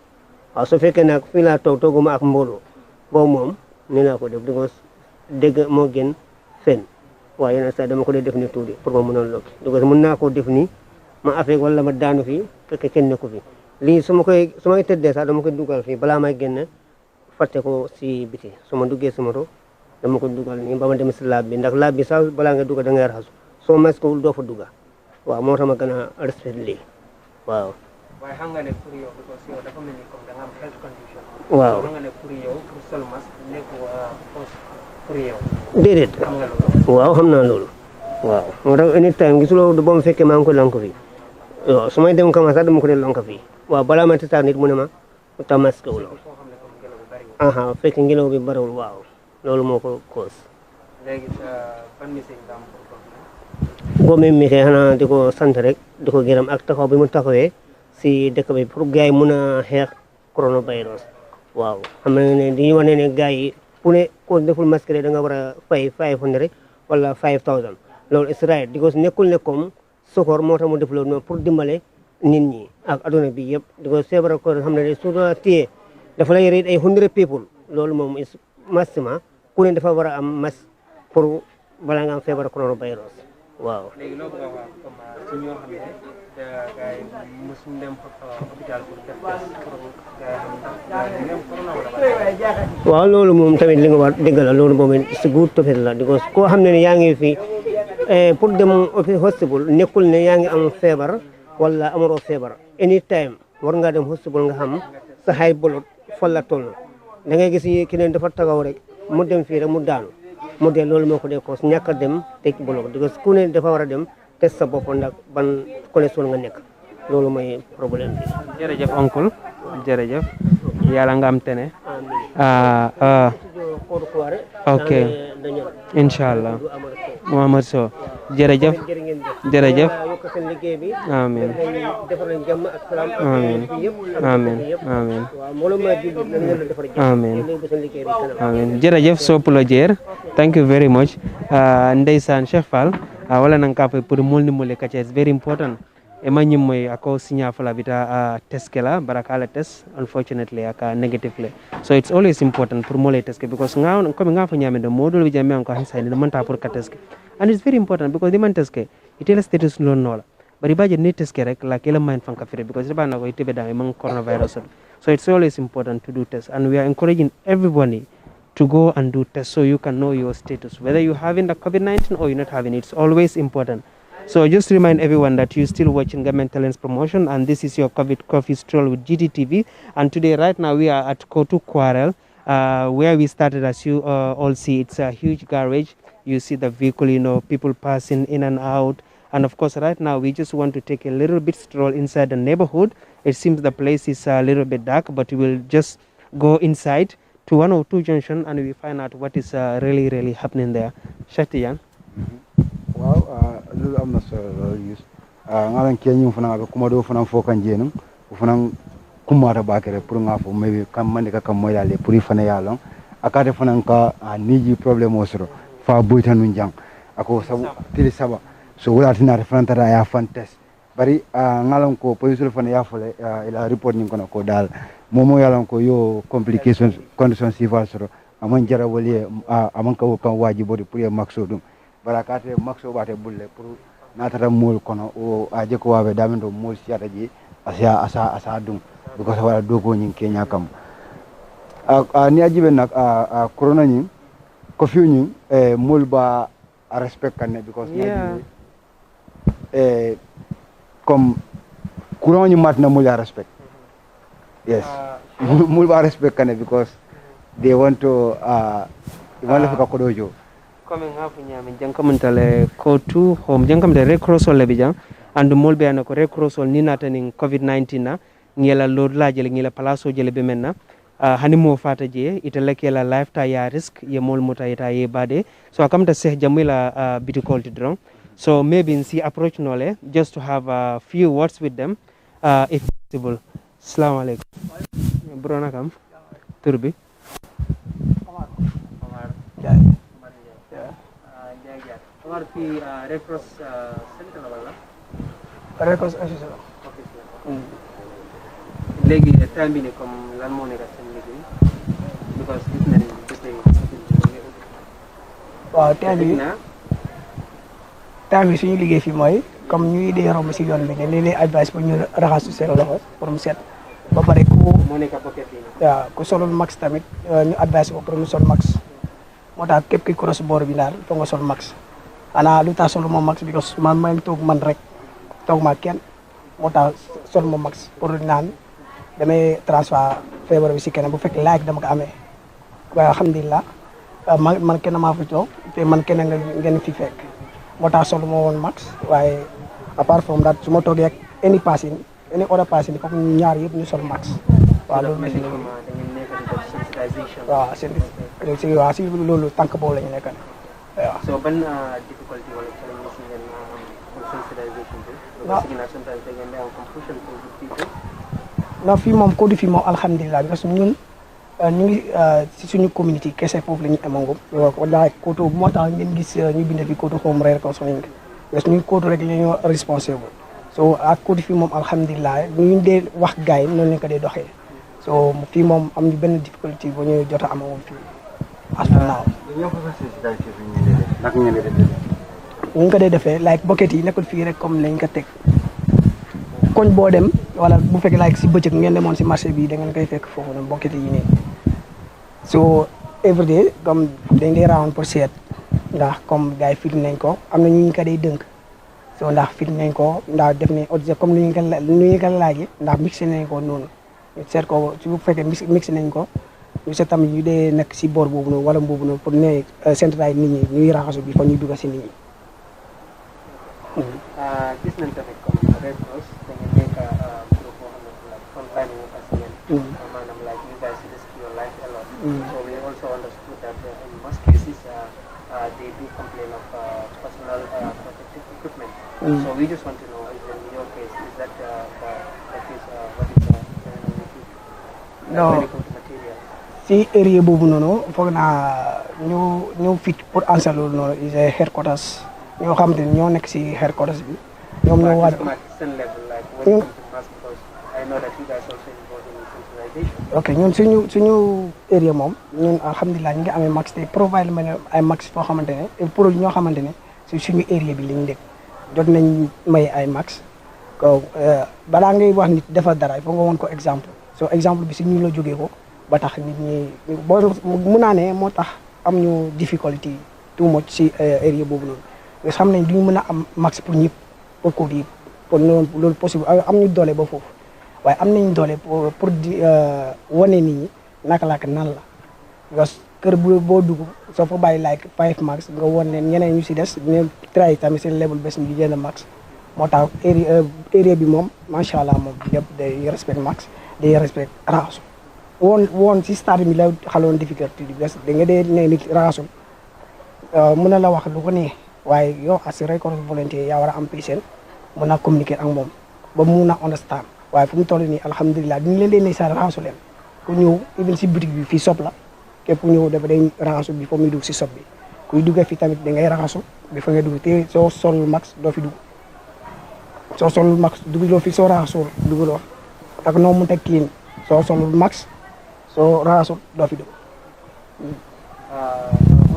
waaw su fekkee nag fii laa toog tooguma ak mbooloo boobu moom ni laa ko def di ko dégg moo gën fen waaye yeneen saa dama ko dee def nii tuuti pour ma mën a lokki di ko mën naa koo def nii ma affect wala ma daanu fii fekk kenn nekku fi lii su may tëddee sax dama koy dugal fii balaa may génn fàtte ko si biti su ma duggee si moto dama ko dugal nii ba ma dem si laab bi ndax laab bi sax balaa nga dugga da ngay raxasu soo masque wul doo fa dugga waaw moo tax ma gën a respect lii waaw. waaye xam nga ne pour yow because yow dafa mel ni comme da nga am health condition. waaw xam nga ne pour yow pour sol masque nekk pour yow. déedéet xam nga loolu. waaw xam naa loolu. waaw moo tax anytime gisuloo ba mu fekkee maa ngi ko lank fii waaw su may dem kama sax dama ko dee lank fii waaw balaa ma tëtaat nit mu ne ma ta masque wu la aha fekk ngelaw bi bariwul waaw loolu moo ko cause. léegi ban message nga am government mi kay xanaa di ko sant rek di ko gërëm ak taxaw bi mu taxawee si dëkk bi pour gars yi mun a xeex coronavirus waaw xam nga ne dañuy wax ne gars yi ku ne ko deful masque da nga war a fay 500 wala 5000 loolu is right because nekkul ne comme sokoor moo tax mu def loolu noonu pour dimbale nit ñi ak aduna bi yëpp di ko feebar ko xam ne su la téye dafa lay rey ay 100 people loolu moom is maximum ku ne dafa war a am masque pour balaa nga am feebar coronavirus waaw. léegi loo bëgg a wax comme si ñoo xam ne gars yi mosuñ dem hôpital pour def test pour gars yi dem corona wala waaw loolu moom tamit li nga wax dëgg la loolu moom si good topic la because koo xam ne yaa ngi fi pour dem hospital nekkul ne yaa ngi am feebar wala amaroo feebar anytime war nga dem hospital nga xam sa high blood fan la toll da ngay gis keneen dafa tagaw rek mu dem fii rek mu daanu mu dee loolu moo ko dee cause ñàkk a dem teg bloc because ku ne dafa war a dem test sa bopp ndax ban connexion nga nekk loolu mooy problème bi. jërëjëf oncle jërëjëf yàlla nga am tene. ok inshallah Muhammad Sow jërëjëf jërëjëf amin amin amin amin amin amin jërëjëf Sopulo Jer thank you very much ndeysaan Cheikh Fall wala nan ka pour molni mole kacha is very important e manyim moy ako sinya fala bita test kala barakala test unfortunately aka negatively so it's always important pour mole test because nga comme nga fa nyame do modol bi jamme ko hansa ni man ta pour ka test and it's very important because the man test ke itela status non nola bari baje ne test ke rek la kela mind fanka fere because ba na ko itebe da man coronavirus so it's always important to do test and we are encouraging everybody to go and do tests so you can know your status whether you having the COVID-19 or you're not having it. It's always important. So just remind everyone that you're still watching Gambian Talents Promotion and this is your Curfew Stroll with Gttv. And today, right now, we are at Kotu Quarrel, where we started. As you all see, it's a huge garage. You see the vehicle, people passing in and out. And of course, right now we just want to take a little bit stroll inside the neighborhood. It seems the place is a little bit dark, but we will just go inside to 102 junction and we find out what is really happening there. Shatiyan. Wow, I'm not sure use. Ngalan kenyu fana be kuma do fana fokan jenum fana kumara bakere pour nga fo maybe kam mande ka kam moyale pour fana yalon akate fana ka niji problem osro fa boyta nun jang ako sabu tili saba so wala tinare fana tara ya fantes bari ngalan ko police fana ya fole ila report ni kono ko dal momo yalan ko yo complications conditions civil soro amon jara wali amon ka kan wajibo pour maxo dum barakate maxo bate bulle pour natata mol kono o aje ko wabe damendo mol siata ji asa dum because wala dogo nyin Kenya kam ni ajibe nak corona nyin ko fiu nyin mol ba respect kan because comme courant nyi matna mol ya respect yes mol ba respect kan because they want to wala fa ko dojo comme ngafu nyame jankamantale Kotu home jankamde Red Cross le bijang and molbe anako Red Cross ni nataning COVID-19 na ngela lord lajele ngela palaso jele be menna hani mo fata je itala kela lifetime ya risk ye mol muta ita ye bade so akamta Sheikh Jamila beautiful to drone so maybe in see approach nole just to have a few words with them if possible. Assalamu alaikum bro nakam turbi Or the Red Cross Center wala Red Cross Association legi time bi ni comme lan mo nekk sen liggéey because gis nañ waaw time bi suñu liggéey fi mooy comme ñuy dee romb si yoon bi ne leen advice pour ñu raxasu seen loxo pour mu set ba pare ku mo nekk pocket yi waaw ku solul max tamit ñu advice ko pour mu sol max moo tax képp ki cross boor bi daal fo nga sol max ana lu tax solo mo max because man may tok man rek tok ma kenn motax sol mo max pour naan damay transfer fever bi ci kenn bu fekk like dama ko amé wa alhamdulillah man kenn ma fa tok te man kenn nga ngeen fi fekk motax solo mo won max waye apart from that suma toge ak any passing any other passing fokk ñaar yépp ñu sol max wa lolu message wa sen wa ci lolu tank bo lañu nekkal. So ban difficulty wala challenge ci ngeen pour sensitization bi parce que sometimes da ngeen am confusion for people na fi mom ko di fi mom alhamdulillah parce que ñun ñu ngi ci suñu community kessé fofu lañu amangum wala Kotu motax ngeen gis ñu bind fi Kotu home rare ko soñu parce que ñu Kotu rek lañu responsible so ak ko di fi mom alhamdulillah ñu dé wax gaay non lañ ko dé doxé so fi mom am ñu ben difficulty bo ñu jotta amangum fi as for now ñu ko dee defee like bucket yi nekkul fii rek comme lañ ko teg koñ boo dem wala bu fekkee like si bëccëg ngeen demoon si marché bi da ngeen koy fekk foofu noonu bucket yi nii so every day comme dañ dee round pour seet ndax comme gars yi film nañ ko am na ñu ko dee dënk so ndax film nañ ko ndax def nañ audio comme lu ñu ko laajee ndax mixé nañ ko noonu seet ko su fekkee mixé nañ ko ñu seet tamit ñu dee nekk si boor boobu noonu wala boobu noonu pour ne centraliser nit ñi ñuy raxasu bi fa ñuy dugg si nit ñi. gis nañ tamit comme Red Cross da ngeen nekk groupe boo xam ne like frontline workers ngeen maanaam like you guys risk your life a lot so we also understood that in most cases they do complain of personal protective equipment so we just want to know is in your case is that what is no si area boobu noonu foog naa ñu fit pour answer loolu noonu is a headquarters ñoo xam te ñoo nekk si headquarters bi ñoom ñoo waaj ok ñun suñu area moom ñun alhamdulilah ñu ngi amee max te provide ma ay max foo xamante ne pour ñoo xamante ne si suñu area bi lañu dëkk jot nañ may ay max ko balaa ngay wax nit defal dara il faut nga woon ko exemple so exemple bi si ñu la jógee ko ba tax nit ñi boo mun naa ne moo tax am ñu difficulty too much si area boobu noonu parce que xam nañ duñu mën a am max pour ñëpp pour code yi pour loolu possible am ñu doole ba foofu waaye am nañ doole pour di wane nit ñi naka la nan la parce que kër boo dugg soo fa bàyyi like 5 max nga won leen ñeneen ñu si des ñu try tamit seen level bés ñu jënd max moo tax area bi moom macha allah moom ñëpp day respect max day respect raxasu woon si stade mi la xaloon difficulté bi parce que da nga dee ne nit raxasul mën na la wax lu ko neex waaye yow as record volontaire yaa war a am patient mën a communiquer ak moom ba mun a understand waaye fu mu toll nii alhamdulilah duñu leen dee ne sa raxasu leen ku ñëw even si boutique bi fii sob la képp ku ñëw dafa day raxasu bi foofu muy dugg si sob bi kuy duggee fii tamit da ngay raxasu bi fa ngay dugg te soo sol max doo fi dugg soo sol max dugguloo fi soo raxasul dugguloo ak noo mënta clean soo sol max soo raxasul doo fi dugg.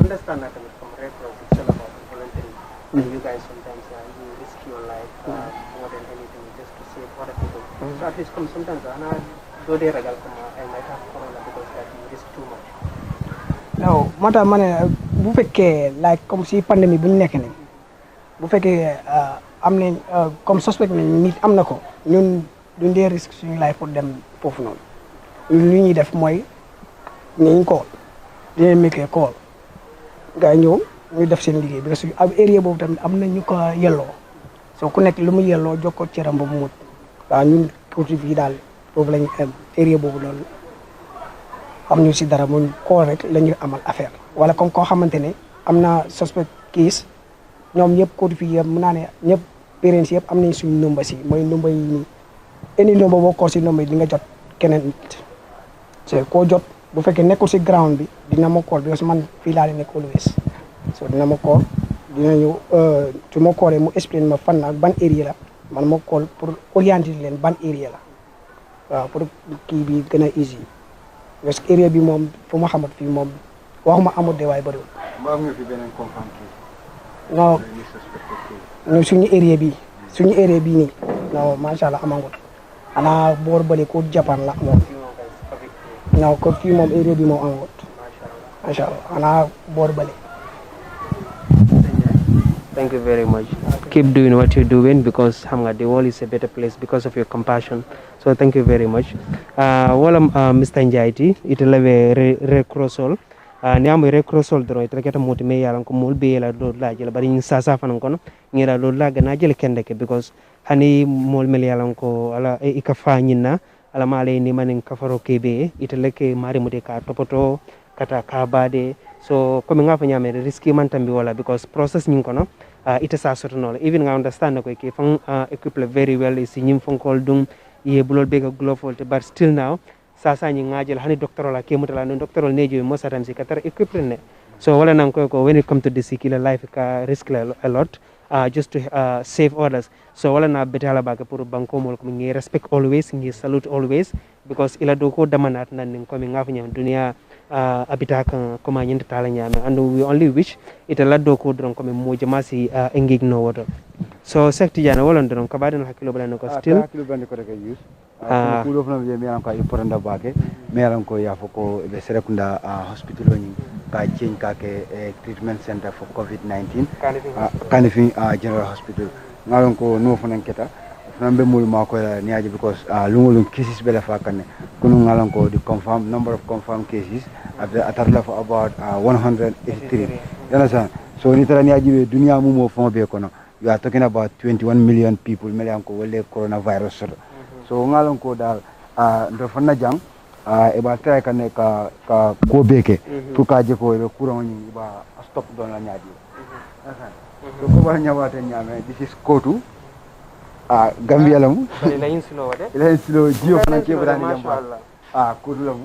Understand that from Red Cross, it's all about volunteering. And you guys sometimes you risk your life more than anything just to save other people. So at least sometimes do they regal I might have corona because that you risk too much. No, moo tax ma ne bu fekkee like comme si pandémie bu ñu nekk nii bu fekkee am nañ comme suspect nañ nit am na ko ñun duñ dee risque suñu life pour dem foofu noonu ñun li ñuy def mooy ñu call dinañ make call gaa ñëw ñu def seen liggéey parce que ab area boobu tamit am na ñu ko yelloo soo ku nekk lu mu yelloo jox ko cëram ba mu mut waaw ñun Kotu fii daal boobu lañu am area boobu noonu am ñu si dara muñ kool rek la ñu amal affaire wala comme koo xamante ne am na suspect case ñoom ñëpp Kotu fii yëpp mën naa ne ñëpp parents yëpp am nañ suñu numba si mooy numba yi nii eni numba boo kool si numba yi di nga jot keneen nit c'est koo jot bu fekkee nekkul si ground bi dina ma call because man fii laa leen nekk always so dina ma call dina ñëw su ma callee mu explain ma fan ak ban area la man ma call pour orienter leen ban area la waaw pour kii bi gën a easy parce que area bi moom fu ma xamat fii moom waxuma amut de waaye bëriwul. mbaa am nga fi beneen confirm kii. non suñu area bi nii non macha allah amangul xanaa boor bële ko Japan la amoon. non ko fii moom area bi moom amut macha allah xanaa boor bële. Thank you very much. Keep doing what you're doing because the world is a better place because of your compassion. So thank you very much. Wala Mr. Njaiti, ito lave Red Cross all. Ni amu Red Cross all dro ito kita moti me yalang ko mul be la do la jela bari ni sasa fanan kono ngira do la gana jele kendeke because hani mol mel yalang ko ala ikafa nyina ala male ni manin kafaro kebe ito leke mari mude ka topoto kata kabade so komi nga fa nyame risky man tambi wala because process nying kono ita sa soto no even nga understand ko ke fang equip very well is nyim fon kol dum ye bulol be glove volte but still now sa nyi ngajel hani doctor la ke mutala no doctor nejo mo satam si katar equip ne so wala nan ko when it come to this kila life ka risk a lot just to save others so wala na betala ba ka pour banko mol ko ngi respect always ngi salute always because ila do ko damanat nan ko mi ngaf nyam dunia abita kan koma nyinta tala nyame and we only wish ita laddo ko dron ko mo jamasi engage no water so sekti jana wala dron ko baden hakilo balen ko still hakilo balen ko daga use ko do fana be mi an ko important da bake mi an ko ya foko be serekunda hospital ni ka change ka ke treatment center for covid-19 kanifing general hospital ngalon ko no fana keta nambe mul mako niaje because lungolung cases bela fakane kunu ngalon ko the confirmed number of confirmed cases at a level of about 183 you understand so ni tara niaje be dunia mu mo fon be kono you are talking about 21 million people melian ko wole coronavirus so ngalon ko dal ndo fonna jang e ba tray kan ka ko beke pour ka je ko be courant ni ba stop don la niaje so ko ba nyawata nyame this is Kotu Gambia lamu ila insilo wade ila insilo jio fana ke brani jamba Kotu lamu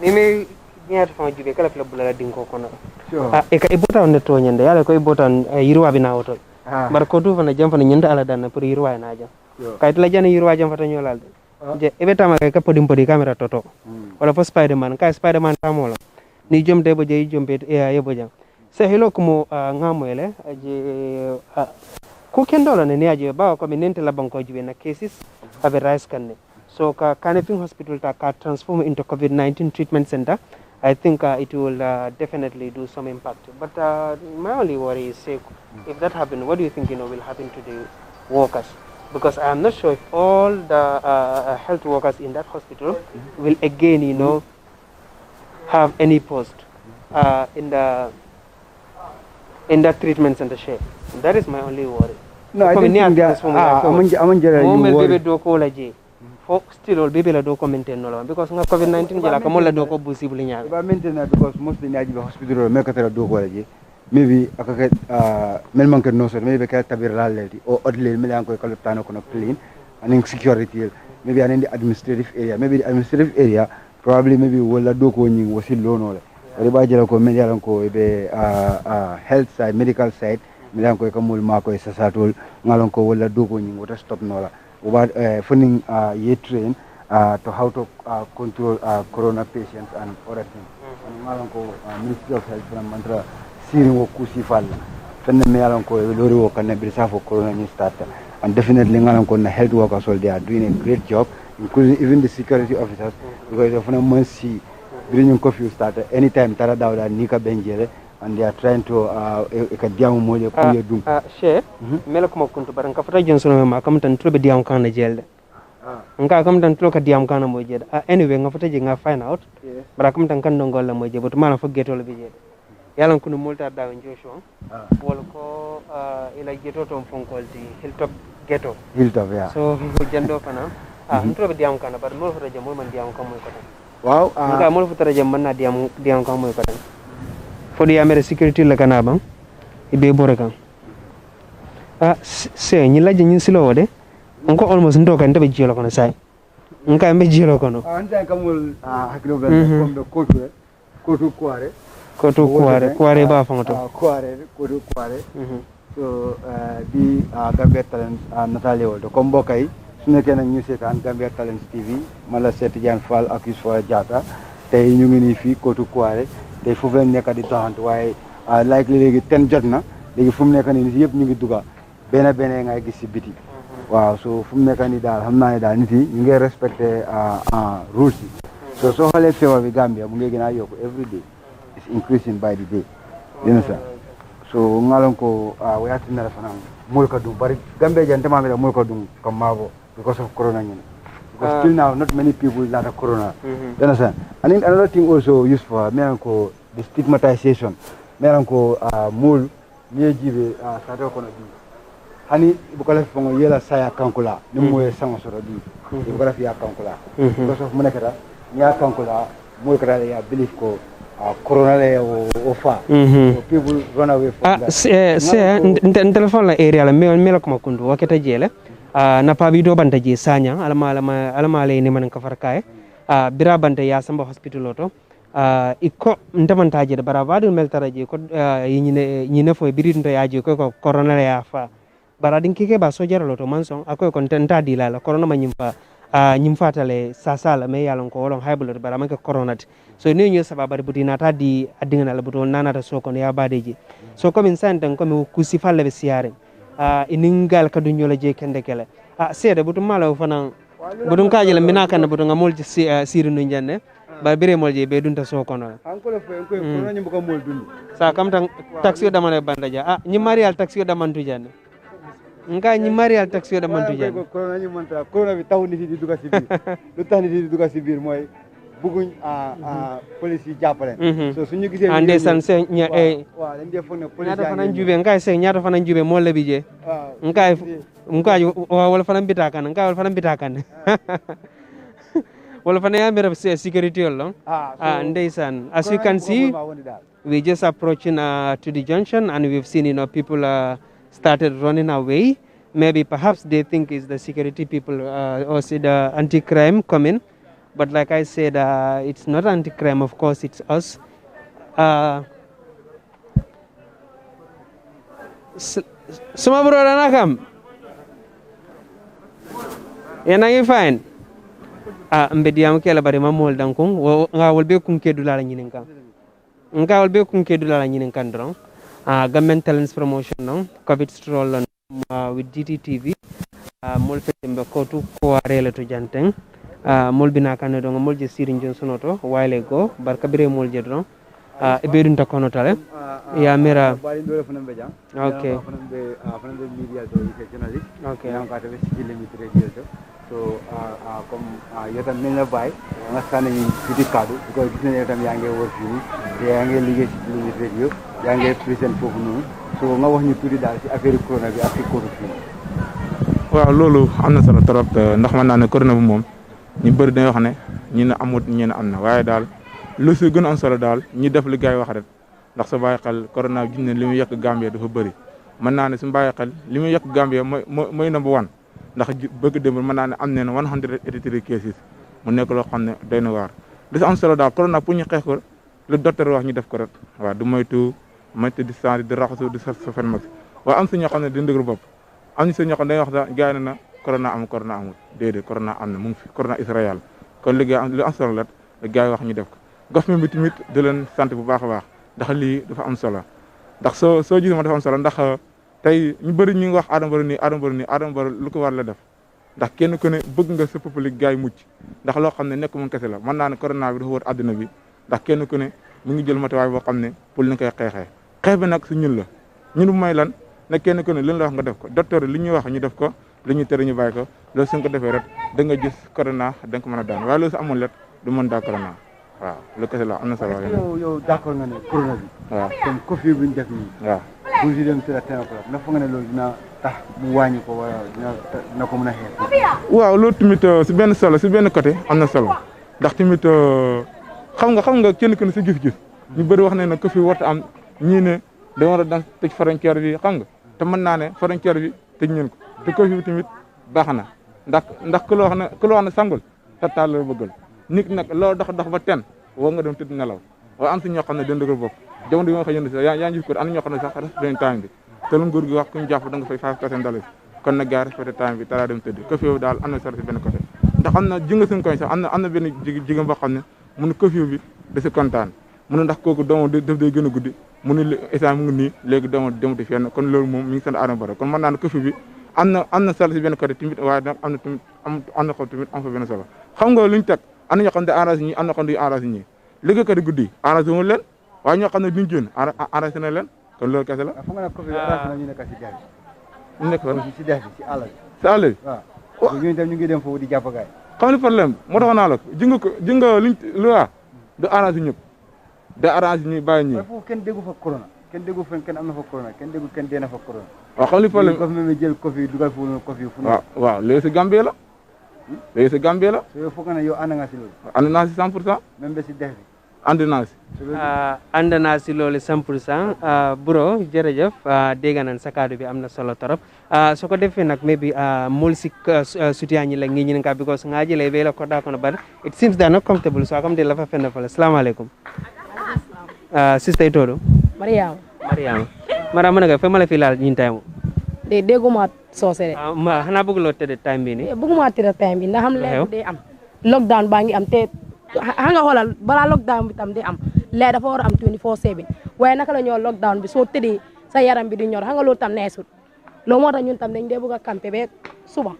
nimi niata fama jube kala pila bulala dinko kono e ka ibota on to nyande yala ko ibota yirwa bina woto bar Kotu fana jam fana nyanda ala dan pour yirwa na jam kay tla jana yirwa jam fata nyolal je ebeta ma ka podim podi camera toto wala fo Spiderman kay Spiderman tamola ni jom de bo je jom bet e yebo jam se helo ko ngamoyle je ko kendola ne aje ba ko minente la banko jibe na cases have rise kanne so ka Kanifing hospital ta ka transform into covid-19 treatment center I think it will definitely do some impact but my only worry is if that happen what do you think will happen to the workers because I am not sure if all the health workers in that hospital will again have any post in the treatment center share. That is my only worry. No, I don't think that. Bebe do ko la je. Fo still bebe la do ko maintain no because nga COVID-19 jela ka mo la do ko busi buli nyaa. Ba maintain because mostly na jibe hospital me ka tara do ko la je. Maybe akaka mel man no so maybe ka tabir la leti o odle mel an ko ko tano ko clean and security maybe an in the administrative area, maybe the administrative area probably maybe wala do ko nyi wosi lono le. Ri ba jela ko mel yalan ko be health side, medical side milan ko kamul ma ko sasatul ngalon ko wala do ko nyi wota stop nola. About funding ye train to how to control corona patients and other things. Ngalon ko Ministry of Health from mantra siring wo kusi fall. Fenne me alon ko lori wo kan be sa for corona ni start. And definitely ngalon ko na health workers all they are doing a great job, including even the security officers because of na mercy bringing curfew started anytime tara dawda nika benjere and they are trying to ekadiamu moje kuye dum she mela kuma kuntu baran ka fata johnson ma kam tan trobe diam kan na jelde nga kam tan tro ka diam kan mo jede anyway nga fata je nga find out bara kam tan kan dongol la mo je but mala fo getol be jede yalan kunu multa da joshua wol ko ila geto to fonkol di hilltop geto yeah so jando fana trobe diam kan bar mo fata je mo man diam kan mo ko tan wow nga mo fata je man na diam kan mo ko tan for the American security la kana bang ibe borokan se ni la jin silo wode onko almost ndo kan tabe jelo kono sai nka mbe jelo kono anta kamul hakilo ben kombe kotu kware ba fangoto kotu kware so di Gambia Talents Natalie Woldo kombo kay sunu ken ak ñu sétane Gambia Talents TV mala Seeti Jan Fall ak Yusuf Jaata tay ñu ngi ni fi kotu kware day foofu lañ nekk di doxantu waaye likely léegi ten jot na léegi fu mu nekk nii nit yëpp ñu ngi dugga benn ngay gis si biti waaw so fu mu nekk nii daal xam naa ne daal nit yi ñu ngi respecté rules yi so soo xoolee feebar bi Gambia mu ngi gën a yokku every day it's increasing by the day yéen sa so ngalon ko wayatinara fanan mulka dum bari Gambia jante ma mira mulka dum comme mago because of corona ñen because still now not many people that are corona you understand and then another thing also used for meranko the stigmatization meranko mul niejibe sato kono di hani bukala fongo yela saya kankula ni moye sango soro di bukala fi kankula because of munekata nya kankula mul kala ya believe ko corona le o fa so people run away from that telephone la area la mela ko makundu waketa jele na pabi do banta je sanya alama le ni man ka farkae bira banta ya samba hospital oto iko ndamanta je bara wadu meltara je ko nyine fo birinto ya je ko corona ya fa bara din kike ba sojara loto manson akoy kon tenta dila la corona ma nyimfa tale sasala me yalon ko wolon haybulor bara man ka corona so ni ñu sababa budina ta di adinga la buto nanata so kon ya badeji so comme instant tan comme kusi falle be siare iningal kadu nyola je kende kele seede butum mala fana budum kajela mina kan budum ngamol siri no janne ba bire mol je be dunta so kono ankolo fe ko kono nyim ko mol dund sa kam tan taxi da mane bandaja ñi marial taxi da mantu janne nga ñi marial taxi da mantu janne ko kono nyim manta corona bi taw ni di duga ci bir lu tax ni di duga ci bir moy buguñ police yi jappale so suñu gisé ande san se nya wa dañ def ne police ñata fanan jube nga se ñata fanan jube mo lebi je nga wala fanan bitakan nga wala fanan bitakan wala fanan ya mera security long ande san as you can see we just approaching to the junction and we've seen people started running away maybe perhaps they think is the security people or see the anti-crime coming. But like I said, it's not anti-crime, of course, it's us. Semua brother nakam. Yang fine. Mbediam kela bari mamol dangkung. Nga walbe kung kedula la nyinen kan. Nga walbe kung kedula la nyinen kan drong. Government talents promotion nong. Curfew Stroll with Gttv. Mol fetembe Kotu ko arele to janteng. Mol bina kan do mol je sirin johnson oto wile go barka bire mol je do e be dun takono tale ya mera bari do fana be jang okay fana be media to journalist okay am ka tabe ci limit radio to so comme yow tam nañ la bàyyi nga sànni ñu tuuti kaddu because gis nañ yow tam yaa ngi wër fii nii te yaa ngi liggéey ci Lumis Radio yaa ngi présent foofu noonu so nga wax ñu tuuti daal ci affaire corona bi ak ci Kotu fii. waaw loolu am na solo trop ndax mën naa ne corona bi moom ñu bëri dañuy wax ne ñi ne amut ñi ne am na waaye daal lu si gën a am solo daal ñi def li gars yi wax rek ndax sa bàyyi xel corona bi gis ne li muy yàq Gambia dafa bëri mën naa ne su bàyyi xel li muy yàq Gambia mooy number one ndax bëgg démb mën naa ne am nañ 183 cases mu nekk loo xam ne doy na waar li si am solo daal corona pour ñu xeex ko lu docteur wax ñu def ko rek waaw du moytu distance di raxasu di sa fen max waaye am si ñoo xam ne di ndëgër bopp am na si ñoo xam ne dañuy wax sax gars yi ne na corona amul déedéet corona am na mu ngi fi corona Israël kon li am solo la gars yi wax ñu def ko government bi tamit di leen sant bu baax a baax ndax lii dafa am solo ndax soo gisee ma dafa am solo ndax tey ñu bëri ñu ngi wax Adama Barrow lu ko war la def ndax kenn ku ne bëgg nga sa public gars yi mucc ndax loo xam ne nekk moom kese la mën naa ne corona bi dafa wër àdduna bi ndax kenn ku ne mu ngi jël matuwaay boo xam ne pour li koy xeexee xeex bi nag su ñun la ñun bu may lan ne kenn ku ne li la wax nga def ko docteur li ñuy wax ñu def ko li ñuy tere ñu bàyyi ko loolu suñ ko defee rek da nga gis corona da nga ko mën a daan waaye loolu su amul let du mën daa corona waaw lu kese la am na solo. yow d'accord nga ne corona bi. waaw comme curfew bi ñu def nii. waaw bu ñu dem tëdd 10 o'clock na fa nga ne loolu dina tax mu wàññi ko wala dina ko mën a xeex. waaw loolu tamit si benn solo si benn côté am na solo ndax tamit xam nga kenn ku ne si gis-gis ñu bëri wax ne curfew warta am ñii ne da war a daan tëj frontière bi xam nga te mën naa ne frontière bi tëj ñeen ko te curfew bi tamit baax na ndax ku la wax ne sangul te taal la bëggal nit nag loo dox ba ten woo nga dem tëdd nelaw waaye am si ñoo xam ne dañ dëgër bopp jamono bi nga xëy yënd si yaa ngi gis ko am na ñoo xam ne sax respecté time bi te lu nguur gi wax ku ñu jàpp da nga fay 5% dollars kon nag gars respecté time bi talaa dem tëdd curfew bi daal am na solo si benn côté ndax am na jënga suñu koñ sax am na benn jigéen boo xam ne mu ne curfew bi da si kontaan mu ne ndax kooku doomam def day gën a guddi mu ne instant mu ngi nii léegi doomam demati fenn kon loolu moom mi ngi sant Adama Barrow kon mën naa ne curfew bi am na solo si benn côté tamit waaye nag am na ko tamit am fa benn solo xam nga luñ teg am na ñoo xam ne arrangé ñi am na xam ne arrangé ñi liggéeykat yi guddi arrangé wuñ leen waaye ñoo xam ne duñ génn arrangé na leen kon loolu kese la. fu nga ne curfew arrangé na ñu nekk si dex bi. ñu nekk fan si dex bi si àll bi. si àll bi waaw ñu ngi dem foofu di jàpp gaay. xam nga problème moo tax naa la ko ji nga liñ lu waa du arrangé ñëpp da arrangé ñi bàyyi ñi. waaye foofu kenn déggu fa corona kenn déggu fa kenn am na fa corona kenn déggu kenn dee na fa corona. waaw xam nga problème ko fi jël curfew dugal foofu noonu curfew fu waaw léegi si Gambie la léegi si Gambie la. yow foog nga ne yow ànd nga si loolu. ànd naa si 100%. même ba si dex bi. ànd naa si. ànd naa si loolu 100% bro jërëjëf dégg nañ sa kaddu bi am na solo torop so ko defee nag maybe mol si sutiyañi la ngi ñin ka because ngaji le vela ko da kono bar it seems they're not comfortable so akam de la fa fenna fala assalamu alaikum sister itodo Mariam mara mana ga fa mala fi laal ñin taymu de deguma soose de ma xana bëgg lo tedde time bi ni bëgguma tedde time bi ndax xam leen day am lockdown baa ngi am te nga xoolal balaa lockdown bi tam di am lee dafa war a am 24/7 waaye naka la ñoo lockdown bi soo tëddee sa yaram bi di ñor xam nga loolu tam neesut loolu moo tax ñun tam dañ dee bëgg a campé ba suba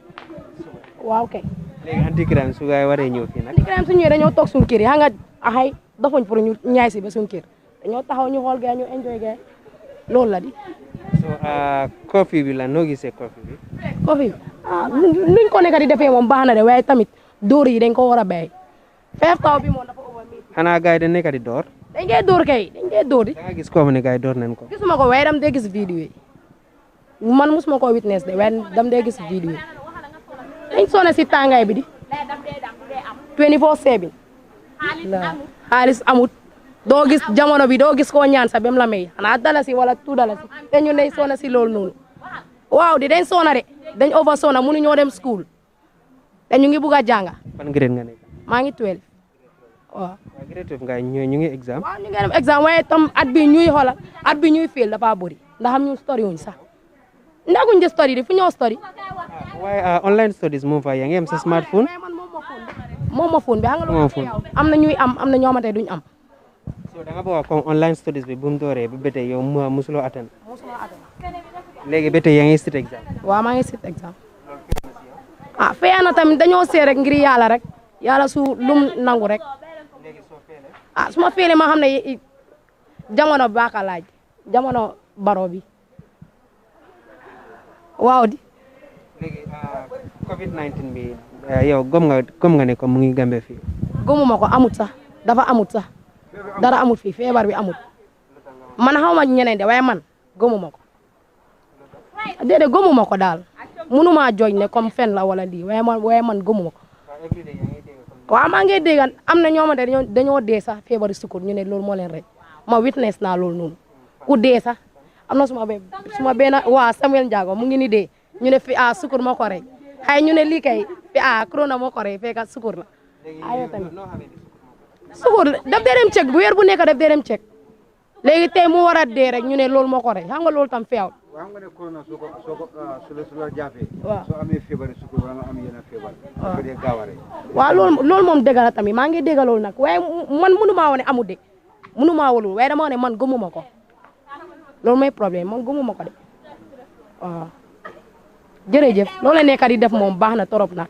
waaw kay. léegi anti crime su gaay waree ñëw fii nag. anti crime su ñëwee dañoo toog suñu kër yi xam nga axay dofuñ pour ñu ñaay si ba suñu kër dañoo taxaw ñu xool gars ñu enjoy gars loolu la di. so coffee bi la noo gisee coffee bi. coffee bi nuñ ko nekk di defee moom baax na de waaye tamit dóor yi dañ ko war a béy. feef taw bi moom dafa xanaa gars yi dañ nekk di door. dañ koy door kay dañ koy door di. da nga gis koo xam ne gars yi door nañ ko. gisuma ko waaye dam dee gis vidéo yi man musuma ko witness de waaye dam dee gis vidéo yi dañ sonné si tàngaay bi di 24/7 xaalis amut doo gis jamono bi doo gis koo ñaan sa bem la may xanaa dalasi wala 2 dalasi te ñun dañ sonné si loolu noonu waaw di dañ sonné de dañ over sonné mënu ñoo dem school te ñu ngi bugg a jàng. ban grade nga nekk. maa ngi 12 waaw. grade 12 nga ñu ngi exam. waaw ñu ngi dem exam waaye tam at bi ñuy xoolal at bi ñuy fail dafa bëri ndax am ñu story wuñ sax ndaguñ de story di fu ñoo story. waaye online studies moom fa yaa ngi am sa smartphone. moom ma phone bi xam nga loolu am na ñuy am na ñoo xamante duñ am. so da nga bëgg comme online studies bi bu mu dooree ba bétee yow musuloo atteindre. léegi bétee yaa ngi sit exam. waaw maa ngi sit exam. fee na tamit dañoo see rek ngir yàlla rek yàlla su lum nangu rek su ma feelee ma xam ne jamono baaka laaj jamono baro bi waaw di. léegi COVID-19 bi yow gom nga ne ko mu ngi Gambie fii. gëmuma ko amut sax dafa amut sax dara amut fii feebar bi amut man xaw ma ñeneen de waaye man gëmuma ko déedéet gëmuma ko daal mënuma jooj ne comme fen la wala lii waaye man gëmuma ko waaw maa ngi dégg am na ñoo xamante ne dañoo dee sax feebaru sukkur ñu ne loolu moo leen rey ma witness naa loolu noonu ku dee sax am na suma benn waa Samuel Ndiago mu ngi ni dee ñu ne fi sukkur moo ko rey xëy ñu ne lii kay fi corona moo ko rey fekk sukkur la ayo tamit sukkur daf dee dem cek bu weer bu nekk daf dee dem cek léegi tey mu war a dee rek ñu ne loolu moo ko rey xam nga loolu tam feewul xam nga ne corona su la jàppee waaw soo amee feebar sukkur wala nga am yeneen feebar dafa dee gaaw a rey waaw loolu moom dëgg la tamit maa ngi dégg loolu nag waaye man mënumaa wane amul de mënumaa walul waaye dama ne man gëmuma ko loolu mooy problème man gëmuma ko de waaw jërëjëf loolu la nekk di def moom baax na torop nag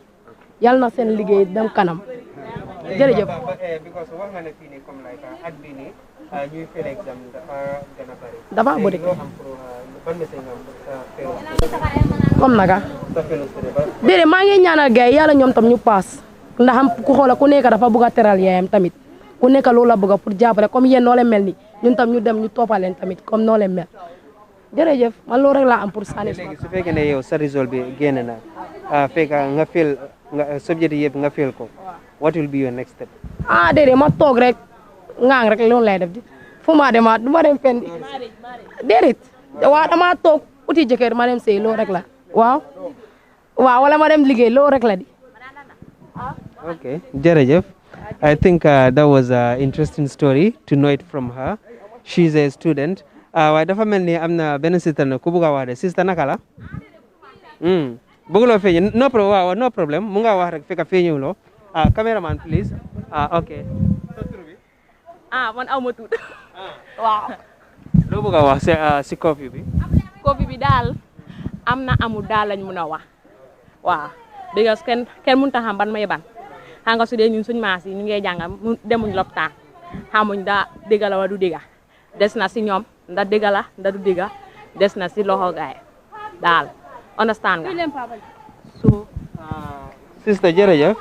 yal na seen liggéey dem kanam jërëjëf because wax nga ne fii nii comme like at bii nii ñuy fail exam dafa gën a bari dafa bëri ban message nga comme naka déedéet maa ngi ñaanal gars yi yàlla ñoom tam ñu paas ndax am ku xoola ku nekk dafa bëgg a teral yaayam tamit ku nekk loolu la bëgg a pour jàppale comme yéen noo leen mel ni ñun tam ñu dem ñu toppaleen tamit comme noo leen mel jërëjëf man loolu rek laa am pour sànni léegi su fekkee ne yow sa result bi génn na fekk nga fail nga subject yëpp nga fail ko what will be your next step déedéet ma toog rek ngaang rek loolu lay def di fu ma demaat du ma dem fenn déedéet waaw dama toog uti jëkkër ma dem sëy loolu rek la waaw wala ma dem liggéey loolu rek la di okay jërëjëf I think that was an interesting story to know it from her she's a student waaye dafa mel ni am na benn sister na ku bugg a wax de sister naka la bëgguloo feeñ no problem waaw no problem mu nga wax rek fekk feeñuloo cameraman please ok man aw ma tuut waaw loo bëgg a wax si coffee bi coffee bi daal am na amul daal lañ mun a wax waaw because kenn mënut a xam ban may ban xam nga su dee ñun suñ maas yi ñu ngi jàngal demuñ lopitaan xamuñ daa dégg la wala du dégg des na si ñoom nda dégg la nda du dégg des na si loxo gaay daal understand nga so sister jërëjëf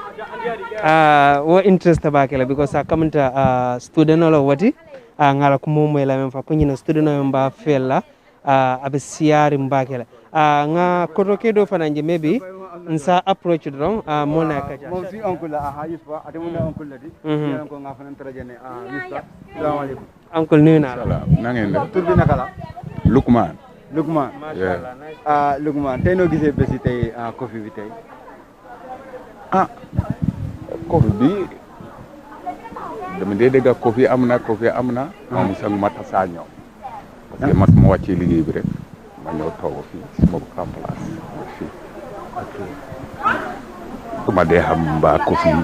wo interest bakela because kamanta student olo wati ngala ko momo la men fa ko nyina student o mba fella abe siari mbakela nga kotoke do fananje maybe nsa approach dron mona kaja mo si oncle la yusfa ate mo oncle la di yalan ko nga fanan trajane mister assalamu alaykum uncle nuyu naa la na ngeen def tur bi naka la Lukman mashallah Lukman tey noo gisee bési tey coffee bi tey coffee bi dama dee dégg coffee am na moom sax ma tasaa ñëw parce que ma wàccee liggéey bi rek ma ñëw toog fii suma bu am place fii ma dee xam mbaa coffee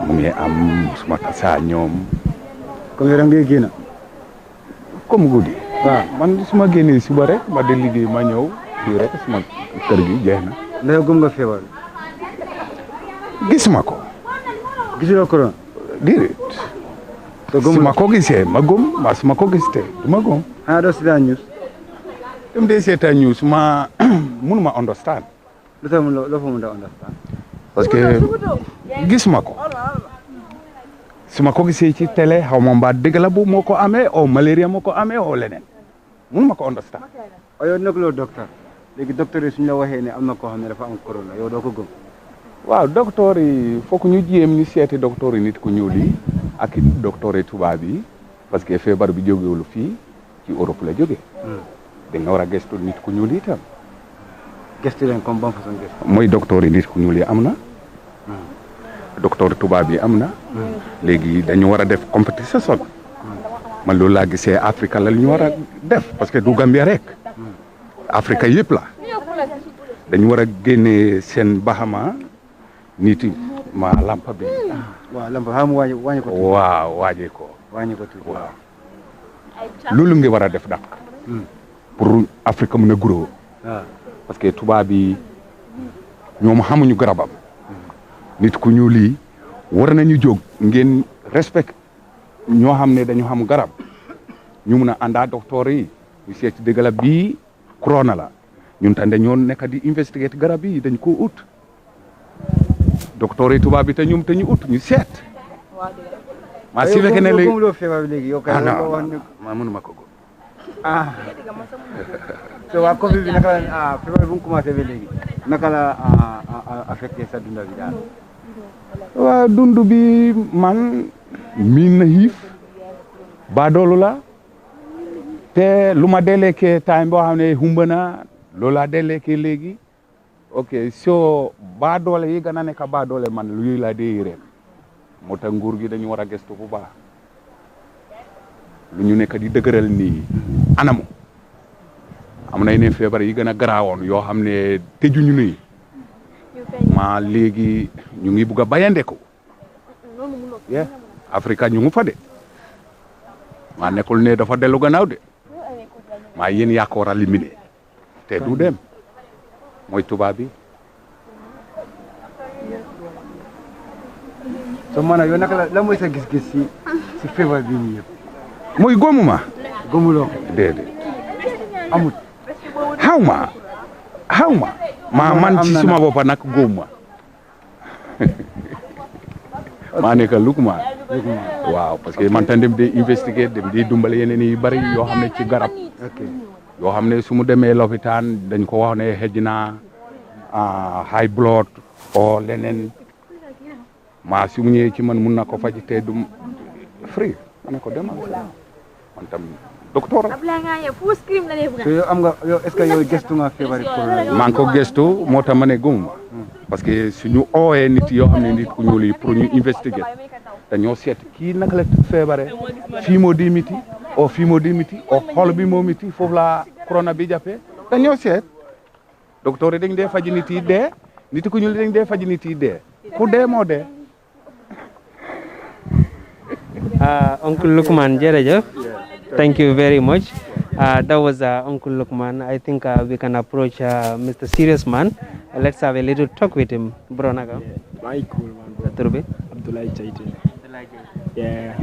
mu ngi am suma tasaa ñoom comme yow da ngay génn comme guddi waaw man suma génnee suba rek ma de liggéey ma ñëw fii rek suma kër gi jeex na ndax gëm nga feebar gisuma ko gisuloo corona déedéet su ma ko gisee ma gëm ma su ma ko gisee du ma gëm doo seetaan news dem dee seetaan news ma mënuma understand lu tax loo fa mën a understand parce que gisuma ko su ma ko gisee ci télé xaw ma mbaa dëgg la bu moo ko amee o malaria moo ko amee o leneen mënuma ko understand yow nekkuloo docteur léegi docteur yi suñu la waxee ne am na koo xam ne dafa am corona yow doo ko gëm waaw docteur yi foog ñu jéem ñu seeti docteur yi nit ku ñuul yi ak docteur yi tubaab yi parce que feebar bi jógewul fii ci Europe la jóge da nga war a gëstu nit ku ñuul yi itam gëstu leen comme ban façon gëstu mooy docteur yi nit ku ñuul yi am na docteur tubaab yi am na léegi dañu war a def compétition man loolu laa gisee Afrique la ñu war a def parce que du Gambia rek Afrique yëpp la dañu war a génne seen baxama nit ma lampa bi waaw lampa xam wàññi ko waaw wàññi ko waaw loolu ngi war a def dak pour Afrique mën a grow parce que tubaab yi ñoom xamuñu garabam nit ku ñu lii war nañu jóg ngeen respect ñoo xam ne dañu xam garab ñu mun a àndaa docteur yi ñu seet dëgg la bii corona la ñun tam dañoo nekk di investigate garab yi dañ ko ut docteur yi tubaab bi te ñoom te ñu ut ñu seet maa si fekkee ne léegi loo feebar bi léegi yow kay ma mënuma ko so waa Covid bi naka la feebar bu mu commencé ba léegi naka la affecté sa dunda bi daal waa dund bi man miin na xiif baadoolu la te lu ma deleekee time boo xam ne humba na loolu laa deleekee léegi ok so baadoole yi gën a nekk baadoole man lu yooyu laa dee yëreen moo tax nguur gi dañu war a gëstu bu baax lu ñu nekk di dëgëral nii anamu am na yeneen feebar yi gën a garaawoon yoo xam ne tëjuñu nii ma léegi ñu ngi bugg a bayandeku Afrika ñu ngi fa de maa nekkul ne dafa dellu gannaaw de maa yéen yaa ko war a limité te du dem mooy tubaab bi. so maanaam yow naka la mooy sa gis-gis si feebar bi nii yëpp. mooy góomuma. góomuloo déedéet. amut. xaw ma man ci suma boppa nag góoma maa nekk lukuma waaw parce que man tam dem di investiguer dem di dumbale yeneen yi bari yoo xam ne ci garab yoo xam ne su mu demee lopitaan dañ ko wax ne xëj na high blood o leneen maa su mu ñëwee ci man mun na ko faj te du free ma ne ko demal man tam docteur so yow am nga yow est-ce que yow gëstu nga feebari corona maa ngi ko gëstu moo tax ma ne gëmuma parce que suñu oowee nit yoo xam ne nit ku ñuul yi pour ñu investiguer dañoo seet kii naka la feebare fii moo di miti o fii moo di miti o xol bi moo miti foofu la corona bi jàppee dañoo seet docteur yi dañ dee faji nit yi dee nit ku ñuul dañ dee faji nit yi dee ku dee moo dee. Uncle Lukman jërëjëf. Thank you very much. That was Uncle Lukman. I think we can approach Mr. Serious Man. Let's have a little talk with him. Bro, naga. Very cool, man. Bro. Turbe? Abdullah Jaiti. Yeah.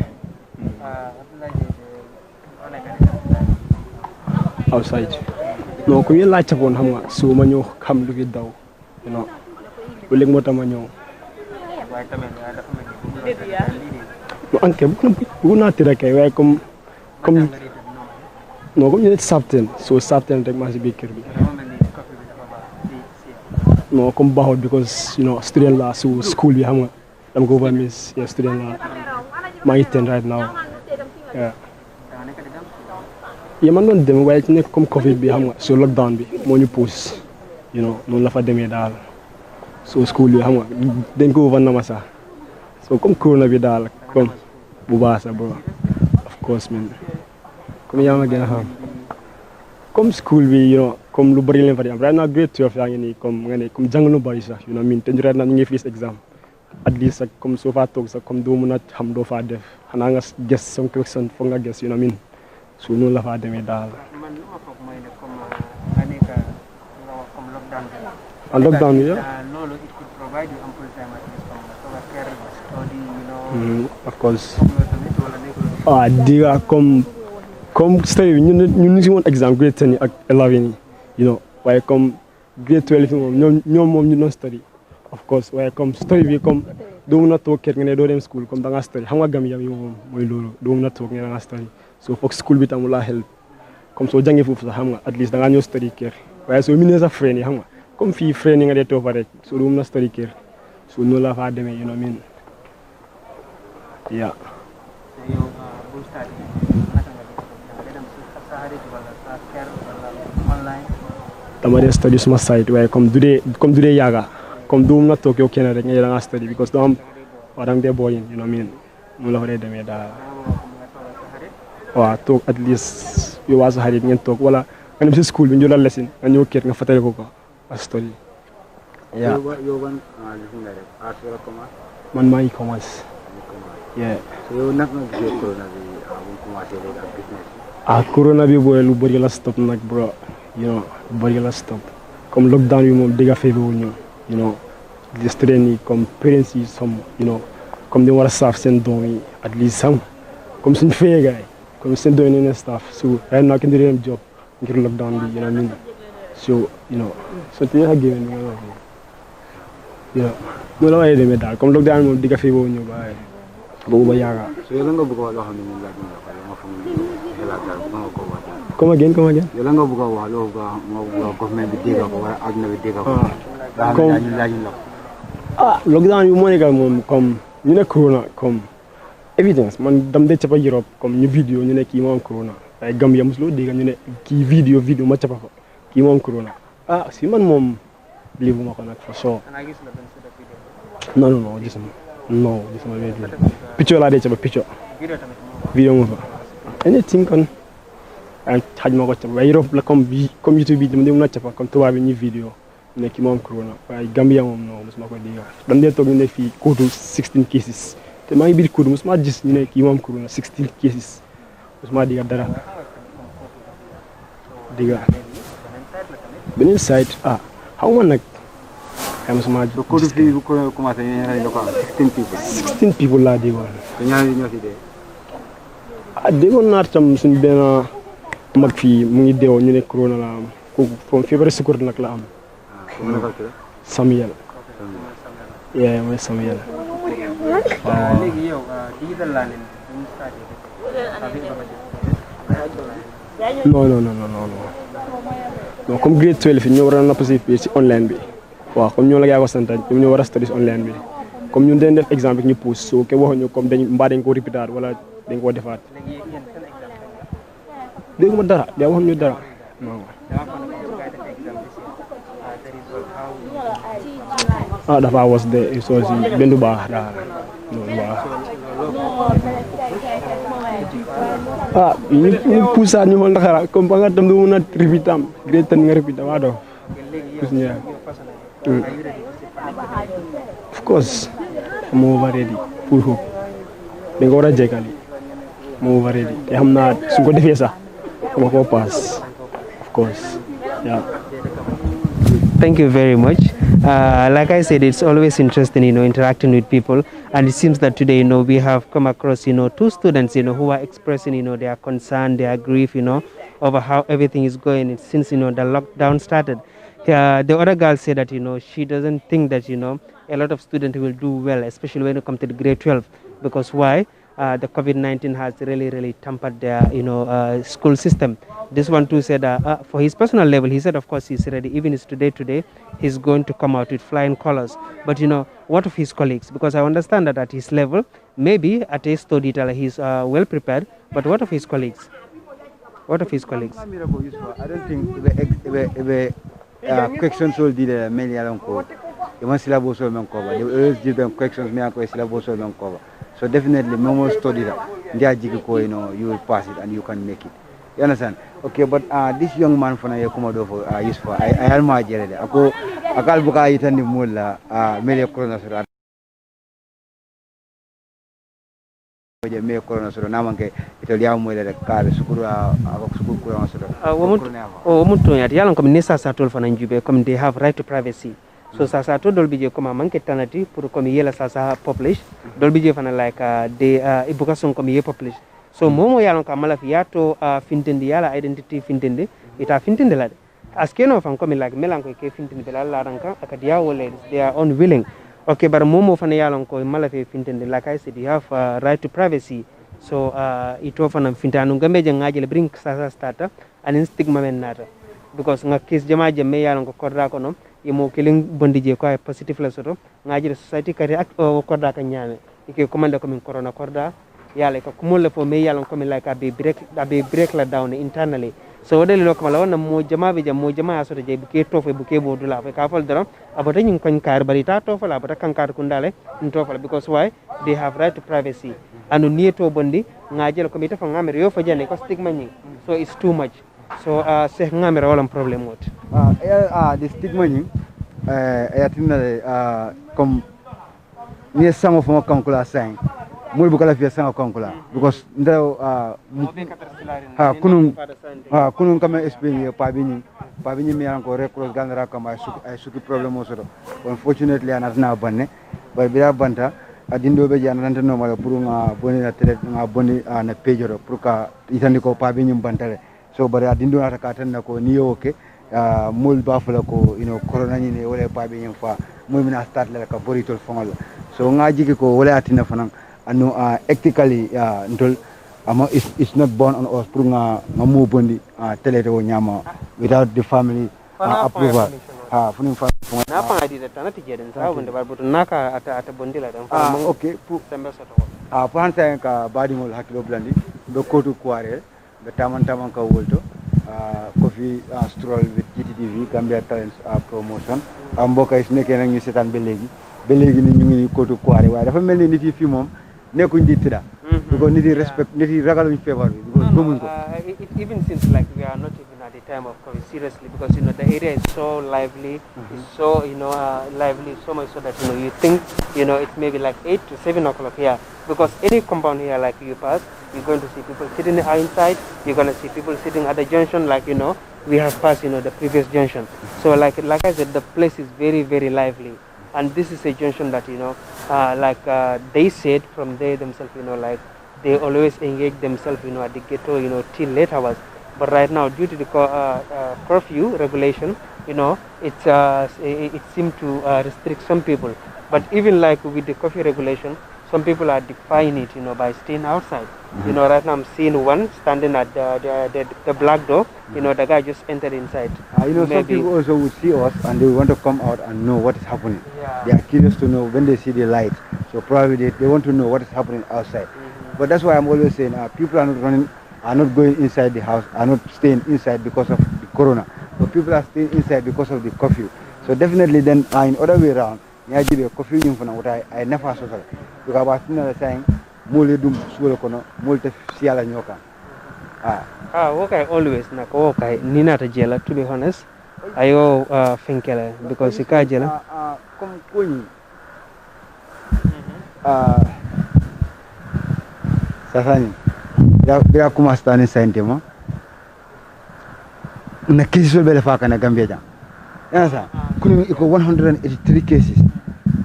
Outside. No, ku yela chapon xam nga su ma ñëw xam lu gi daw. You know. Bu leg mo tama ñëw. No anke bu na tira kay way comme non comme ñu ne Sapten so Sapten rek maa si biir kër bi non comme baaxul because you know student la su school bi xam nga dama ko over miss yeah student la maa ngi ten right now yeah man doon dem waaye ci nekk comme Covid bi xam nga so lockdown bi moo ñu pousse you know noonu la fa demee daal so school bi xam nga dañ ko over na ma sax so comme corona bi daal comme bu baax sax bro of course man comme yaa ma gën a xam comme school bi you know comme lu bari leen fa di am right now grade 12 yaa ngi nii comme nga ne comme jàng lu bari sax you know min te right now ñu ngi face exam at least sax comme soo faa toog sax comme doo mën a xam doo faa def xanaa nga guess some question foog nga guess you know min su noonu la faa demee daal lockdown bi of course diga comme study bi ñun si woon exam grade 10 ak 11 you know waaye comme grade 12 moom ñoom moom ñu doon study of course waaye comme study bi comme doo mën a toog kër nga ne doo dem school comme da nga study xam nga Gambia yi moom mooy loolu doo mën a toog nga da nga study so foog school bi tamit laa help comme soo jàngee foofu sax xam nga at least da ngaa ñëw study kër waaye soo minee sa friend yi xam nga comme fii friend yi nga dee toog fa rek so doo mën a study kër so noonu la faa demee you know min yeah dama dee study suma site waaye comme du dee yàgga comme du mun a toog yow kenn rek nga da nga study because doo am waa danga dee booyin you know min mu la fa dee demee daal waaw toog at least yow waa sa xarit ngeen toog wala nga dem si school bi ñu la lesin nga ñëw kër nga fàttali ko a study man maa ngi commence yow naka nga gisee corona bi bu mu commencé léegi ak business corona bi booy lu bëri la stop nag bro you know lu bëri la stop comme lockdown bi moom dëgg feebi wu ñu you know di student yi comme parents yi som you know comme di war a staff seen doom yi at least sam comme suñu fayee gaay comme seen doom yi ne staff so right now kenn di dem job ngir lockdown bi you know min so you know so te a géwén bi nga wax Yeah. No la way demee daal comme lockdown moom digga fi boobu ñëw ba boobu ba yaakaar. So yow la nga bëgg a wax loo xam ne moom laaj na la ko nga foog ne xelaat daal bu nga ko wax. Come again. Yow la nga bëgg a wax loo bëgg a government bi dégg ko wala àdduna bi dégg ko. Comme laaj la ko. Lockdown bi moo nekk moom comme ñu ne corona comme évidence man dam de cappa Europe comme ñu vidéo ñu ne kii moo am corona waaye Gambia mosuloo dégg ñu ne kii vidéo ma cappa ko kii moo am corona si man moom lii bu ma ko nag fa soo non gisuma vidéo picture laa dee cappa picture vidéo mu fa anything kon xaj ma ko cappa waaye Europe la comme YouTube bi dama dee mën a cappa comme tubaab bi ñu vidéo ñu ne kii moo am corona waaye Gambia moom non mosuma ko dégg dam dee toog ñu ne fii Kotu 16 cases te maa ngi biir Kotu mosuma gis ñu ne kii moo am corona 16 cases mosuma dégg dara dégg beneen site xaw ma nag xëy na mosuma gis. Kotu fii bu ko commencé ñu ne la ko 16 people. 16 people laa déggoon. te ñaar ñoo si dee. Déggoon naa tam suñu benn mag fii mu ngi deewoon ñu ne corona la am kooku foofu feebar sukkur nag la am. Samuel. Mooy Samuel. léegi yow digital laa leen ñu starté non comme grade 12 fi ñoo war a napp si online bi waaw comme ñoo la gaa ko sant ñoom ñoo war a study online bi comme ñun dañ def exemple ñu pousse so ke waxuñu comme dañ ko répéter wala dañ ko defaat dégg ma dara yaa waxuñu dara non dafa was de so si benn du baax daal loolu baax ñu poussa ñu ma ndaxara comme ba nga tam du mën a repitam grade 10 nga repitam waa doo kus ñaa of course moo over ready pour hope dañ ko war a jekkali moo over ready te xam naa su ko defee sax ma ko pass of course yeah. Thank you very much. Like I said, it's always interesting, interacting with people. And it seems that today, we have come across, two students, who are expressing, their concern, their grief, over how everything is going since, the lockdown started. The other girl said that, she doesn't think that, a lot of students will do well, especially when it comes to the grade 12. Because why? The COVID-19 has really, really tampered their, school system. This one too said, for his personal level, he said, of course, he's ready. Even if today, he's going to come out with flying colors. But, what of his colleagues? Because I understand that at his level, maybe at a study, he's well prepared. But what of his colleagues? What of his colleagues? I don't think questions will be the many along cover. You must syllabus will cover. They always give them questions, syllabus will cover. So definitely, no more study that. You will pass it and you can make it. You understand? Okay, but this young man from Yakumado for useful. I had my jelly. Ako akal buka itan ni mula mele corona sura. Me corona sura namanke itolia mula de kar sukuru sukuru corona sura. Womuntu ya yalan comme nessa satol fana njube comme they have right to privacy. So sasa to dolbije comme manke tanati pour comme yela sasa publish dolbije fana like de education comme ye publish. So momo yalon ka mala fiato fintende yala identity fintende ita fintende la askeno fan comme like melanko ke fintende bela la ranka akadia wole they are unwilling. Okay, but momo fana yalon ko mala fe fintende like I said you have right to privacy. So ito fana fintanu gambe jangaje le bring sasa starter and stigma men nata because nga case jama jamme yalon ko korda ko no yimo killing bondije ko positive la soto ngaji society kare ak korda ka nyame ike commande ko min corona korda yale ko kumol fo me yalon ko min like abe break la down internally so wadali lo ko la wona mo jama be jam mo jama soto je buke tofo buke bodula fe ka fal dara abota nyin kon kar bari ta tofala abota kan kar kundale ntofala because why they have right to privacy and nieto bondi ngaji ko mi tafa ngamere yo fa jane ko stigma nyi so it's too much so se ngamere wala problem what the stigma nyi yatinale comme ni sango fo kankula sang mul bukala fi sango kankula because ndao kunun kama experience pa bini mi an ko recross gandara kama suki problem o soto unfortunately anatna banne ba biya banta adindo be jana tan normal pour nga boni na tele nga boni na page ro pour ka itandi ko pa bini bantale so bari adindo ata ka tan ko ni yoke mul bafula ko corona ni ne wala pa be fa mul mina start la ka boritol fongol so nga jigi ko wala atina fanan anu ethically ndol ama it's not born on us pour nga mo bondi tele to nyama without the family approval funin fa na pa di da tanati jeden sa wonde bar butu naka ata bondi la dan okay pour tembe soto pour hansa ka badingol hakilo blandi do kotu kware be taman ka wolto Curfew Stroll with Gttv Gambia Talents promotion mbokk yi su nekkee nag ñu seetaan ba léegi ni ñu ngi Kotu Kware waaye dafa mel ni nit yi fii moom nekkuñ di tëdda because nit yi respect nit yi ragaluñ feebar bi because gëmuñ ko it even seems like we are not even at the time of COVID seriously because the area is so lively it's so lively so much so that you think it may be like 8 to 7 o'clock here because any compound here like you pass you're going to see people sitting inside you're going to see people sitting at the junction like we have passed the previous junction so like I said the place is very very lively and this is a junction that they said from there themselves like they always engage themselves at the ghetto till late hours but right now due to the curfew regulation it seemed to restrict some people but even like with the curfew regulation some people are defying it by staying outside right now I'm seeing one standing at the black door the guy just entered inside some people also would see us and they want to come out and know what is happening they are curious to know when they see the light so probably they want to know what is happening outside but that's why I'm always saying people are not going inside the house are not staying inside because of the corona but people are staying inside because of the curfew so definitely then in other way around curfew what I never saw because I was saying dum suwala kono multa siala nyoka okay always okay ninata jela to be honest ayo finkele because ka jela comme koni sasani ya kuma stani sentimo na kisi bele fa kana Gambia jam yansa kuni iko 183 cases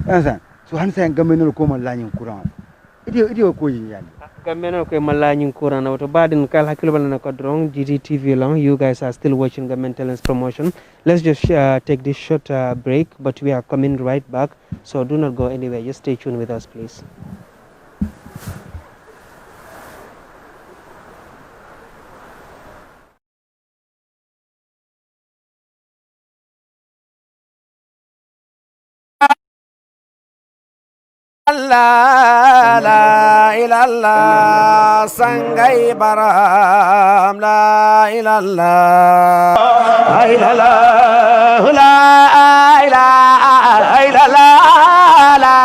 yansa so hansa Gambia ko man lañin courant idio ko yani Gambian ko malani kurana wato badin kal hakilo bana ko drong Gttv long you guys are still watching Gambian Talents promotion let's just take this short break but we are coming right back so do not go anywhere just stay tuned with us please La la ilallah sangai baram la ilallah ilallah la ilaha illallah la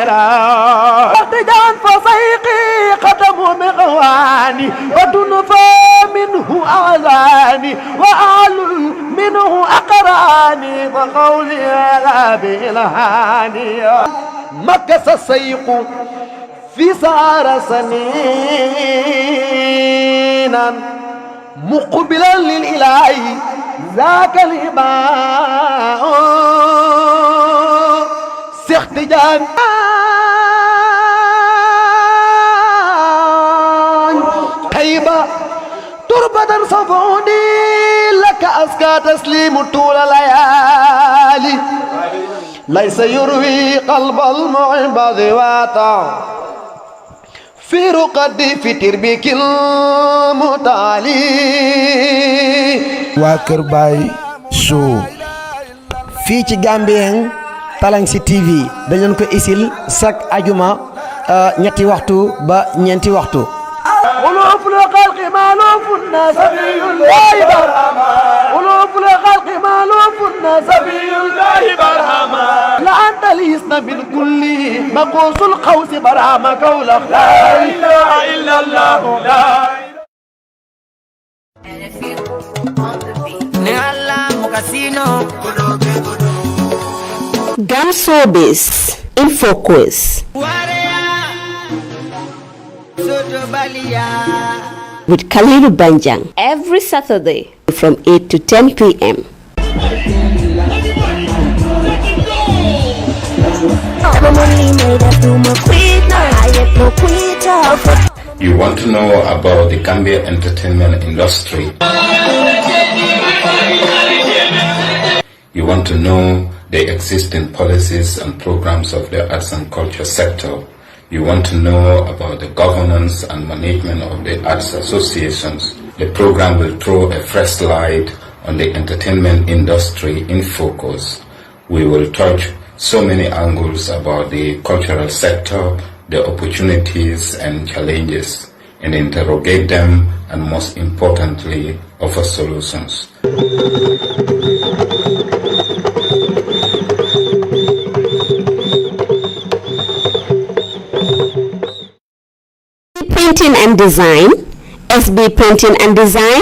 ilaha artijan fasaiqi qadamu mighwani wa tunfa minhu azani wa alul minhu aqrani wa qawli la bilhani مكس السيق في سار سنينا مقبلا للإله ذاك الإباء سيختجان هيبة تربة صفوني لك أزكى تسليم طول الليالي ليس يروي قلب المعبد واتا في رقد في تربيك المتالي Kër Baay show fii ci Gambian Talents TV dañu ko isil chaque ajuma ñetti waxtu ba ñeenti waxtu ولوف الخلق مالوف الناس الله برهما ولوف الخلق مالوف الناس الله برهما لا أنت ليسنا من كل مقوس القوس برهما قولا لا إله إلا الله لا Gamsobis in focus. With Khalilu Banjang every Saturday from 8 to 10 p.m. You want to know about the Gambia entertainment industry? You want to know the existing policies and programs of the arts and culture sector. You want to know about the governance and management of the arts associations. The program will throw a fresh light on the entertainment industry in focus. We will touch so many angles about the cultural sector, the opportunities and challenges, and interrogate them, and most importantly, offer solutions. Printing and design, SB printing and design,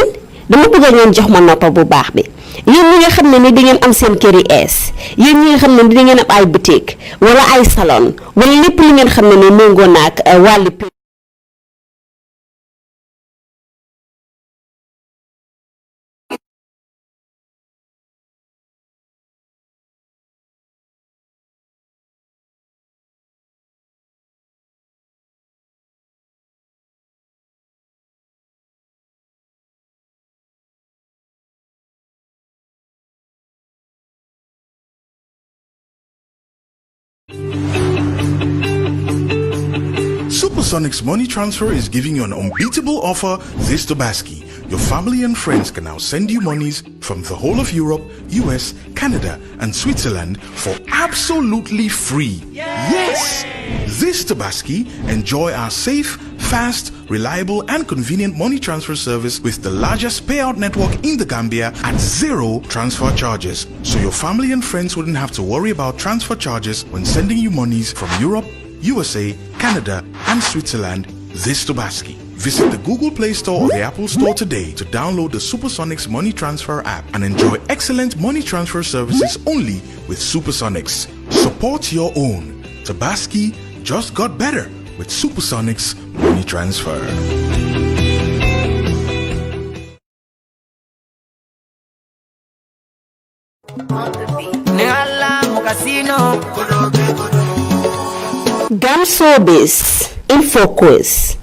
dama bëgg ngeen jox ma noppa bu baax bi. Yéen ñi nga xam ne ni da ngeen am seen kër yi ees, yéen ñi nga xam ne da ngeen am ay boutique wala ay salon wala lépp li ngeen xam ne ni méngoo naag wàllu Supersonics Money Transfer is giving you an unbeatable offer this Tobaski. Your family and friends can now send you monies from the whole of Europe, US, Canada, and Switzerland for absolutely free. Yes! This Tobaski, enjoy our safe, fast, reliable, and convenient money transfer service with the largest payout network in the Gambia at zero transfer charges. So your family and friends wouldn't have to worry about transfer charges when sending you monies from Europe, USA, Canada, and Switzerland this Tobaski. Visit the Google Play Store or the Apple Store today to download the Supersonics Money Transfer app and enjoy excellent money transfer services only with Supersonics. Support your own. Tobaski just got better with Supersonics Money Transfer. Gamsobis in focus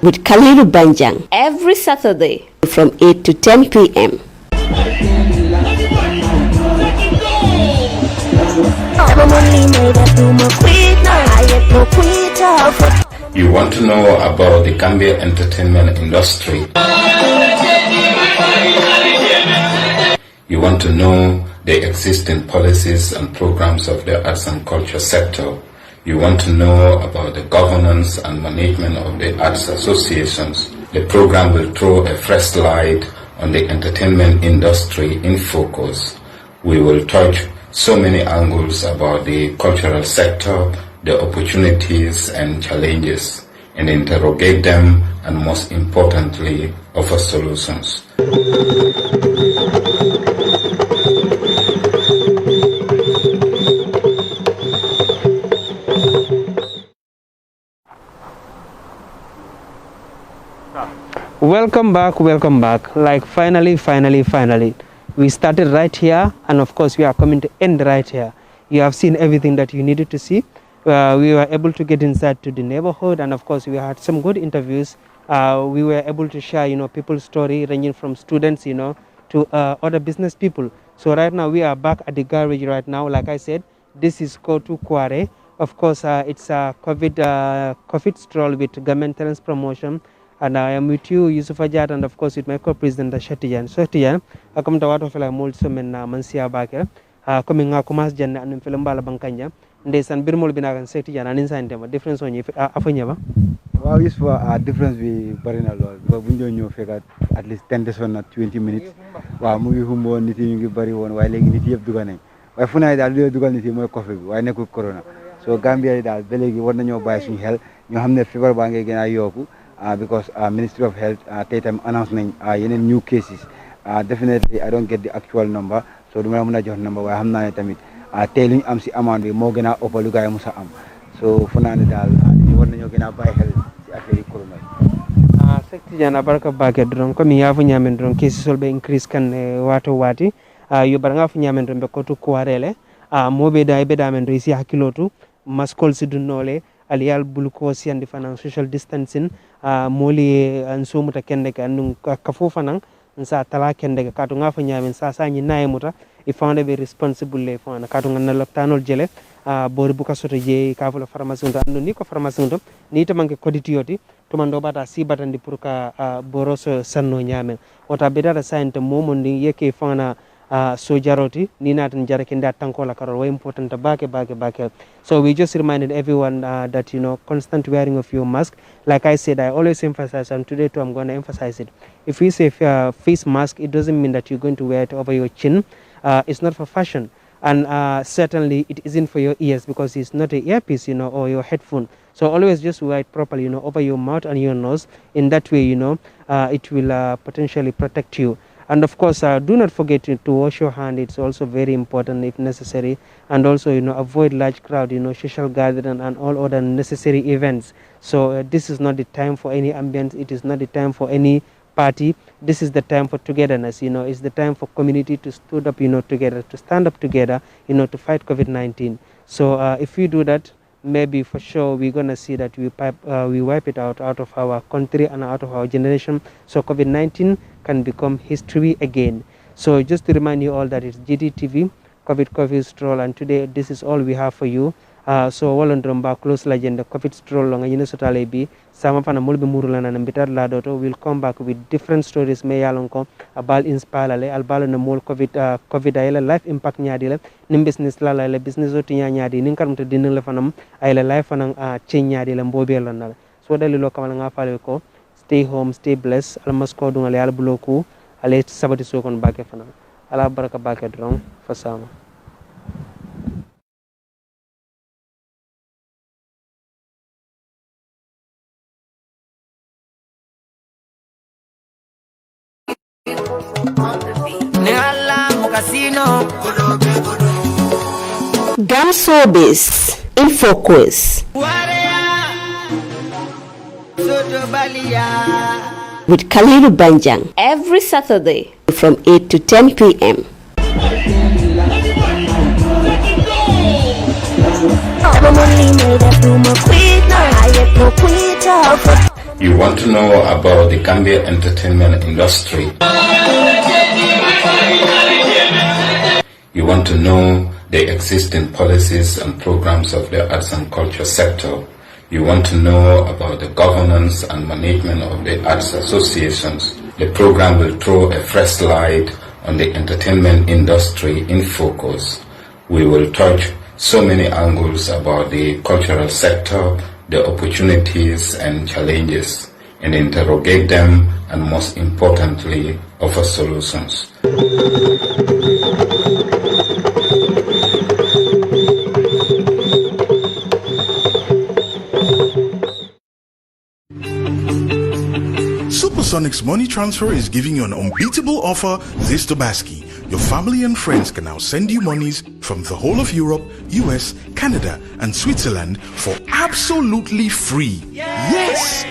with Kalilu Banjang every Saturday from 8 to 10 p.m. You want to know about the Gambia entertainment industry. You want to know the existing policies and programs of the arts and culture sector. You want to know about the governance and management of the arts associations. The program will throw a fresh light on the entertainment industry in focus. We will touch so many angles about the cultural sector, the opportunities and challenges, and interrogate them, and most importantly, offer solutions. Welcome back. Like finally, we started right here, and of course we are coming to end right here. You have seen everything that you needed to see. We were able to get inside to the neighborhood, and of course we had some good interviews. We were able to share, people's story ranging from students, to other business people. So right now we are back at the garage right now. Like I said, this is Kotu Kware. Of course, it's a COVID stroll with Government Talents Promotion. And I am with you, Yusuf Ajad, and of course with my co-president, Shatiyan. Shatiyan, I come to what of a mold summon Mansia Baker, coming out Kumas Jan and Filambala Bankanya. There's an Birmol Binagan Shatiyan and inside them a difference on you. Well, it's for a difference we barina law, but when you figure at least 10 days on 20 minutes. While movie whom one knitting very one while legging of Dugane. Why Funa that little Duganity more coffee, why neck corona. So Gambia that Belegi one your bias in hell, you have the fever bang again Ayoku. Because Ministry of Health time announcement new cases. Definitely I don't get the actual number, so the number I have not telling am si amount be more gonna opaluga musa am. So for now you want to gonna buy health after corona. Secretary Jana Baraka Bagedron, come here for Yamendron cases will be increased can wati. You baranga for Yamendron Kotu Kuarele, Mobe Daibedam and Risi Hakilotu, Maskol Sidunole. aliyal glucose and the social distancing moli anso muta kende ka andun kafo fanan nsa tala kende ka to ngafa nyamen sa nyi naye muta e fawde be responsible le fawna ka to nganna loptanol jele bori buka soto je ka fula pharmacie ndo andun ni ko pharmacie ndo ni to manke koditiyoti to man do bata si batandi pour ka boroso sanno nyamen wata bedata sante momondi yeke fawna so jaroti ni natan jarake nda tankola karol way important bake. So we just reminded everyone that constant wearing of your mask. Like I said, I always emphasize, and today too I'm going to emphasize it. If we say face mask, it doesn't mean that you're going to wear it over your chin. It's not for fashion, and certainly it isn't for your ears because it's not an earpiece, or your headphone. So always just wear it properly, over your mouth and your nose. In that way, it will potentially protect you. And of course, do not forget to wash your hand. It's also very important if necessary. And also, avoid large crowd, social gathering and all other necessary events. So this is not the time for any ambience. It is not the time for any party. This is the time for togetherness. It's the time for community to stood up, together, to stand up together, to fight COVID-19. So if we do that, maybe for sure we're gonna see that we wipe it out of our country and out of our generation. So COVID-19 can become history again. So just to remind you all that it's Gttv, Curfew Stroll, and today this is all we have for you. So Walondromba close legend Curfew Stroll long and sotale bi sama fana mulbe murulana and bitar la doto will come back with different stories me yalonko abal inspire albalo na mol covid ayla life impact nyaadi la nim business la business oti nyaadi nin karamta dinna la fanam ayla life fanam change nyaadi la mbobe la na so dalilo kamal nga fale ko stay home, stay blessed. Almasko dung ale albuloku ale sabati sokon bake fana. Ala baraka bake drong fasama. Gamsobis in focus. With Kalilu Banjang every Saturday from 8 to 10 p.m. You want to know about the Gambia entertainment industry? You want to know the existing policies and programs of the arts and culture sector? You want to know about the governance and management of the arts associations? The program will throw a fresh light on the entertainment industry in focus. We will touch so many angles about the cultural sector, the opportunities and challenges, and interrogate them, and most importantly, offer solutions. Supersonics Money Transfer is giving you an unbeatable offer this Tobaski. Your family and friends can now send you monies from the whole of Europe, US, Canada, and Switzerland for absolutely free. Yes!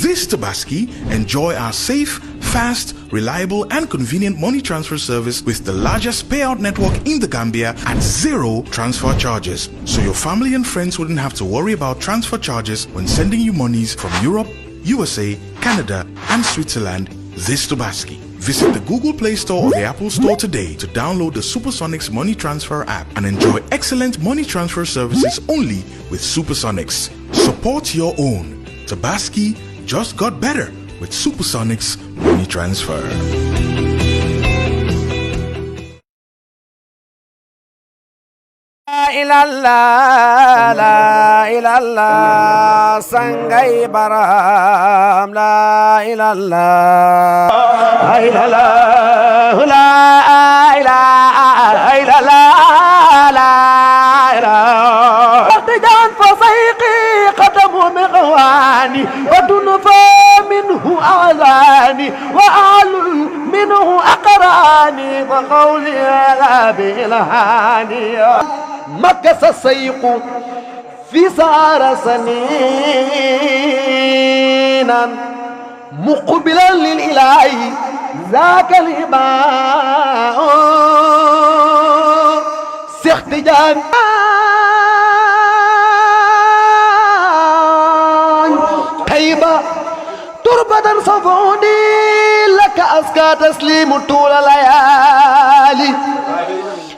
This Tobaski, enjoy our safe, fast, reliable, and convenient money transfer service with the largest payout network in the Gambia at zero transfer charges. So your family and friends wouldn't have to worry about transfer charges when sending you monies from Europe, USA, Canada, and Switzerland this Tobaski. Visit the Google Play Store or the Apple Store today to download the Supersonics Money Transfer app and enjoy excellent money transfer services only with Supersonics. Support your own. Tobaski just got better with Supersonics Money Transfer. ilallah la ilallah sangai baram la ilallah la ilallah la ilallah la ilallah احتجان فصيقي قدم مغواني ودنفا منه أعلاني وأعل منه أقراني وقولي لا بإلهاني مكس السيق في سار سنينا مقبلا للإله ذاك الإمام سيختجان أزكى تسليم طول الليالي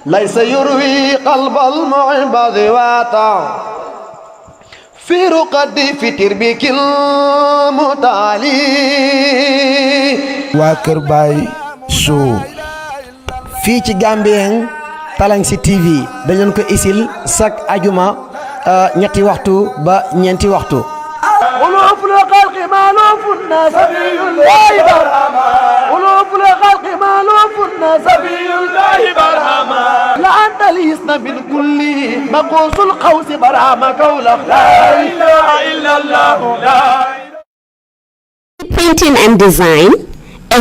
ليس يروي قلب المحب ذواتا في رقد في تربيك المتالي waa Baye Show fii ci Gambian Talents TV dañ leen ko isil chaque ajuma ñetti waxtu ba ñeenti waxtu ألوف الخلق مالوف الناس الله برهما ألوف الخلق مالوف الناس الله برهما لا أنت ليسنا من كل مقوس القوس برهما كولك لا إله إلا الله لا Printing and design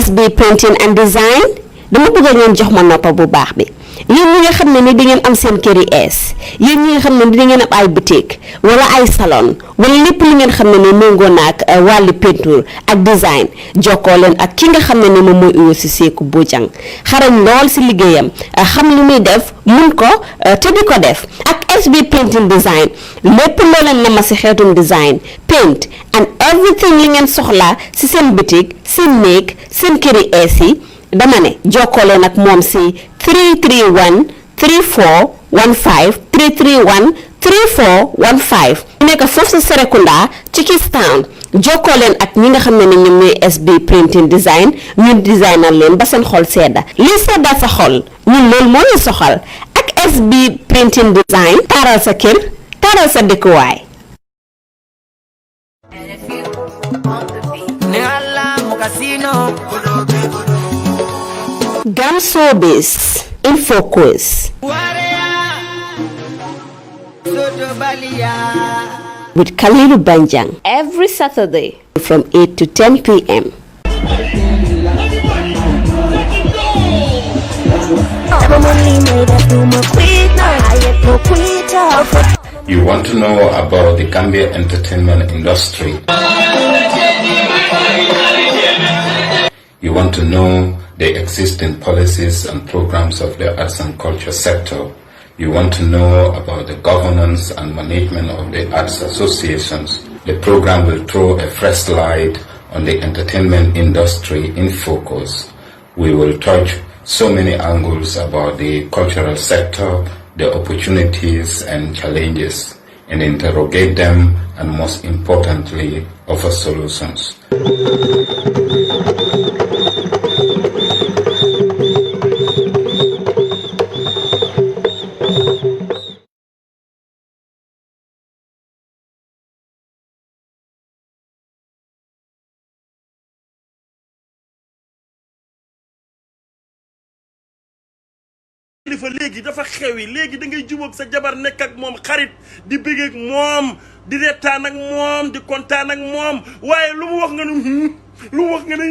SB printing and design dama bëgg ngeen jox ma noppa bu baax bi yéen ñi nga xam ne ni di ngeen am seen kër yi ees yéen ñi nga xam ne di ngeen am ay boutique wala ay salon wala lépp li ngeen xam ne ni méngoo naag wàlli peinture ak design jokkoo leen ak ki nga xam ne ni moom mooy uyo si Seeku Bojang xarañ lool si liggéeyam xam li muy def mun ko te di ko def ak SB printing design lépp loo leen na ma si xeetum design paint and everything li ngeen soxla si seen boutique seen néeg seen kër yi ees yi dama ne jokkoo leen ak moom si 331 3415 331 3415 nekk foofu sa Serekunda ci Kistown jokkoo leen ak ñi nga xam ne ñoom ñooy SB printing design ñu designal leen ba seen xol sedda li sedda sa xol ñun loolu moo ñu soxal ak SB printing design taaral sa kër taaral sa dëkkuwaay Gam Showbiz in focus with Kalilu Banjang every Saturday from 8 to 10 p.m. You want to know about the Gambia entertainment industry? You want to know the existing policies and programs of the arts and culture sector? You want to know about the governance and management of the arts associations? The program will throw a fresh light on the entertainment industry in focus. We will touch so many angles about the cultural sector, the opportunities and challenges, and interrogate them, and most importantly, offer solutions. kilifa léegi dafa xewi léegi da ngay jubóog sa jabar nekk ak moom xarit di bëgg ak moom di retaan ak moom di kontaan ak moom waaye lu mu wax nga ne lu mu wax nga ne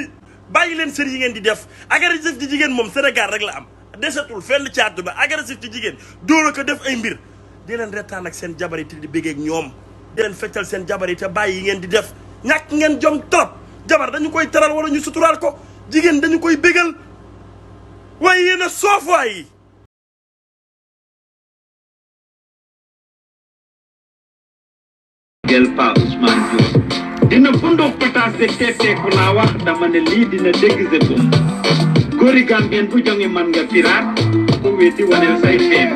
bàyyi leen sër yi ngeen di def agressif ci jigéen moom Sénégal rek la am desatul fenn ci àdduna agressif ci jigéen dóor ko def ay mbir di leen retaan ak seen jabar yi te di bëgg ak ñoom di leen feccal seen jabar yi te bàyyi yi ngeen di def ñàkk ngeen jom trop jabar dañu koy teral wala ñu suturaal ko jigéen dañu koy bégal waaye yéen a soof waay gel pa Ousmane Diop dina fundo patase tete ko la wax dama ne li dina dégg ko gori Gambien bu jonge man nga pirate ko wéti wone say fem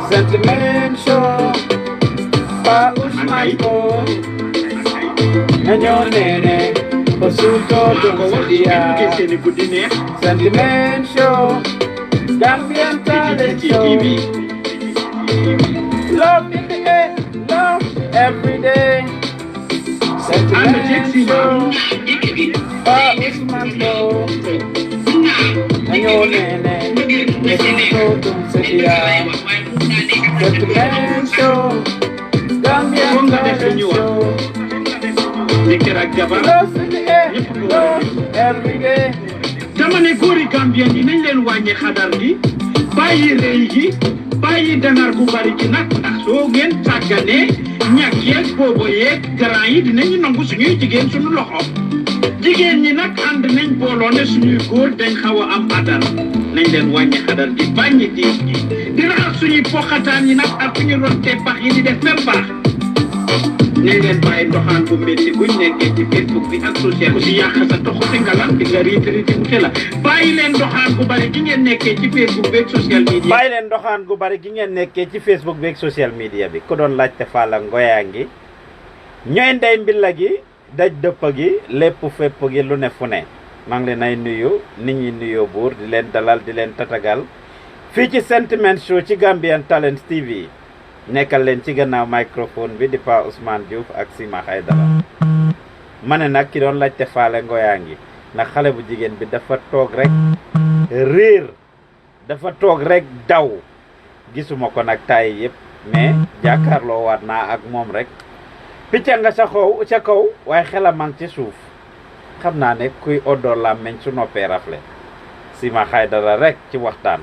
sentiment show pa Ousmane ko ñoo nene ko sulto do ko dia sentiment show Gambian Talents Show love in the air, love every day. Sentiment show, pa Ousmane Show. Ayo nene, nesuto tum sedia. Sentiment show, Gambian Talents Show. Love in the air, love every day. Dama ne góori Gambien yi nañ leen wàññi xadar gi, bàyyi rëy gi. bàyyi dangar bu bari ci nag ndax soo ngeen sàgganee ñàkk yeeg boobo yeeg grand yi dinañu nangu suñuy jigéen suñu loxo jigéen ñi nag ànd nañ booloo ne suñuy góor dañ xaw a am adal nañ leen wàññi xadar gi bàññi diis gi di raxas suñuy poxataan yi nag ak suñu ron te pax yi di def même baax nee leen bàyyi doxaan bu métti buñ nekkee ci Facebook bi ak social ku si yàq sa toxu si ngalam di nga riiti mu la bàyyi leen doxaan gu bari gi ngeen nekkee ci Facebook bi ak social media bàyyi leen doxaan gu bari gi ngeen nekkee ci Facebook bi ak social media bi ku doon laajte Falla Ngoyaa ngi ñooy ndey mbilla gi daj dëpp gi lépp fépp gi lu ne fu ne maa ngi leen ay nuyu nit ñi nuyoo buur di leen dalal di leen tatagal fii ci Sentiment Show ci Gambian Talents TV nekkal leen ci gannaaw microphone bi di Pa Ousmane Diouf ak Sima Haydara ma ne nag ki doon laajte Falla Ngoyaa ngi ndax xale bu jigéen bi dafa toog rek réer dafa toog rek daw gisuma ko nag taay yëpp mais jàkkaarloo waat naa ak moom rek picca nga ca kaw waaye xelam a ngi ci suuf xam naa ne kuy oddoor làmmeñ su noppee rafle Sima Haydara rek ci waxtaan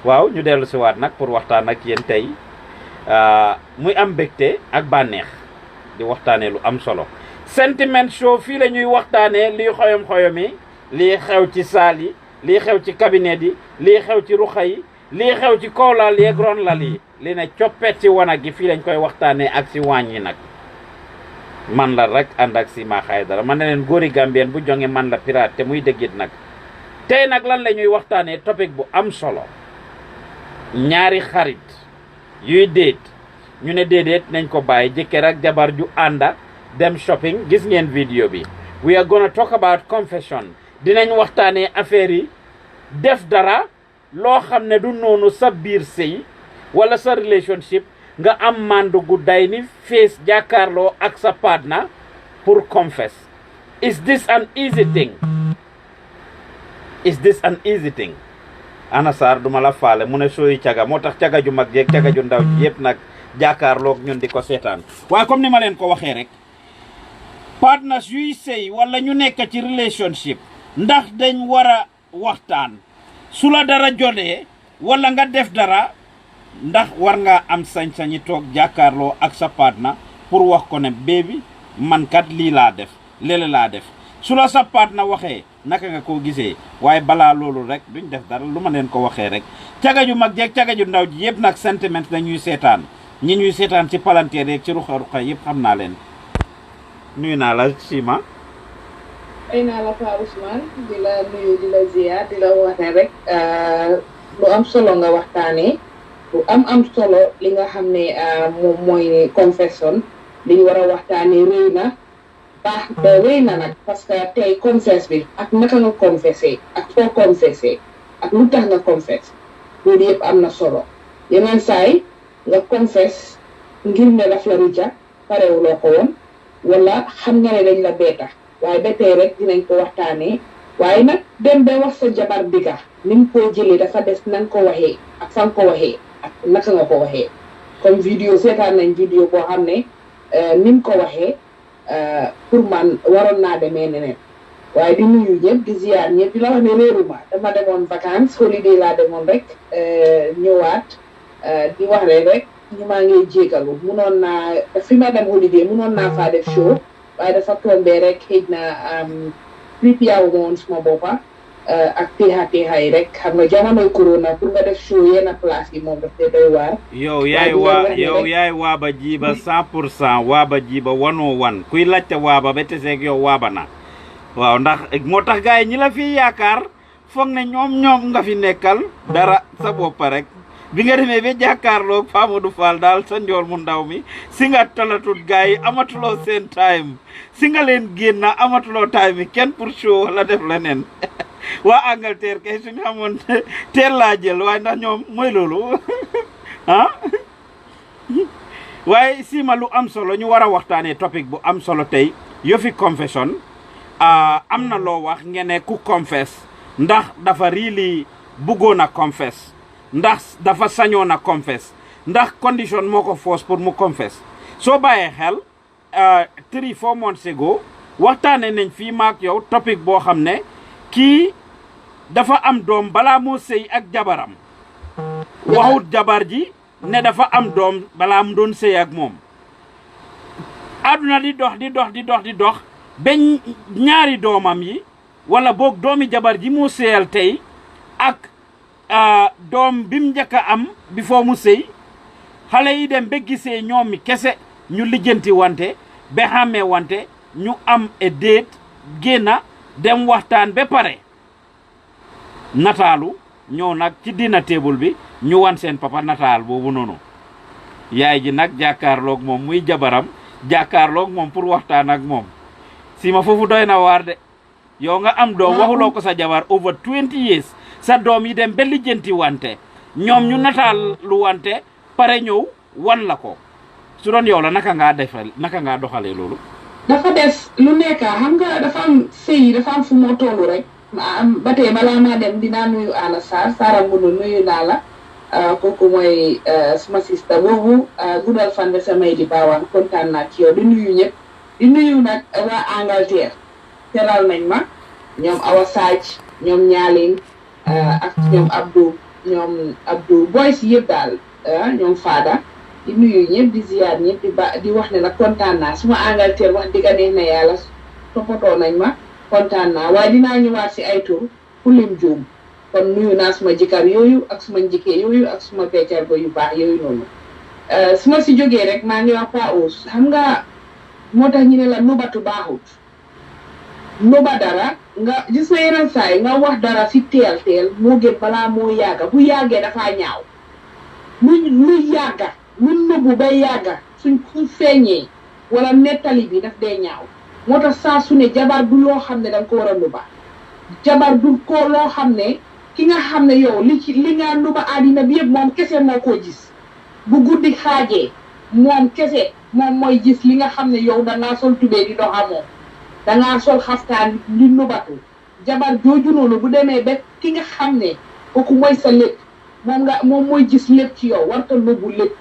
waaw ñu dellu si waat nag pour waxtaan ak yéen tey muy am mbégte ak bànneex di waxtaanee lu am solo Sentiment Show fii la ñuy waxtaanee lii xoyom-xoyom yi lii xew ci saal yi lii xew ci cabinet yi lii xew ci ruxa yi lii xew ci kawlal yi ak ronlal yi li ne coppet ci wanag gi fii lañ koy waxtaanee ak si waañ yi nag man la rek ànd ak Sima Haydara man ne leen góori Gambien bu jonge man la pirate te muy dëggit nag tey nag lan la ñuy waxtaanee topic bu am solo ñaari xarit yuy déet ñu ne déedéet nañ ko bàyyi jëkkër ak jabar ju ànda dem shopping gis ngeen vidéo bi we are gonna talk about confession dinañ waxtaanee affaire yi def dara loo xam ne du noonu sa biir sëy wala sa relationship nga am mandu gu day ni face jàkkaarloo ak sa partner pour confess is this an easy thing ana Sarr duma la faale mu ne sooyi caga moo tax caga ju mag jeeg caga ju ndaw ji yëpp nag jàkkaarloog ñun di ko seetaan waaye comme ni ma leen ko waxee rek partners yuy sëy wala ñu nekk ci relationship ndax dañ war a waxtaan su la dara jotee wala nga def dara ndax war nga am sañ-sañi toog jàkkaarloo ak sa partner pour wax ko ne bébi man kat lii laa def léeg laa def su la sa partner waxee naka nga koo gisee waaye balaa loolu rek duñ def dara lu ma leen ko waxee rek caga ju mag jeeg caga ju ndaw ji yëpp nag sentiment dañuy seetaan ñi ñuy seetaan ci palanteer yeeg ci ruxa yëpp xam naa leen nuyu naa la Sima ay naa la Pa Ousmane di la nuyu di la ziar di la wax ne rek lu am solo nga waxtaanee lu am solo li nga xam ne moom mooy confession li ñu war a waxtaanee rëy na baax rëy na nag parce que tey confess bi ak naka nga confessé ak foo confessé ak lu tax nga confess loolu yëpp am na solo yeneen saay nga confess ngir ne daf la rëcca parewuloo ko woon wala xam nga ne dañ la beeta waaye ba tey rek dinañ ko waxtaanee waaye nag dem ba wax sa jabar diga ni mu ko jëlee dafa des na nga ko waxee ak fa nga ko waxee ak naka nga ko waxee comme vidéo seetaan nañ vidéo boo xam ne ni mu ko waxee pour man waroon naa demee neneen waaye di nuyu ñëpp di ziar ñëpp di la wax ne réeruma dama demoon vacances holiday laa demoon rek ñëwaat di wax rek ñu maa ngi jégalu munoon naa fi ma dem holiday munoon naa faa def show waaye dafa tombé rek xëy na prépare woon suma boppa ak teexa yi rek xam nga jamonoy corona pour nga def show yenn place yi moom daf dee doy waar. yow yaay waaba jiiba 100% waaba jiiba 101 kuy laajte waaba ba teseeg yow waaba na waaw ndax moo tax gars yi ñi la fi yaakaar foog ne ñoom nga fi nekkal dara sa boppa rek bi nga demee ba jàkkaarloog Famadou Fall daal sa njool mu ndaw mi si nga talatut gars yi amatuloo seen time si nga leen génn amatuloo time yi kenn pour show wala def leneen waa Angleterre kay suñu xamoon teel laa jël waaye ndax ñoom mooy loolu ah waaye Sima lu am solo ñu war a waxtaanee topic bu am solo tey yëfi confession am na loo wax ngeen ne ku confess ndax dafa really bëggoon a confess ndax dafa sañoon a confess ndax condition moo ko force pour mu confess soo bàyyee xel 3-4 months ago waxtaane nañ fii maak yow topic boo xam ne kii dafa am doom balaa moo sëy ak jabaram waxut jabar ji ne dafa am doom balaa mu doon sëy ak moom àdduna di dox ba ñaari doomam yi wala boog doomi jabar ji moo sëyal tey ak doom bi mu njëkk a am bi foo mu sëy xale yi dem ba gisee ñoom mi kese ñu lijjanti wante ba xàmmee wante ñu am e déet génna dem waxtaan ba pare nataalu ñëw nag ci dina table bi ñu wan seen papa nataal boobu noonu yaay ji nag jàkkaarloog moom muy jabaram jàkkaarloog moom pour waxtaan ak moom si ma foofu doy na waar de yow nga am doom waxuloo ko sa jabar over 20 years sa doom yi dem ba lijjanti wante ñoom ñu nataal lu wante pare ñëw wan la ko su doon yow la naka ngaa doxalee loolu. dafa des lu nekk xam nga dafa am sëy dafa am fu moo tollu rek ba tey balaa maa dem dinaa nuyu Anna Sarr Ngunu nuyu naa la kooku mooy suma sista boobu guddal fan de samay di baawaan kontaan naa ci yow di nuyu ñëpp di nuyu nag waa Angleterre teral nañ ma ñoom Awa Sadj ñoom Ñaalin ak ñoom Abdou boys yëpp daal ñoom Fada di nuyu ñëpp di ziar ñëpp di wax ne nag kontaan naa suma Angleterre wax dëgg neex na yàlla toppatoo nañ ma kontaan naa waaye dinaa ñëwaat si ay tur ku lim juum kon nuyu naa suma jëkkër yooyu ak suma njëkkee yooyu ak suma peccar go yu baax yooyu noonu su ma si jógee rek maa ngi wax Pa Ous xam nga moo tax ñu ne la nobatu baaxut noba dara nga gis na yeneen saa yi nga wax dara si teel moo gën balaa moo yàgga bu yàggee dafaa ñaaw lu yàgga lu nëbbu ba yàgga suñ feeñee wala nettali bi daf dee ñaaw moo tax saa su ne jabar du loo xam ne danga ko war a nuba jabar du ko loo xam ne ki nga xam ne yow li nga nuba àddina bi yëpp moom kese moo koo gis bu guddi xaajee moom kese moom mooy gis li nga xam ne yow dangaa sol tubee di doxa moom dangaa sol xaftaan li nubatu jabar jooju noonu bu demee ba ki nga xam ne kooku mooy sa lépp moom mooy gis lépp ci yow warta nubu lépp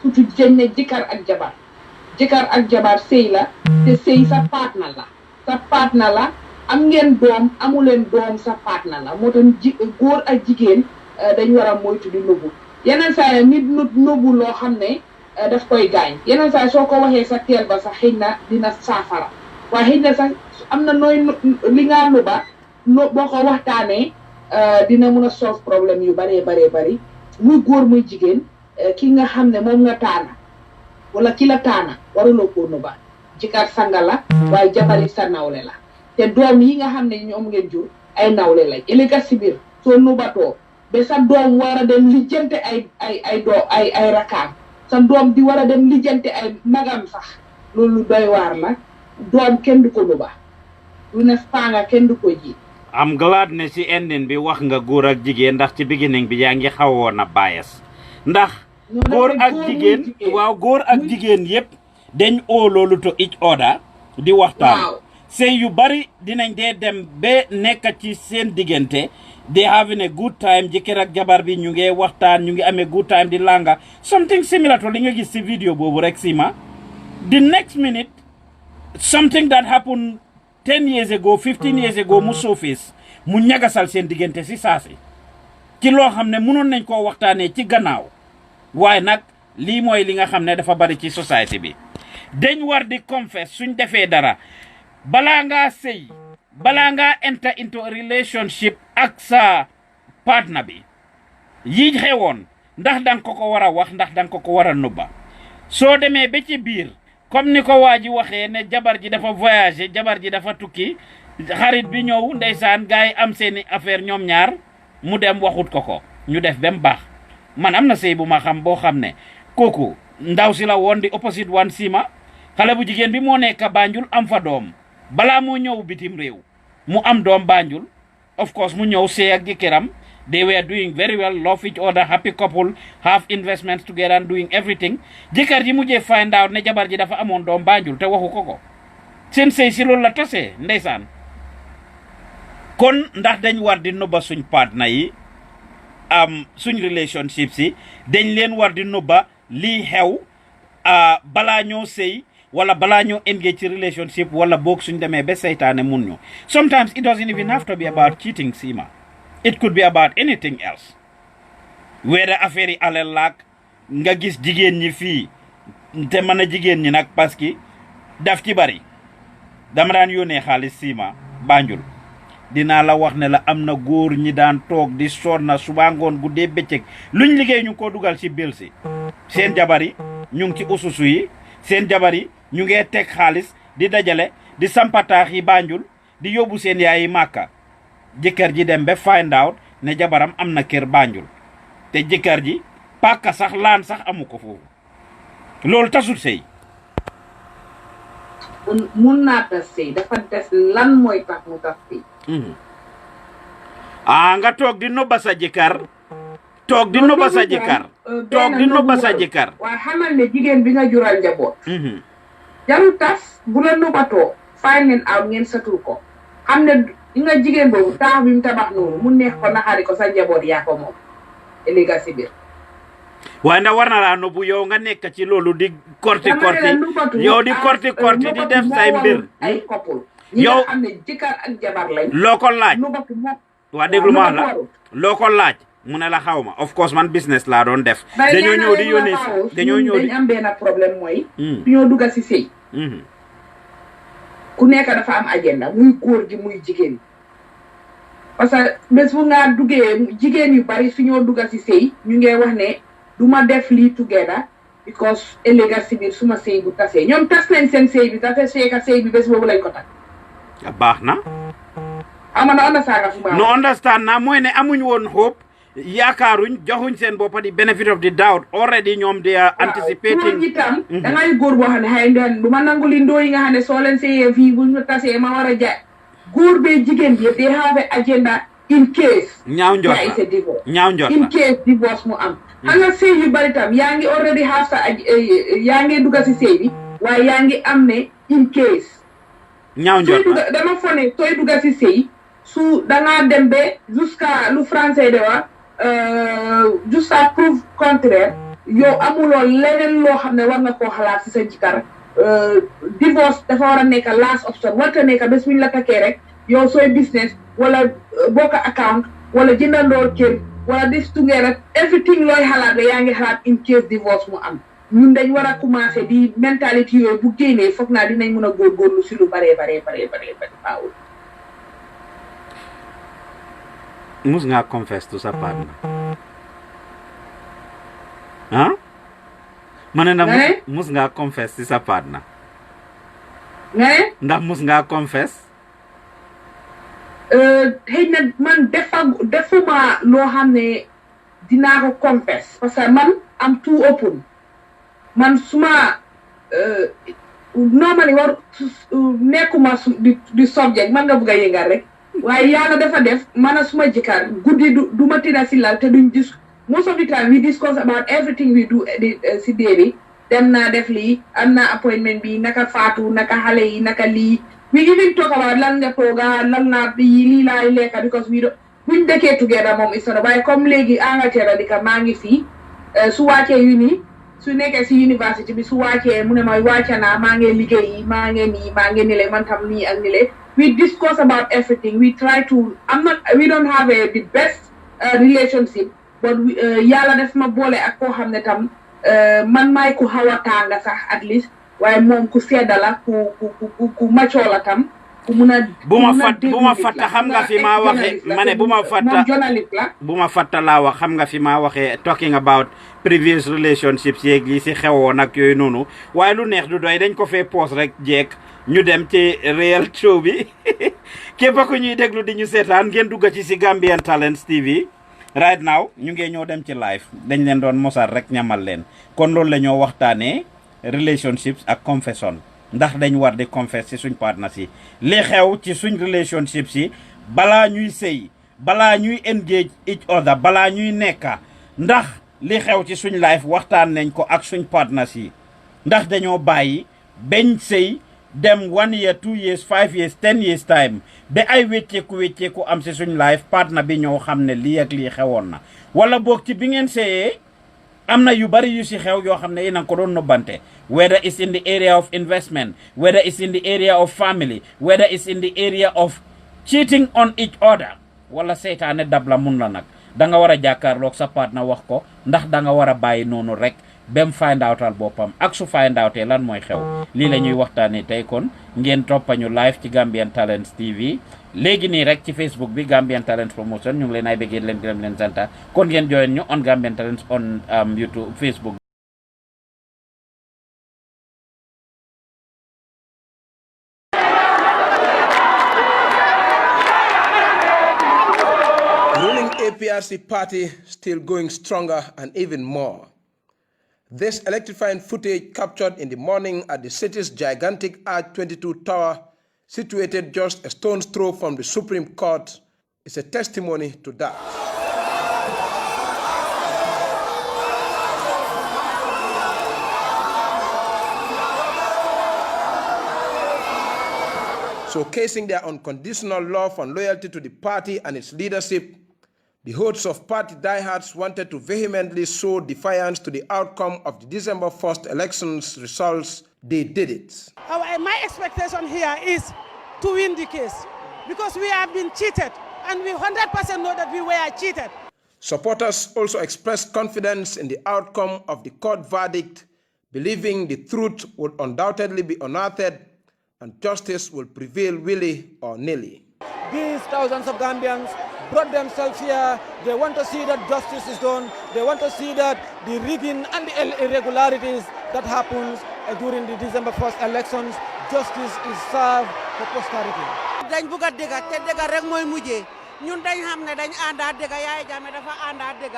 surtout jën ne jëkkër ak jabar sëy la te sëy sa partner la am ngeen doom amuleen doom sa partner la moo tax góor ak jigéen dañ war a moytu di nubu yeneen saa yi nit nubu loo xam ne daf koy gaañ yeneen saa soo ko waxee sa teel ba sax xëy na dina saafara waaye xëy na sax am na nooy li nga nuba boo ko waxtaanee dina mun a solve problème yu bari muy góor muy jigéen ki nga xam ne moom nga taana wala ki la taana waruloo koo nuba jëkkër sanga la waaye jabari sa nawle la te doom yi nga xam ne ñoom ngeen jur ay nawle lañ ëllëg si biir soo nubatoo ba sa doom war a dem lijjante ay rakaam sa doom di war a dem lijjante ay magam sax loolu doy waar la doom kenn du ko nuba lu ne faanga kenn du ko ji. am glad ne si ending bi wax nga góor ak jigéen ndax ci beginning bi yaa ngi xawoon a bias ndax góor ak jigéen yëpp dañ oo loolu to each other di waxtaan sëy yu bari dinañ dee dem ba nekk ci seen diggante they having a good time jëkkër ak jabar bi ñu ngi waxtaan ñu ngi amee good time di langa something similar to li nga gis si vidéo boobu rek Sima the next minute something that happened 10 years ago 15 years ago mu surface mu ñagasal seen diggante si saasi ci loo xam ne mënoon nañ koo waxtaanee ci gannaaw waaye nag lii mooy li nga xam ne dafa bari ci société bi dañ war di confess suñ defee dara balaa ngaa sëy balaa ngaa enter into a relationship ak sa partner bi yi xewoon ndax danga ko war a wax ndax danga ko war a nubba soo demee ba ci biir comme ni ko waa ji waxee ne jabar ji dafa voyager jabar ji dafa tukki xarit bi ñëw ndeysaan gars yi am seeni affaire ñoom ñaar mu dem waxut ko ñu def ba mu baax man am na sëy bu ma xam boo xam ne kooku ndaw si la woon di opposite one Sima xale bu jigéen bi moo nekk Banjul am fa doom balaa moo ñëw bitim réew mu am doom Banjul of course mu ñëw sëy ak jëkkëram they were doing very well love each other happy couple have investments together and doing everything jëkkër ji mujjee find out ne jabar ji dafa amoon doom Banjul te waxu ko seen sëy si loolu la tasee ndeysaan kon ndax dañ war di nubba suñ partner yi suñ relationships yi dañ leen war di nubba lii xew balaa ñoo sëy wala balaa ñoo engage ci relationship wala boog suñ demee ba seytaane mun ñu sometimes it doesn't even have to be about cheating Sima it could be about anything else whether affaire yi alal laak nga gis jigéen ñi fii te mën a jigéen ñi nag parce que daf ci bari dama daan yónnee xaalis Sima Banjul dinaa la wax ne la am na góor ñi daan toog di sonna suba ngoon guddee bëccëg luñ liggéey ñu ngi ko dugal ci bil si seen jabar yi ñu ngi ci ususu yi seen jabar yi ñu ngee teg xaalis di dajale di sampataax yi Banjul di yóbbu seen yaay yi Màkka jëkkër ji dem ba find out ne jabaram am na kër Banjul te jëkkër ji pàkka sax laan sax amu ko foofu loolu tasut sëy mun naa tas sëy dafa des lan mooy tax mu tas sëy nga toog di nobba sa jëkkër toog di nobba sa jëkkër toog di nobba sa jëkkër waaye xamal ne jigéen bi nga jural njaboot jarul tas bu la nobatoo fay ngeen aw ngeen satul ko xam ne nga jigéen boobu taax bi mu tabax noonu mu neex ko naxari ko sa njaboot yaa ko moom ëllëga si biir waaye ndax war na laa nobbu yow nga nekk ci loolu di korti yow di korti di def say mbir ay couple yow xam ne jëkkër ak jabar lañ loo ko laaj waa déglu ma la loo ko laaj mu ne la xaw ma of course man business laa doon def dañoo ñëw di yónnee dañoo ñëw di dañ am benn problème mooy ñoo dugga si sëy ku nekk dafa am agenda muy góor gi muy jigéen parce que bés bu nga duggee jigéen yu bari su ñoo dugga si sëy ñu ngee wax ne du ma def lii together because ëllëga si biir suma sëy bu tasee ñoom tas nañ seen sëy bi te feeka sëy bi bés boobu lañ ko tak baax na ama na understand nga fu ma no understand na mooy ne amuñ woon hope yaakaaruñ joxuñ seen boppa di benefit of the doubt already ñoom they are anticipating itam da ngay góor boo xam ne xëy na du ma nangu li ndoo yi nga xam ne soo leen sëyee fii bu ñu tasee ma war a jaay góor bee jigéen bi they have an agenda in case ñaaw njort there is a divorce ñaaw njort in case divorce mu am xam nga sëy yu bari tam yaa ngi already have sa yaa ngi dugga si sëy bi waaye yaa ngi am ne in case ñaaw njort dama fone sooy dugga si sëy su dangaa dem ba jusqu'à lu français de wax jusqu'à preuve contraire yow amuloo leneen loo xam ne war nga koo xalaat si sa jikar divorce dafa war a nekk last option warta nekk bés bu ñu la takkee rek yow sooy business wala bokk account wala jëndandoor kër wala this together everything looy xalaat yaa ngi xalaat in case divorce mu am ñun dañ war a commencé di mentalité yooyu bu génnee foog naa dinañ mën a góorgóorlu si lu baree baawul mus ngaa confess to sa partner ma ne ndax mus ngaa confess ci sa partner ndax mus ngaa confess xëy na man defuma loo xam ne dinaa ko confess parce que man am too open man suma normally war nekkuma di subject man nga bëgg a yëngal rek waaye yàlla dafa def man suma jëkkër guddi du ma tëdda si lal te duñ most of the time we discuss about everything we do si dee bi dem naa def lii am naa appointment bi naka faatu naka xale yi naka lii we even talk about lan nga tooga lan naa lii laay lekka because buñ dëkkee together moom is waaye comme léegi Angleterre di ka maa ngi fii su wàccee su nekkee si university bi su wàccee mu ne ma wàcca naa maa ngi liggéey maa ngi nii maa ngi nile man tam nii ak nile we discuss about everything we try to we don't have the best relationship but yàlla def ma boole ak koo xam ne tam man maay ku xaw a tàng sax at least waaye moom ku sedda la ku macoo la tam ku mun a bu ma fatta xam nga fi maa waxee ma ne bu ma fatta laa wax xam nga fi maa waxee talking about previous relationships yeeg yi si xewoon ak yooyu noonu waaye lu neex du doy dañ ko fee poos rek jeeg ñu dem ci real show bi képp ku ñuy déglu di ñu seetaan ngeen dugga ci si Gambian Talents TV right now ñu ngee ñoo dem ci live dañ leen doon mosal rek ñamal leen kon loolu la ñoo waxtaanee relationships ak confession ndax dañ war di confess ci suñ partners yi li xew ci suñ relationships yi balaa ñuy sëy balaa ñuy engage each other balaa ñuy nekka ndax li xew ci suñ life waxtaan nañ ko ak suñ partners yi ndax dañoo bàyyi bañ sëy dem 1 year 2 years 5 years 10 years time ba ay wécceeku am ci suñ life partner bi ñoo xam ne lii ak lii xewoon na wala boog ci bi ngeen sëyee am na yu bari yu si xew yoo xam ne yéen a ko doon nobbante whether it's in the area of investment whether it's in the area of family whether it's in the area of cheating on each other wala seytaane dab la mun la nag da nga war a jàkkaarloog sa partner wax ko ndax da nga war a bàyyi noonu rek bem find outal boppam ak su find outee lan mooy xew lii la ñuy waxtaanee tey kon ngeen toppañu live ci Gambian Talents TV léegi nii rek ci Facebook bi Gambian Talents Promotion ñu ngi leen ay bëggee leen gërëm leen santa kon ngeen join ñu on Gambian Talents on YouTube Facebook APRC party still going stronger and even more. This electrifying footage captured in the morning at the city's gigantic Arch 22 tower, situated just a stone's throw from the Supreme Court, is a testimony to that. Showcasing their unconditional love and loyalty to the party and its leadership, the hosts of party diehards wanted to vehemently show defiance to the outcome of the December 1st elections results. They did it. My expectation here is to win the case because we have been cheated and we 100% know that we were cheated. Supporters also expressed confidence in the outcome of the court verdict, believing the truth would undoubtedly be unearthed and justice will prevail willy or nilly. These thousands of Gambians brought themselves here. They want to see that justice is done. They want to see that the rigging and the irregularities that happens during the December 1st elections, justice is served for posterity. dañ bëgg a dégg te dégg rek mooy mujjee ñun dañ xam ne dañ ànda dégg Yaya Jammeh dafa ànda dégg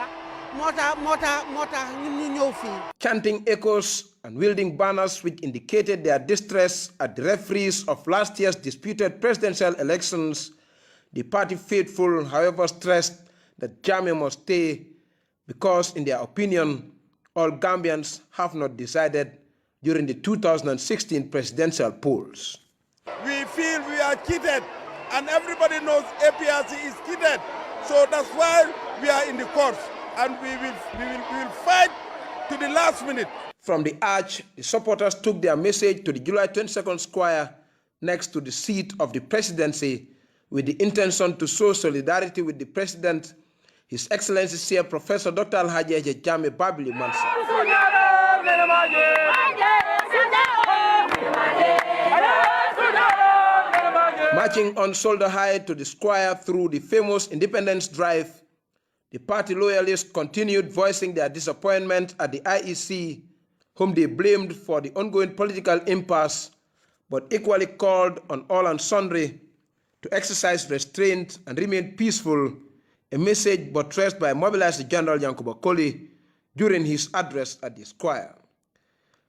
moo tax ñun ñu ñëw fii. Chanting echoes and wielding banners which indicated their distress at the referees of last year's disputed presidential elections, the party faithful, however, stressed that Jammeh must stay because, in their opinion, all Gambians have not decided during the 2016 presidential polls. We feel we are cheated, and everybody knows APRC is cheated. So that's why we are in the courts, and we will fight to the last minute. From the arch, the supporters took their message to the July 22nd square next to the seat of the presidency with the intention to show solidarity with the president, His Excellency Sir Professor Dr. Alhaji Jammeh Babili Mansa. Marching on shoulder high to the square through the famous Independence Drive, the party loyalists continued voicing their disappointment at the IEC, whom they blamed for the ongoing political impasse, but equally called on all and sundry to exercise restraint and remain peaceful, a message buttressed by mobilized General Yankuba Koli during his address at the square.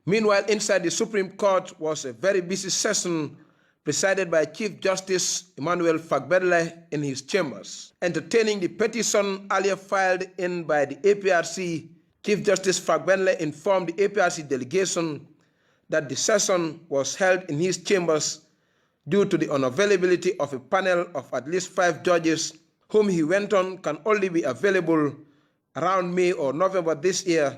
Meanwhile, inside the Supreme Court was a very busy session presided by Chief Justice Emmanuel Fagbedle in his chambers. Entertaining the petition earlier filed in by the APRC, Chief Justice Fagbedle informed the APRC delegation that the session was held in his chambers due to the unavailability of a panel of at least 5 judges, whom he went on can only be available around May or November this year,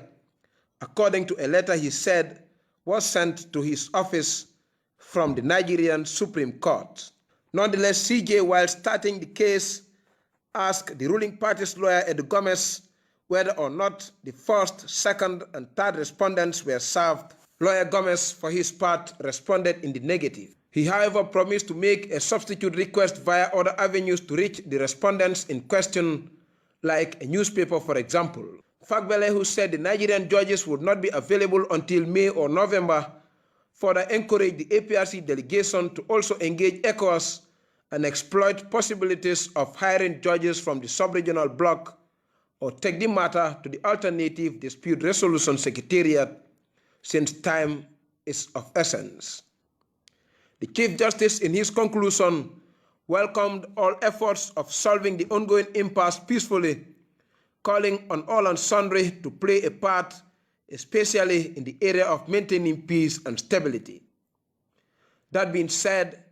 according to a letter he said was sent to his office from the Nigerian Supreme Court. Nonetheless, CJ, while starting the case, asked the ruling party's lawyer, Edu Gomez, whether or not the first, second, and third respondents were served. Lawyer Gomez, for his part, responded in the negative. He, however, promised to make a substitute request via other avenues to reach the respondents in question, like a newspaper, for example. Fagbele, who said the Nigerian judges would not be available until May or November, further encouraged the APRC delegation to also engage ECOWAS and exploit possibilities of hiring judges from the sub-regional bloc or take the matter to the Alternative Dispute Resolution Secretariat, since time is of essence. The Chief Justice, in his conclusion, welcomed all efforts of solving the ongoing impasse peacefully, calling on all and sundry to play a part, especially in the area of maintaining peace and stability. That being said,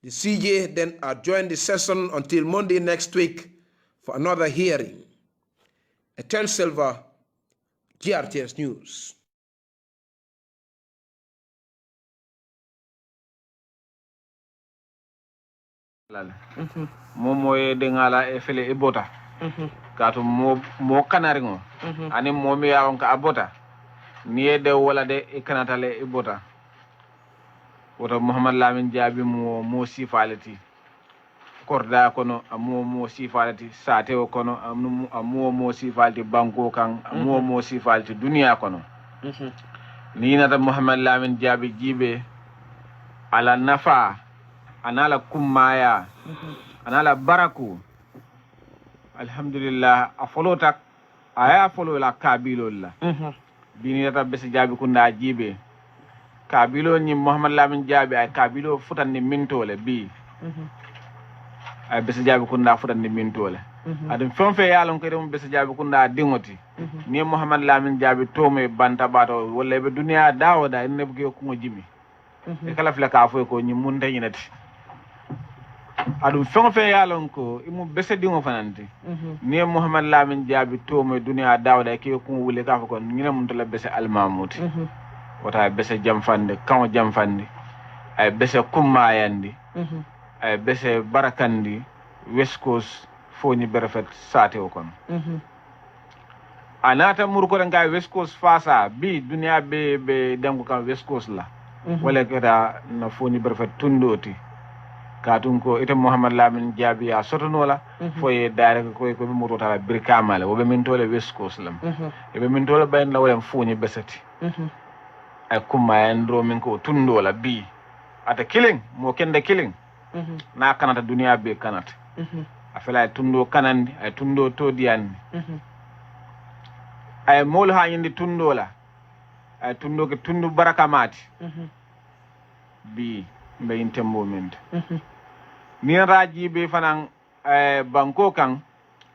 the CJ then adjourned the session until Monday next week for another hearing. Etienne Silva, GRTS News. Momo e dengala e fele e bota kato mo kanari ngo ani momi ya on ka abota ni e de wala de e kanatale e bota woto Muhammad Lamin Jabi mo sifalati korda kono mo sifalati sate o kono mo sifalati banko kan mo sifalati dunia kono ni nata Muhammad Lamin Jabi jibe ala nafa anala kummaya anala baraku alhamdulillah a folota aya folo la kabilol la bini yata besi jaabi kunda jibe kabilo ni Muhammad Lamin Jaabi ay kabilo futande mintole bi ay besi jaabi kunda futande mintole adum fonfe yalon ko dem besi jaabi kunda dingoti ni Muhammad Lamin Jaabi tome banta bato wala be duniya dawoda en nebge ko jimi e kala fla ka fo ko ni mun tayinati adum fonfe yalon ko imu besi dingo fanante ni Muhammad Lamin Jaabi tome duniya dawoda ke ko wule ka fo ko ni mun to la besi almamuti wota bese jamfande kan jamfande ay bese kummayandi ay bese barakandi West Coast foni berefet sate o kon anata murko nga West Coast fasa bi dunia be dangu kan West Coast la wala kata na foni berefet tundoti katun ko ite Muhammad Lamin Jaabi ya sotonola foye dare ko be murto tala birkamale wobe min tole West Coast lam e be min tole bayn la wala foni beseti ay kuma ndro min ko tundo la bi ata killing mo kende killing na kanata dunia be kanata afela ay tundo kanandi ay tundo to diandi ay mol ha yindi tundo la ay tundo ke tundu barakamati bi be intembo min ni raji be fanan ay banko kan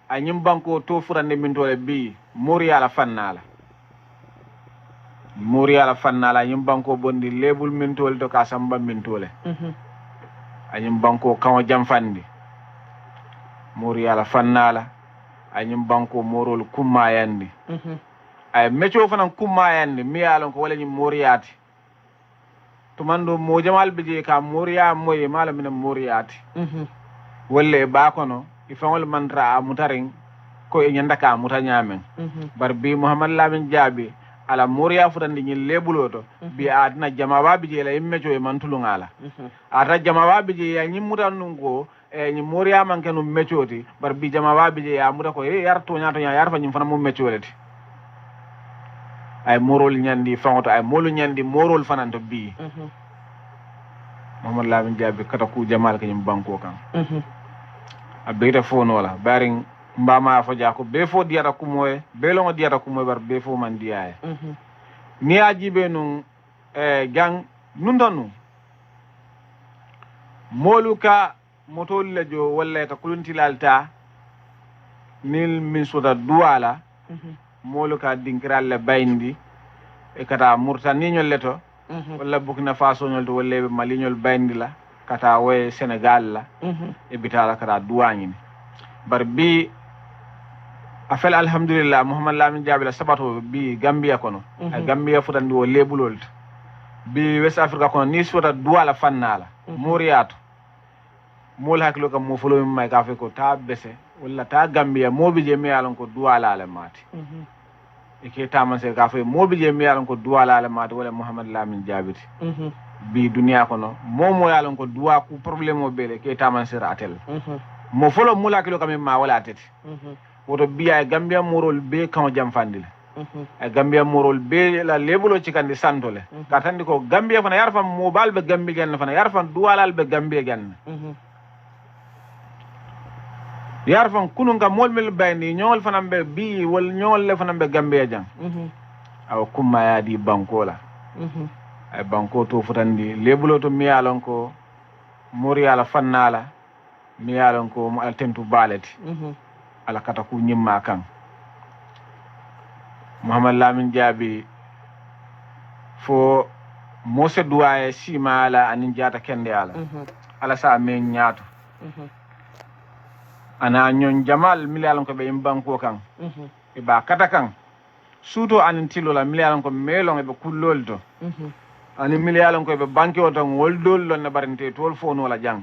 ay nyim banko to furande min tole bi moriya la fannala Moria la fannala nyim banko bondi lebul mintol to ka samba mintole anyim banko kan jamfandi Moria la fannala anyim banko morol kummayandi ay mecho fanan kummayandi mi yalon ko wala nyim moriati to mando mo jamal bije ka moria moye mala min moriati wolle ba kono ifangol mantra mutaring ko e nyanda ka mutanyamen bar bi Muhammad Lamin Jaabi ala moria futandi ñi lebuloto bi adna jamawa bije la immejo e mantulungala ata jamawa bije ya ñi mutan ko e ñi moria manke no mechoti bar bi jamawa bije ya muta ko e yarto ñato nya yarfa ñi fana mo mecholeti ay morol ñandi fangoto ay molu ñandi morol fananto bi Muhammad Lamin Jaabi kata ku jamal ke ñi banko kan abeyta fono la baring mbama fo jako be fo diata kumoy be longo diata kumoy bar be fo man diaye ni ajibe nun gang nun donu moluka motol lejo walla ta kuluntilalta nil min soda duala moluka dinkiral le bayndi e kata murtani nyol leto walla Burkina Faso nyol to walla Mali nyol bayndi la kata we Senegal la e bitala kata duwañini bar bi afel alhamdulillah Muhammad Lamin Jaabi la sabato bi Gambia kono ay Gambia futandi wo lebulol bi West Africa kono ni sota duala fannala moriato mol haklo kam mo folo may ka fe ko ta bese wala ta Gambia mobi je mi yalon ko duala la mati e ke taman se ka fe mobi je mi yalon ko duala la mati wala Muhammad Lamin Jaabi bi dunia kono momo yalon ko duwa ku problème o bele ke taman se ratel mo folo mula kilo kam ma wala tete woto biya Gambia morol be kan jamfandile e Gambia morol be la lebulo cikandi santole katandi ko Gambia fana yarfam mo balbe Gambia gan fana yarfam duwalal be Gambia gan yarfam kununga molmel bayni ñol fana be bi wal ñol le fana be Gambia jang aw kumma yadi bankola ay banko to futandi lebulo to miyalon ko moriala fannala miyalon ko mo altentu baleti ala kata ku ñimma kan Muhammad Lamin Jaabi fo mose duwaye sima ala anin jata kende ala sa men ñaato ana ñon jamal milalon ko be banko kan e ba kata kan suto anin tilola milalon ko melon e be kullol to ani milalon ko be banki o tan woldol lon na barinte tol fo no la jang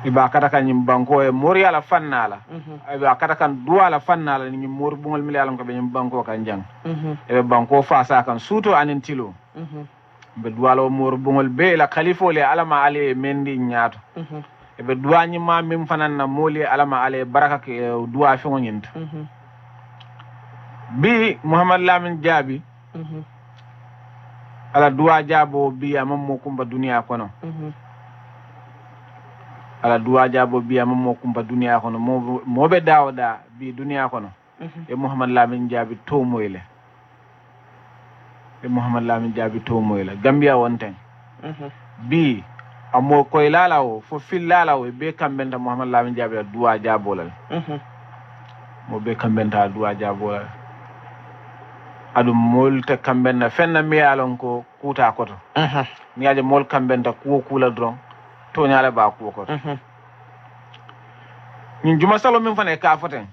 iba kata kan nyim banko e mori ala fannala iba kata kan duala fannala ni mor bungol mi yalan ko be nyim banko kan jang e banko fasa kan suto anin tilo be dualo mor bungol be la khalifo le alama ale mendi nyaato e be duani ma mim fanan na moli alama ale baraka ke duwa fi ngint bi Muhammad Lamin Jaabi ala duwa jabo bi amam mo kumba duniya kono ala duwa jabo biya mo kumpa duniya kono mo be dawda bi duniya kono e Muhammad Lamin Jabi to moyle Gambia wonten bi amo koy lalawo fo fil lalawo be kambenta Muhammad Lamin Jabi duwa jabolal mo be kambenta duwa jabolal adum mol te kambenna fenna mi alon ko kuta koto mi aje mol kambenta ko kula dron to nyaale ba ko koto ñun juma salo min fane ka foten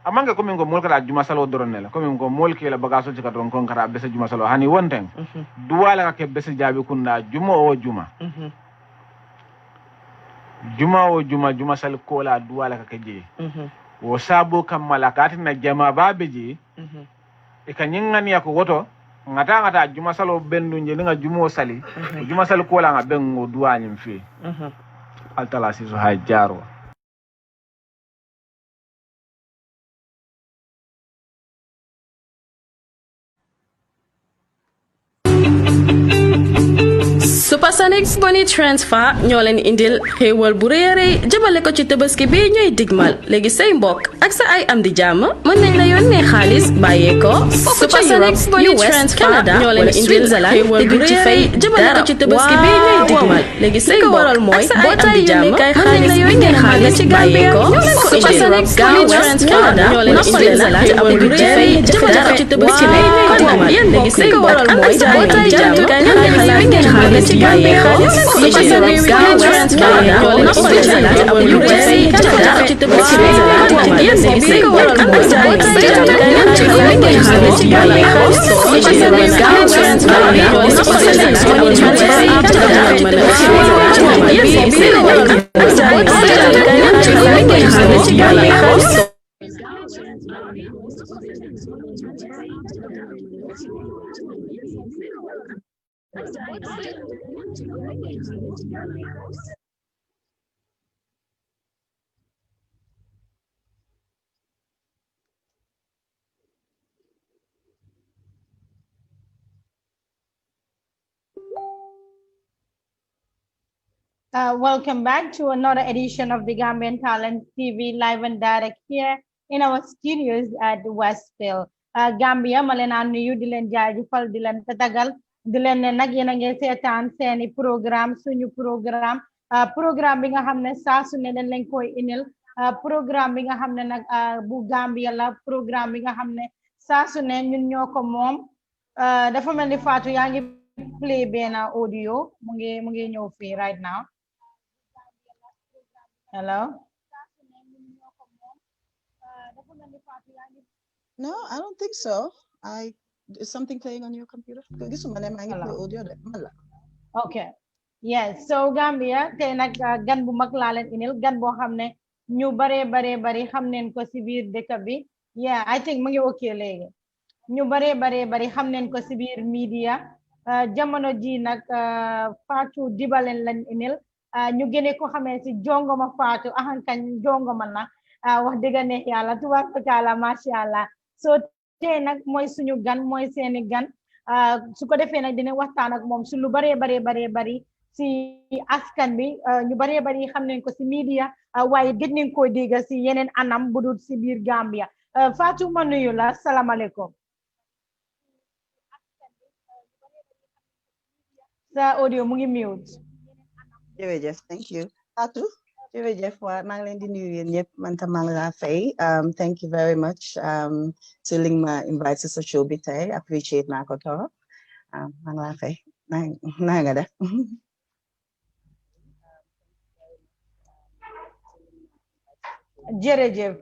amanga ko min go mol kala juma salo doron nela ko min go mol ke la bagaso ci ka don kon kara bese juma salo hani wonten duwala ka ke bese jabi kunna juma o juma juma sal ko la duwala ka ke je wo sabo kam malakati na jama babe je e ka nyingani ya ko woto ngata juma salo bendu je nga jumo sali juma sal ko la nga bengo duwanyim fi altala si so hay jaro Supersonics Money Transfer ñoo leen indil xéewal bu rëy a rëy jëmale ko ci tabaski bi ñooy digmal léegi say mbokk ak sa ay am di jàmm mën nañ la yónnee xaalis bàyyee ko Supersonics Money Transfer ñoo leen indil xéewal bu rëy a rëy jëmale ko ci tabaski bi ñooy digmal léegi say mbokk ak sa ay am di jàmm mën nañ la yónnee xaalis bàyyee ko Supersonics Money Transfer ñoo leen indil xéewal bu rëy a rëy jëmale ko ci tabaski bi ñooy digmal léegi say mbokk ak sa ay am di jàmm mën nañ la yónnee xaalis bàyyee ko Supersonics Money Transfer ñoo leen indil xéewal bu rëy a rëy jëmale ko ci tabaski bi ñooy digmal léegi say mbokk ak sa ay am di jàmm mën nañ la yónnee xaalis bàyyee ko Supersonics Money Transfer ñoo leen indil xéewal bu rëy a rëy jëmale ko ci tabaski bi ñooy digmal Welcome back to another edition of the Gambian Talent TV live and direct here in our studios at Westfield. Gambia ma leen nuyu di leen jaajëfal di leen tatagal di leen ne nag yéen a ngi seetaan seeni programme suñu programme bi nga xam ne saa su ne dañ leen koy inil programme bi nga xam ne nag bu Gambia la programme bi nga xam ne saa su ne ñun ñoo ko moom dafa mel ni Fatou yaa ngi play benn audio mu ngi ñëw fii right now. Hello. No, I don't think so. Is something playing on your computer? Okay. Yes. So Gambia tey nag gan bu mag laa leen inil gan boo xam ne ñu bare xam neen ko si biir dëkk bi. Yeah, I think mu ngi okay léegi. Ñu bare xam neen ko si biir media. Jamono ji nag Fatou Dibalen lañ inil. Ñu gëne ko xamee si jongoma Fatou ahankañ jongoma na wax dëgg neex yàlla tubaarkalla macha allah so tey nag mooy suñu gan mooy seeni gan su ko defee nag dina waxtaan ak moom su lu bari si askan bi ñu bari xam nañ ko si media waaye gëj nañ koo dégg si yeneen anam bu dul si biir Gambia Fatou ma nuyu la salaamaaleykum sa audio mu ngi mute. Jërëjëf, thank you. Fatou, jërëjëf waa maa ngi leen di nuyu yéen ñëpp man tam maa ngi laa fay. Thank you very much to link ma invite si sa show bi tey appreciate naa ko torop maa ngi laa fay naa nga def. Jërëjëf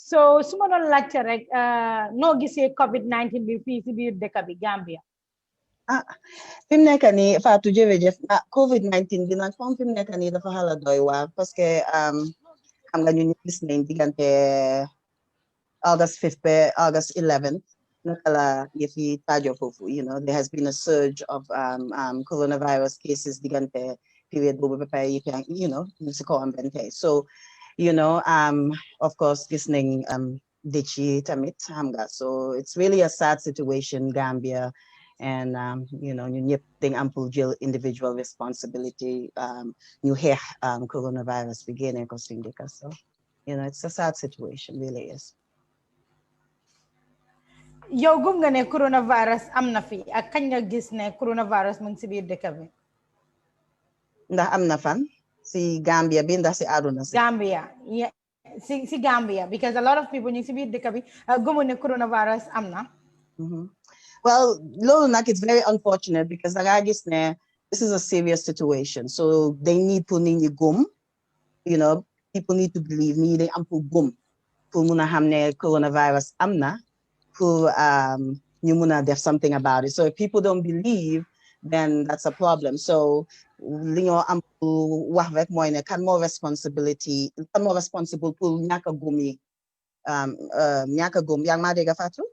so su ma doon laajte rek noo gisee COVID-19 bi fii si biir dëkk bi Gambia. Fi mu nekk nii Fatou jërëjëf COVID-19 bi nag comme fi mu nekk nii dafa xala doy waar parce que xam nga ñu gis nañ diggante August 5th ba August 11th naka la yëfi taajo foofu there has been a surge of coronavirus cases diggante period boobu ba pare ñu si ko am benn tey so of course gis nañ dëcc yi tamit xam nga so it's really a sad situation Gambia and you know, ñu ñëpp dañ am pour jël individual responsibility ñu xeex coronavirus bi génnee ko suñ dëkk. So you know, it's a sad situation, really is. yow gum nga ne coronavirus am na fi ak kañ nga gis ne coronavirus mu ngi si biir dëkk bi. ndax am na fan si Gambia bi ndax si àdduna si. Gambia, yeah, si Gambia, because a lot of people ñu si biir dëkk bi gëmu ne coronavirus am na. Well, loolu nag it's very unfortunate because da ngaa gis ne this is a serious situation, so they need pour nit ñi gëm, you know, people need to believe nit ñi dañ am pour gëm pour mun a xam ne coronavirus am na. Who you muna def something about it. So if people don't believe, then that's a problem. So lingo am wax rek moy ne kan more responsible pour ñaka gumi ñaka gum yang ma dega Fatou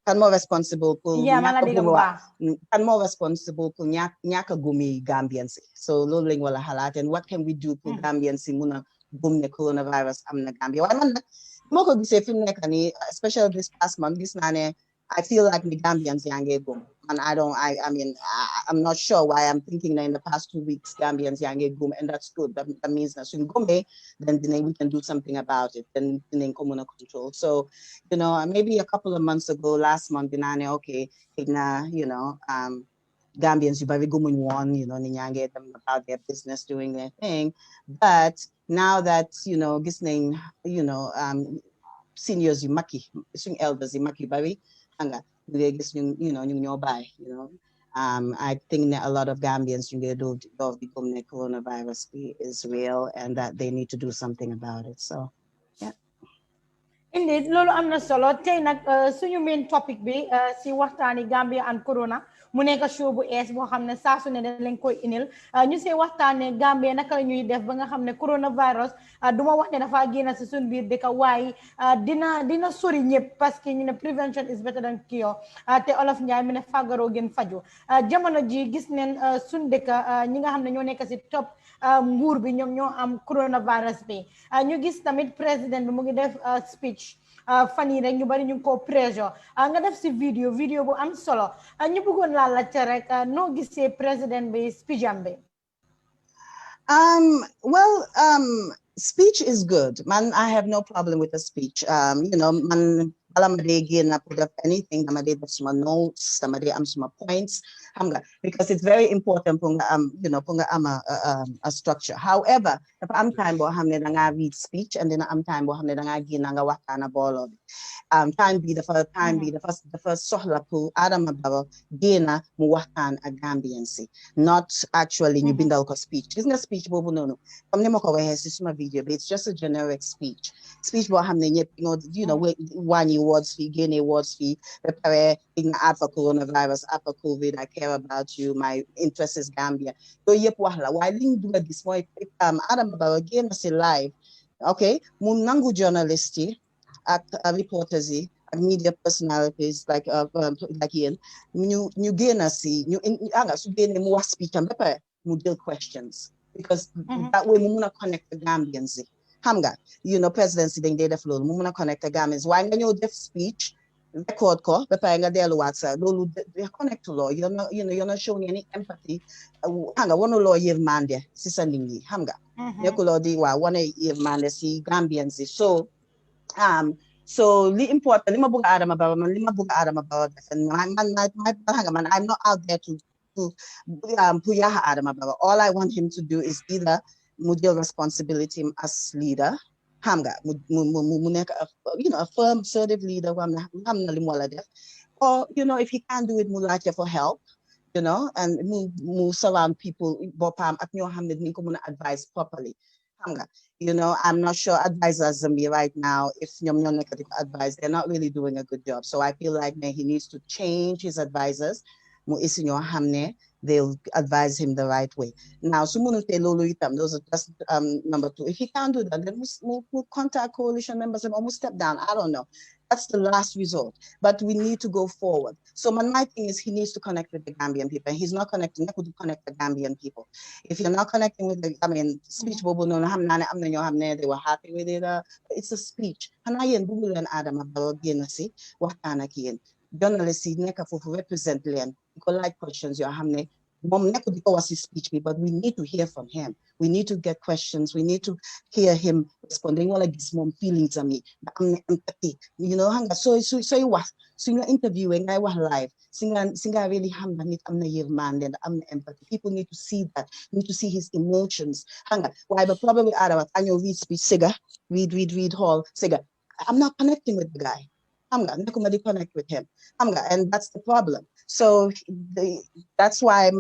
kan more responsible pour kan more responsible pour ñaka gumi Gambians. So lolu lañ wala halat, and what can we do pour Gambians muna gum ne coronavirus am na Gambia. Why man moko gisee fi mu nekk nii, especially this past month, gis naa ne I feel like the Gambians yange gum, and I mean I'm not sure why I'm thinking that in the past 2 weeks Gambians yange gum, and that's good. That means that soon gum, then we can do something about it. Then communal control. So you know, maybe a couple of months ago, last month, okay, you know, Gambians you very good one, you know, ninyange them about their business doing their thing, but now that you know, listening, you know, seniors you maki, swing elders you maki bari, anga, you know, you buy, you know. I think that a lot of Gambians you do become the coronavirus is real, and that they need to do something about it. So, yeah. Indeed, lolo am na solo tey nag suñu main topic bi si waxtaani Gambia and corona mu nekk show bu ees boo xam ne saa su ne dañ leen koy inil ñu see waxtaane Gambia naka la ñuy def ba nga xam ne coronavirus duma wax ne dafa génn si suñ biir dëkk waaye dina sori ñëpp parce que ñu ne prevention is better than cure te Olof Njaay mi ne fàggaroo gën faju jamono ji gis neen suñ dëkk ñi nga xam ne ñoo nekk si top nguur bi ñoom ñoo am coronavirus bi ñu gis tamit président bi mu ngi def speech fan yi rek ñu bari ñu ko pressure nga def si vidéo bu am solo ñu bëggoon laa laajte rek noo gisee président bi speech am bi. Well, speech is good. Man, I have no problem with the speech. You know, man, I put up anything, I put some notes, some points, because it's very important, you know, a structure. However, if I'm time to read speech, and then I'm time to time be the first sohla po Adam about Gena Muwatan a Gambiancy, not actually new bindal speech. Isn't a speech bobo no. Video, but it's just a generic speech. Speech about you know, one awards fee, gain awards fee, prepare in for coronavirus, for COVID, I care about you, my interest is Gambia. So yep wahla. Why didn't do this more Adam about again live. Okay, Munangu journalisty. Reporters, media personalities like Ian, new gain see new gain more speech and deal questions because that way we connect the Gambians. Hamga, you know, presidency then data flow, we connect the Gambians. Why when you deaf speech, record call, they connect to law. You're not showing any empathy. Hanga one lawyer man there, sisandingi, Hamga. Yakulodi wa one year man there see Gambians. So the important lima buga adam about and man I'm not out there to puyaha adam about. All I want him to do is either mudil responsibility as leader hamga you know, a firm assertive leader or you know, if he can't do it mulacha for help, you know, and move surround people bopam at nyo hamid ni ko muna advise properly. You know, I'm not sure advisors right now, if negative advice, they're not really doing a good job. So I feel like he needs to change his advisors. They'll advise him the right way. Now, those are just number two. If he can't do that, then we'll contact coalition members and almost step down. I don't know. That's the last resort. But we need to go forward. So my thing is he needs to connect with the Gambian people. And he's not connecting. He could connect the Gambian people. If you're not connecting with the, speech, they were happy with it. It's a speech. journalists yi nekk foofu represent leen ko like questions yoo xam ne moom nekk di ko wax si speech bi, but we need to hear from him. We need to get questions. We need to hear him responding. Wala gis moom feelings am yi, am empathy. You know, hanga so you wax, so you interviewing, I wax live. Singa really ham na nit am na yirmande and am na empathy. People need to see that. Need to see his emotions. Hanga. Why the problem with Adam, annual read speech, siga, read hall, siga. I'm not connecting with the guy. I'm not connect with him. And that's the problem. So that's why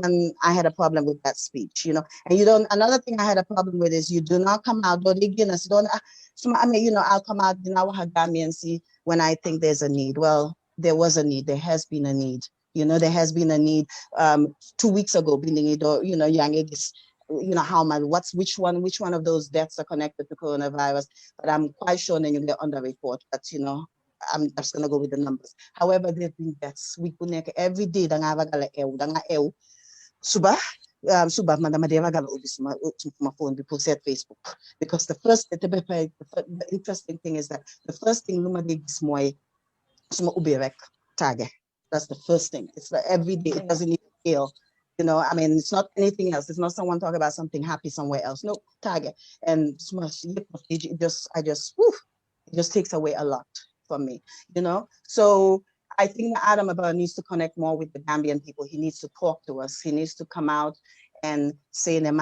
I had a problem with that speech, you know. And another thing I had a problem with is you do not come out, I'll come out, and see when I think there's a need. Well, there was a need. There has been a need. You know, there has been a need 2 weeks ago, you know, young ages. You know which one of those deaths are connected to coronavirus, but I'm quite sure then you get on the report. But you know, I'm just gonna go with the numbers. However, there have been deaths. We connect every day. Danga suba madama deva gala my phone people said Facebook, because the interesting thing is that the first thing luma de gis moy suma uberek tag. That's the first thing. It's like every day. It doesn't even feel. You know, I mean, it's not anything else. It's not someone talking about something happy somewhere else. No, target. And it just takes away a lot from me, you know? So I think Adam Abba needs to connect more with the Gambian people. He needs to talk to us. He needs to come out and say, he needs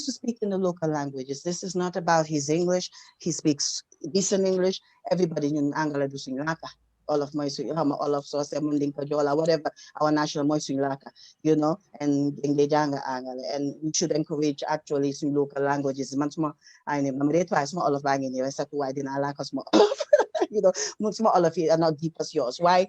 to speak in the local languages. This is not about his English. He speaks decent English. Everybody in Angala do Singlaka. All of whatever our national Moisulaka, you know, and we should encourage actually some local languages. Much more I know all of banging here, why didn't I like us more? You know, much more all of it are not deep as yours. Why?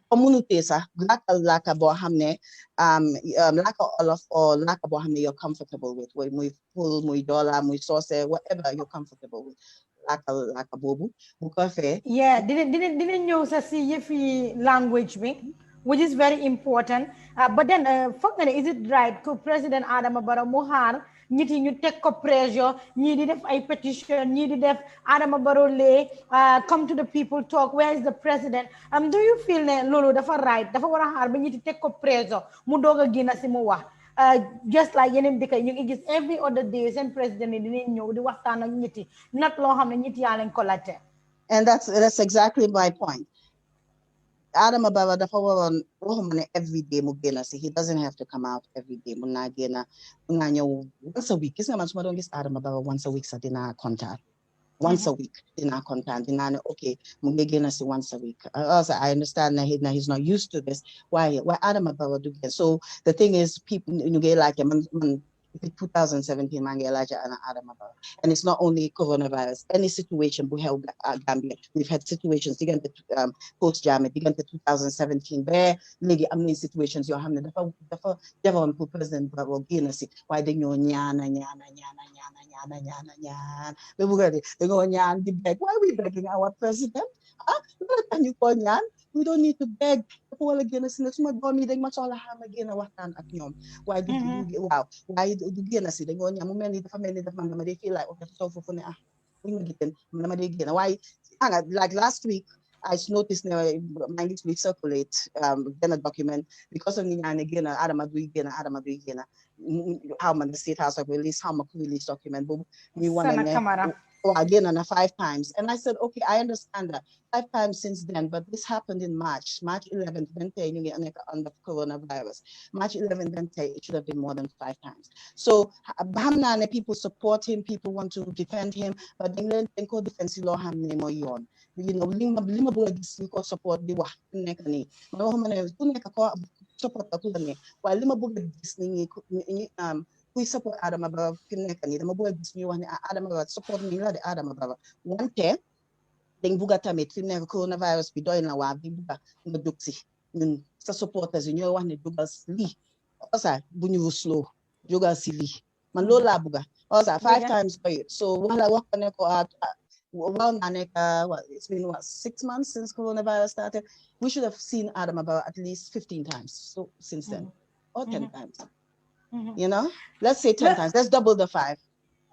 Community sa laka bohamne laka all of or laka bohamne you're comfortable with. Muy full, muy dollar, muy sauce, whatever you're comfortable with. Laka bobu. Yeah, didn't know see language me, which is very important. But then, is it right? Could President Adam Barrow Mohar ñiti ñu tek ko pressure ñi di def ay petition ñi di def Adama Barrow lay come to the people talk, where is the president? Do you feel ne lolu dafa right dafa wara xaar ba ñiti tek ko pressure mu doga gina ci mu wax just like yeneen dëkk ñu ngi gis every other day seen president ni dinañ ñëw di waxtaan ak ñiti nat loo xam ne ñiti yaa leen ko laajte. And that's exactly my point. Adam Ababa every day mugena. See, he doesn't have to come out every day. Munagena once a week. It's not much more Adam Ababa once a week so dina contact. Once a week dina contact. Dina okay, mugena see once a week. Also I understand that he's not used to this. Why Adam Ababa do get so the thing is people you get like 2017 and it's not only coronavirus, any situation we have Gambia. We've had situations again post Jammeh, again 2017 where lady situations you're having the president why they know why are we begging our president? We don't need to beg. Why do why do they feel like why like last week I noticed my next week circulate a document because of how the state house have released how much release document we want again and 5 times. And I said, okay, I understand that 5 times since then, but this happened in March 11th, then on the coronavirus. March 11th, then it should have been more than 5 times. So people support him, people want to defend him, but then defense law you know, lima support the support while lima we support Adam Ababa Adam Ababa support me la de Adam Ababa wante dañ buga tamit fi nekk coronavirus bi doy na waa bi buga nga dug si ñun sa supporters yi ñooy wax ne dugal lii osa bu ñu slow jógal si lii man loolu laa buga osa 5 times doy so wala wax ne ko it's been 6 months since coronavirus started. We should have seen Adam Ababa at least 15 times so since then or 10 times. You know, let's say 10 times. Let's double the 5.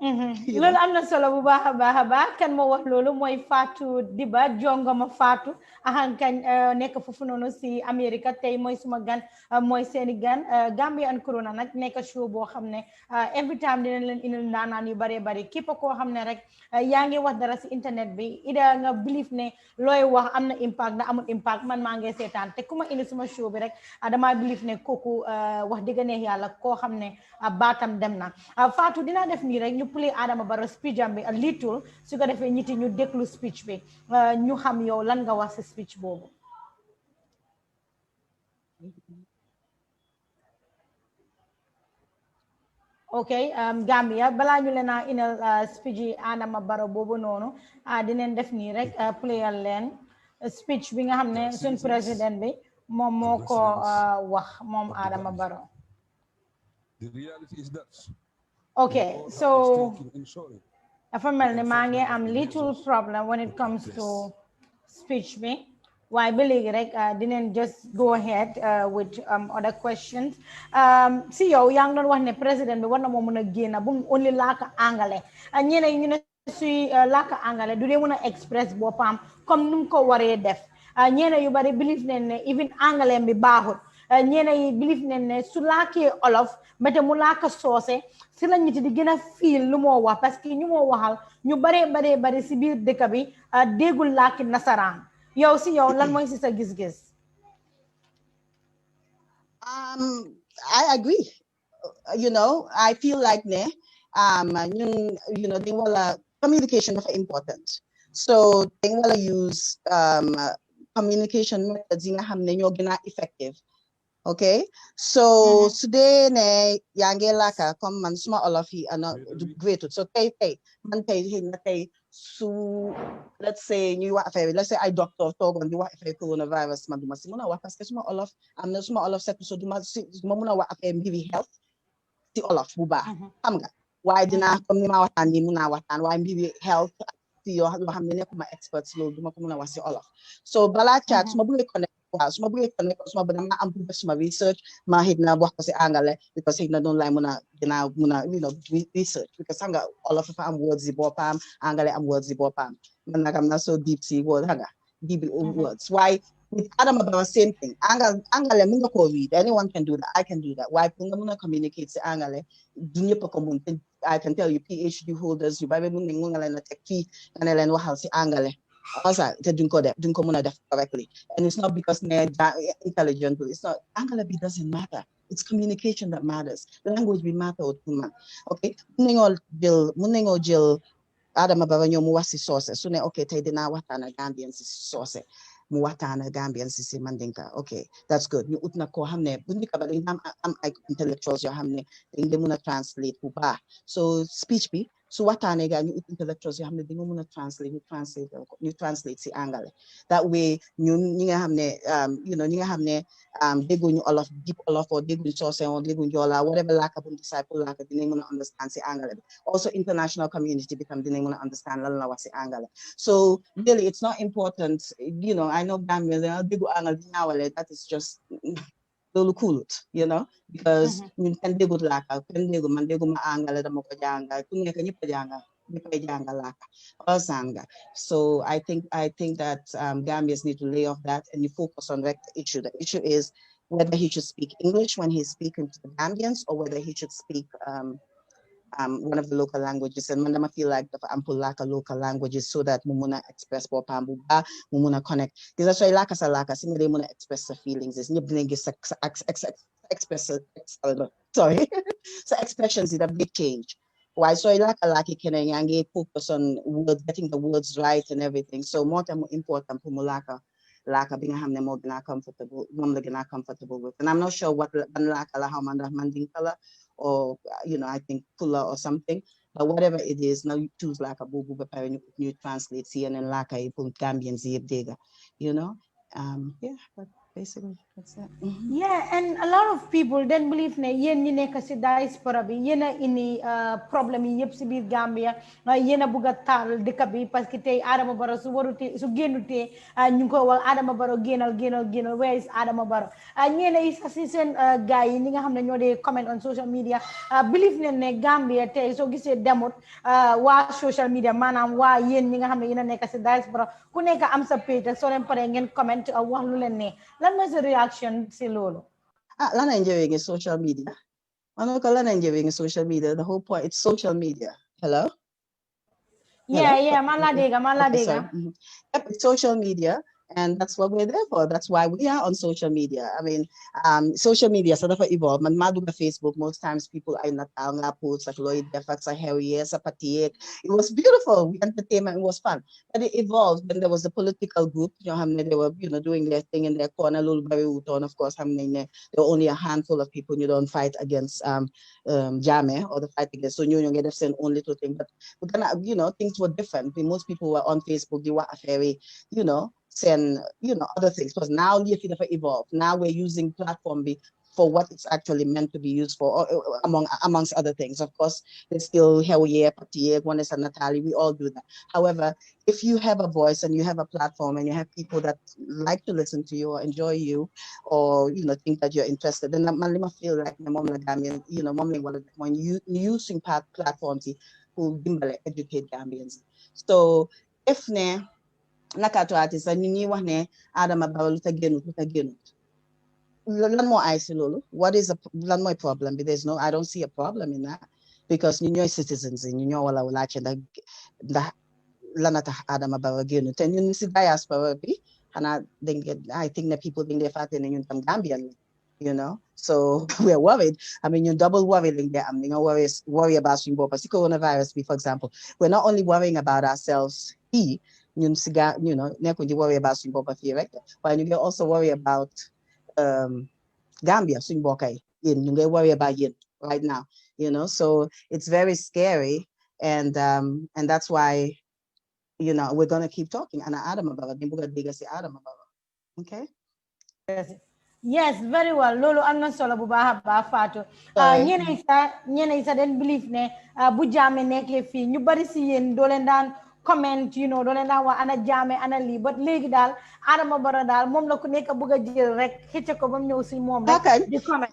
loolu am na solo bu baax a baax a baax kan moo wax loolu mooy Fatou Diba jongoma Fatou axankañ nekk foofu noonu si Amérique tey mooy suma gan mooy seeni gan Gambia and Corona nag nekk show boo xam ne every time dinañ leen indil ndaanaan yu bëree bëri képp koo xam ne rek yaa ngi wax dara si internet bi ida nga believe ne looy wax am na impact na amul impact man maa ngi seetaan te ku ma indi suma show bi rek damaa believe ne kooku wax dëgg neex yàlla koo xam ne baatam dem na Fatou dinaa def nii rek ñu play Adama Barrow speech am bi a little su ko defee ñiti ñu déglu speech bi ñu xam yow lan nga wax si speech boobu. ok Gambia balaa ñu leen a inal speech yi Adama Barrow boobu noonu dinañ def nii rek playal leen speech bi nga xam ne suñ président bi moom moo ko wax moom Adama Barrow. The reality is that. Okay, so dafa mel ni maa ngi am little problem when it comes to speech bi waaye ba léegi rek dinañ just go ahead with other questions si yow yaa ngi doon wax ne président bi war na moo mën a génn bu mu only laaka angale ñeneen ñu ne suy laaka angale du dee mën a express boppam comme nu mu ko waree def ñeneen yu bari believe nañ ne even angale bi baaxul ñeneen yi believe nañ ne su laakee olof mbete mu laaka soose si la ñiti di gën a fiil lu moo wax parce que ñu moo waxal ñu baree bari si biir dëkk bi déggul laaki nasaraan yow si yow lan mooy si sa gis-gis. I agree. You know, I feel like ne you know, they wala communication is important. So they wala use communication methods yi nga xam ne ñoo gën a effective. Okay, so today ne yange laka comme man suma olof yi ana great. So tey man tey na tey su let's say ñuy wax affaire let's say ay doctor toogoon di wax affaire coronavirus man duma si mën a wax parce que suma olof am na suma olof set so duma mën a wax affaire mbiri health si olof bu baax xam nga waaye dinaa comme ni ma waxtaan ni mun naa waxtaan waaye mbiri health si yoo xam ne nekkuma expert si loolu duma ko mën a wax si olof so balaa chat suma bëggee connect waaw suma bëggee connect suma bëgg naa am pour suma research ma xëy na wax ko si angale because xëy na doon lay mën a dinaa mën a you know research because xam nga olof dafa am words yi boppam angale am words yi boppam man nag am na so deep si word xam nga deep words waaye with Adama Barrow same thing angale mën nga koo read anyone can do that I can do that waaye pour nga mën a communicate si angale du ñëpp ko mën I can tell you PhD holders yu bari mën nga leen a teg fii nga ne leen waxal si angale also te duñ ko mën a def correctly and it's not because they're intelligent it's not angale bi doesn't matter it's communication that matters language bi matter man okay mën nañoo jël Adama Barrow ñëw mu wax si soose su ne okay tey dinaa waxtaan ak Gambians si soose mu waxtaan ak Gambians si Mandinka okay that's good ñu ut na koo xam ne bu njëkk ba dañ am ay intellectuals yoo xam ne dañ de mën a translate bu baax so speech bi su waxtaanee ga ñu ut intellectuals yoo xam ne dañoo mën a translate si angale that way ñun ñi nga xam ne you know ñi nga xam ne dégguñu olof deep olof or dégguñu soose or dégguñu joola whatever laaka bu disciple laaka dinañ mën a understand si angale bi also international community bi tam dinañ mën a understand lan la wax si angale so really it's not important you know I know Gambians déggu angale di ñaawale that is just loolu coolut you know because ñun kenn déggut laaka kenn déggu man déggu ma angale dama ko jàngal ku nekk ñëpp a jàngal ñëpp a jàngal laaka sanga so I think that Gambians need to lay off that and you focus on the issue. The issue is whether he should speak English when he's speaking to the Gambians or whether he should speak one of the local languages and man dama feel like dafa am pour laaka local languages so that mu mun a express boppam bu baax mu mun a connect gis nga sooy laaka sa laaka si nga dee mun a express sa feelings is ñëpp dinañ gis sa express sorry sa expressions yi daf dee change waaye sooy laaka keneen yaa ngi focus on words getting the words right and everything so moo tax mu important pour mu laaka bi nga xam ne moo gën a comfortable moom la gën a comfortable with and I'm not sure what ban laaka la xaw ma ndax Mandinka la or you know I think Pula or something but whatever it is now you choose like a bubu but you translate see and then like a Gambians you know yeah but basically that's it. Yeah, and a lot of people then believe ne yen ñi nekk ci diaspora bi yena indi problème yi yépp ci biir Gambia yena bëgg taal dëkk bi parce que tey Adama Barrow su warute su génnutee ñu ko wax Adama Barrow génnal where is Adama Barrow ñeena yi sax ci seen gaay yi ñi nga xam ne ñoo dee comment on social media believe ne Gambia tey soo gisee demut waa social media maanaam waa yéen ñi nga xam ne yéen a nekk ci diaspora ku nekk am sa page soo leen paree ngeen comment wax lu leen ne lan mooy sa reaction ci loolu lan enjoying is social media lan enjoying is social media the whole point it's social media hello yeah man la dégga Yep, it's social media. And that's what we're there for. That's why we are on social media. I mean, social media sort of evolved. Man, maduga Facebook. Most times people are not posts like Lloyd Defax, Harry, Sapatiek. It was beautiful. Entertainment was fun. But it evolved when there was a political group. They were, doing their thing in their corner. And of course, there were only a handful of people. You don't fight against Jame or the fight against. So you get the own little thing. But we're gonna, things were different. Most people were on Facebook. They were very, and other things, because now we have evolved. Now we're using platform for what it's actually meant to be used for, amongst other things. Of course, there's still Hewiye, Patiye, Gwanesa, Natalie, we all do that. However, if you have a voice and you have a platform and you have people that like to listen to you or enjoy you or think that you're interested, then I feel like my mom Gambian, when you using platforms who educate Gambians. So if nakato artist and you wax ne Adama Barrow lu ta génnut lan moo ay si loolu lan mooy problem bi I don't see a problem in that because ñu ñooy citizens yi ñu ñoo wala laajte ndax lana tax Adama Barrow génnut te ñun si diaspora bi xanaa I think that people think they're fàtte ne ñun tam Gambian so we're worried. I mean, you're double worrying there. Worry about suñu boppa si coronavirus for example. We're not only worrying about ourselves nekkuñ di worry about suñu boppa fii rek waaye ñu ngi also worry about Gambia suñu mbokk yi yéen ñu ngi worry about yéen right now so it's very scary and that's why we're gonna keep talking ana Adama Barrow di bëgg a dégg si Adama Barrow okay yes very well loolu am na solo bu baax a baax Fatou ñeneen sa den believe ne bu Jammeh nekkee fii ñu bari si yéen doo leen daan comment doo leen daan wax ana Jammeh ana lii but léegi daal Adama Barrow daal moom la ku nekk bëgg a jël rek xëcc ko ba mu ñëw si moom rek di comment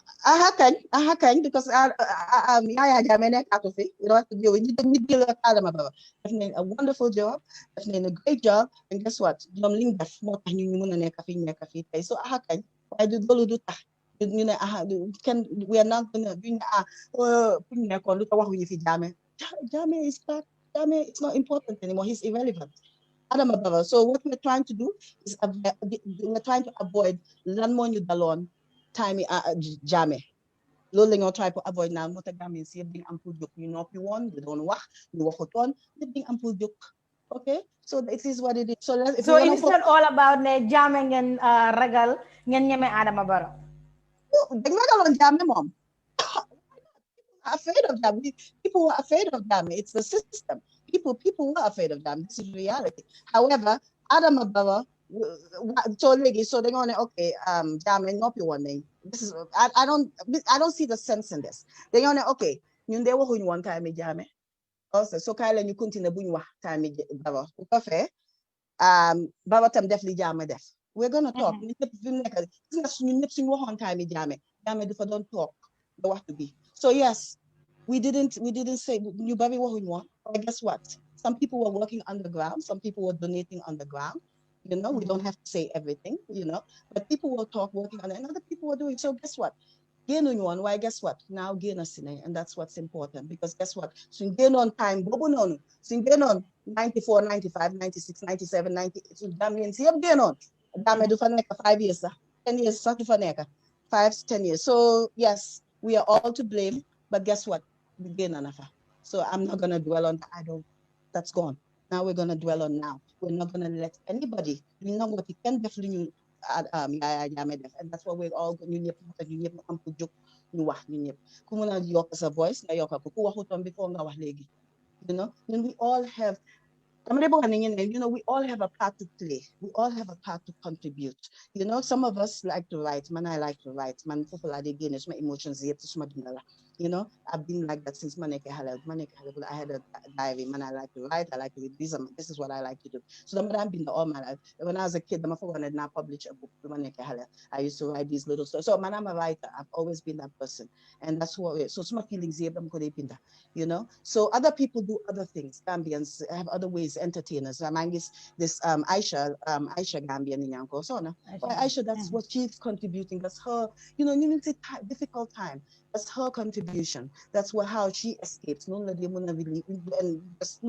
kañ because Yaya Jammeh nekkaatu fi ñu jël ak Adama Barrow def nañ a wonderful job def nañ a great job and guess what ñoom liñ def moo tax ñu mën a nekk fii tey so kañ waaye loolu du tax ñu ne we are not gonna duñ ne nekkoon lu tax waxuñu fi Jammeh is back. Jammeh, it's not important anymore. He's irrelevant. Adama Barrow. So what we're trying to do is we're trying to avoid lan moo ñu daloon time Jammeh. Loolu la ñoo try to avoid now. Moo tax Gambians yëpp dañ am pour jóg ñu noppi woon ñu doon wax ñu waxutoon yëpp dañ am pour jóg. Okay, so it is what it is. So it's not all about ne Jammeh ngeen ragal ngeen ñeme Adama Barrow. Dañ ragaloon Jammeh moom. Afraid of them. People were afraid of them. It's the system. People were afraid of them. This is reality. However, Adama Barrow, so they're going okay, Jammeh, not your one name. This is I don't see the sense in this. They're going okay, you they were one time Jammeh. Also, so Kyle you continue bunywa time Barrow. Okay. Barrow tam definitely Jammeh def. We're gonna talk. Jammeh if I don't talk, there have to be. So yes, we didn't say you bury what we want. But guess what? Some people were working underground, some people were donating underground. We don't have to say everything, but people will talk working on it, and other people were doing. So guess what? Gain on one, why guess what? Now gain us in it, and that's what's important because guess what? So gain on time, so gain on 94, 95, 96, 97, 98. So that means you have gain on. That do for 5 years, 10 years, 5 to 10 years. So yes, we are all to blame, but guess what? We gain enough. So I'm not gonna dwell on that. That's gone. Now we're gonna dwell on now. We're not gonna let anybody. You know what? You can definitely and that's what we're all going to voice. Then we all have You know, we all have a part to play. We all have a part to contribute. You know, some of us like to write. Man, I like to write. Man, people are again, my emotions. You know, I've been like that since Maneke Halal. I had a diary. Man, I like to write. I like to read. This is what I like to do. So I've been all my life. When I was a kid, I'm going to publish a book. Maneke Halal. I used to write these little stories. So man, I'm a writer. I've always been that person, and that's what. So some feelings here, you know. So other people do other things. Gambians have other ways, entertainers. This Aisha Gambian in Yanko. So no, Aisha, that's what she's contributing. That's her, you know, you need difficult time. That's her contribution. That's how she escapes. That's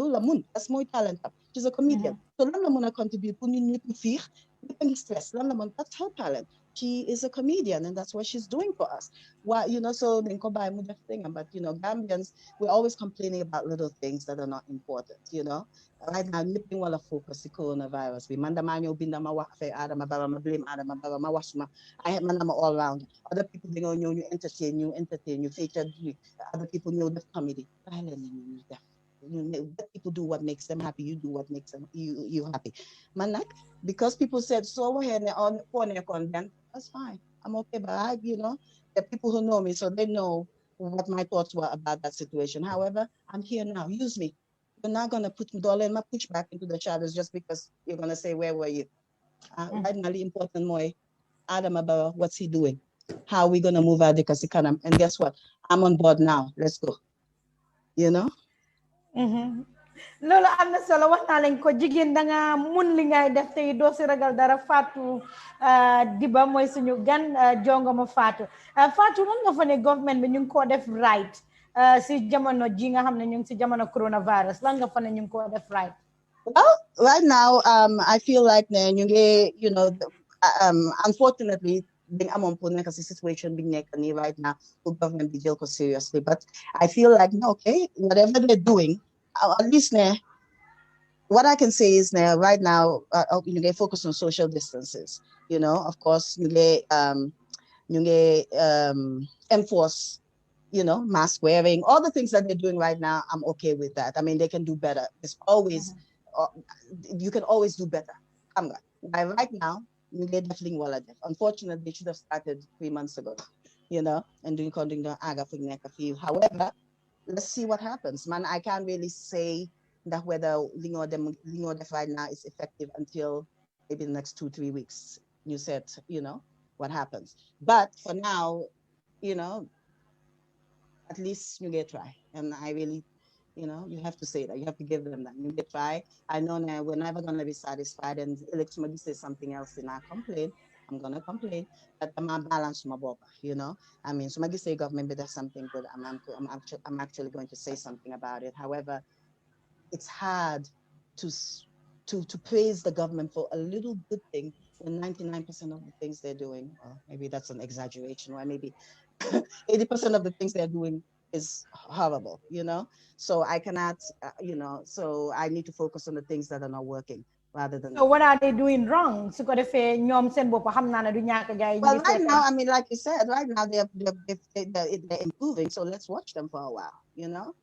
more talent. She's a comedian. So Lala Muna contribute, stress. That's her talent. She is a comedian, and that's what she's doing for us. Why, you know, so then go buy thing. But you know, Gambians, we're always complaining about little things that are not important, you know. Right now, nipping wala focus the coronavirus. We manda manyo binda mawafe Adam ababa blame Adam ababa mawasma. I have manama all around. Other people they know you entertain, you feature other people know the comedy. Let people do what makes them happy. You do what makes them you happy. Manak, because people said so ahead on content, that's fine. I'm okay, but I, you know, the people who know me, so they know what my thoughts were about that situation. However, I'm here now. Use me. You're not gonna put my push back into the shadows just because you're gonna say, where were you? Right now, the important more Adam about what's he doing? How are we gonna move out because and guess what? I'm on board now. Let's go. You know? loolu am na solo wax naa leen ko jigéen da nga mun li ngay def tey doo si ragal dara Fatou Diba mooy suñu gan jongoma Fatou Fatou lan nga fa ne government bi ñu ngi koo def right si jamono ji nga xam ne ñu ngi si jamono coronavirus lan nga fa ne ñu ngi koo def right. Well, right now, I feel like you know, unfortunately, I'm on a situation being right now, the government be deal seriously. But I feel like okay, whatever they're doing, at least what I can say is now, right now, they focus on social distances. You know, of course, enforce, you know, mask wearing, all the things that they're doing right now. I'm okay with that. I mean, they can do better. There's always, you can always do better. Right now, unfortunately, they should have started 3 months ago, you know, and doing the aga for neck a few. However, let's see what happens. Man, I can't really say that whether Lingo Def right now is effective until maybe the next 2-3 weeks. You said, you know, what happens. But for now, you know, at least you get try. And I really, you know, you have to say that. You have to give them that. You get try. I know now we're never going to be satisfied. And somebody says something else and I complain. I'm going to complain. But I'm a balance my boba, you know. I mean, somebody say government, but there's something good. I'm actually going to say something about it. However, it's hard to praise the government for a little good thing when 99% of the things they're doing, or maybe that's an exaggeration, or maybe 80% of the things they're doing is horrible, you know? So I cannot, you know, so I need to focus on the things that are not working rather than. So what are they doing wrong? So got well, right now, I mean, like you said, right now they're improving. So let's watch them for a while, you know?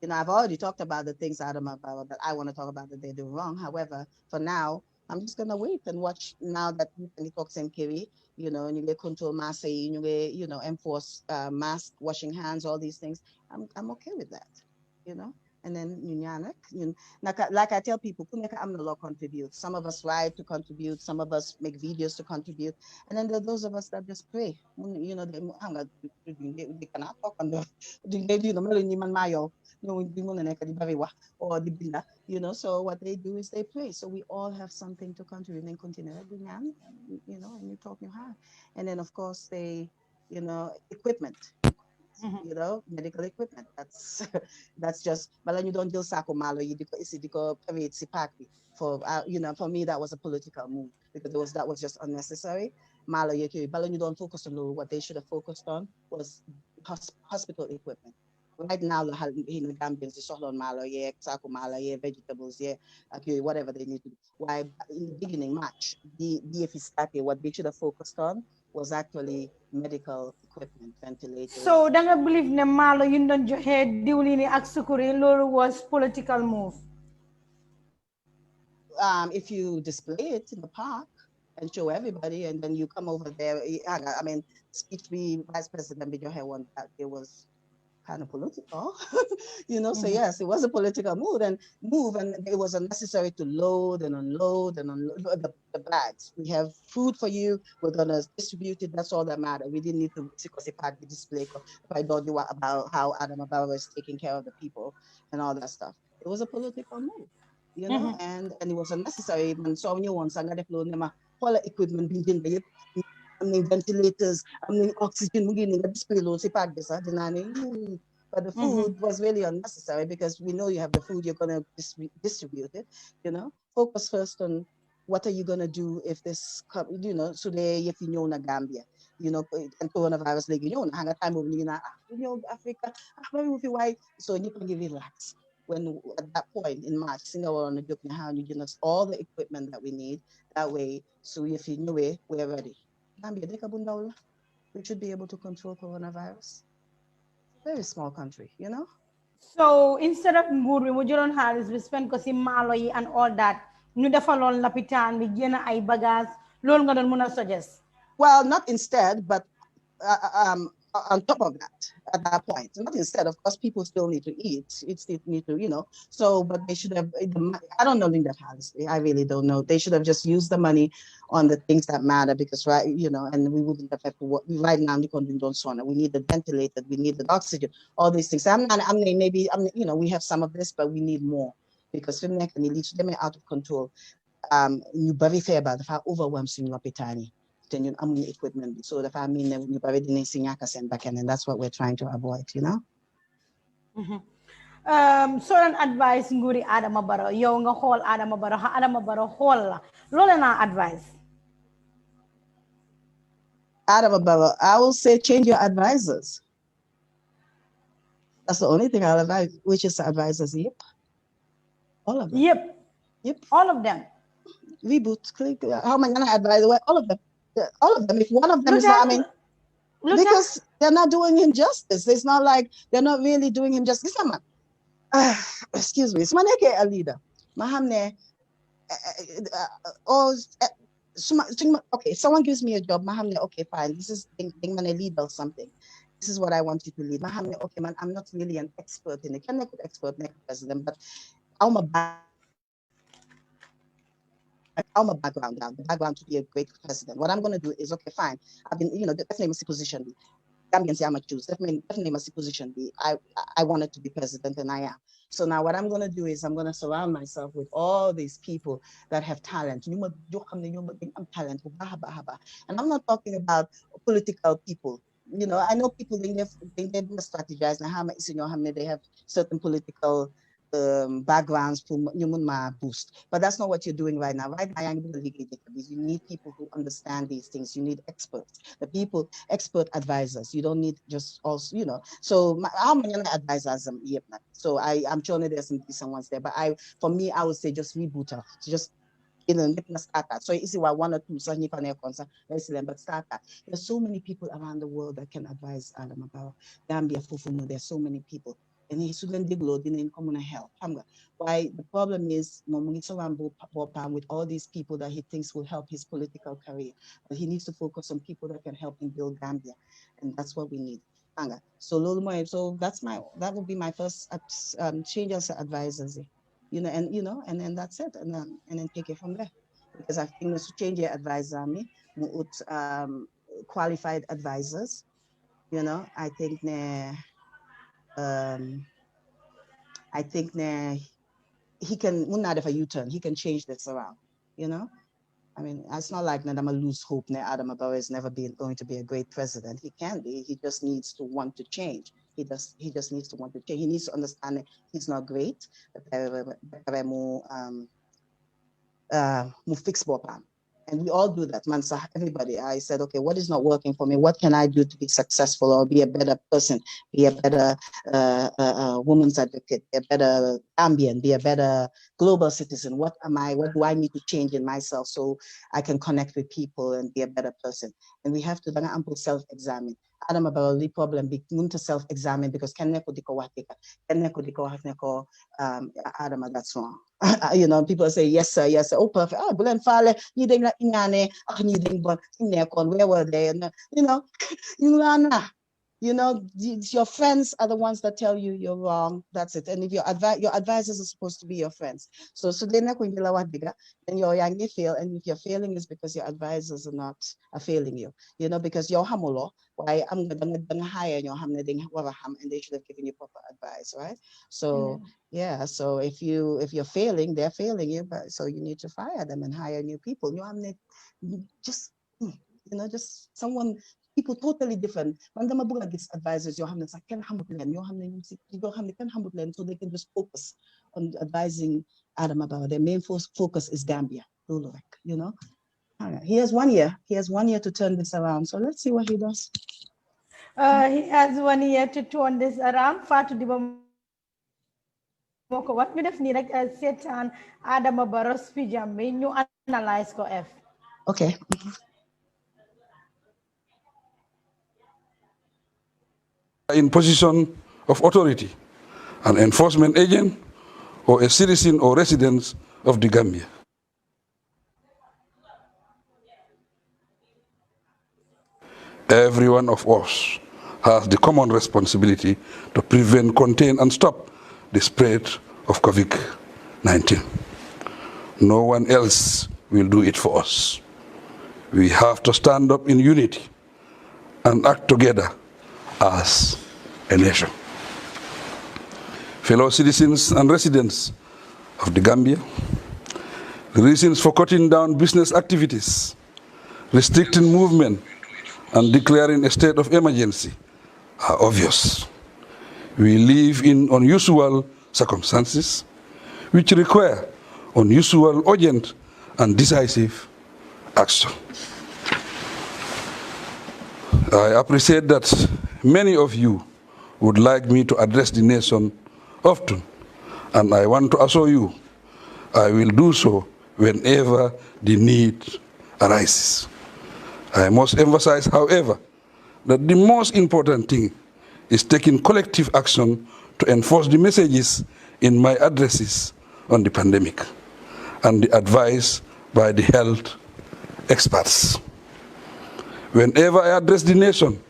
You know, I've already talked about the things out of my power that I want to talk about that they do wrong. However, for now, I'm just gonna wait and watch now that you talk Kiri, you know, and you get control mass, you get, you know, enforce mask, washing hands, all these things. I'm okay with that, you know. And then like I tell people, I'm the law contribute. Some of us write to contribute, some of us make videos to contribute, and then there are those of us that just pray. You know, they cannot talk on the you know, so what they do is they pray. So we all have something to contribute and continue, you know, and you talk you hard. And then of course they, you know, equipment. You know, medical equipment. That's just but you don't deal malo for you know, for me that was a political move because that was just unnecessary. Malo but you don't focus on what they should have focused on was hospital equipment. Right now, the Gambians is on malo, malo, vegetables, whatever they need to do. Why in the beginning, March, the DFI what they should have focused on was actually medical equipment, ventilators. So, do you believe ne malo yun don joxe diwlini ak sukuri lolu was political move? if you display it in the park and show everybody, and then you come over there, I mean, speech be vice president with your hair one that it was kind of political, you know. So yes, it was a political move, and it was unnecessary to load and unload the bags. We have food for you. We're gonna distribute it. That's all that matters. We didn't need to display. I thought you about how Adam Ababa was taking care of the people and all that stuff. It was a political move, you know, and it was unnecessary. And so many ones, I got to all equipment being ventilators, oxygen, but the food was really unnecessary because we know you have the food, you're going to distribute it, you know. Focus first on what are you going to do if this, you know, today, if you know, Gambia, you know, and coronavirus, like, you know, hang a time of Africa, why, so you can relax. When at that point in March, Singapore on the you give us all the equipment that we need. That way, so if you know it, we're ready. Gambia, we should be able to control coronavirus. Very small country, you know. So instead of Nguri, Mujuron Harris, we spend Kosi Maloi and all that. Ñu defalon lapitan bi gëna ay bagages lool nga doon mëna suggest. Well, not instead, but on top of that, at that point, not instead, of course, people still need to eat. It still need to, you know, so, but they should have, I don't know Linda Harris, I really don't know. They should have just used the money on the things that matter because, right, you know, and we wouldn't have had to work. Right now, we need the ventilator, we need the oxygen, all these things. You know, we have some of this, but we need more because them out of control. You very fair about the overwhelmed Pitani. Then you equipment. So the family you already back and that's what we're trying to avoid, you know. So an advice nguri Adama Barrow, yow nga xol Adama Barrow, ha Adama Barrow xol la. Lolé na advice. Adama Barrow, I will say change your advisors. That's the only thing I'll advise, which is the advisors, yep. All of them. Yep. All of them. Reboot, click, how am I gonna advise? All of them. All of them. If one of them is not, I mean, because they're not doing him justice. It's not like they're not really doing him justice. Excuse me. It's a leader. Mahamne. Okay, if someone gives me a job, Mahamne, okay, fine. This is thing man lead or something. This is what I want you to lead. Mahamne, okay, man, I'm not really an expert in it. I'm not an expert in president, but I'm a background down, the background to be a great president. What I'm going to do is, okay, fine. I've been, you know, definitely must position. Gambians, I'm a choose. Definitely must position. I wanted to be president, and I am. So now what I'm going to do is I'm going to surround myself with all these people that have talent. I'm talent. And I'm not talking about political people. You know, I know people think they strategize and they have certain political backgrounds to boost, but that's not what you're doing right now. Right now, you need people who understand these things. You need experts, expert advisors. You don't need just also, you know. So how many advisors? So I'm sure there's some decent ones there, but for me, I would say just reboot her. Just start that. So you see why one or two, but start that. There's so many people around the world that can advise Adam about Gambia. There's so many people. And he shouldn't in common help. Why the problem is with all these people that he thinks will help his political career. But he needs to focus on people that can help him build Gambia. And that's what we need. So that would be my first change as advisors. You know, and then that's it. And then take it from there. Because I think to change your advisor qualified advisors. You know, I think he can not have a U-turn. He can change this around, you know. I mean, it's not like I'm a lose hope. Adam Barrow is never going to be a great president. He can be. He just needs to want to change. He just needs to want to change. He needs to understand that he's not great. Fix and we all do that, man. So everybody, I said, okay, what is not working for me? What can I do to be successful or be a better person, be a better woman's advocate, be a better Gambian, be a better global citizen? What do I need to change in myself so I can connect with people and be a better person? And we have to then self-examine. Adama Barrow li problem bi munta self examine because ken neko diko watika ken neko diko wax neko Adama that's wrong. You know, people say yes sir, oh perfect, bulen fale ñi dañ la iñane ñi dañ bon nekkon where were they, and you know you know, your friends are the ones that tell you you're wrong. That's it. And if your advisors are supposed to be your friends. So then you're young, you fail, and if you're failing is because your advisors are failing you. You know, because you're hamulo, why I'm gonna hire your ham and they should have given you proper advice, right? So yeah, so if you're failing, they're failing you, but so you need to fire them and hire new people. Just just someone, people totally different. Man dama bëgg gis advisors yoo xam ne sax kenn xamut leen yoo xam ne ñu si yoo xam ne kenn xamut leen, so they can just focus on advising Adama Barrow. Their main focus is Gambia. You know. All right. He has 1 year. He has 1 year to turn this around. So let's see what he does. He has 1 year to turn this around. Fatou Diba moko wat mi def ni rek seetaan Adama Barrow speech am bi ñu analyse ko F. Okay. In position of authority, an enforcement agent or a citizen or resident of the Gambia. Every one of us has the common responsibility to prevent, contain, and stop the spread of COVID-19. No one else will do it for us. We have to stand up in unity and act together as a nation. Fellow citizens and residents of the Gambia, the reasons for cutting down business activities, restricting movement, and declaring a state of emergency are obvious. We live in unusual circumstances which require unusual, urgent, and decisive action. I appreciate that many of you would like me to address the nation often, and I want to assure you I will do so whenever the need arises. I must emphasize, however, that the most important thing is taking collective action to enforce the messages in my addresses on the pandemic and the advice by the health experts. Whenever I address the nation,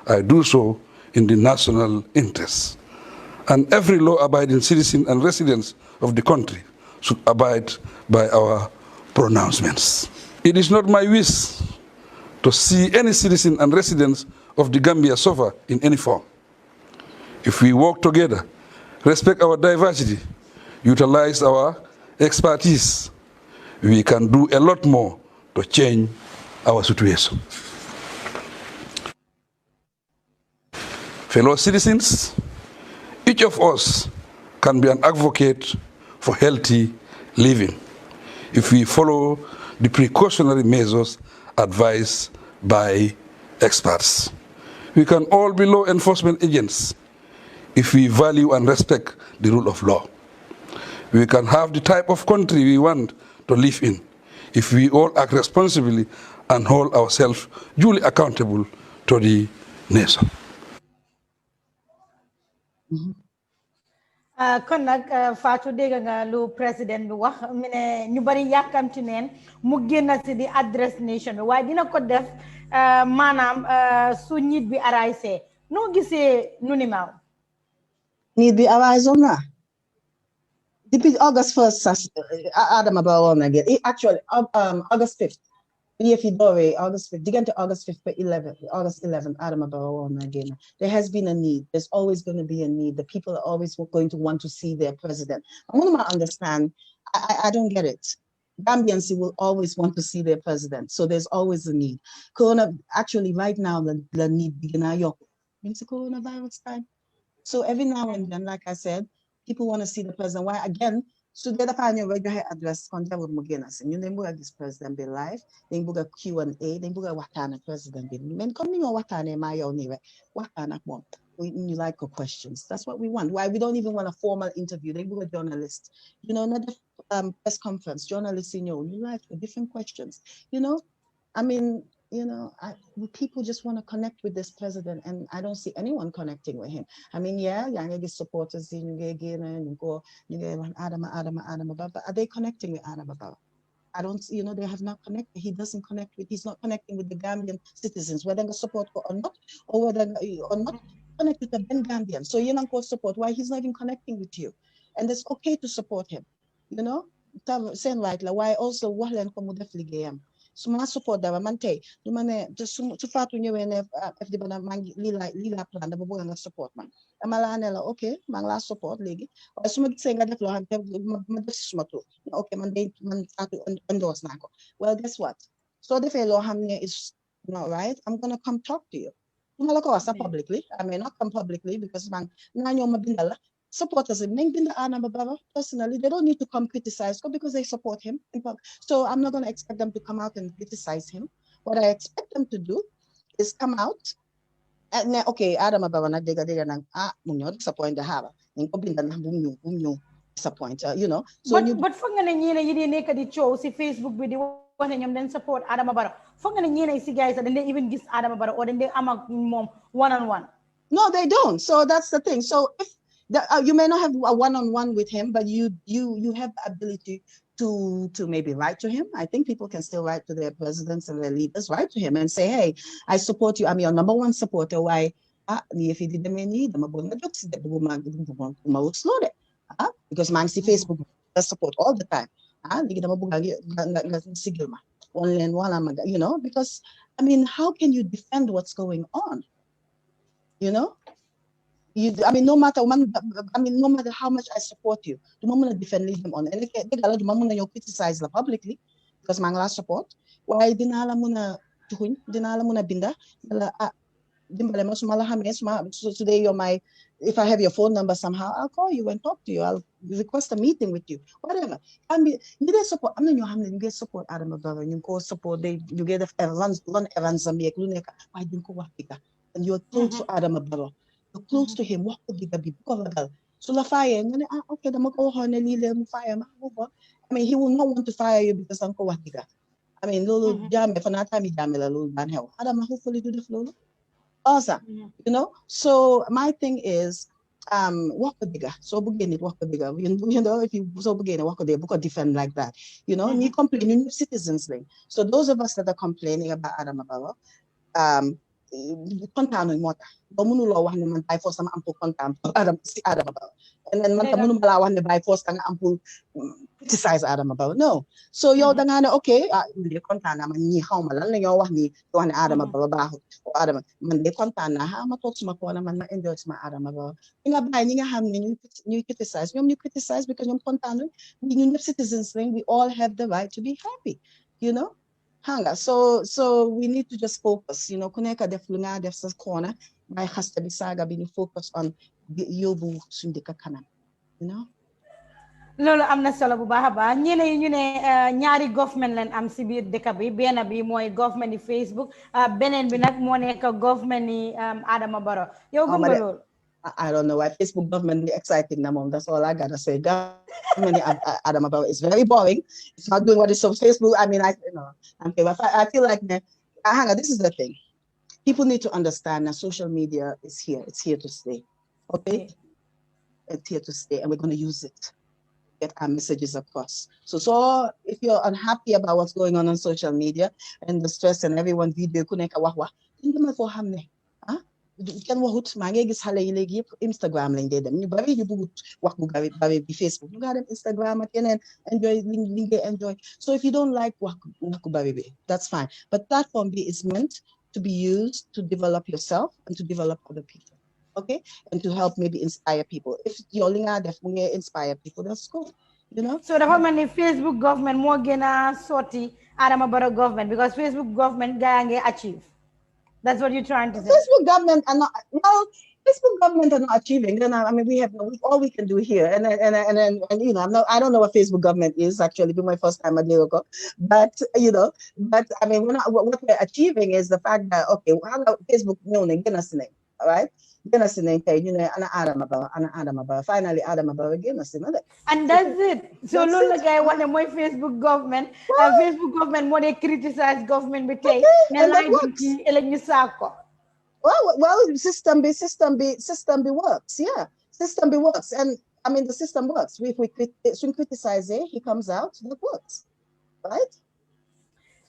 I do so in the national interest. And every law-abiding citizen and residents of the country should abide by our pronouncements. It is not my wish to see any citizen and residents of the Gambia suffer in any form. If we work together, respect our diversity, utilize our expertise, we can do a lot more to change our situation. Fellow citizens, each of us can be an advocate for healthy living if we follow the precautionary measures advised by experts. We can all be law enforcement agents if we value and respect the rule of law. We can have the type of country we want to live in if we all act responsibly and hold ourselves duly accountable to the nation. Kon nag Fatou dégg nga lu président bi wax mu ne ñu bari yàkkamti neen mu génn si di address nation bi waaye dina ko def maanaam su nit bi arise noo gisee nu ni maaw Need be arise on that. Depuis August 1st, Adama Barrow again. Actually, August 5th. If you do August 5th, digante August 5th, August 11th, Adama Barrow again. There has been a need. There's always going to be a need. The people are always going to want to see their president. I want to understand. I don't get it. Gambians will always want to see their president. So there's always a need. Actually, right now, the need begin into coronavirus time. So every now and then, like I said, people want to see the president. Why again? So the other regular address contact with Mugenas. And you know this president be live. Then book a Q&A. Then book a Watana president be. Men coming on Watana my own here. Watana want. You like questions. That's what we want. Why we don't even want a formal interview. They book a journalist. You know, not a press conference. Journalists, you like different questions. You know, I mean, you know, people just want to connect with this president, and I don't see anyone connecting with him. I mean, yeah, young supporters, you go, Adama, but are they connecting with Adama? I don't, you know, they have not connected. He's not connecting with the Gambian citizens, whether they support or not, or whether or not connected to the Gambian. So you don't support why he's not even connecting with you. And it's okay to support him, you know? Saying like why also wahlen ko mo def ligayam. So mga support daw man tay du mané su fatu ñëwé né FD bana mangi lila plan da bëgg nga support man dama la né la okay ma la support légui way suma gisé nga def lo xam té ma def suma tour okay man fatu endorse nako. Well, guess what, so defé lo xam né is not right, I'm going to come talk to you. Duma la ko wax publicly, I may not come publicly because man nga ñoo ma bindal la supporters him. Personally, they don't need to come criticize because they support him. So I'm not going to expect them to come out and criticize him. What I expect them to do is come out and okay, Adam Ababa na dega nang munyo disappoint the haba. Ninko binda na bumyo disappoint. You know. So but fanga na ñina yidi nekk di ciow si Facebook bi di wone ñom den support Adam Ababa. Fanga na ñina si guys that they even gis Adam Ababa or they am ak mom one on one. No, they don't. So that's the thing. So if you may not have a one-on-one with him, but you have the ability to maybe write to him. I think people can still write to their presidents and their leaders, write to him and say, hey, I support you. I'm your number one supporter. Why? Because man see Facebook does support all the time. You know, because I mean, how can you defend what's going on? You know? No matter how much I support you, the moment I defend them on, and the moment you criticize them publicly because mangla support. Why dinala muna tuhun, dinala muna binda, so today you're my. If I have your phone number somehow, I'll call you and talk to you. I'll request a meeting with you. Whatever. I mean, you get support. I mean, you get support. Adam brother, you go support. You get run errands and make why didn't go and you're close to Adam brother. You're close to him. What could be the so la fire and okay, the mako fire. I mean, he will not want to fire you because Uncle Watiga. I mean, Lulu jam for not time jamila Lulu banhel. Adam hopefully do the flow. Awesome. You know, so my thing is walk a bigger. So begin it, walk a bigger. You know, if you so begin walk a day, book a defend like that. You know, you complain, you citizens thing. So those of us that are complaining about Adam Abawa, kontaan moo tax ba mënuloo wax ne man by force sama am pour kontaan Adam Abawa and then man tam mënu ma laa wax ne by force da nga am pour criticize Adam Abawa no so yow da ngaa ne ok man de kontaan naa man ñii xaw ma lan la ñoo wax ni wax ne Adam Abawa baaxul Adam man de kontaan naa ma toog suma koona man ma enjoy suma Adam Abawa ñi nga bàyyi ñi nga xam ne ñuy criticize ñoom ñu criticize because ñoom kontaan ñun ñëpp citizens lañ we all have the right to be happy you know hanga so we need to just focus you know ku nekk def lu nga def sa corner by xasta bi saga bi ñu focus on yóbbu suñu dëkk kanam you know loolu am na solo bu baax a baax ñeneen ñu ne ñaari government leen am si biir dëkk bi benn bi mooy government ni Facebook beneen bi nag moo nekk government ni Adama Barrow yow gëm nga loolu I don't know why Facebook government is exciting now, Mom. That's all I gotta say. Government Adam Ababa is very boring. It's not doing what it's on Facebook. I mean, I feel like hang on, this is the thing. People need to understand that social media is here. It's here to stay. Okay? It's here to stay, and we're gonna use it. Get our messages across. So if you're unhappy about what's going on social media and the stress and everyone video kuneka wahwa, for hamne. Kan waxut maa ngi gis xale yi léegi yëpp Instagram lañ dee dem ñu bari ñu bëggut wax bu bari bi Facebook ñu nga dem Instagram ak yeneen enjoy li ngay enjoy so if you don't like wax bu bari bi that's fine but platform B is meant to be used to develop yourself and to develop other people okay and to help maybe inspire people if yow li nga def mu ngi inspire people that's cool you know so dafa mel ni Facebook government moo gën a sotti Adama Barrow government because Facebook government gaa ngi achieve. That's what you're trying to say. Facebook government are not Facebook government are not achieving. Then I mean, we have all we can do here, and you know, I don't know what Facebook government is actually. Be my first time at Lyrical, but you know, but I mean, what we're achieving is the fact that okay, how about Facebook? No, right? Gonna see you know, Adama Barrow. Finally, Adama Barrow gonna see that. And that's it. So That's loolu it. guy want my Facebook government. Facebook government more they criticize government bi tay. And that works. Elek ñu sako. Well, system B works. Yeah, system B works, and I mean the system works. If we criticize it, he comes out. That works, right?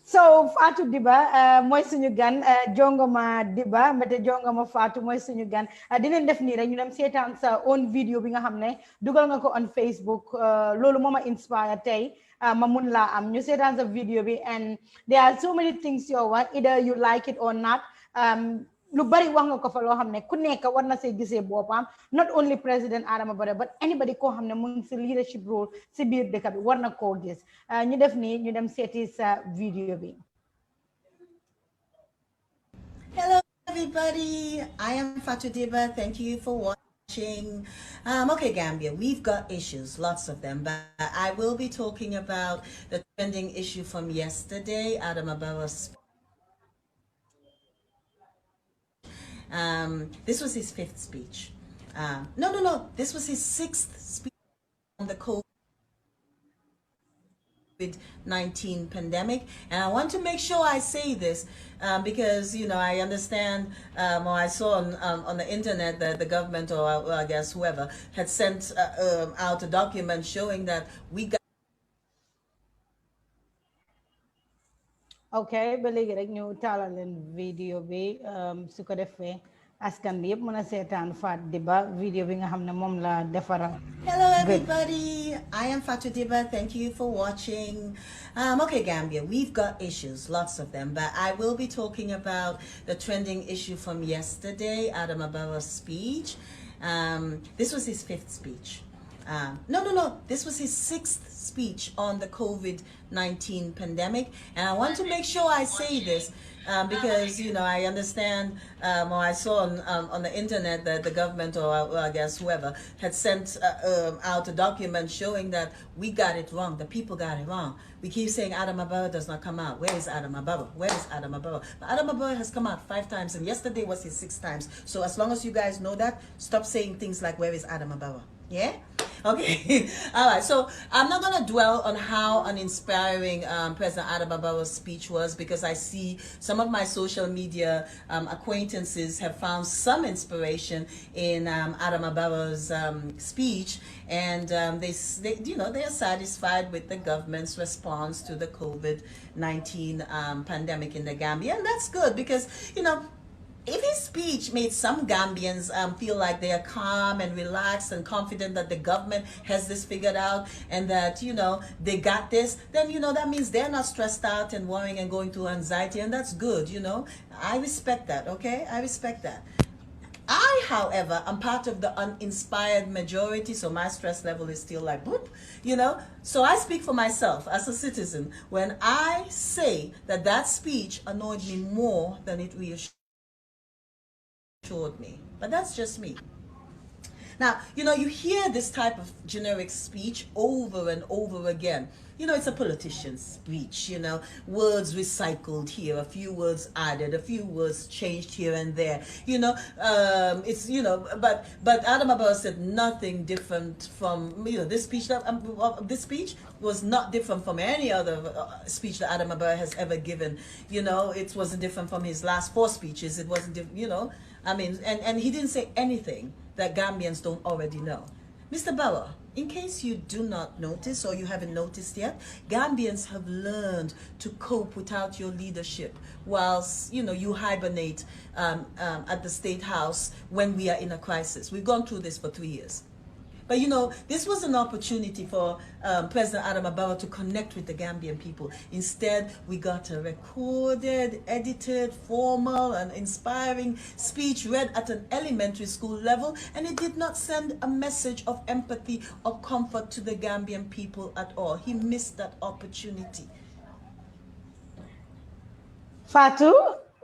So Fatou Diba mooy suñu gan jongoma Diba mbete jongoma Fatou mooy suñu gan dinañ def nii rek ñu dem seetaan sa own video bi nga xam ne dugal nga ko on Facebook loolu moo ma inspire tey ma mun laa am ñu seetaan sa video bi and there are so many things yoo wax either you like it or not lu bari wax nga ko fa loo xam ne ku nekk war na see gisee boppam not only President Adama Barrow but anybody koo xam ne mu ngi si leadership role si biir dëkk bi war na koo gis ñu def nii ñu dem seeti sa video bi. Hello everybody, I am Fatou Diba. Thank you for watching. Okay, Gambia, we've got issues, lots of them, but I will be talking about the trending issue from yesterday, Adama Barrow's. This was his 5th speech. No. This was his 6th speech on the COVID-19 pandemic. And I want to make sure I say this because, you know, I understand or I saw on the internet that the government or I guess whoever had sent out a document showing that we got. Okay, ba léegi rek ñu taalal leen video bi su ko defee askan bi yëpp mën a seetaan Fatou Diba video bi nga xam ne moom la defaral. Hello everybody, I am Fatou Diba. Thank you for watching. Okay, Gambia, we've got issues, lots of them, but I will be talking about the trending issue from yesterday, Adama Barrow's speech. This was his 5th speech. No. This was his 6th speech on the COVID-19 pandemic. And I want to make sure I say this because, you know, I understand or I saw on the internet that the government or I guess whoever had sent out a document showing that we got it wrong. The people got it wrong. We keep saying Adama Barrow does not come out. Where is Adama Barrow? Where is Adama Barrow? But Adama Barrow has come out 5 times and yesterday was his 6th time. So as long as you guys know that, stop saying things like where is Adama Barrow? Yeah? Okay. All right. So I'm not going to dwell on how uninspiring President Adama Barrow's speech was because I see some of my social media acquaintances have found some inspiration in Adama Barrow's speech, and they you know, they are satisfied with the government's response to the COVID-19 pandemic in the Gambia, and that's good because, you know, if his speech made some Gambians feel like they are calm and relaxed and confident that the government has this figured out and that, you know, they got this, then, you know, that means they're not stressed out and worrying and going through anxiety, and that's good, you know. I respect that, okay? I respect that. I, however, am part of the uninspired majority, so my stress level is still like, whoop, you know. So I speak for myself as a citizen when I say that that speech annoyed me more than it reassured me, but that's just me. Now, you know, you hear this type of generic speech over and over again. You know, it's a politician's speech, you know, words recycled here, a few words added, a few words changed here and there, you know, it's, you know, but Adama Barrow said nothing different from, you know, this speech was not different from any other speech that Adama Barrow has ever given. You know, it wasn't different from his last 4 speeches. It wasn't, you know, I mean, and he didn't say anything that Gambians don't already know. Mr. Barrow, in case you do not notice or you haven't noticed yet, Gambians have learned to cope without your leadership whilst, you know, you hibernate at the State House when we are in a crisis. We've gone through this for 3 years. But, you know, this was an opportunity for President Adama Barrow to connect with the Gambian people. Instead, we got a recorded, edited, formal, and inspiring speech read at an elementary school level, and it did not send a message of empathy or comfort to the Gambian people at all. He missed that opportunity. Fatou,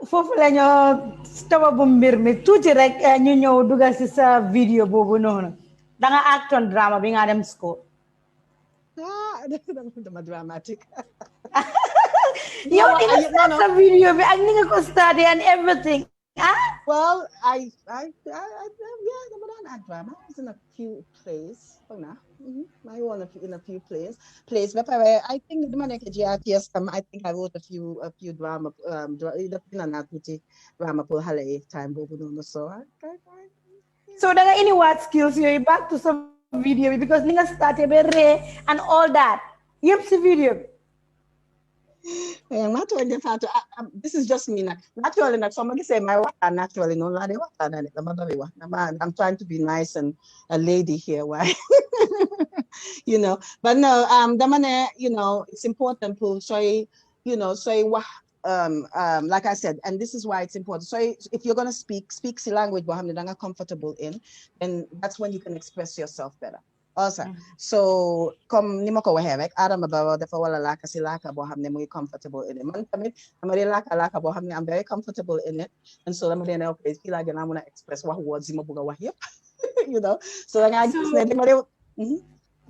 foofu la ñoo sababu mbir mi tuuti rek ñu ñëw dugal ci sa video boobu noonu. Da nga act on drama bi nga dem school. Dama dramatic. Yow di nga start sa video bi ak ni nga ko starté and everything. Well, yeah, I'm not drama. I was in a few plays. Oh, no. I won in a few plays. But I think the man yes, I think I wrote a few drama drama for Halle time so So there are any what skills you back to some video because ninga started and all that. Yep, see video. Not only that, this is just me. Naturally, somebody say my water naturally no I'm trying to be nice and a lady here. Why? But no, the man, it's important to say, say what like I said, and this is why it's important. So if you're gonna speak the language you're comfortable in, then that's when you can express yourself better. Also, so come ni ko waxe rek Adama Barrow dafa wala laka si laka bo xamne muy comfortable in it. Man tamit dama di laka bo xamne I'm very comfortable in it, and so dama dene okay fi la gëna mëna express wax words yi ma bëgg wax yépp. So da nga gis ne dama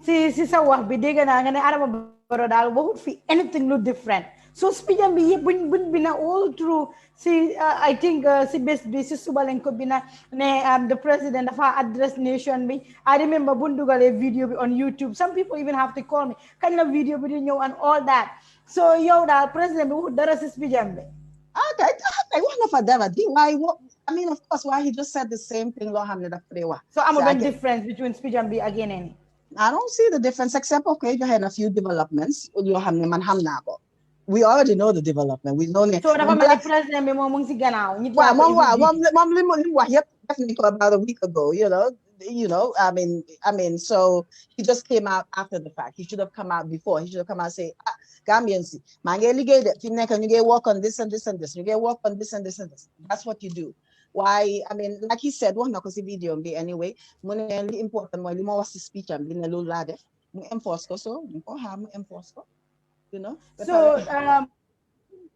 si sa wax bi dégg naa nga ne Adama Barrow daal waxut fi anything lu different. So speech bi yëpp buñ bina all through si I think si bés bi si suba lañ ko bina ne the president dafa address nation bi. I remember buñ dugalee video bi on YouTube. Some people even have to call me kañ la video bi di ñëw and all that. So yow daal president bi waxut dara si speech bi. Okay, one of them. Why? I mean, of course, why he just said the same thing. So I'm a difference between speech and be again any. I don't see the difference except okay, you had a few developments. We already know the development. We know it. So the president be mom si ganaw. Definitely about a week ago. I mean, so he just came out after the fact. He should have come out before. He should have come out and say, Gambians, man, you get work on this and this and this. You get work on this and this and this. That's what you do. Why? I mean, like he said, one because video anyway. Money important. Why more was the speech and being a little lad. Enforce so. Enforce. So am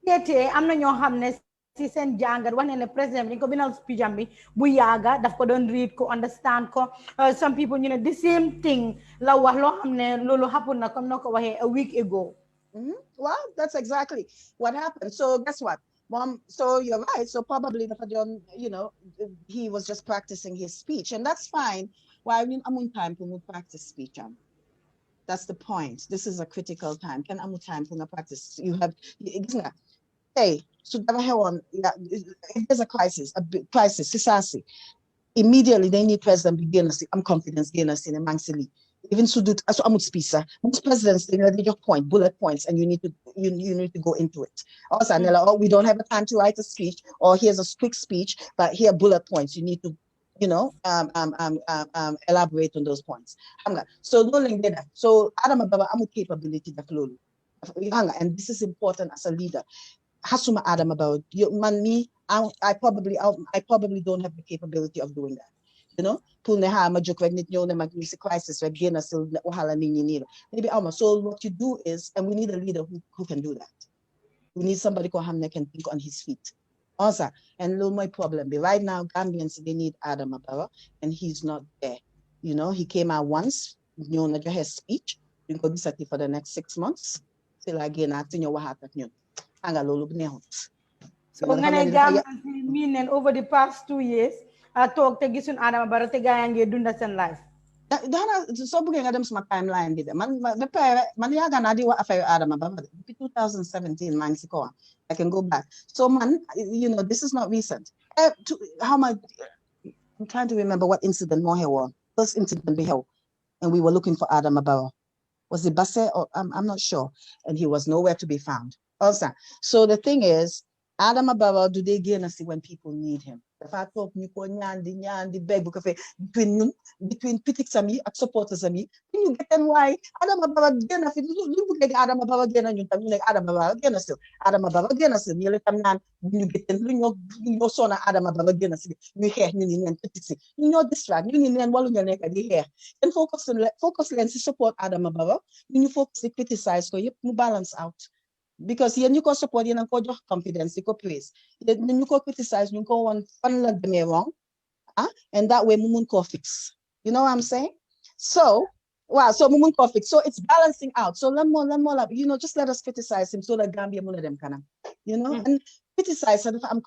na ñoo xam ne si seen jàngat wax ne président bi dañ ko binal speech am bi bu yaaga daf ko doon read ko understand ko some people ñu ne the same thing la wax loo xam ne loolu happen na comme na ko waxee a week ago. Well, that's exactly what happened. So guess what, Mom? So you're right. So probably he was just practicing his speech, and that's fine. Why? I mean, I'm on time to practice speech. That's the point. This is a critical time. Can amu time for practice? You have, hey, so if there's a crisis, sisasi. Immediately they need president begin to I'm confidence gain us in a mangsili. Even so do so amu spisa. Most presidents they just point bullet points and you need to go into it. Also, we don't have a time to write a speech, or here's a quick speech, but here are bullet points. You need to elaborate on those points. So so Adama Barrow amu capability da flolu. And this is important as a leader. Hasuma Adama Barrow, I probably don't have the capability of doing that. Crisis maybe so what you do is, and we need a leader who can do that. We need somebody who can think on his feet. Also, and my problem right now, Gambians they need Adama Barrow, and he's not there. He came out once, his speech, for the next 6 months. Till again, acting what happened. So Gambians mean over the past 2 years, I talked to Gisun Adama Barrow te gayange dunda sen life. So bugeng Adams my timeline did man yaga na di wa affair Adama Barrow 2017 man siko. I can go back. So man, this is not recent. I'm trying to remember what incident more here was. First incident we held, and we were looking for Adama Barrow. Was it Basse or I'm not sure, and he was nowhere to be found. Also, so the thing is, Adama Barrow do they gain us when people need him? The fact of nyandi beg between critics and me, supporters and me, you get why Adama Barrow gain us. You get Adama Barrow gain and you like Adama Barrow gain us. Adama Barrow gain us. You let them know you get your son Adama Barrow gain us. You hear you and critics. You distract. You need while you're neck at the hair. And focus lens support Adama Barrow. You focus to criticize so you balance out. Because you can support you and confidence, you can praise. Then you can criticize, you can want fun like them wrong. And that way Mumun can fix. You know what I'm saying? So Mumun can fix. So it's balancing out. So let more, just let us criticize him so that Gambia one of them can. And criticize and I'm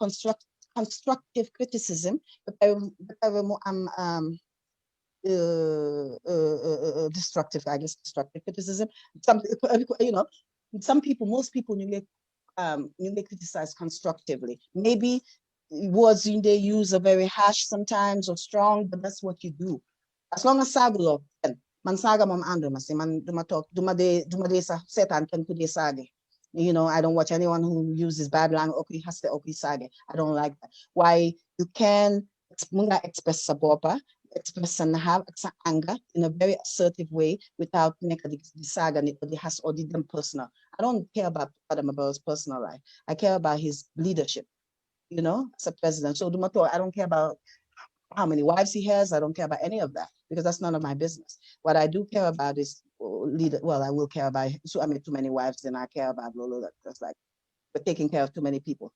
constructive criticism, destructive, I guess, destructive criticism. Some, some people, most people, you may criticize constructively. Maybe words they use are very harsh sometimes or strong, but that's what you do. As long as sagulo, man saga mom ando masi man duma talk duma de sa setan can kude sage. I don't watch anyone who uses bad language. Okay, has to okay sage. I don't like that. Why you can express sabopa, express and have anger in a very assertive way without making the saga or them personal. I don't care about Adam about his personal life. I care about his leadership. As a president. So I don't care about how many wives he has. I don't care about any of that because that's none of my business. What I do care about is leader. Well, I will care about. So too many wives, then I care about Lolo. That's like we're taking care of too many people.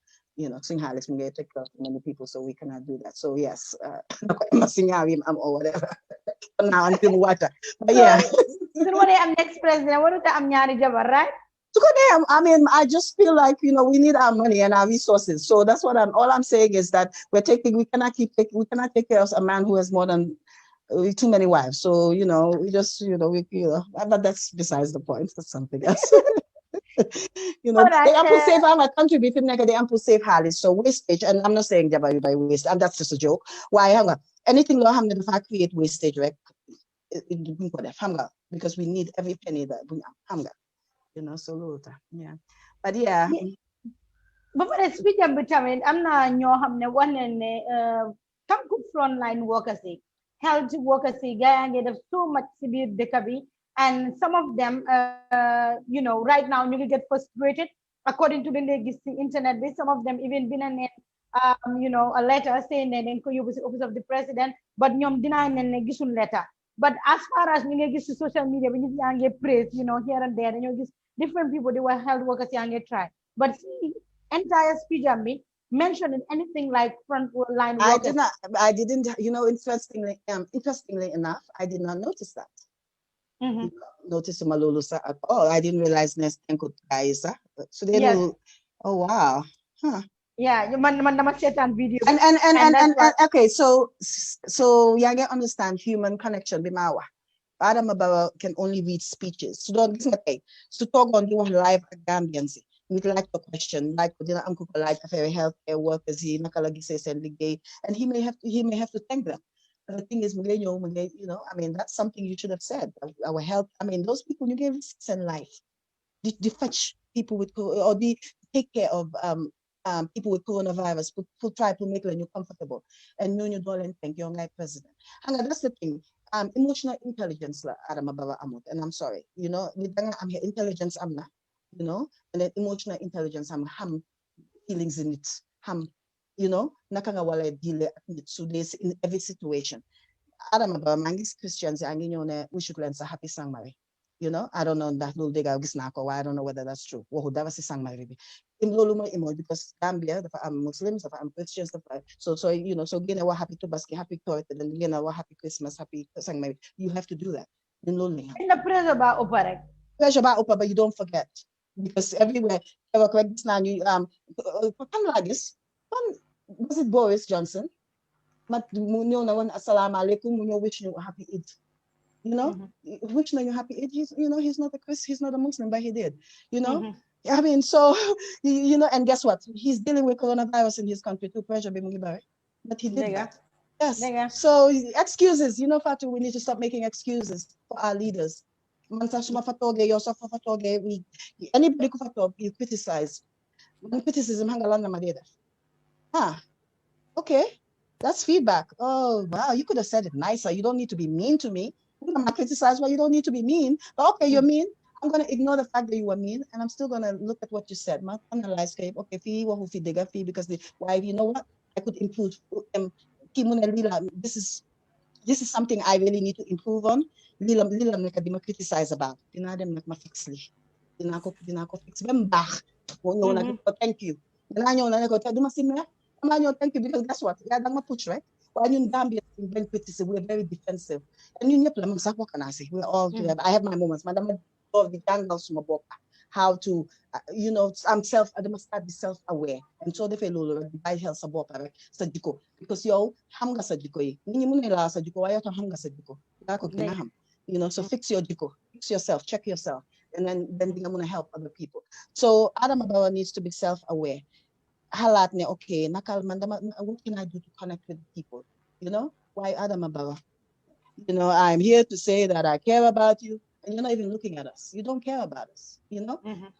Sing Alex, we take care of too many people, so we cannot do that. So yes, or whatever. Now I'm doing water, but yeah. So what I'm next president? What I'm nyari jabar, right? I mean, I just feel like, we need our money and our resources. So that's what all I'm saying is that we cannot take care of a man who has more than too many wives. So, we just, but that's besides the point. That's something else. They ample save our country before they ample save Harley. So wastage, and I'm not saying that by waste, and that's just a joke. Why anything law have if I create wastage, right? Because we need every penny that we have. So yeah, but yeah. But speech am bitamin am na ñoo xamne wax nañ ne kam ku frontline workers health workers gaay nga def so much ci biir dëkk bi, and some of them right now ñu ngi get frustrated according to the gis ci internet bi. Some of them even been a letter saying ne dañ ko yóbbu ci office of the president, but ñoom deny nañ ne gisul letter. But as far as ñu ngi gis ci social media bi ñu ngi praise here and there, dañoo gis different people, they were health workers yang try, but see, entire speech mentioning anything like frontline workers. I didn't. Interestingly enough, I did not notice that. Notice Malulusa at all. I didn't realize Nestenko guys. So they know. Oh wow. Huh. Yeah, you man video. And okay, so yeah, I understand human connection bimawa. Adam about can only read speeches. So don't okay. So talk on doing live at Gambians. We'd like the question, like uncle like very healthcare workers, and he may have to thank them. But the thing is, I mean, that's something you should have said. Our health, I mean, those people you gave risks in life. They fetch people with or they take care of people with coronavirus, who try to make you comfortable. And you don't think you're like president. And that's the thing. Emotional intelligence, Adam Ababa Amut, and I'm sorry, I'm here, intelligence, I'm not, and then emotional intelligence, I'm feelings in it, nakanga wale deal so this in every situation. Adam Ababa Mangis Christians, we should learn a happy song, Mary. I don't know that little digger gisnako. I don't know whether that's true. Because Gambia, I'm Muslims, I'm Christians, so again, we're happy to baski, happy to it, and again, we're happy Christmas, happy sang. You have to do that. In lonely. In the pressure about opera. Pressure about opera, but you don't forget because everywhere. Was it Boris Johnson? But assalamu alaikum, wish you a happy Eid. Which man you happy? He's not a Christian, he's not a Muslim, but he did. I mean, so and guess what? He's dealing with coronavirus in his country too, pressure but he did that. Yes. So excuses, Fatu, we need to stop making excuses for our leaders. Anybody you criticize. Criticism okay. That's feedback. Oh wow, you could have said it nicer. You don't need to be mean to me. I'm gonna criticize why you don't need to be mean. But okay, you're mean. I'm gonna ignore the fact that you were mean, and I'm still gonna look at what you said. Analyze, okay, because why you know what? I could improve. This is something I really need to improve on. Criticize about. Fix. Fix them back. Thank you. Thank you, because guess what? Right? While in Gambia, we're very defensive. And we're all I have my moments. Madam of the jungle, how to, they must start be self-aware. And so they feel by health support sa jiko. Because yo, hamga sa jiko yi. Nini mune la sa jiko, why yoto hamga sa jiko. So fix your jiko, fix yourself, check yourself. And then you're going to help other people. So Adam Abawa needs to be self-aware. Halat ne, okay, nakal mandama, what can I do to connect with people? Why Adam Abawa? I'm here to say that I care about you, and you're not even looking at us. You don't care about us.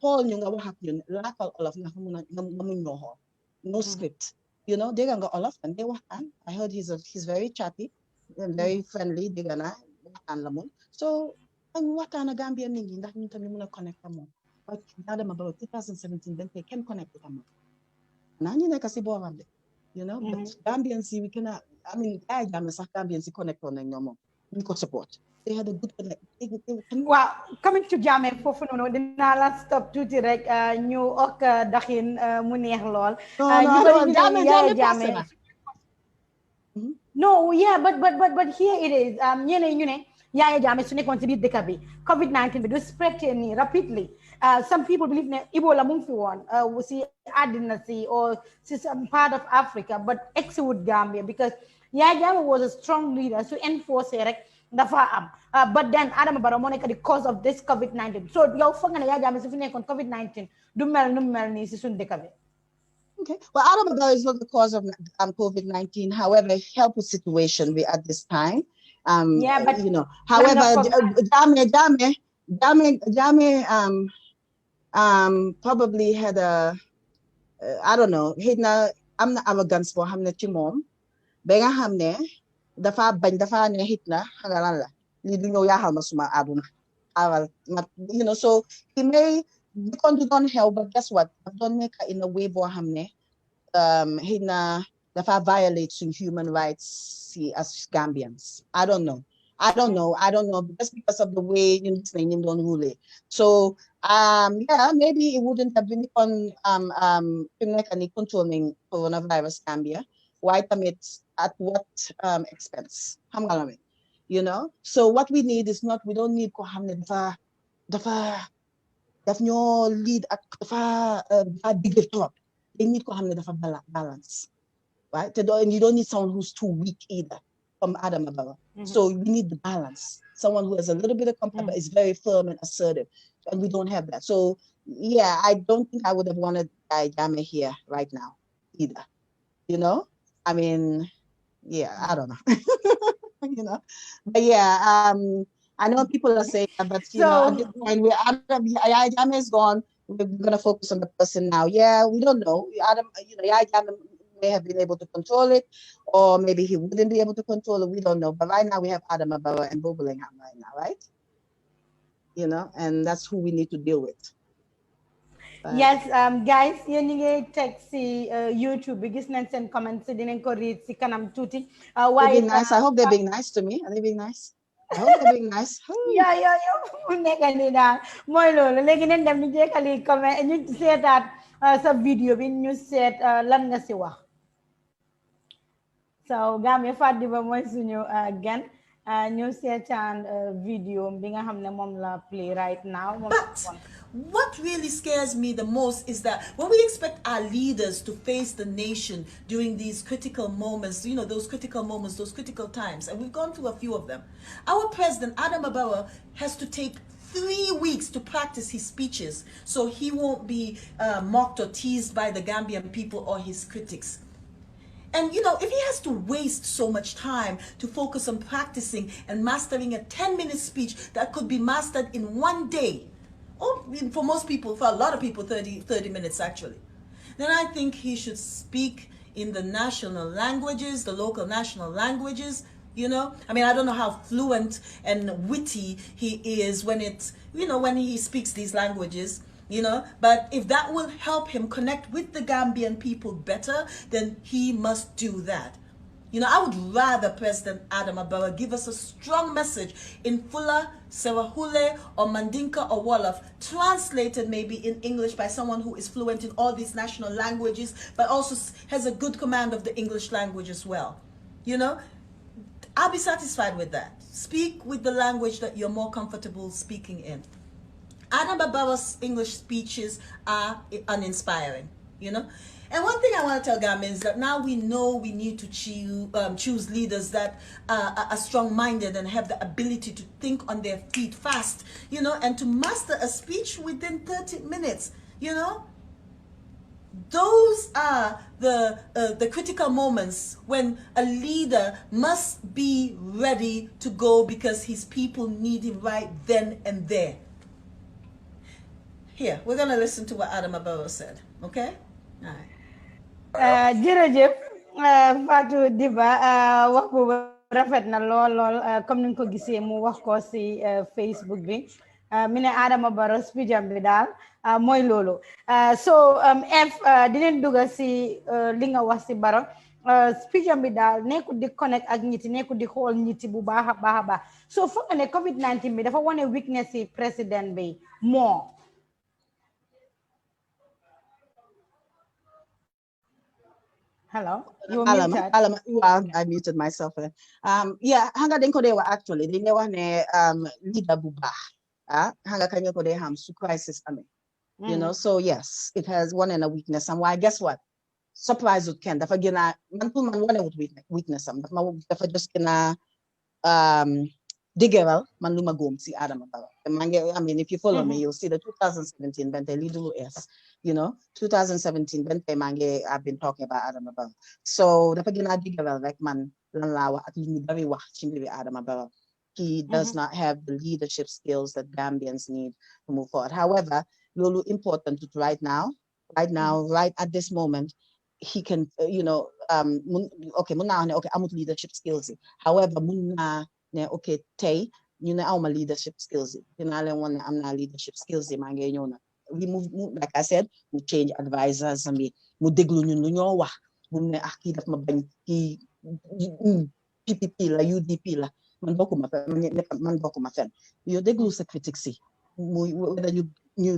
Paul nyunga wa happen lakal olaf no script. They ganga olaf and they I heard he's very chatty and very friendly. They gonna so and what kind of Gambia ningi that means we connect them. But Adam about 2017 then they can connect with them. Nani na kasi bo but Gambians we cannot. I mean, I am a Gambians connect on them. We could support. They had a good connect. Well, coming to Jame for no, then I'll stop to direct new ok dahin muneh lol. No, yeah, but here it is. Yeah, Jame sune contribute dekabi. COVID-19 do spread rapidly. Some people believe Ebola mumfiwan we see Adinasi or some part of Africa, but exit Gambia because Yaya was a strong leader to enforce it. But then Adam Baramonica the cause of this COVID-19. So your function Yaya is on COVID-19. Do mel ni sisun dekabi. Okay. Well, Adam is not the cause of COVID-19. However, help the situation we at this time. But however, Jame probably had a I don't know. I'm not arrogance for him na mom. Benga hamne dafa ne hitna hangalala. Lidingo ya masuma aduna. So he may don't help, but guess what? Don't make her in a way for hamne. Hina dafa violates human rights as Gambians. I don't know. Just because of the way this name don't rule it. So maybe it wouldn't have been on controlling coronavirus Gambia. Why at what expense? So what we need is not, we don't need ko hamne dafa lead at dafa bigger top. They need to have a balance, right? And you don't need someone who's too weak either from Adam Ababa. So you need the balance. Someone who has a little bit of comfort but is very firm and assertive. And we don't have that. So I don't think I would have wanted Jame here right now either. I mean, I don't know. But I know people are saying that, but at this point Jame is gone. We're going to focus on the person now. Yeah, we don't know. Adam, Adam may have been able to control it, or maybe he wouldn't be able to control it. We don't know. But right now we have Adam Abawa and Bobulingham right now, right? And that's who we need to deal with. Yes, guys, you text YouTube biggest and comments didn't read si kanam tuti. Why being nice? I hope they're being nice to me. Are they being nice? I hope they're being nice. Yeah. Moy lolo legi nen dem ni jekali comment ñu sétat sa video bi ñu sét lan nga ci wax. So Gambia Fadi ba moy suñu gan ñu sétan video bi nga xamne mom la play right now. But what really scares me the most is that when we expect our leaders to face the nation during these critical moments, those critical moments, those critical times, and we've gone through a few of them. Our president, Adam Abawa, has to take 3 weeks to practice his speeches so he won't be mocked or teased by the Gambian people or his critics. And if he has to waste so much time to focus on practicing and mastering a 10-minute speech that could be mastered in 1 day, or for most people, for a lot of people, 30 minutes actually, then I think he should speak in the national languages, the local national languages. I mean, I don't know how fluent and witty he is when when he speaks these languages, but if that will help him connect with the Gambian people better, then he must do that. I would rather President Adam Abawa give us a strong message in Fula, Serahule, or Mandinka or Wolof, translated maybe in English by someone who is fluent in all these national languages, but also has a good command of the English language as well. I'll be satisfied with that. Speak with the language that you're more comfortable speaking in. Adama Barrow's English speeches are uninspiring, you know. And one thing I want to tell Gambians is that now we know we need to choose leaders that are strong-minded and have the ability to think on their feet fast, you know, and to master a speech within 30 minutes, you know. Those are the critical moments when a leader must be ready to go because his people need him right then and there. Here, we're going to listen to what Adama Barrow said, okay? All right. Jërëjëf Fatou Diba wax boobu rafet na lool comme ni nga ko gisee mu wax ko si Facebook bi mi ne Adama Barrow speech am bi daal mooy loolu so F dinañ dugga si li nga wax si Barrow speech am bi daal nekkul di connect ak ñiti nekkul di xool ñiti bu baax a baax so foog nga ne COVID-19 bi dafa wane weakness si président bi moo hello. I muted myself. Yeah, hanga den ko de wa actually they never ne leader bu baax hanga kanyo ko de ham su crisis ame. You know, so yes, it has one and a weakness. And why guess what? Surprise with Ken. Dafa gina man pul man one with weakness am. Dafa just gina digeral man luma gom si Adama Barrow. I mean, if you follow me, you'll see the 2017 Bente Lidulu S. You know, 2017 Bente Mange, I've been talking about Adama Barrow. So the pagina digeral like man lanlawa at very watching Adama Barrow. He does not have the leadership skills that Gambians need to move forward. However, Lulu important to right at this moment, he can, you know, okay, amut leadership skills. However, okay, you know, I'm leadership skills. You know, I'm not leadership skills. We move, like I said, we change advisors and we deglu ñu wax bu ne ki daf ma bañ ki PPP la UDP la man bokkuma fen yow déglu sa critique si muy whether ñu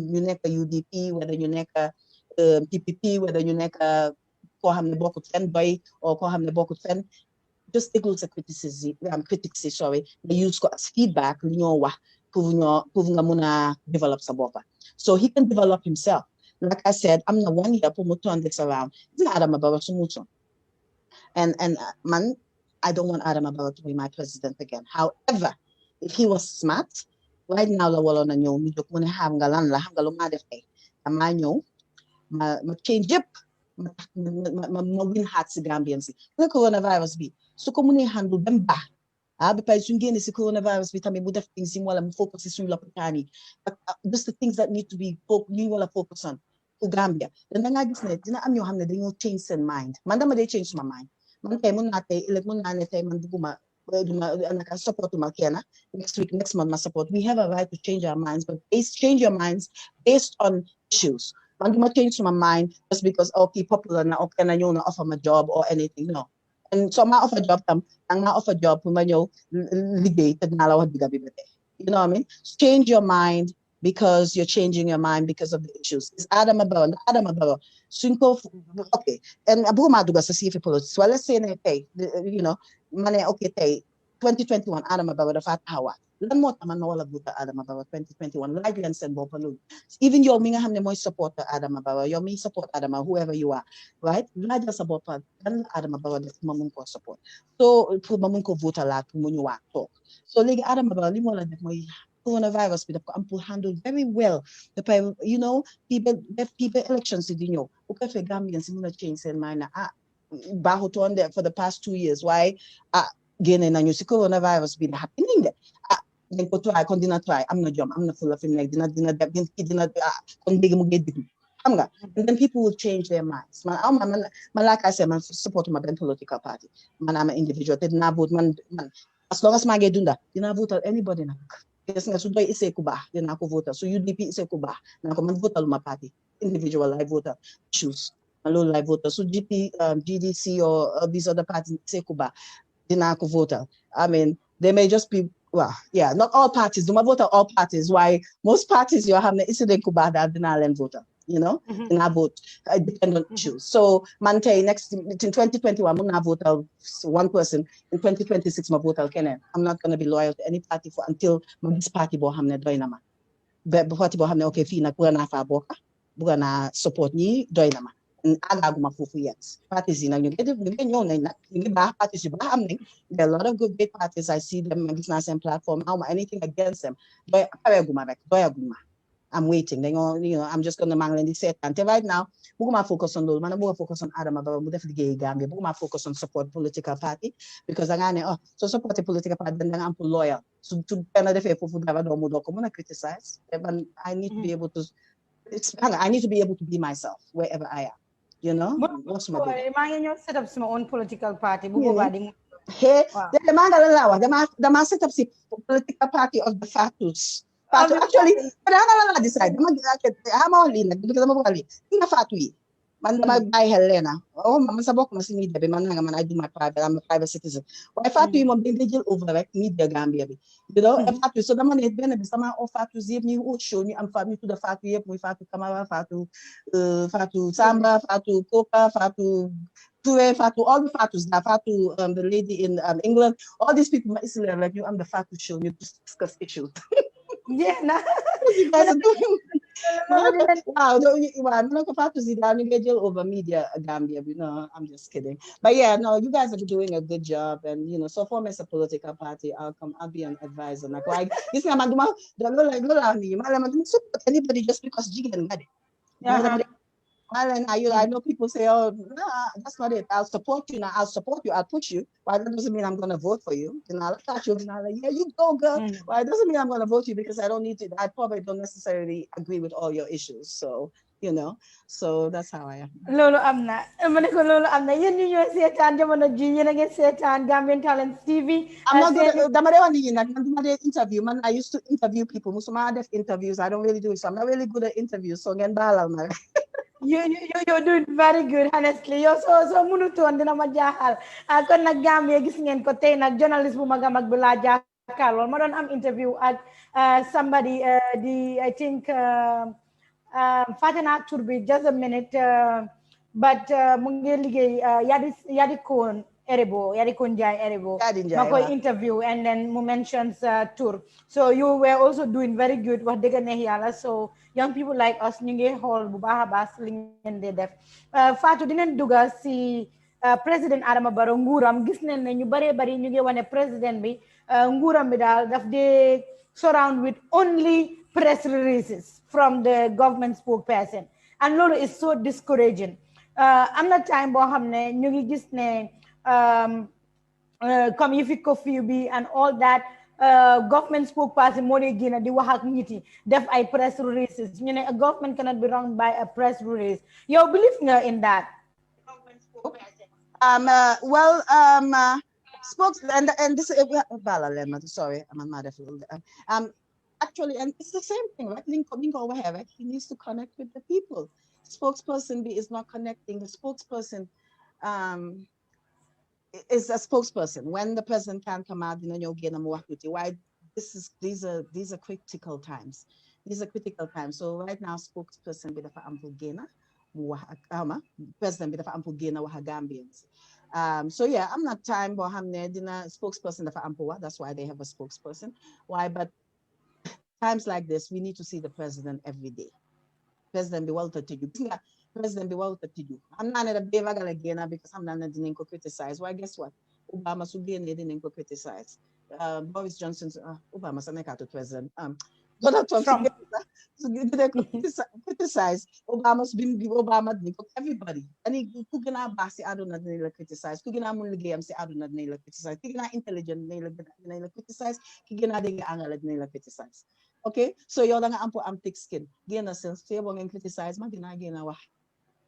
nekk UDP whether ñu nekk PPP whether ñu nekk koo xam ne bokkut fen doy or koo xam ne bokkut fen just déglu sa critique si sorry nga use ko as feedback li ñoo wax pour nga mun a develop sa boppa so he can develop himself. Like I said, I'm not 1 year to turn this around. It's not Adama Barrow to and man, I don't want Adama Barrow to be my president again. However, if he was smart, right now the wala na ñew mi jok mu ne xam nga lan la xam nga lu ma def tay dama ñew ma change yep ma win heart si Gambians si the coronavirus bi su ko mu ne handle dem ba ba pay suñu génné si coronavirus bi tamit mu def things mu wala mu focus si suñu lopitaan yi just the things that need to be ñu wala focus on to Gambia then nga gis ne dina am ñoo xam ne dañoo change seen mind man dama day change my mind man tey mun naa tey ëllëg mun naa ne tey man duguma naka support ma kenn next month ma support we have a right to change our minds but change your minds based on issues man duma change my mind just because okay popular na okay na ñëw na offer my job or anything no and so ma offer job tam ang ma offer job pour ma ñëw liggéey te dinaa la wax digga bi ba tey you know what I mean change your mind because you're changing your mind because of the issues. It's Adama Barrow. Okay. And Abuma Duga Sasifi politics. Well, let's say, hey, you know, money, okay, 2021, Adama Barrow, the fat power. Lan mo taman na wala buta Adama Barrow 2021. Like yan sen Bopalu. Even your minga hamne mo support Adama Barrow. Your me support Adama, whoever you are, right? Laja support dan Adama Barrow that mamun ko support. So, mamun ko vote la tumunyo talk. So, like Adama Barrow, limo la mo coronavirus with the handled very well. The you know people elections did you know okay for Gambians in the change in mind bahoton there for the past 2 years why again and you see coronavirus been happening there then go try continue try I'm not full of him like dinner and then people will change their minds man like I said man support my political party man I'm an individual did not vote man as long as my get doing that did not vote anybody now. Yes, nga sudoy ise ko ba yun ako voter so UDP ise ko ba na ako man voter luma party individual live voter choose malo live voter so GDC or these other parties ise ko ba din ako voter I mean they may just be well yeah not all parties do my voter all parties why most parties you have na ise din ko ba da dinalen voter you know in our vote depend on issues so mante next in 2021 muna vote one person in 2026 ma vote Kenen I'm not going to be loyal to any party for until this party bo hamne doy naman parti boo xam ne ok fii nag bëgg naa faa bokk bëgg naa support ñi doy na ma àggaaguma foofu yet parties yi nag ñu ngi ñëw nañ nag ñu ngi baax parties yu baax am nañ there are a lot of good big parties I see them gis naa seen platform awma anything against them pareeguma rek doyaguma I'm waiting I'm just gonna maa ngi leen di seetaan te right now bëgguma focus on loolu man bëgg focus on Adama Barrow mu def liggéey Gambia bëgguma focus on support political party because da ngaa ne so support political party da nga am pour loyal su benn defee foofu dara doomu doo ko mën a criticize I need to be able to I need to be able to be myself wherever I am. You know, what's my doing? Set up my own political party. Hey, the set up the political party of the Fatus. Fatu actually, but I'm not decide. I'm only because I'm only in a Fatu. Man, by Helena. Oh, Mama Sabok must need the man. I do my private. I'm a private citizen. Why Fatu you being digital over media Gambia? You know, Fatu. So the man is benefit. Some of Fatu zip me who show me. I'm family to the Fatu. Yep, we Fatu Kamara, Fatu Samba, Fatu Coca, Fatu Ture, Fatu. All the Fatus. The Fatu, the lady in England. All these people, Israel, like you. I'm the Fatu show. You discuss issues. Yeah, nah. You guys are doing. Wow, I'm not about to see that over media Gambia. I'm just kidding. But yeah, no, you guys are doing a good job, and so form as a political party, I'll be an advisor. Like, this is anybody just because Jigan got it. I know people say, oh, no, that's not it. I'll support you now. I'll support you. I'll push you. But that doesn't mean I'm going to vote for you. I'll touch you. Like, yeah, you go, girl. Well, it doesn't mean I'm going to vote you because I don't need to. I probably don't necessarily agree with all your issues. So, so that's how I am. Lolo amna. Lolo amna. You setan jamono ji yena setan Gambian Talents TV. I'm not good at interview. Man, I used to interview people. Musuma def interviews. I don't really do it. So I'm not really good at interviews. So again, you're doing very good, honestly. You're so monoton dina ma jaaxal. Kon nag Gambia gis ngeen ko tey nag journalist bu mag a mag bi laa jàkkaarlool ma doon am interview ak somebody I think fàtte naa tur bi just a minute but mu ngi liggéey Yadikon Erebo Yadikon Jai Erebo ma koy interview and then mu mentions tour. So you were also doing very good wax dëgg neex yàlla. So young people like us ñu ngi xool bu baax a baax li ngeen di def Fatou dinañ dugga si président Adama Barrow nguuram gis nañ ne ñu baree bari ñu ngi wane président bi nguuram bi daal daf dee surround with only press releases from the government spokesperson and loolu is so discouraging. Am na time boo xam ne ñu ngi gis ne comme yi fi curfew bi and all that government spokesperson moo dee génn di wax ak nit yi def ay press releases ñu ne a government cannot be run by a press release. Yow believe nga in that? Spokes and this sorry, I'm mad at you. Actually, and it's the same thing, right? Link over here, right? He needs to connect with the people. Spokesperson B is not connecting. The spokesperson is a spokesperson. When the president can't come out, you'll get them work with you. Why? These are critical times. These are critical times. So right now, spokesperson bit of Ampugena, president bit of Ampugena waha Gambians. So yeah, I'm not time for Hamne spokesperson of Ampua. That's why they have a spokesperson. Why? But times like this, we need to see the president every day. President be well to you. President be well to you. I'm not at a bevagal again because I'm not didn't criticize. Why? Guess what? Obama should be didn't criticize. Boris Johnson's Obama Saneka to president. Donald Trump criticize. Obama's been Obama everybody. And he kugina basi I do not criticize. Kugina muligam say I do not criticize. Kugina intelligent criticize. Kugina de angal criticize. Okay, so you're gonna am thick skin. Gina says, say and criticize, man, gina wah.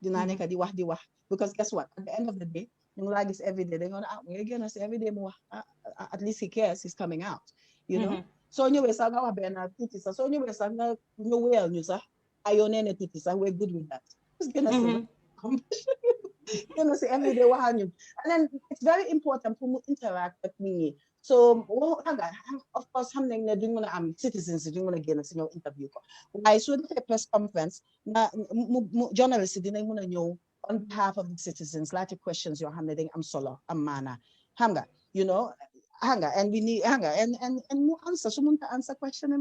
Gina neka di wah. Because guess what? At the end of the day, you like this every day. They're gonna say every day more. At least he cares, he's coming out. You know? So anyway, so now so anyway, so no well, you sir. Ayonene titisa, we're good with that. Just gonna say, gonna say every day what you. And then it's very important to interact with me. So, of course, citizens doing again a interview. I should have a press conference. Journalists didn't want to know on behalf of the citizens, like the questions you're handling. I'm solo, I'm mana. Hanga, hanga, and we need hanga, and more answer. Someone to answer questions,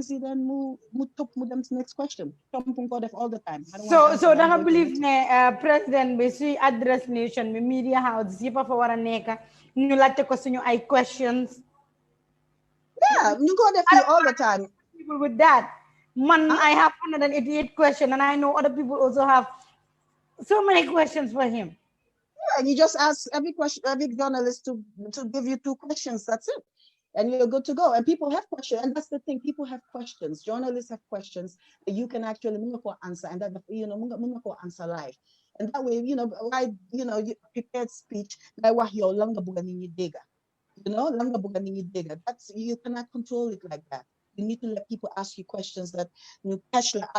then move them to the next question. All the time. So I believe president bi suy address nation bi media house yëpp a fa war a nekk ñu laajte ko suñu ay questions. Yeah, you go there all the time. People with that. I have 188 questions, and I know other people also have so many questions for him. Yeah, and you just ask every journalist to give you 2 questions. That's it, and you're good to go. And people have questions, and that's the thing. People have questions. Journalists have questions that you can actually answer, and that answer live. And that way, you prepared speech. That's you cannot control it like that. You need to let people ask you questions that you catch you like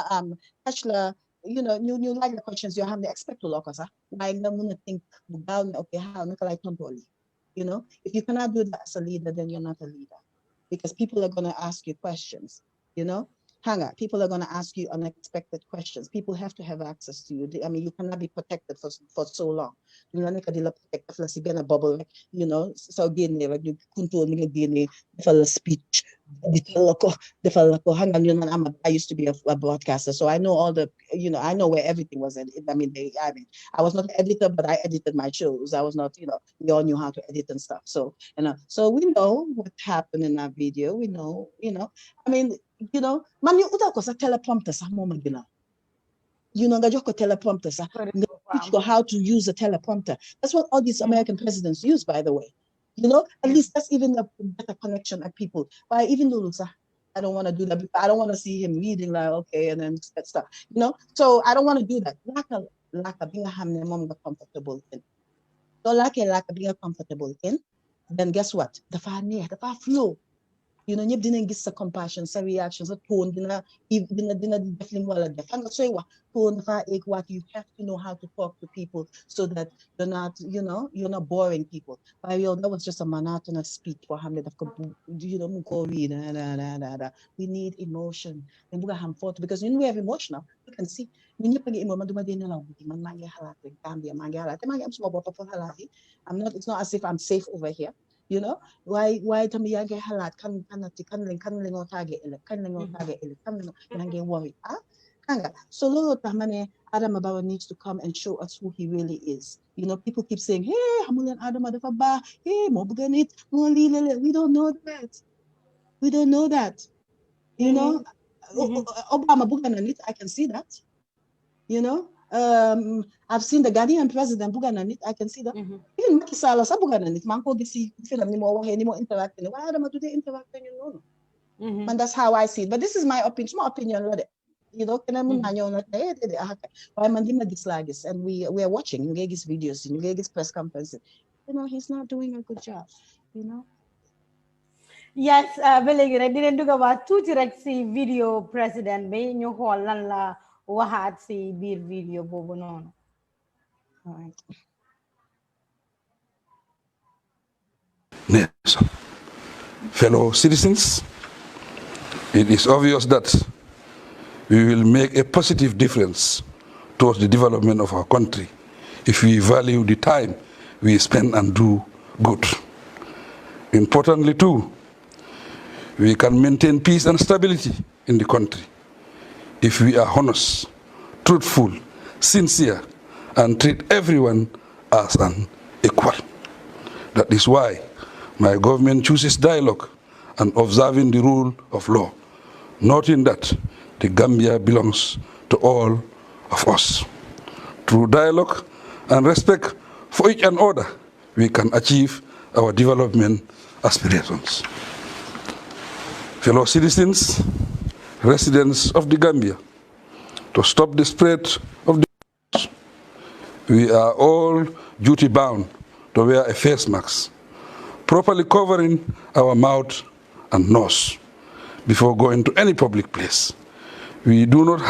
the questions you have to expect to look us. Why I'm gonna think okay, how can I control it? If you cannot do that as a leader, then you're not a leader. Because people are gonna ask you questions, people are gonna ask you unexpected questions. People have to have access to you. I mean, you cannot be protected for so long. You know, a bubble, so again, you control the speech. I used to be a broadcaster, so I know all the, I know where everything was. I was not an editor, but I edited my shows. I was not, we all knew how to edit and stuff. So, so we know what happened in that video. We know, man, you uta sa teleprompter sa moment, nga joko teleprompter sa, teach you how to use a teleprompter. That's what all these American presidents use, by the way. At least that's even a better connection at people. But even though I don't want to do that, I don't want to see him reading like, okay, and then that stuff, So I don't want to do that. Laka being comfortable in. So laka being comfortable in, then guess what? The far flow. Ñëpp dinañ gis sa compassion, sa reaction, sa tone dina def li mu wala def. Nga soy wax tone dafa egg what you have to know how to talk to people so that you're not, you're not boring people. But that was just a monotonous speech for him. Mu ko read. We need emotion. Because we have emotional. You can see. It's not as if I'm safe over here. Why to me I get halat kan lingo target worry. So Lolo Tamane Adam Abawa needs to come and show us who he really is. People keep saying, hey, Hamulan Adam Adafaba, hey, Mobuganit, we don't know that. We don't know that. Obama Bugananit, I can see that. I've seen the Ghanaian president Bugananit, I can see that. Even Macky Sall sa Bugananit, manko gisi film ni mo interacting. Why do they interact? And that's how I see it. But this is my opinion. It's my opinion, why man di dislike, and we are watching his videos, his press conferences. He's not doing a good job. Yes, belegi rek dinañ dugg ba tuuti rek si video président bi ñu xool lan la waxaat si biir video boobu noonu. Fellow citizens, it is obvious that we will make a positive difference towards the development of our country if we value the time we spend and do good. Importantly too, we can maintain peace and stability in the country if we are honest, truthful, sincere, and treat everyone as an equal. That is why my government chooses dialogue and observing the rule of law, noting that the Gambia belongs to all of us. Through dialogue and respect for each and other, we can achieve our development aspirations. Fellow citizens, residents of the Gambia, to stop the spread of the virus, we are all duty-bound to wear a face mask, properly covering our mouth and nose before going to any public place. We do not have